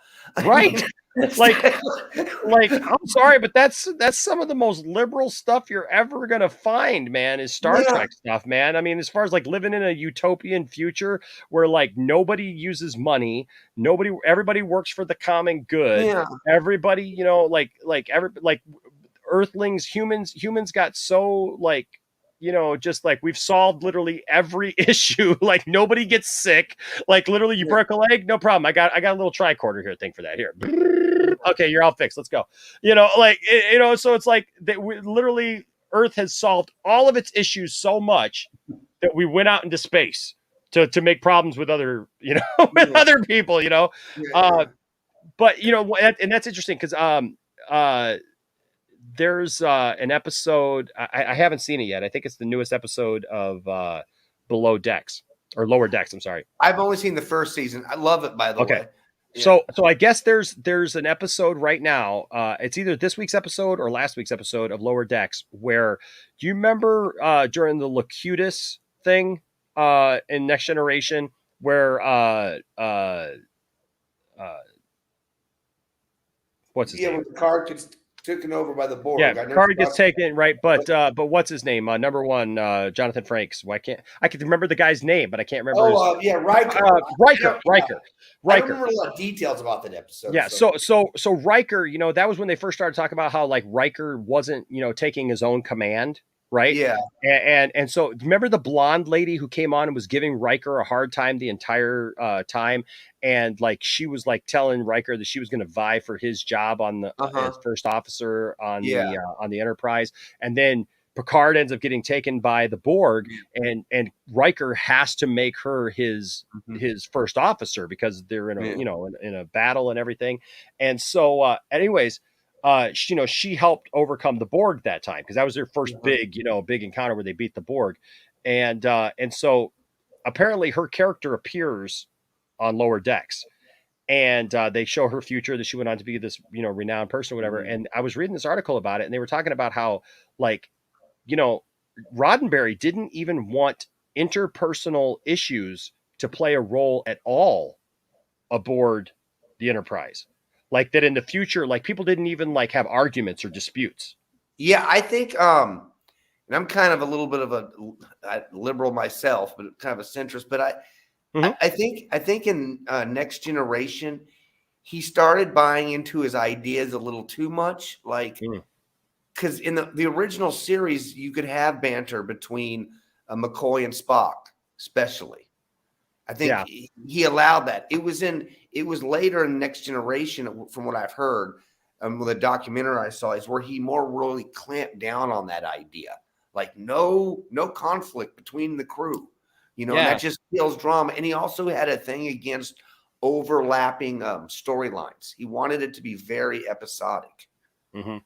right? like I'm sorry, but that's some of the most liberal stuff you're ever gonna find, man. Is Star Trek stuff, man. I mean, as far as like living in a utopian future where like nobody uses money, everybody works for the common good. Yeah. Everybody, like Earthlings, humans got so like. Just like we've solved literally every issue. Like nobody gets sick. Like literally, you broke a leg, no problem. I got a little tricorder here. Thing for that here. Okay, you're all fixed. Let's go. So it's like that. Literally, Earth has solved all of its issues so much that we went out into space to make problems with other with other people. But and that's interesting because there's an episode I haven't seen it yet. I think it's the newest episode of Below Decks or Lower Decks. I'm sorry. I've only seen the first season. I love it, by the way. Yeah. So I guess there's an episode right now. It's either this week's episode or last week's episode of Lower Decks. Where do you remember during the Locutus thing in Next Generation where what's his name? When Picard gets taken over by the Borg. Yeah, Picard gets taken, right? But what's his name? Number one, Jonathan Frakes. I can remember the guy's name, but I can't remember. Riker. Riker. I don't remember a lot of details about that episode. Yeah, so Riker, that was when they first started talking about how like Riker wasn't, taking his own command, right? Yeah. And so remember the blonde lady who came on and was giving Riker a hard time the entire time, and like she was like telling Riker that she was going to vie for his job on the as first officer on the Enterprise, and then Picard ends up getting taken by the Borg, and Riker has to make her his first officer because they're in a in a battle and everything, and so anyways. She helped overcome the Borg that time because that was their first big encounter where they beat the Borg, and so apparently her character appears on Lower Decks, and they show her future that she went on to be this renowned person or whatever. And I was reading this article about it, and they were talking about how like Roddenberry didn't even want interpersonal issues to play a role at all aboard the Enterprise. Like that in the future, like people didn't even like have arguments or disputes. Yeah, I think, and I'm kind of a little bit of a liberal myself, but kind of a centrist. But I think in Next Generation, he started buying into his ideas a little too much. Like, because in the original series, you could have banter between McCoy and Spock, especially. I think he allowed that. It was later in Next Generation, from what I've heard, with a documentary I saw, is where he more really clamped down on that idea. Like no conflict between the crew, and that just kills drama. And he also had a thing against overlapping storylines. He wanted it to be very episodic. Mm-hmm.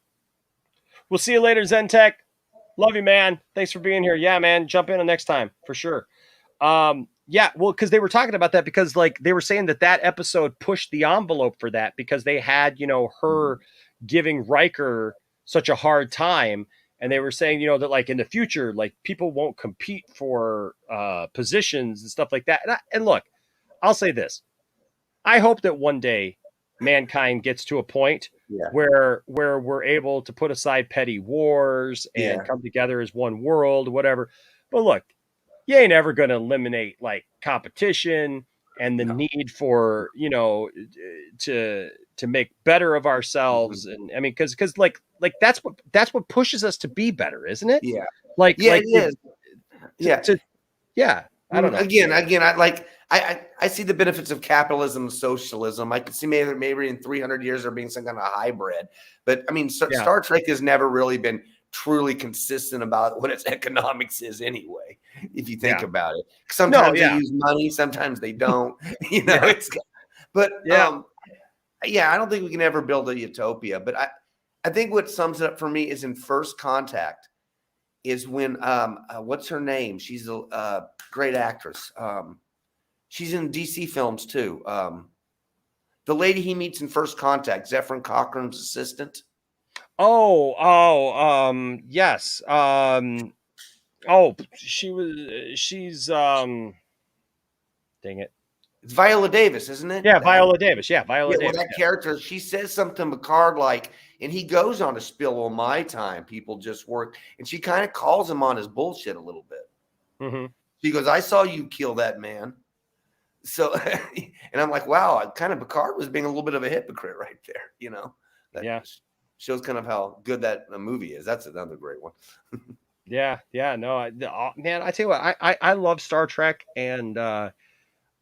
We'll see you later, Zentech. Love you, man. Thanks for being here. Yeah, man. Jump in next time for sure. Yeah, well, because they were talking about that because like they were saying that episode pushed the envelope for that because they had, her giving Riker such a hard time. And they were saying, that like in the future, like people won't compete for positions and stuff like that. And look, I'll say this. I hope that one day mankind gets to a point where we're able to put aside petty wars and come together as one world, whatever. But look, you ain't ever going to eliminate like competition and the need for, you know, to make better of ourselves. And I mean, because like that's what pushes us to be better, isn't it? Yeah. Like it is. Yeah. I don't know. Again, I see the benefits of capitalism, socialism. I could see maybe in 300 years there being some kind of hybrid. But I mean, Star Trek has never really been truly consistent about what its economics is anyway, if you think about it. Sometimes they use money, sometimes they don't. You know, I don't think we can ever build a utopia. But I think what sums it up for me is in First Contact is when what's her name? She's a great actress. She's in DC films too. The lady he meets in First Contact, Zefram Cochrane's assistant. Yes. She's dang it. It's Viola Davis, isn't it? Yeah, Viola Davis. Yeah, Viola Davis. Well, that character, she says something to Picard like, and he goes on to spill on my time. People just work. And she kind of calls him on his bullshit a little bit. Mm-hmm. She goes, I saw you kill that man. So, and I'm like, wow, kind of Picard was being a little bit of a hypocrite right there. You know? That shows kind of how good that movie is. That's another great one. Yeah. No, man, I tell you what, I love Star Trek, and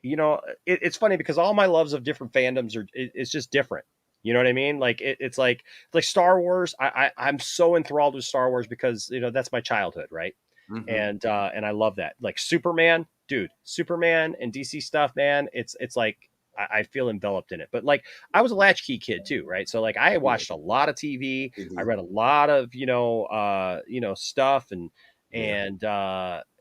you know, it's funny because all my loves of different fandoms it's just different. You know what I mean? Like it's like Star Wars. I'm so enthralled with Star Wars because, you know, that's my childhood, right? Mm-hmm. And I love that. Like Superman and DC stuff, man. It's like I feel enveloped in it. But like I was a latchkey kid too, right? So like I watched a lot of TV. Mm-hmm. I read a lot of stuff and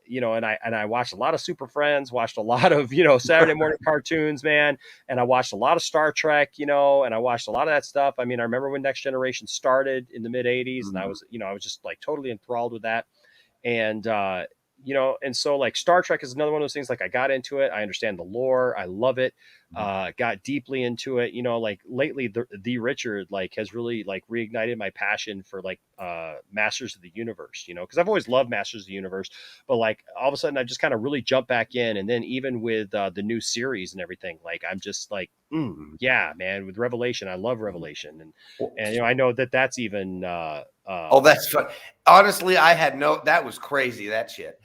you know, and I watched a lot of Super Friends, watched a lot of, you know, Saturday morning cartoons, man. And I watched a lot of Star Trek, you know, and I watched a lot of that stuff. I mean, I remember when Next Generation started in the mid 80s, and I was just like totally enthralled with that. And, you know, and so like Star Trek is another one of those things. Like I got into it. I understand the lore. I love it. Got deeply into it. You know, like lately the Richard like has really like reignited my passion for like Masters of the Universe, you know, because I've always loved Masters of the Universe, but like all of a sudden I just kind of really jumped back in. And then even with the new series and everything, like I'm just like, yeah, man, with Revelation, I love Revelation. And you know, I know that's even that's fun. Honestly, that was crazy, that shit.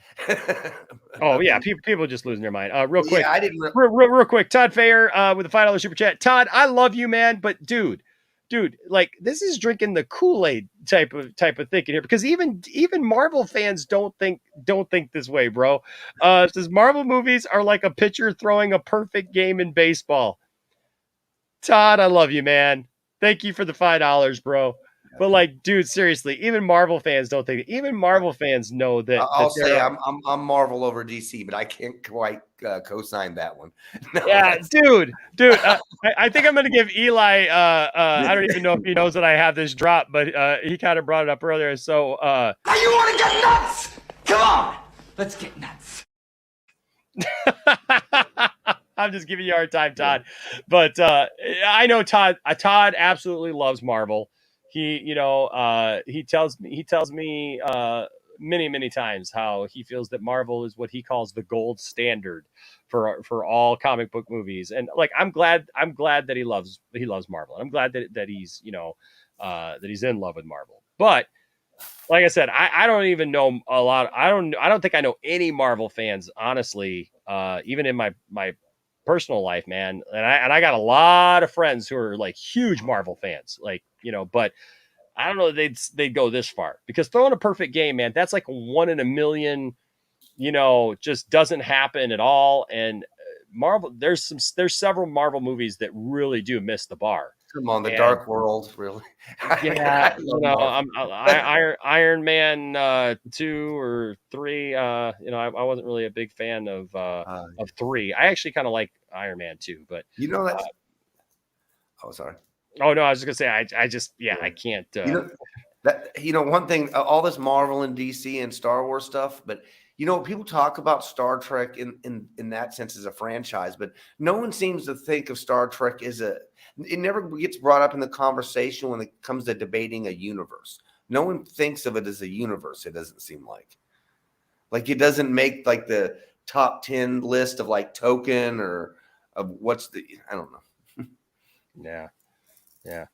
Oh yeah, people just losing their mind. Real quick, I didn't real quick. Todd Fayer with a $5 super chat. Todd, I love you, man, but dude, like this is drinking the Kool-Aid type of thinking here, because even Marvel fans don't think this way, bro. Says Marvel movies are like a pitcher throwing a perfect game in baseball. Todd, I love you, man. Thank you for the $5, bro. But like, dude, seriously, even Marvel fans don't think. Even Marvel fans know that. I'll say I'm Marvel over DC, but I can't quite co-sign that one. No, yeah, dude. I think I'm gonna give Eli. I don't even know if he knows that I have this drop, but he kind of brought it up earlier. So, now you want to get nuts? Come on, let's get nuts. I'm just giving you a hard time, Todd. But I know Todd absolutely loves Marvel. He, you know, he tells me many times how he feels that Marvel is what he calls the gold standard for all comic book movies. And like, I'm glad that he loves Marvel. I'm glad that he's, you know, that he's in love with Marvel. But like I said, I don't even know a lot. I don't think I know any Marvel fans, honestly, even in my personal life, man. And I got a lot of friends who are like huge Marvel fans, like, you know, but I don't know that they'd go this far, because throwing a perfect game, man, that's like 1 in a million, you know, just doesn't happen at all. And Marvel, there's several Marvel movies that really do miss the bar. Come on, Dark World, really? Yeah, you know, Iron Man 2 or 3. You know, I wasn't really a big fan of 3. I actually kind of like Iron Man 2, but you know that. Oh, sorry. Oh no, I was just gonna say I can't. You know, one thing, all this Marvel and DC and Star Wars stuff, but you know, people talk about Star Trek in that sense as a franchise, but no one seems to think of Star Trek as it never gets brought up in the conversation when it comes to debating a universe. No one thinks of it as a universe. It doesn't seem like it doesn't make like the top 10 list of like Token or of what's the, I don't know. Yeah.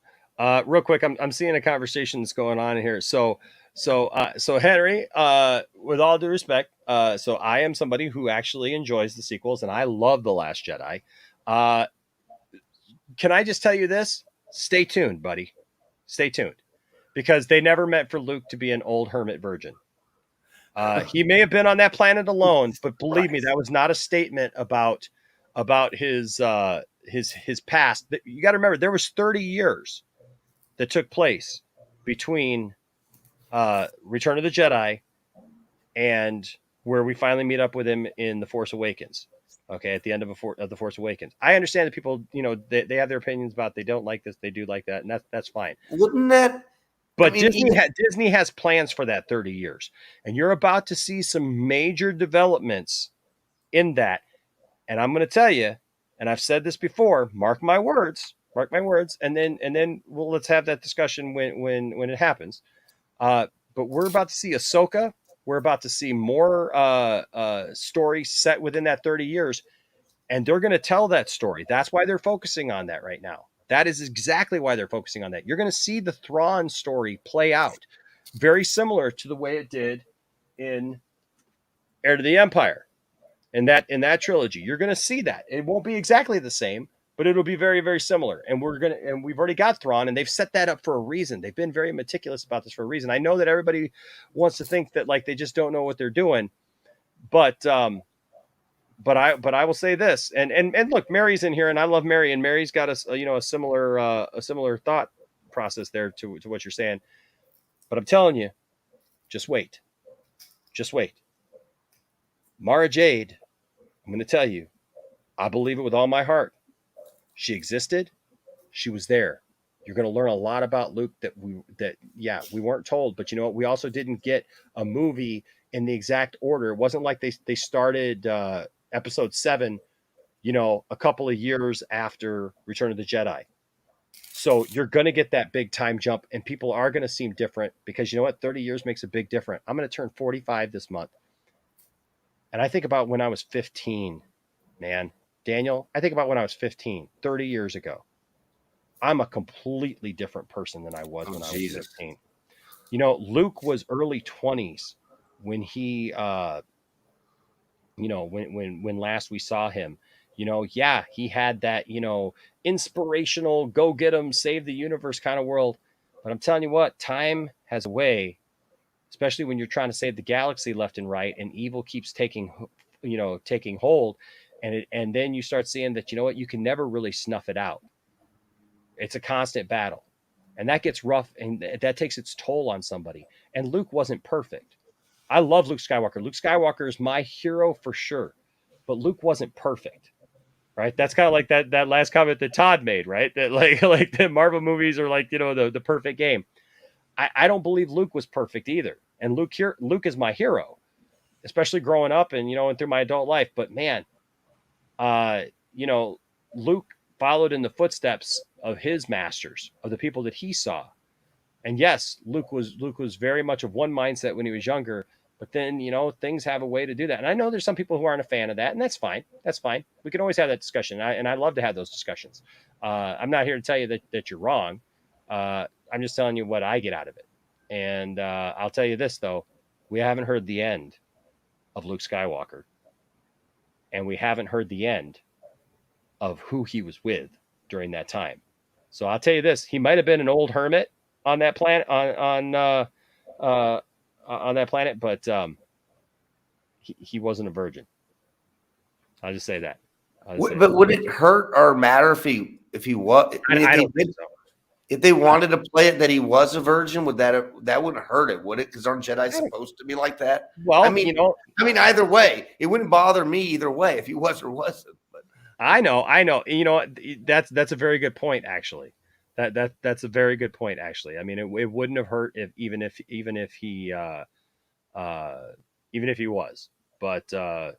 Real quick, I'm seeing a conversation that's going on here. So Henry, with all due respect, so I am somebody who actually enjoys the sequels, and I love The Last Jedi. Can I just tell you this? Stay tuned, buddy. Stay tuned, because they never meant for Luke to be an old hermit virgin. He may have been on that planet alone, but believe me, that was not a statement about his past. You got to remember, there was 30 years that took place between Return of the Jedi and where we finally meet up with him in The Force Awakens. Okay, at the end of The Force Awakens. I understand that people, they have their opinions about, they don't like this, they do like that, and that's fine. Wouldn't that? But Disney has plans for that 30 years, and you're about to see some major developments in that. And I'm going to tell you, and I've said this before, mark my words, and then let's have that discussion when it happens. But we're about to see Ahsoka. We're about to see more story set within that 30 years, and they're going to tell that story. That's why they're focusing on that right now. That is exactly why they're focusing on that. You're going to see the Thrawn story play out very similar to the way it did in Heir to the Empire. In that trilogy, you're going to see that. It won't be exactly the same, but it'll be very, very similar. And we've already got Thrawn, and they've set that up for a reason. They've been very meticulous about this for a reason. I know that everybody wants to think that like they just don't know what they're doing, but I will say this, and look, Mary's in here, and I love Mary, and Mary's got a similar thought process there to what you're saying. But I'm telling you, just wait. Mara Jade, I'm going to tell you, I believe it with all my heart. She existed. She was there. You're going to learn a lot about Luke that we weren't told, but you know what? We also didn't get a movie in the exact order. It wasn't like they started episode 7, a couple of years after Return of the Jedi. So you're going to get that big time jump, and people are going to seem different because you know what? 30 years makes a big difference. I'm going to turn 45 this month. And I think about when I was 15, man, Daniel, I think about when I was 15, 30 years ago. I'm a completely different person than I was when I was 15. Luke was early 20s when he, when last we saw him. He had that, inspirational, go get him, save the universe kind of world. But I'm telling you what, time has a way, especially when you're trying to save the galaxy left and right, and evil keeps taking hold. And then you start seeing that, you can never really snuff it out. It's a constant battle, and that gets rough, and that takes its toll on somebody. And Luke wasn't perfect. I love Luke Skywalker. Luke Skywalker is my hero for sure, but Luke wasn't perfect, right? That's kind of like that last comment that Todd made, right? That like the Marvel movies are like, the perfect game. I don't believe Luke was perfect either. And Luke is my hero, especially growing up and, and through my adult life. But man, Luke followed in the footsteps of his masters, of the people that he saw. And yes, Luke was very much of one mindset when he was younger, but then, things have a way to do that. And I know there's some people who aren't a fan of that, and that's fine. That's fine. We can always have that discussion. And I love to have those discussions. I'm not here to tell you that you're wrong. I'm just telling you what I get out of it. And I'll tell you this, though. We haven't heard the end of Luke Skywalker. And we haven't heard the end of who he was with during that time. So I'll tell you this. He might have been an old hermit on that planet, on that planet, but he wasn't a virgin. I'll just say that. But would it hurt or matter if he was? I don't think so. If they wanted to play it that he was a virgin, that wouldn't hurt it, would it? Because aren't Jedi supposed to be like that? Well, I mean, either way, it wouldn't bother me either way if he was or wasn't. But I know. That's a very good point, actually. That's a very good point, actually. I mean, it wouldn't have hurt even if he was, but no,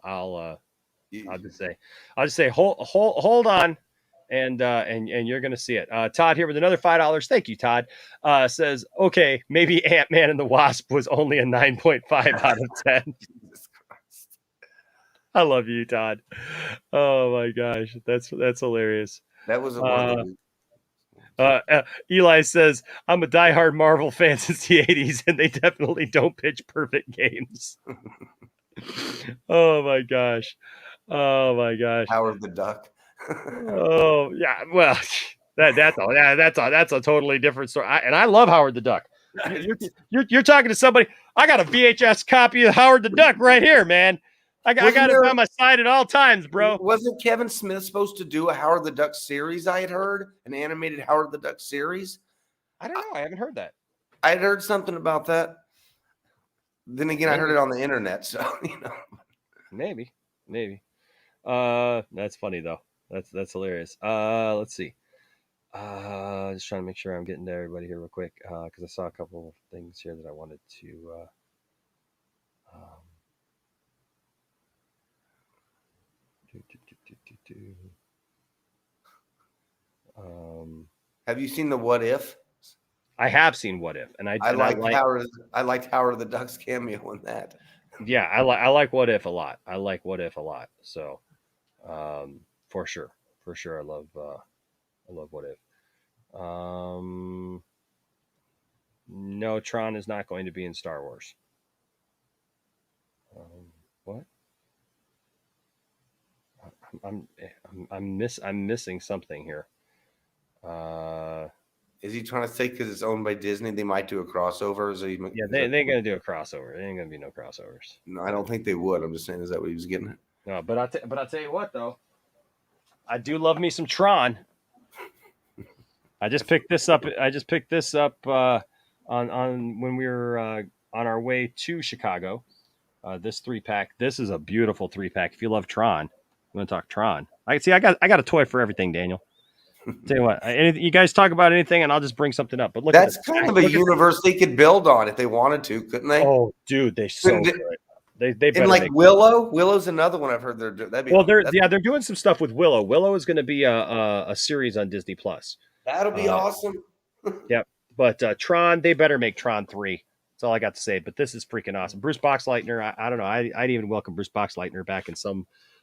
I'll just say hold on. And you're going to see it. Todd here with another $5. Thank you, Todd. Says, okay, maybe Ant-Man and the Wasp was only a 9.5 out of 10. I love you, Todd. Oh my gosh, that's hilarious. That was a one. Eli says, "I'm a diehard Marvel fan since the '80s, and they definitely don't pitch perfect games." Oh my gosh. Howard the Duck. Oh yeah, well, that's a totally different story. I love Howard the Duck. You're talking to somebody. I got a VHS copy of Howard the Duck right here, man. I got it by my side at all times, bro. Wasn't Kevin Smith supposed to do a Howard the Duck series? I had heard an animated Howard the Duck series. I don't know. I haven't heard that. I had heard something about that. Then again, I heard it on the internet, so Maybe. That's funny though. That's hilarious. Let's see. Just trying to make sure I'm getting to everybody here real quick because I saw a couple of things here that I wanted to. Have you seen the What If? I have seen What If, and I liked Howard the Duck's cameo in that. Yeah, I like What If a lot. So, for sure, I love What If. No, Tron is not going to be in Star Wars. What? I'm missing something here. Is he trying to say because it's owned by Disney, they might do a crossover? Yeah, they ain't gonna do a crossover. There ain't gonna be no crossovers. No, I don't think they would. I'm just saying, is that what he was getting at? No, but I'll tell you what though, I do love me some Tron. I just picked this up. On when we were on our way to Chicago. This 3-pack. This is a beautiful 3-pack. If you love Tron, I'm gonna talk Tron. I got a toy for everything, Daniel. Tell you what, you guys talk about anything, and I'll just bring something up. But look, that's kind of a universe they could build on if they wanted to, couldn't they? Oh, dude, they so good. They and like Willow. Willow's another one I've heard they're they're doing some stuff with Willow. Willow is going to be a series on Disney Plus. That'll be awesome. Yep, but Tron, they better make Tron 3. That's all I got to say. But this is freaking awesome. Bruce Boxleitner. I don't know. I'd even welcome Bruce Boxleitner back in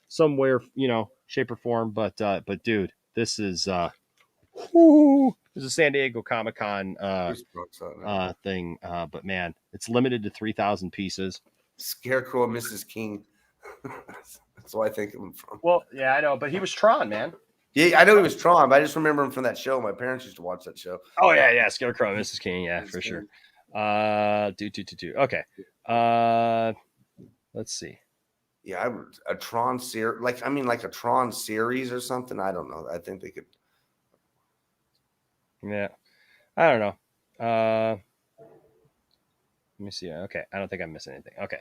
somewhere, shape or form. But dude, this is this is a San Diego Comic-Con thing. But man, it's limited to 3,000 pieces. Scarecrow and Mrs. King. That's what I think of him from. Well, yeah, I know, but he was Tron, man. Yeah, I know he was Tron, but I just remember him from that show. My parents used to watch that show. Oh yeah, Scarecrow and Mrs. King, yeah, for sure. Okay. Let's see. Yeah, a Tron series, like a Tron series or something. I don't know. I think they could. Yeah, I don't know. Let me see. Okay, I don't think I'm missing anything. Okay,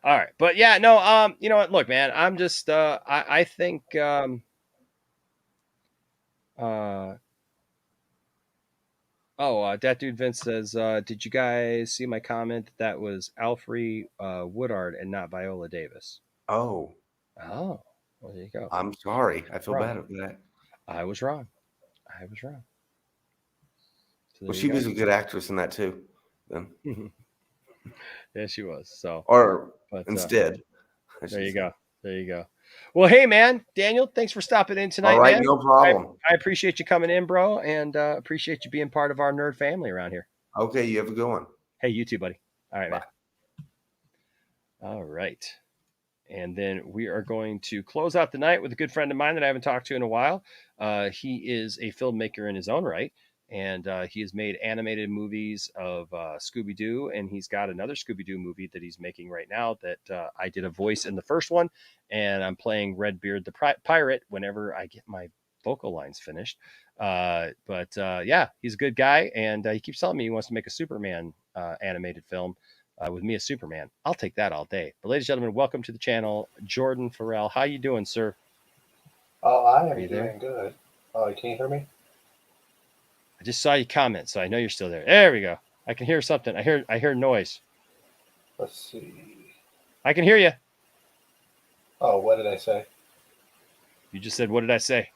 all right, but yeah, no. You know what? Look, man, I'm just. I think. That dude Vince says, "Did you guys see my comment that was Alfre Woodard and not Viola Davis?" Oh, well, there you go. I'm sorry. I feel bad about that. I was wrong. So well, she was a good actress in that too. Then. Yeah, she was. So, but instead, there you go. Well, hey, man, Daniel, thanks for stopping in tonight. All right, man. no problem. I appreciate you coming in, bro, and appreciate you being part of our nerd family around here. Okay, you have a good one. Hey, you too, buddy. All right, man. All right. And then we are going to close out the night with a good friend of mine that I haven't talked to in a while. He is a filmmaker in his own right. And he has made animated movies of Scooby-Doo, and he's got another Scooby-Doo movie that he's making right now that I did a voice in the first one, and I'm playing Redbeard the Pirate whenever I get my vocal lines finished. Yeah, he's a good guy, and he keeps telling me he wants to make a Superman animated film with me as Superman. I'll take that all day. But ladies and gentlemen, welcome to the channel, Jordan Farrell. How you doing, sir? Oh, I am doing good. Oh, can you hear me? I just saw you comment, so I know you're still there. There we go. I can hear something. I hear noise. Let's see. I can hear you. Oh, what did I say? You just said, "What did I say?"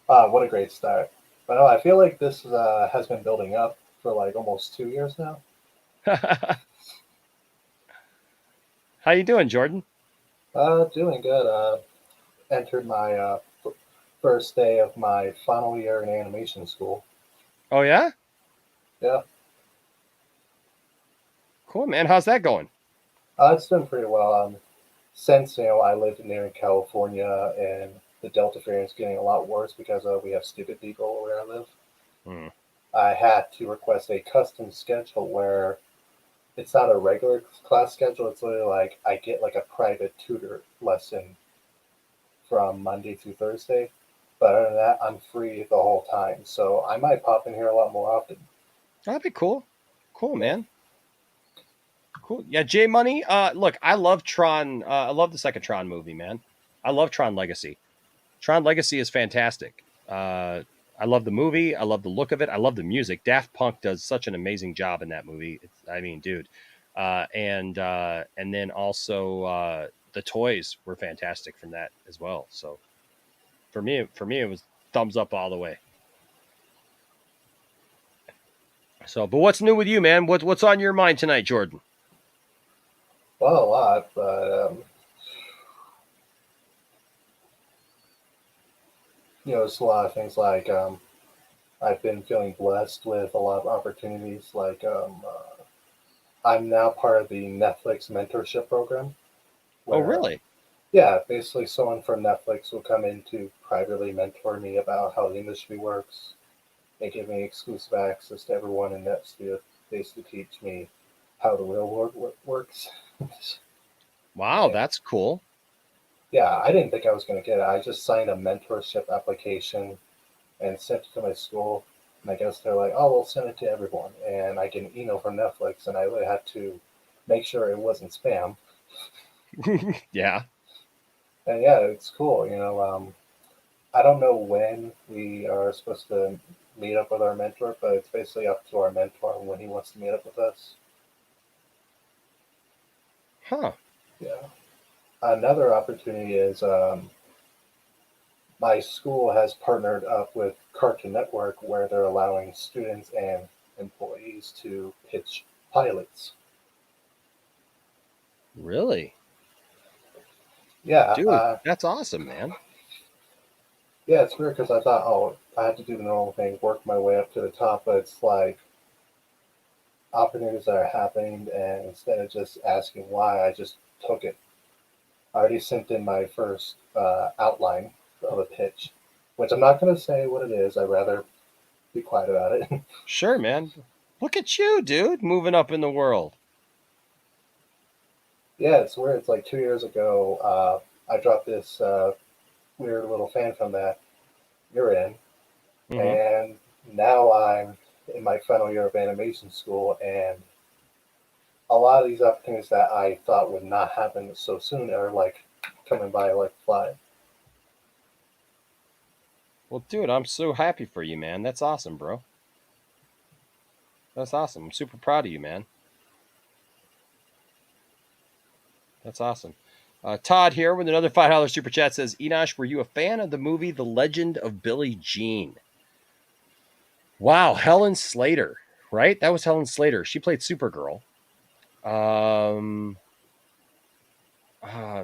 What a great start. But no, I feel like this has been building up for like almost 2 years now. How you doing, Jordan? Doing good. Entered my first day of my final year in animation school. Oh yeah? Yeah. Cool, man. How's that going? It's doing pretty well. Since I live near California, and the Delta variant is getting a lot worse because we have stupid people where I live. Hmm. I had to request a custom schedule where it's not a regular class schedule. It's literally like I get like a private tutor lesson from Monday through Thursday. But other than that, I'm free the whole time. So I might pop in here a lot more often. That'd be cool. Cool, man. Cool. Yeah, J Money. Look, I love Tron. I love the second Tron movie, man. I love Tron Legacy. Tron Legacy is fantastic. I love the movie. I love the look of it. I love the music. Daft Punk does such an amazing job in that movie. I mean, dude. And then also the toys were fantastic from that as well. So for me, it was thumbs up all the way. So, but what's new with you, man? What's on your mind tonight, Jordan? Well, a lot, but it's a lot of things like I've been feeling blessed with a lot of opportunities. Like I'm now part of the Netflix mentorship program. Oh, really? Yeah, basically someone from Netflix will come in to privately mentor me about how the industry works. They give me exclusive access to everyone in that sphere, basically teach me how the real world works. Wow, that's cool. Yeah, I didn't think I was going to get it. I just signed a mentorship application and sent it to my school. And I guess they're like, oh, we'll send it to everyone. And I get an email from Netflix, and I really had to make sure it wasn't spam. Yeah. And yeah, it's cool. I don't know when we are supposed to meet up with our mentor, but it's basically up to our mentor when he wants to meet up with us. Huh. Yeah. Another opportunity is my school has partnered up with Cartoon Network where they're allowing students and employees to pitch pilots. Really? Yeah. Dude, that's awesome, man. Yeah, it's weird because I thought, oh, I have to do the normal thing, work my way up to the top, but it's like opportunities that are happening, and instead of just asking why, I just took it. I already sent in my first outline of a pitch, which I'm not going to say what it is. I'd rather be quiet about it. Sure, man. Look at you, dude, moving up in the world. Yeah, it's weird. It's like 2 years ago, I dropped this weird little fan film that you're in, and now I'm in my final year of animation school, and a lot of these opportunities that I thought would not happen so soon are like coming by like fly. Well, dude, I'm so happy for you, man. That's awesome, bro. That's awesome. I'm super proud of you, man. That's awesome. Todd here with another $5 super chat says, Enosh, were you a fan of the movie The Legend of Billie Jean? Wow, Helen Slater, right? That was Helen Slater. She played Supergirl.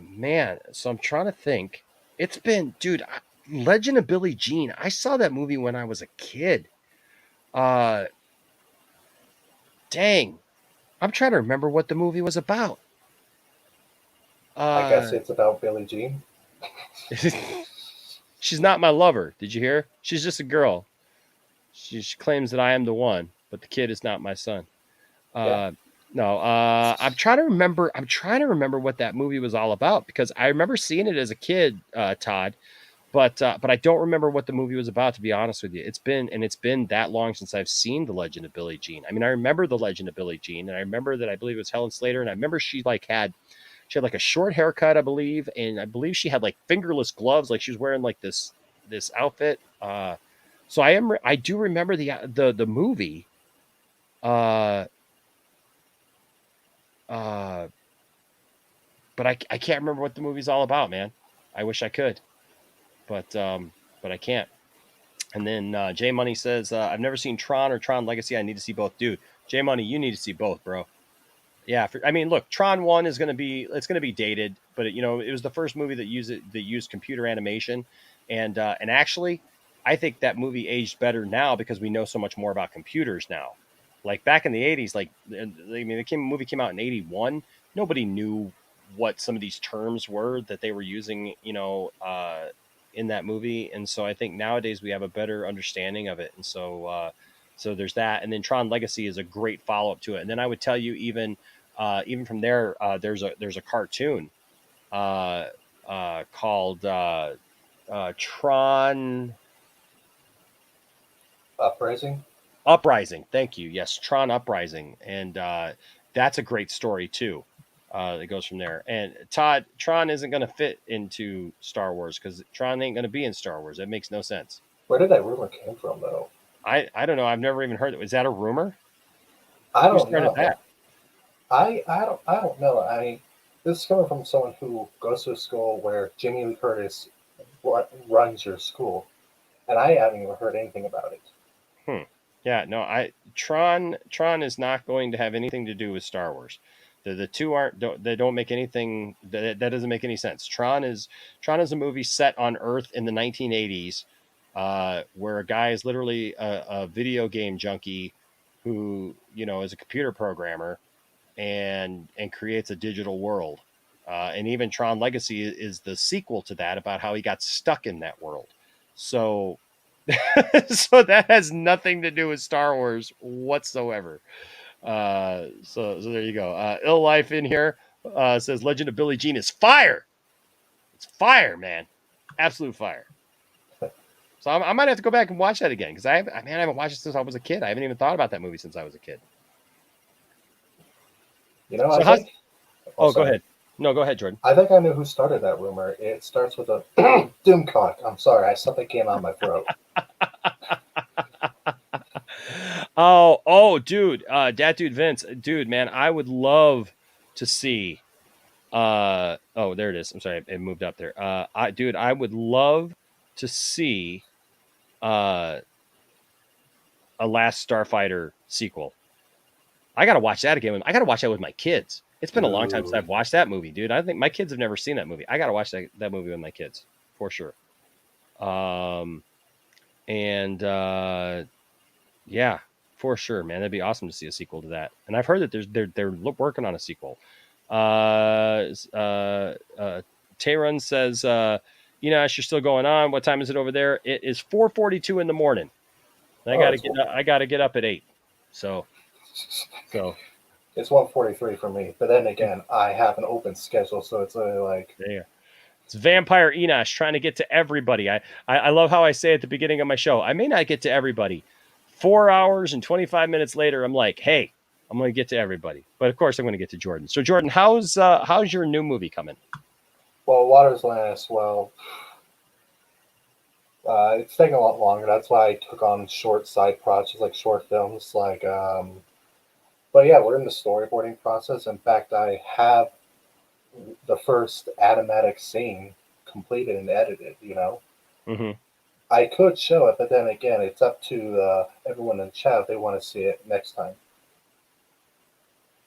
Man, so I'm trying to think. It's been, dude, Legend of Billie Jean. I saw that movie when I was a kid. Dang. I'm trying to remember what the movie was about. I guess it's about Billie Jean. She's not my lover. Did you hear? She's just a girl. She claims that I am the one, but the kid is not my son. No, I'm trying to remember. I'm trying to remember what that movie was all about because I remember seeing it as a kid, Todd, but I don't remember what the movie was about. To be honest with you, it's been that long since I've seen The Legend of Billie Jean. I mean, I remember The Legend of Billie Jean, and I remember that I believe it was Helen Slater, and I remember she had like a short haircut, I believe, and I believe she had like fingerless gloves, like she was wearing like this outfit. So I do remember the movie. But I can't remember what the movie's all about, man. I wish I could, but I can't. And then J Money says, I've never seen Tron or Tron Legacy. I need to see both. Dude, J Money, you need to see both, bro. Yeah, I mean, look, Tron 1 is going to be dated, but it was the first movie that used computer animation, and actually, I think that movie aged better now because we know so much more about computers now. Like back in the 80s, the movie came out in 81. Nobody knew what some of these terms were that they were using, in that movie, and so I think nowadays we have a better understanding of it, and so there's that, and then Tron Legacy is a great follow up to it, and then I would tell you even from there, there's a cartoon called Tron Uprising. Thank you. Yes, Tron Uprising, and that's a great story too. That goes from there. And Todd, Tron isn't going to fit into Star Wars because Tron ain't going to be in Star Wars. It makes no sense. Where did that rumor came from, though? I don't know. I've never even heard it. Was that a rumor? I don't know. That? I don't know. I mean, this is coming from someone who goes to a school where Jamie Lee Curtis runs your school, and I haven't even heard anything about it. Yeah, no. Tron is not going to have anything to do with Star Wars. The two they don't make anything that doesn't make any sense. Tron is a movie set on Earth in the 1980s, where a guy is literally a video game junkie who is a computer programmer and creates a digital world. And even Tron Legacy is the sequel to that, about how he got stuck in that world. So so that has nothing to do with Star Wars whatsoever. So there you go. Ill Life in here says Legend of Billie Jean is fire. It's fire, man. Absolute fire. So I might have to go back and watch that again because I haven't watched it since I was a kid. I haven't even thought about that movie since I was a kid. So I think... go ahead. No, go ahead, Jordan. I think I know who started that rumor. It starts with a Doomcock. I'm sorry, something came out of my throat. Oh, dude, that dude Vince, dude, man, I would love to see. There it is. I'm sorry, it moved up there. I would love to see a Last Starfighter sequel. I gotta watch that again. I gotta watch that with my kids. It's been a long time since I've watched that movie, dude. I think my kids have never seen that movie. I gotta watch that movie with my kids for sure. Yeah, for sure, man. That'd be awesome to see a sequel to that. And I've heard that they're working on a sequel. Tayrun says, you're still going on. What time is it over there? It is 4:42 in the morning. And I gotta get up at 8. So it's 1:43 for me. But then again, I have an open schedule, so it's really like it's Vampire Enosh trying to get to everybody. I love how I say at the beginning of my show, I may not get to everybody. 4 hours and 25 minutes later, I'm like, hey, I'm going to get to everybody. But of course, I'm going to get to Jordan. So Jordan, how's your new movie coming? Well, Water's Last, it's taking a lot longer. That's why I took on short side projects like short films. But yeah, we're in the storyboarding process. In fact, I have the first Atomatic scene completed and edited, Mm-hmm. I could show it, but then again, it's up to everyone in the chat if they want to see it next time.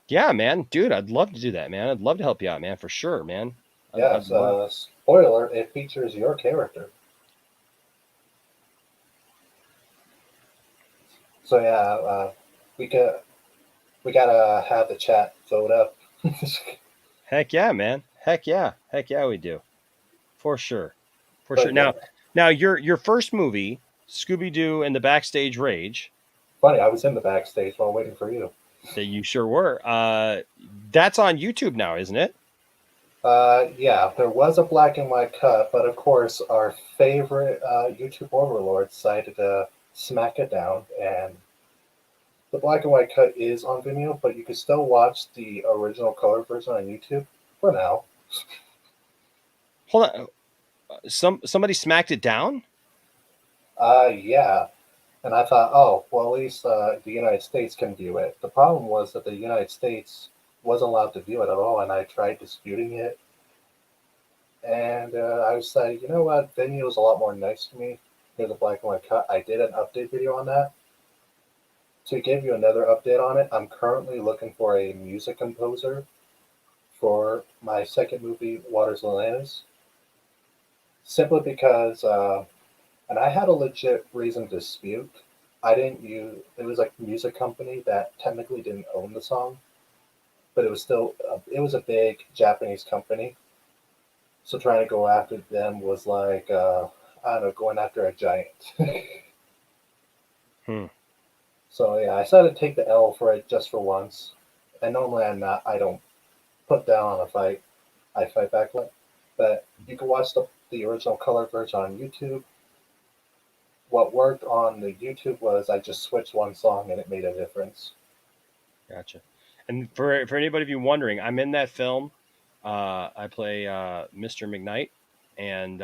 Yeah, man. Dude, I'd love to do that, man. I'd love to help you out, man, for sure, man. Yeah, spoiler, it features your character. So yeah, we gotta have the chat vote up. Heck yeah, man. Heck yeah, we do. For sure. Sure. Now your first movie, Scooby-Doo and the Backstage Rage. Funny, I was in the backstage while waiting for you. You sure were. That's on YouTube now, isn't it? Yeah, there was a black and white cut, but of course our favorite YouTube overlord decided to smack it down, and the black and white cut is on Vimeo, but you can still watch the original color version on YouTube for now. Hold on. Somebody smacked it down? Yeah. And I thought, oh, well, at least the United States can view it. The problem was that the United States wasn't allowed to view it at all, and I tried disputing it. And I was like, you know what? Vimeo is a lot more nice to me. Here's a black and white cut. I did an update video on that. to give you another update on it, I'm currently looking for a music composer for my second movie, Waters of Atlantis. Simply because, and I had a legit reason to dispute. I didn't use, it was like a music company that technically didn't own the song, but it was still, it was a big Japanese company. So trying to go after them was like, I don't know, going after a giant. So yeah, I decided to take the L for it just for once. And normally I don't put down on a fight. I fight back with. But you can watch the original color version on YouTube. What worked on the YouTube was I just switched one song and it made a difference. Gotcha. And for anybody of you wondering, I'm in that film. I play Mr. McKnight, and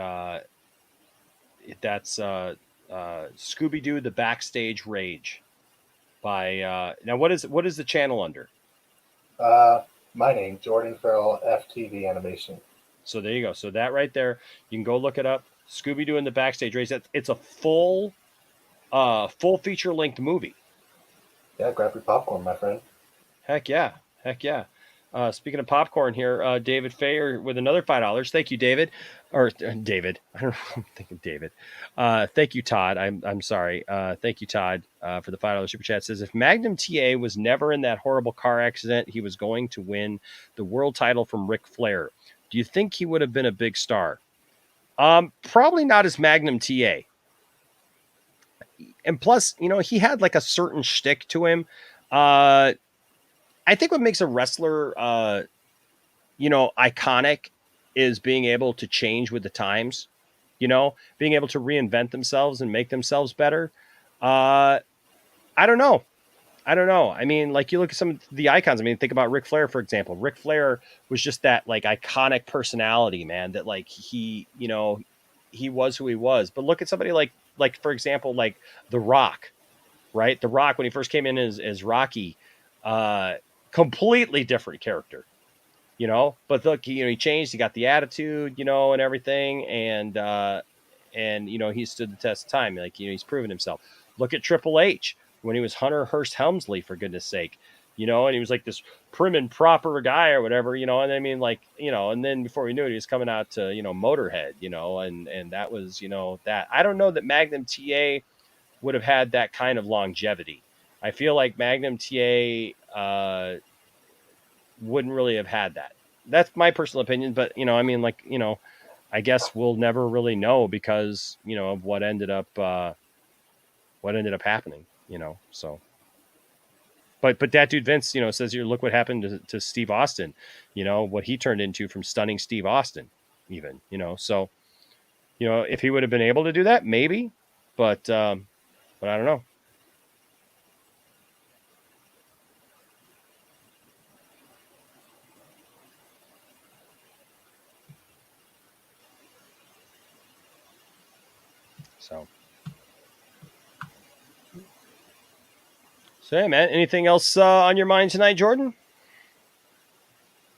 that's Scooby-Doo: The Backstage Rage. By now, what is the channel under? My name, Jordan Farrell, FTV Animation. So there you go. So that right there, you can go look it up. Scooby-Doo and the Backstage Race. It's a full feature-length movie. Yeah, grab your popcorn, my friend. Heck yeah. Speaking of popcorn here, David Fayer with another $5. Thank you, David. Or David. I don't know. I'm thinking David. Thank you, Todd. I'm sorry. Thank you, Todd, for the $5 super chat. Says if Magnum TA was never in that horrible car accident, he was going to win the world title from Ric Flair. Do you think he would have been a big star? Probably not as Magnum TA. And plus, he had like a certain shtick to him. I think what makes a wrestler, iconic is being able to change with the times, being able to reinvent themselves and make themselves better. I don't know. I mean, like you look at some of the icons. I mean, think about Ric Flair, for example. Ric Flair was just that like iconic personality, man, that like he was who he was. But look at somebody like for example, like The Rock, right? The Rock, when he first came in as Rocky, completely different character, but look, he changed, he got the attitude, and everything. And he stood the test of time. Like, he's proven himself. Look at Triple H when he was Hunter Hearst Helmsley, for goodness sake, and he was like this prim and proper guy or whatever, and I mean, like, and then before we knew it, he was coming out to, Motorhead, and that was, that. I don't know that Magnum TA would have had that kind of longevity. I feel like Magnum TA wouldn't really have had that. That's my personal opinion, but I mean, like, I guess we'll never really know because of what ended up happening. So. But that dude Vince, says here, look what happened to Steve Austin. What he turned into from stunning Steve Austin, even. So, if he would have been able to do that, maybe, but I don't know. So hey, man, anything else on your mind tonight, Jordan?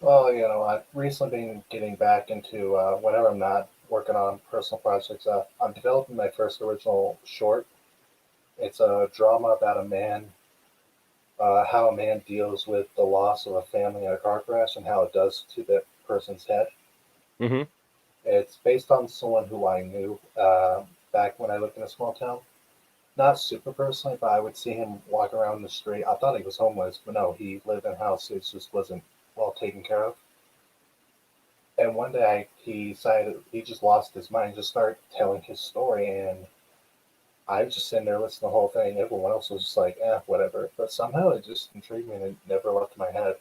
Well, I've recently been getting back into whenever I'm not working on personal projects. I'm developing my first original short. It's a drama about a man, how a man deals with the loss of a family in a car crash and how it does to the person's head. Mm-hmm. It's based on someone who I knew back when I lived in a small town. Not super personally, but I would see him walk around the street. I thought he was homeless, but no, he lived in a house. It just wasn't well taken care of. And one day he decided he just lost his mind, just started telling his story. And I was just sitting there listening to the whole thing. Everyone else was just like, whatever. But somehow it just intrigued me and it never left my head.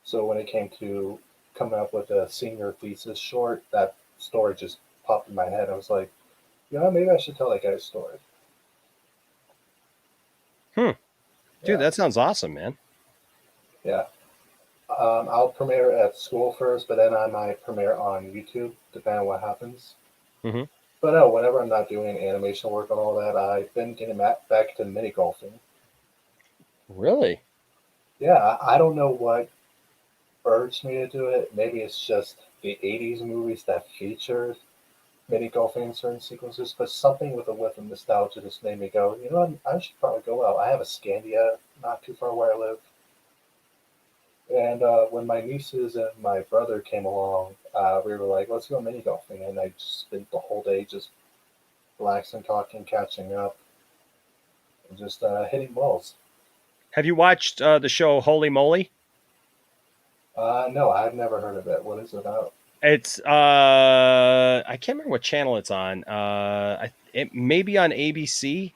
So when it came to coming up with a senior thesis short, that story just popped in my head. I was like, maybe I should tell that guy's story. Dude, that sounds awesome, man. Yeah. I'll premiere at school first, but then I might premiere on YouTube, depending on what happens. Mm-hmm. But no, whenever I'm not doing animation work and all that, I've been getting back to mini golfing. Really? Yeah, I don't know what urged me to do it. Maybe it's just the 80s movies that featured mini golfing in certain sequences, but something with a whiff of nostalgia just made me go, you know, I should probably go out. I have a Scandia not too far where I live. And when my nieces and my brother came along, we were like, let's go mini golfing. And I just spent the whole day just relaxing, talking, catching up, and just hitting balls. Have you watched the show Holy Moly? No, I've never heard of it. What is it about? It's I can't remember what channel it's on. It may be on ABC,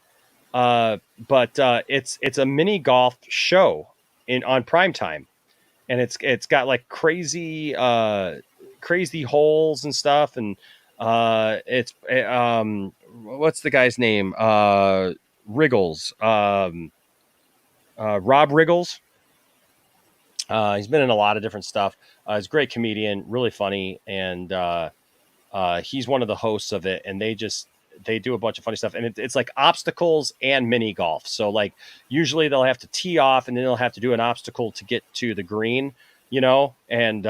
but it's a mini golf show on primetime, and it's got like crazy holes and stuff, and what's the guy's name? Riggles, Rob Riggles. He's been in a lot of different stuff. He's a great comedian, really funny, and he's one of the hosts of it. And they do a bunch of funny stuff, and it's like obstacles and mini golf. So like usually they'll have to tee off, and then they'll have to do an obstacle to get to the green, you know. And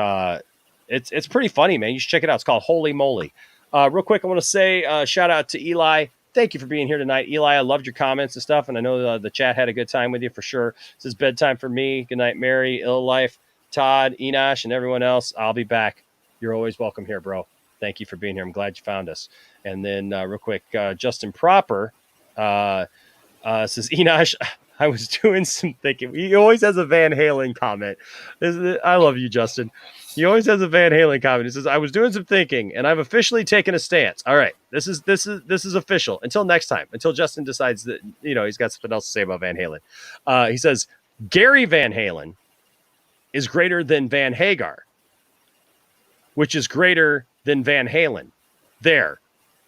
it's pretty funny, man. You should check it out. It's called Holy Moly. Real quick, I want to say shout out to Eli. Thank you for being here tonight, Eli. I loved your comments and stuff, and I know the chat had a good time with you for sure. This is bedtime for me. Good night, Mary, Ill Life, Todd, Enosh, and everyone else. I'll be back. You're always welcome here, bro. Thank you for being here. I'm glad you found us. And then real quick, Justin Proper says, Enosh, I was doing some thinking. He always has a Van Halen comment. I love you, Justin. He always has a Van Halen comment. He says, I was doing some thinking, and I've officially taken a stance. All right, this is official. Until next time, until Justin decides that, you know, he's got something else to say about Van Halen. He says, Gary Van Halen is greater than Van Hagar, which is greater than Van Halen. There,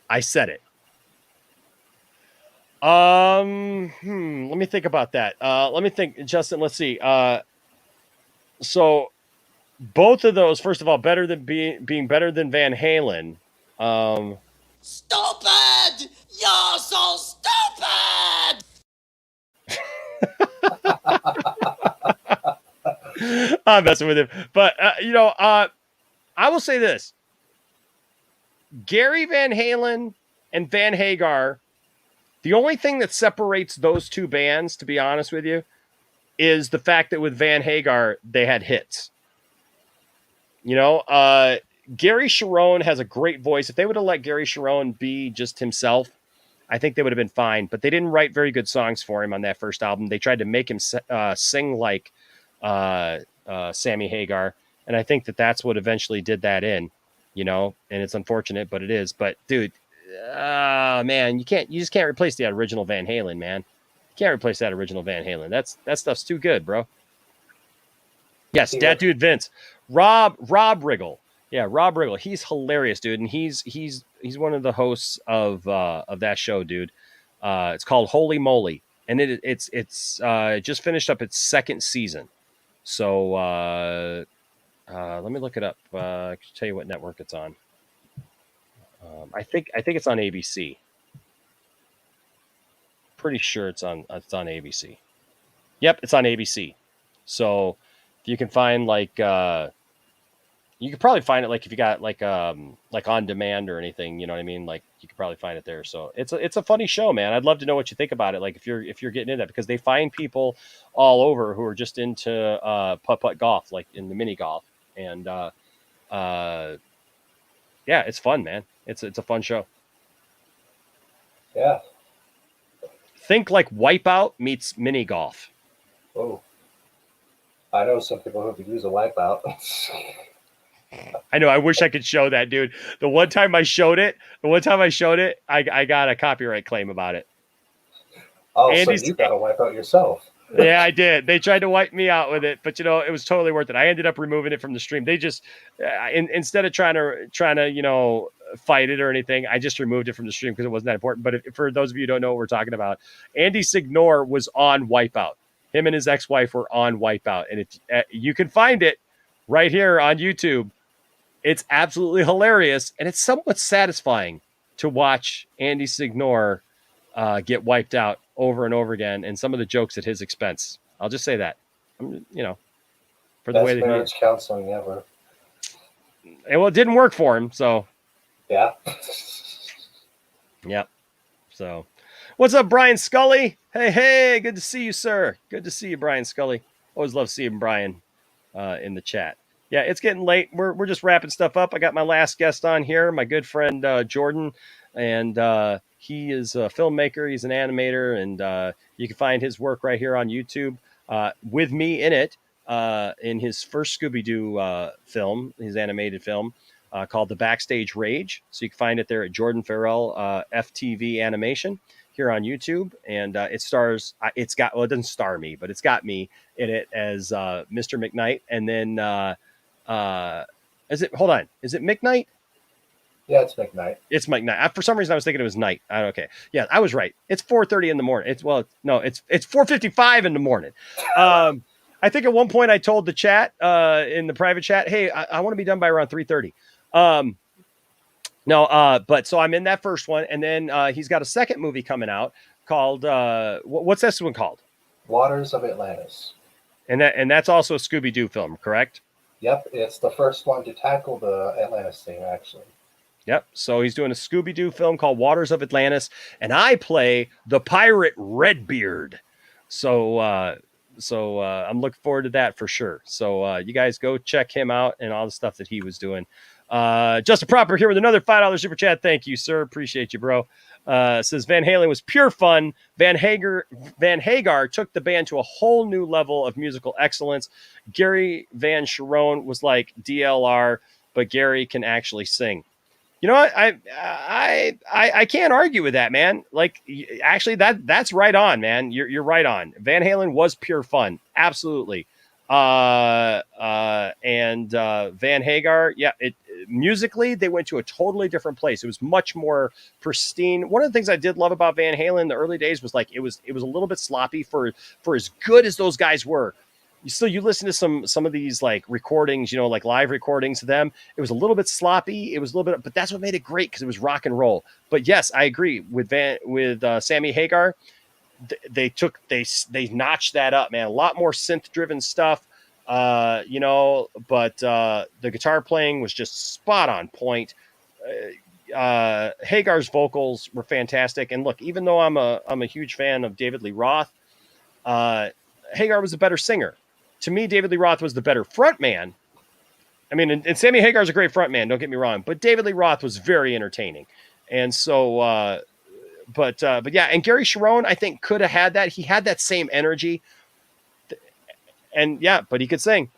I said it. Let me think about that. Let me think, Justin. Let's see. So both of those, first of all, better than being better than Van Halen. Stupid! You're so stupid! I'm messing with him, but you know, I will say this: Gary Van Halen and Van Hagar. The only thing that separates those two bands, to be honest with you, is the fact that with Van Hagar they had hits. You know, Gary Cherone has a great voice. If they would have let Gary Cherone be just himself, I think they would have been fine. But they didn't write very good songs for him on that first album. They tried to make him sing like Sammy Hagar, and I think that's what eventually did that in. You know, and it's unfortunate, but it is. But dude, man, you just can't replace the original Van Halen, man. You can't replace that original Van Halen. That stuff's too good, bro. Yes, that dude Vince. Rob Riggle. Yeah, Rob Riggle. He's hilarious, dude. And he's one of the hosts of that show, dude. It's called Holy Moly. And it's just finished up its second season. So let me look it up. I can tell you what network it's on. I think it's on ABC. Pretty sure it's on ABC. Yep, it's on ABC. So if you can find like you could probably find it like if you got like on demand or anything, you know what I mean? Like you could probably find it there. So it's a funny show, man. I'd love to know what you think about it. Like if you're getting into that, because they find people all over who are just into putt golf, like in the mini golf, and yeah, it's fun, man. It's a fun show. Yeah. Think like Wipeout meets mini golf. Oh, I know some people who could use a Wipeout. I know. I wish I could show that, dude. The one time I showed it, I got a copyright claim about it. Oh, Andy's, so you got to wipe out yourself. Yeah, I did. They tried to wipe me out with it, but you know, it was totally worth it. I ended up removing it from the stream. They just, instead of trying to, you know, fight it or anything, I just removed it from the stream because it wasn't that important. But for those of you who don't know what we're talking about, Andy Signore was on Wipeout. Him and his ex-wife were on Wipeout, and if you can find it right here on YouTube. It's absolutely hilarious, and it's somewhat satisfying to watch Andy Signore get wiped out over and over again, and some of the jokes at his expense. I'll just say that, you know, for the Best way that marriage counseling ever. And well, it didn't work for him, so yeah. Yep. So, what's up, Brian Scully? Hey, good to see you, sir. Good to see you, Brian Scully. Always love seeing Brian in the chat. Yeah, it's getting late. We're just wrapping stuff up. I got my last guest on here, my good friend Jordan, and he is a filmmaker. He's an animator, and you can find his work right here on YouTube with me in it in his first Scooby-Doo film, his animated film called The Backstage Rage. So you can find it there at Jordan Farrell FTV Animation here on YouTube, and it stars. It doesn't star me, but it's got me in it as Mr. McKnight, and then is it? Hold on, is it McKnight? Yeah, it's McKnight. It's McKnight. For some reason, I was thinking it was night. Okay, yeah, I was right. It's 4:30 in the morning. It's 4:55 in the morning. I think at one point I told the chat in the private chat, hey, I want to be done by around 3:30. But so I'm in that first one, and then he's got a second movie coming out called what's this one called? Waters of Atlantis. And that's also a Scooby-Doo film, correct? Yep, it's the first one to tackle the Atlantis theme, actually. Yep. So he's doing a Scooby-Doo film called Waters of Atlantis, and I play the pirate Redbeard. So I'm looking forward to that for sure. So you guys go check him out and all the stuff that he was doing. Justin Proper here with another $5 super chat. Thank you, sir. Appreciate you, bro. Says Van Halen was pure fun. Van Hagar took the band to a whole new level of musical excellence. Gary Van Sharon was like DLR, but Gary can actually sing. You know what? I can't argue with that, man. Like, actually, that's right on, man. You're right on. Van Halen was pure fun, absolutely. And Van Hagar, yeah, musically they went to a totally different place. It was much more pristine. One of the things I did love about Van Halen in the early days was like it was a little bit sloppy for as good as those guys were. You listen to some of these like recordings, you know, like live recordings of them. It was a little bit sloppy. It was a little bit, but that's what made it great because it was rock and roll. But yes, I agree with Sammy Hagar. They notched that up, man. A lot more synth driven stuff, you know. But the guitar playing was just spot on point. Hagar's vocals were fantastic. And look, even though I'm a huge fan of David Lee Roth, Hagar was a better singer. To me, David Lee Roth was the better front man. I mean, and Sammy Hagar's a great front man, don't get me wrong, but David Lee Roth was very entertaining. And so, but yeah, and Gary Sharon, I think, could have had that. He had that same energy. And yeah, but he could sing.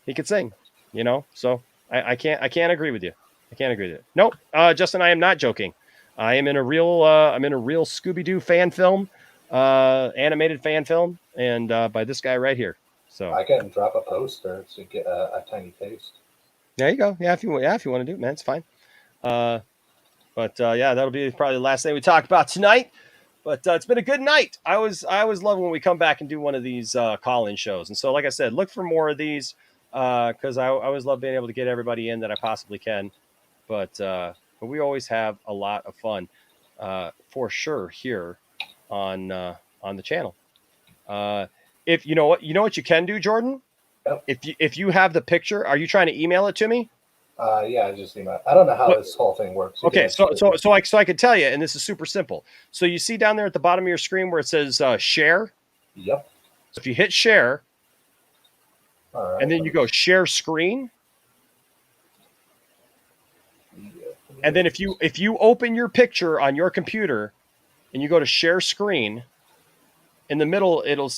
He could sing, you know? So I can't agree with you. I can't agree with you. Nope. Justin, I am not joking. I am in a real, Scooby-Doo fan film, animated fan film, and by this guy right here. So I can drop a poster to get a tiny taste. There you go. Yeah, if you want to do it, man, it's fine. But yeah, that'll be probably the last thing we talk about tonight. But it's been a good night. I always love when we come back and do one of these call-in shows. And so, like I said, look for more of these because I always love being able to get everybody in that I possibly can. But we always have a lot of fun for sure here on the channel. If you know what you can do, Jordan. Yep. If you have the picture, are you trying to email it to me? Yeah, I just email. I don't know how this whole thing works. Okay, so I could tell you, and this is super simple. So you see down there at the bottom of your screen where it says share. Yep. So if you hit share, all right, and then you go share screen, and then if you open your picture on your computer, and you go to share screen. In the middle, it'll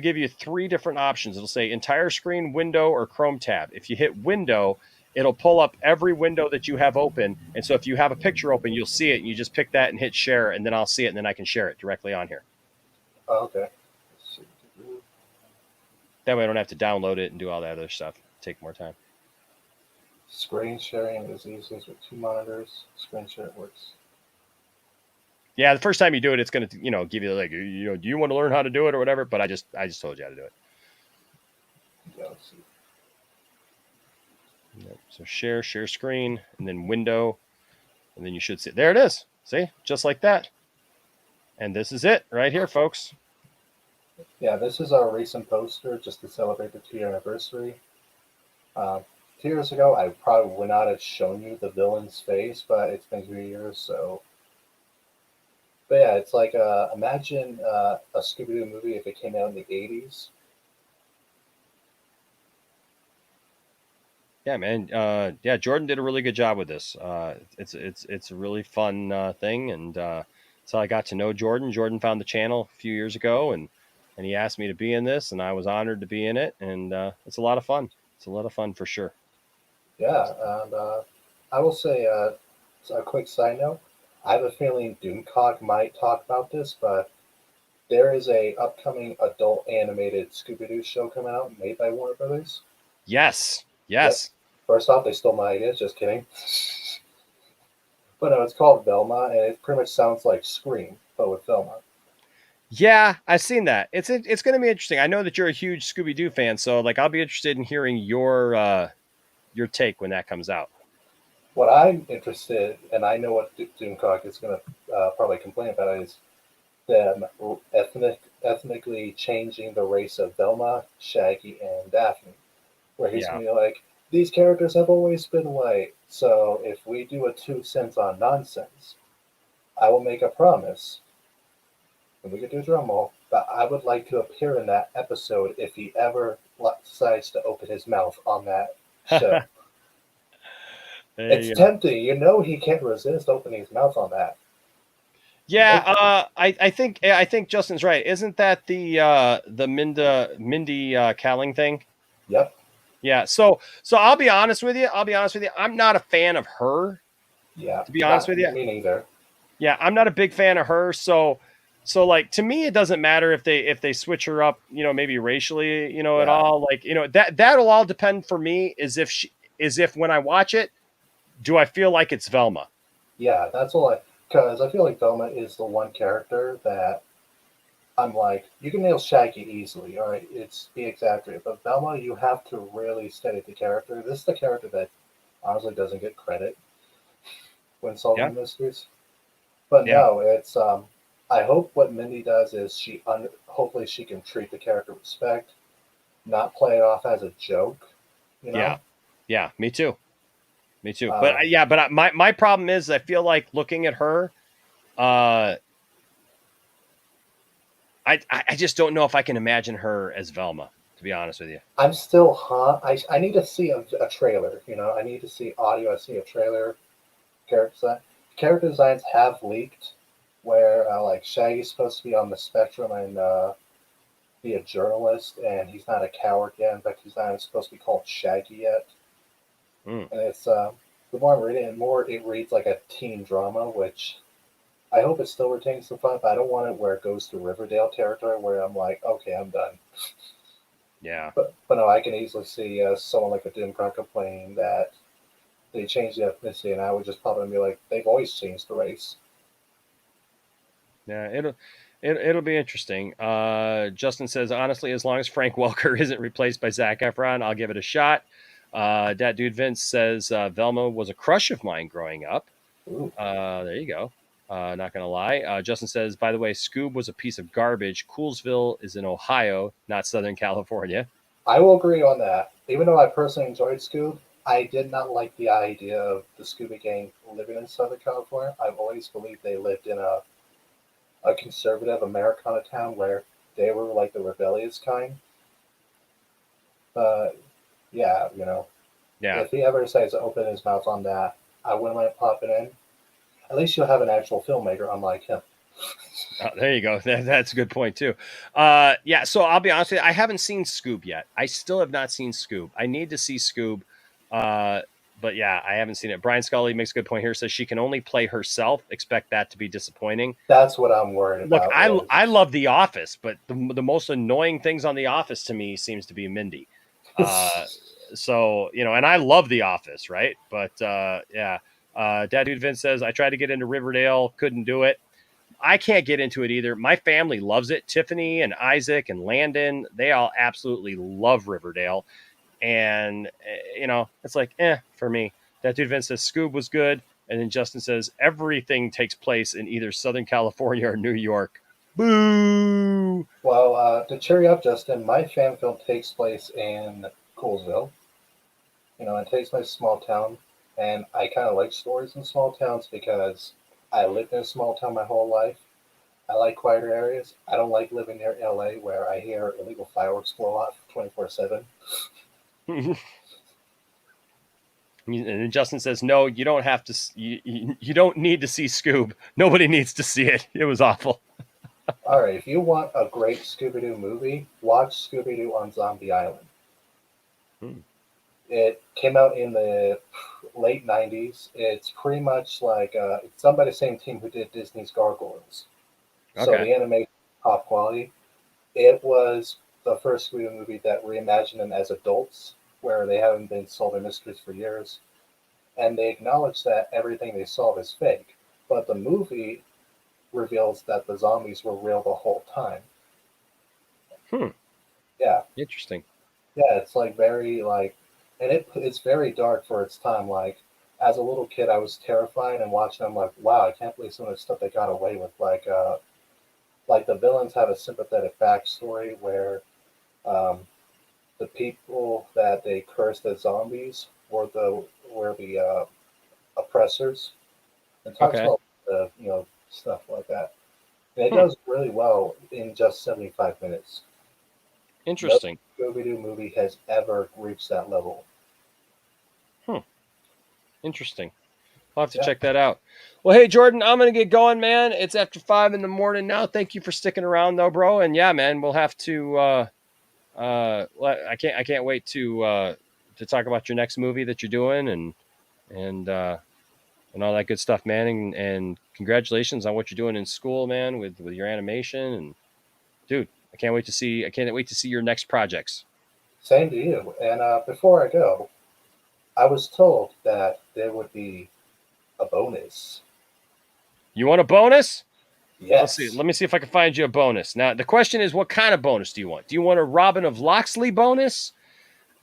give you three different options. It'll say entire screen, window, or Chrome tab. If you hit window, it'll pull up every window that you have open. And so if you have a picture open, you'll see it, and you just pick that and hit share, and then I'll see it, and then I can share it directly on here. Oh, okay. That way I don't have to download it and do all that other stuff. Take more time. Screen sharing is easiest with two monitors. Screen share works. Yeah, the first time you do it, it's going to, give you like, do you want to learn how to do it or whatever? But I just told you how to do it. Yeah, let's see. Yep. So share screen, and then window, and then you should see. There it is. See, just like that. And this is it right here, folks. Yeah, this is our recent poster just to celebrate the 2-year anniversary. 2 years ago, I probably would not have shown you the villain's face, but it's been 2 years, so But yeah, it's like imagine a Scooby-Doo movie if it came out in the 80s. Yeah, man. Yeah, Jordan did a really good job with this. It's a really fun thing, and so I got to know Jordan. Jordan found the channel a few years ago, and he asked me to be in this, and I was honored to be in it, and it's a lot of fun. It's a lot of fun for sure. Yeah, and I will say a quick side note. I have a feeling Doomcock might talk about this, but there is a upcoming adult animated Scooby-Doo show coming out made by Warner Brothers. Yes. Yep. First off, they stole my idea. Just kidding. But no, it's called Velma, and it pretty much sounds like Scream, but with Velma. Yeah, I've seen that. It's going to be interesting. I know that you're a huge Scooby-Doo fan, so like I'll be interested in hearing your take when that comes out. What I'm interested, and I know what Doomcock is going to probably complain about, is them ethnically changing the race of Velma, Shaggy, and Daphne. Where he's going to be like, these characters have always been white, so if we do a 2 cents on nonsense, I will make a promise, and we could do a drum roll, that I would like to appear in that episode if he ever decides to open his mouth on that show. It's tempting. You know he can't resist opening his mouth on that. Yeah, I think Justin's right. Isn't that the Mindy Kaling thing? Yep. Yeah. So I'll be honest with you. I'm not a fan of her. Yeah. To be honest with you. Me neither. Yeah, I'm not a big fan of her. So like to me, it doesn't matter if they switch her up, maybe racially, at all. Like, that'll all depend for me is if when I watch it, do I feel like it's Velma? Yeah, that's all because I feel like Velma is the one character that I'm like, you can nail Shaggy easily, all right? It's be exaggerated. But Velma, you have to really study the character. This is the character that honestly doesn't get credit when solving mysteries. But no, it's I hope what Mindy does is hopefully she can treat the character with respect, not play it off as a joke. Yeah, me too. But my problem is I feel like looking at her, I just don't know if I can imagine her as Velma, to be honest with you. I'm still I need to see a trailer. I need to see audio. I see a trailer. Character designs have leaked where like Shaggy's supposed to be on the spectrum and be a journalist, and he's not a coward yet. In fact, he's not even supposed to be called Shaggy yet. And it's the more I'm reading, the more it reads like a teen drama, which I hope it still retains some fun, but I don't want it where it goes to Riverdale territory where I'm like, okay, I'm done. Yeah. But no, I can easily see someone like a Doomcock complaining that they changed the ethnicity, and I would just pop in and be like, they've always changed the race. Yeah, it'll be interesting. Justin says, honestly, as long as Frank Welker isn't replaced by Zac Efron, I'll give it a shot. That dude Vince says Velma was a crush of mine growing up. There you go. Not gonna lie. Justin says, by the way, Scoob was a piece of garbage. Coolsville is in Ohio, not Southern California. I will agree on that. Even though I personally enjoyed Scoob, I did not like the idea of the Scooby Gang living in Southern California. I've always believed they lived in a conservative Americana town where they were like the rebellious kind. Yeah. If he ever decides to open his mouth on that, I wouldn't mind popping in. At least you'll have an actual filmmaker, unlike him. There you go. That's a good point too. So I'll be honest with you. I haven't seen Scoob yet. I still have not seen Scoob. I need to see Scoob. But yeah, I haven't seen it. Brian Scully makes a good point here. Says she can only play herself. Expect that to be disappointing. That's what I'm worried about. Look, I love The Office, but the most annoying things on The Office to me seems to be Mindy. So, and I love The Office, right? But yeah. Dad Dude Vince says, I tried to get into Riverdale, couldn't do it. I can't get into it either. My family loves it. Tiffany and Isaac and Landon, they all absolutely love Riverdale. And, it's like, for me. That Dude Vince says Scoob was good. And then Justin says everything takes place in either Southern California or New York. Boo! Well, to cheer you up, Justin, my fan film takes place in Coolsville. It takes place in a small town. And I kind of like stories in small towns because I lived in a small town my whole life. I like quieter areas. I don't like living near LA where I hear illegal fireworks go off 24/7. And then Justin says, "No, you don't have to. You don't need to see Scoob. Nobody needs to see it. It was awful." All right, if you want a great Scooby-Doo movie, watch Scooby-Doo on Zombie Island. It came out in the late 90s. It's pretty much like it's done by the same team who did Disney's Gargoyles. So Okay. the animation top quality. It was the first Scooby-Doo movie that reimagined them as adults, where they haven't been solving mysteries for years. And they acknowledge that everything they solve is fake. But the movie reveals that the zombies were real the whole time. Yeah. Interesting. Yeah, it's like very like, and it's very dark for its time. Like, as a little kid, I was terrified and watching. I'm like, wow, I can't believe some of the stuff they got away with. Like the villains have a sympathetic backstory where the people that they cursed as zombies were the oppressors. And talks Okay. about the stuff like that. And it does really well in just 75 minutes. Interesting. No Scooby-Doo movie has ever reached that level. Interesting. I'll have to check that out. Well, hey, Jordan, I'm going to get going, man. It's after 5 a.m. now. Thank you for sticking around, though, bro. And yeah, man, we'll have to. I can't wait to talk about your next movie that you're doing and all that good stuff, man. And congratulations on what you're doing in school, man, with your animation. And dude, I can't wait to see your next projects. Same to you. And before I go, I was told that there would be a bonus. You want a bonus? Yes. Let's see. Let me see if I can find you a bonus. Now, the question is, what kind of bonus do you want? Do you want a Robin of Locksley bonus?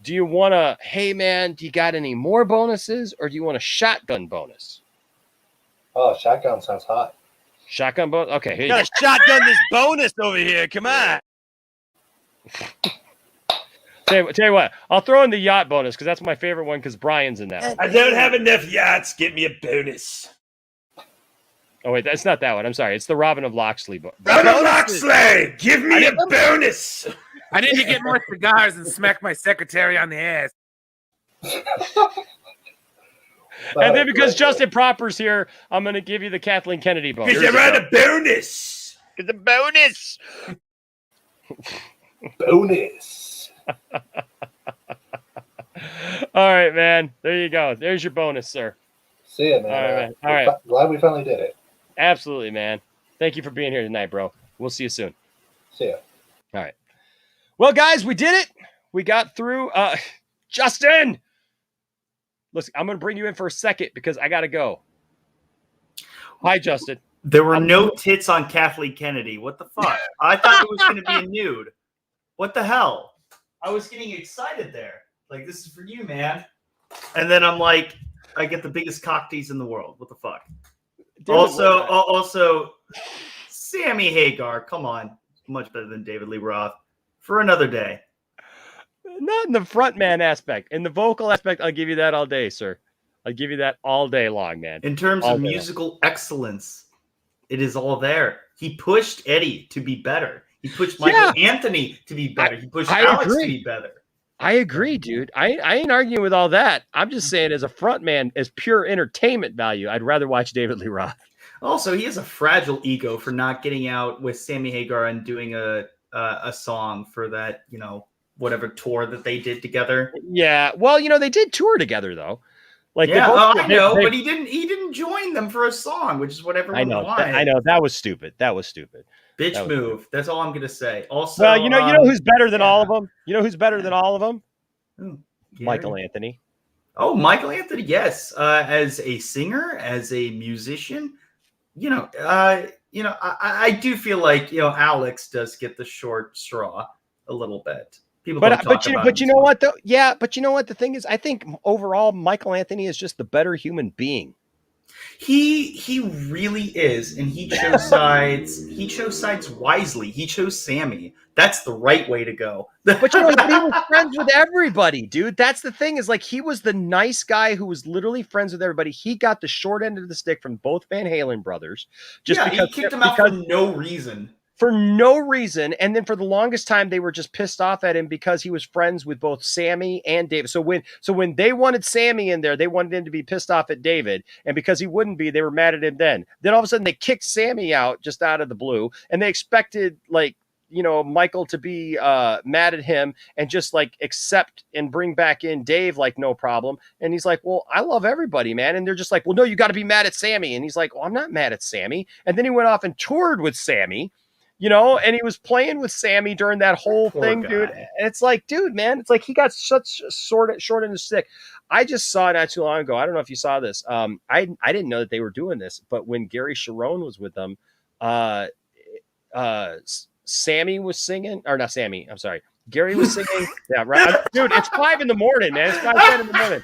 Do you want a, hey, man, do you got any more bonuses? Or do you want a shotgun bonus? Oh, shotgun sounds hot. Shotgun bonus? Okay, here you Gotta shotgun this bonus over here. Come on. Tell you what, I'll throw in the yacht bonus because that's my favorite one because Brian's in that one. I don't have enough yachts. Get me a bonus. Oh, wait, that's not that one. I'm sorry. It's the Robin of Locksley bonus. Robin of Locksley, give me a bonus. I need to get more cigars and smack my secretary on the ass. And then because Justin Proper's here, I'm going to give you the Kathleen Kennedy bonus. Because you're on a bonus. It's a bonus. Bonus. All right, man. There you go. There's your bonus, sir. See ya, man. All right, man. All right. Glad we finally did it. Absolutely, man. Thank you for being here tonight, bro. We'll see you soon. See ya. All right. Well, guys, we did it. We got through. Justin! Listen, I'm going to bring you in for a second because I got to go. Hi, Justin. There were no tits on Kathleen Kennedy. What the fuck? I thought it was going to be a nude. What the hell? I was getting excited there. Like, this is for you, man. And then I'm like, I get the biggest cock tease in the world. What the fuck? Also, Sammy Hagar. Come on. Much better than David Lee Roth. For another day. Not in the frontman aspect. In the vocal aspect, I'll give you that all day, sir. I'll give you that all day long, man. In terms all of musical excellence, it is all there. He pushed Eddie to be better. He pushed Michael Anthony to be better. He pushed Alex to be better. I agree, dude. I ain't arguing with all that. I'm just saying, as a frontman, as pure entertainment value, I'd rather watch David Lee Roth. Also, he has a fragile ego for not getting out with Sammy Hagar and doing a song for that, whatever tour that they did together. Yeah, well, they did tour together though. Like, I know, but he didn't join them for a song, which is what everyone wanted. I know that was stupid. Bitch move. That's all I'm gonna say. Also, well, you know who's better than all of them? You know who's better than all of them? Michael Anthony. Oh, Michael Anthony, yes. As a singer, as a musician, I do feel like Alex does get the short straw a little bit. People don't talk about him. But you know what though? Yeah, but you know what the thing is? I think overall Michael Anthony is just the better human being. He really is, and he chose sides. He chose sides wisely. He chose Sammy. That's the right way to go. But he was friends with everybody, dude. That's the thing, is like he was the nice guy who was literally friends with everybody. He got the short end of the stick from both Van Halen brothers. Just because he kicked him out for no reason. For no reason. And then for the longest time, they were just pissed off at him because he was friends with both Sammy and David. So when they wanted Sammy in there, they wanted him to be pissed off at David. And because he wouldn't be, they were mad at him then. Then all of a sudden they kicked Sammy out just out of the blue. And they expected Michael to be mad at him and just like accept and bring back in Dave like no problem. And he's like, well, I love everybody, man. And they're just like, well, no, you got to be mad at Sammy. And he's like, well, I'm not mad at Sammy. And then he went off and toured with Sammy. And he was playing with Sammy during that whole thing, dude. And it's like, dude, man, it's like he got such short end of the stick. I just saw it not too long ago. I don't know if you saw this. I didn't know that they were doing this, but when Gary Cherone was with them, Sammy was singing, or not Sammy, I'm sorry. Gary was singing. Yeah, right. Dude, it's 5 a.m. man. It's 5:10 in the morning.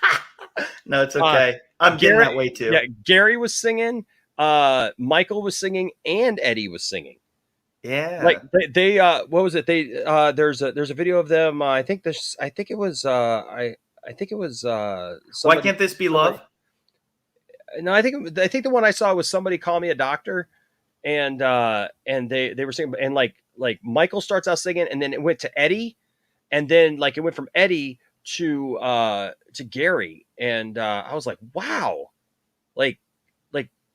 No, it's okay. I'm getting that way too. Yeah, Gary was singing, Michael was singing, and Eddie was singing. Yeah. Like they what was it? There's a video of them. I think it was Why Can't This Be Love? No, I think the one I saw was Somebody Call Me a Doctor, and they were singing, and like Michael starts out singing, and then it went to Eddie, and then like it went from Eddie to Gary, and I was like, wow, like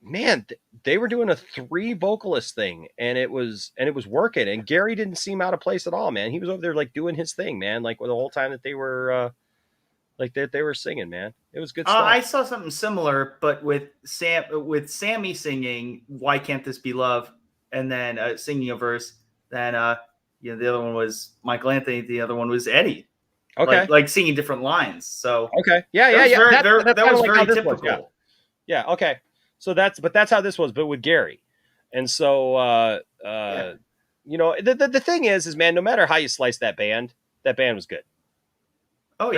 man, they were doing a 3 vocalist thing, and it was working, and Gary didn't seem out of place at all, man. He was over there like doing his thing, man, like the whole time that they were they were singing, man. It was good stuff. I saw something similar, but with Sammy singing "Why Can't This Be Love" and then singing a verse. Then the other one was Michael Anthony. The other one was Eddie. Okay, like singing different lines. So okay, yeah. That was very typical. Yeah. Okay. So that's how this was, but with Gary. And so, the thing is, man, no matter how you slice that band was good. Oh,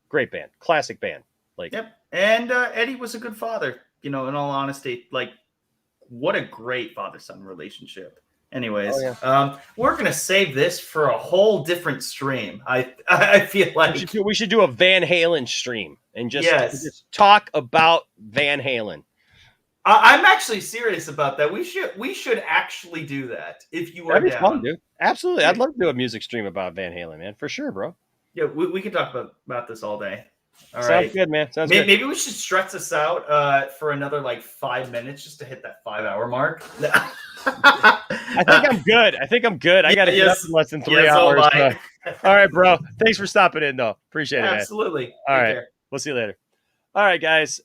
Great band. Classic band. Like, yep. And Eddie was a good father, in all honesty. Like, what a great father-son relationship. Anyways, we're going to save this for a whole different stream. I feel like we should do a Van Halen stream and just talk about Van Halen. I'm actually serious about that. We should actually do that if you are down. Fun, dude. Absolutely. I'd love to do a music stream about Van Halen, man. For sure, bro. Yeah, we can talk about this all day. All Sounds right. good, man. Sounds good. Maybe we should stretch this out for another 5 minutes just to hit that 5-hour mark. I think I'm good. I got to get up in less than 3 hours. All right, bro. Thanks for stopping in, though. Appreciate it, man. Absolutely. All right. We'll see you later. All right, guys.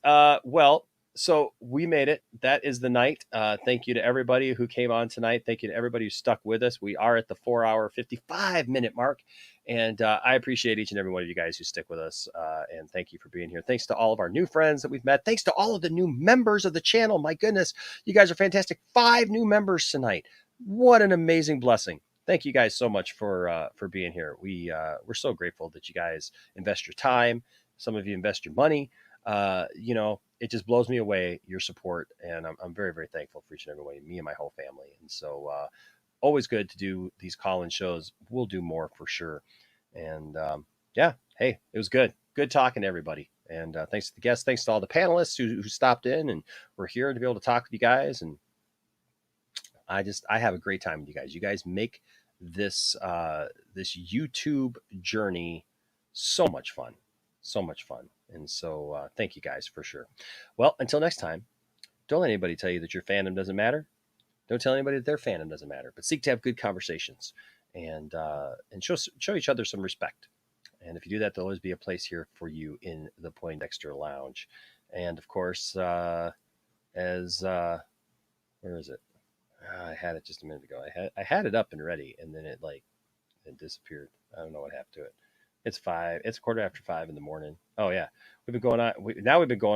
So we made it. That is the night. Thank you to everybody who came on tonight. Thank you to everybody who stuck with us. We are at the 4-hour, 55-minute mark. And I appreciate each and every one of you guys who stick with us. And thank you for being here. Thanks to all of our new friends that we've met. Thanks to all of the new members of the channel. My goodness, you guys are fantastic. 5 new members tonight. What an amazing blessing. Thank you guys so much for being here. We're so grateful that you guys invest your time. Some of you invest your money. It just blows me away, your support. And I'm very, very thankful for each and every one of you, me and my whole family. And so always good to do these call-in shows. We'll do more for sure. And hey, it was good. Good talking to everybody. And thanks to the guests. Thanks to all the panelists who stopped in and were here to be able to talk with you guys. And I have a great time with you guys. You guys make this YouTube journey so much fun. So much fun. And so thank you guys for sure. Well, until next time, don't let anybody tell you that your fandom doesn't matter. Don't tell anybody that their fandom doesn't matter, but seek to have good conversations and show each other some respect. And if you do that, there'll always be a place here for you in the Poindexter Lounge. And of course, where is it? I had it just a minute ago. I had it up and ready, and then it disappeared. I don't know what happened to it. It's 5:15 in the morning. Oh yeah, we've been going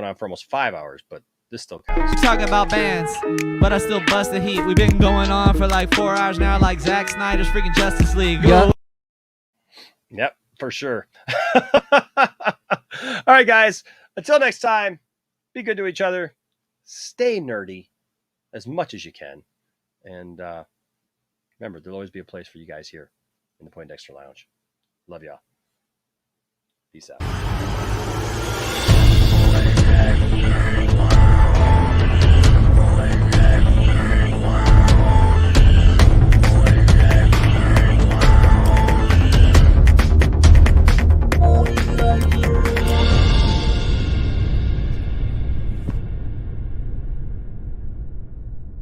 on for almost 5 hours, but this still counts. Talking about bands, but I still bust the heat. We've been going on for 4 hours now, like Zack Snyder's freaking Justice League. Yep, for sure. All right, guys. Until next time, be good to each other. stay nerdy as much as you can. And remember, there'll always be a place for you guys here in the Poindexter Lounge. Love y'all. Peace out.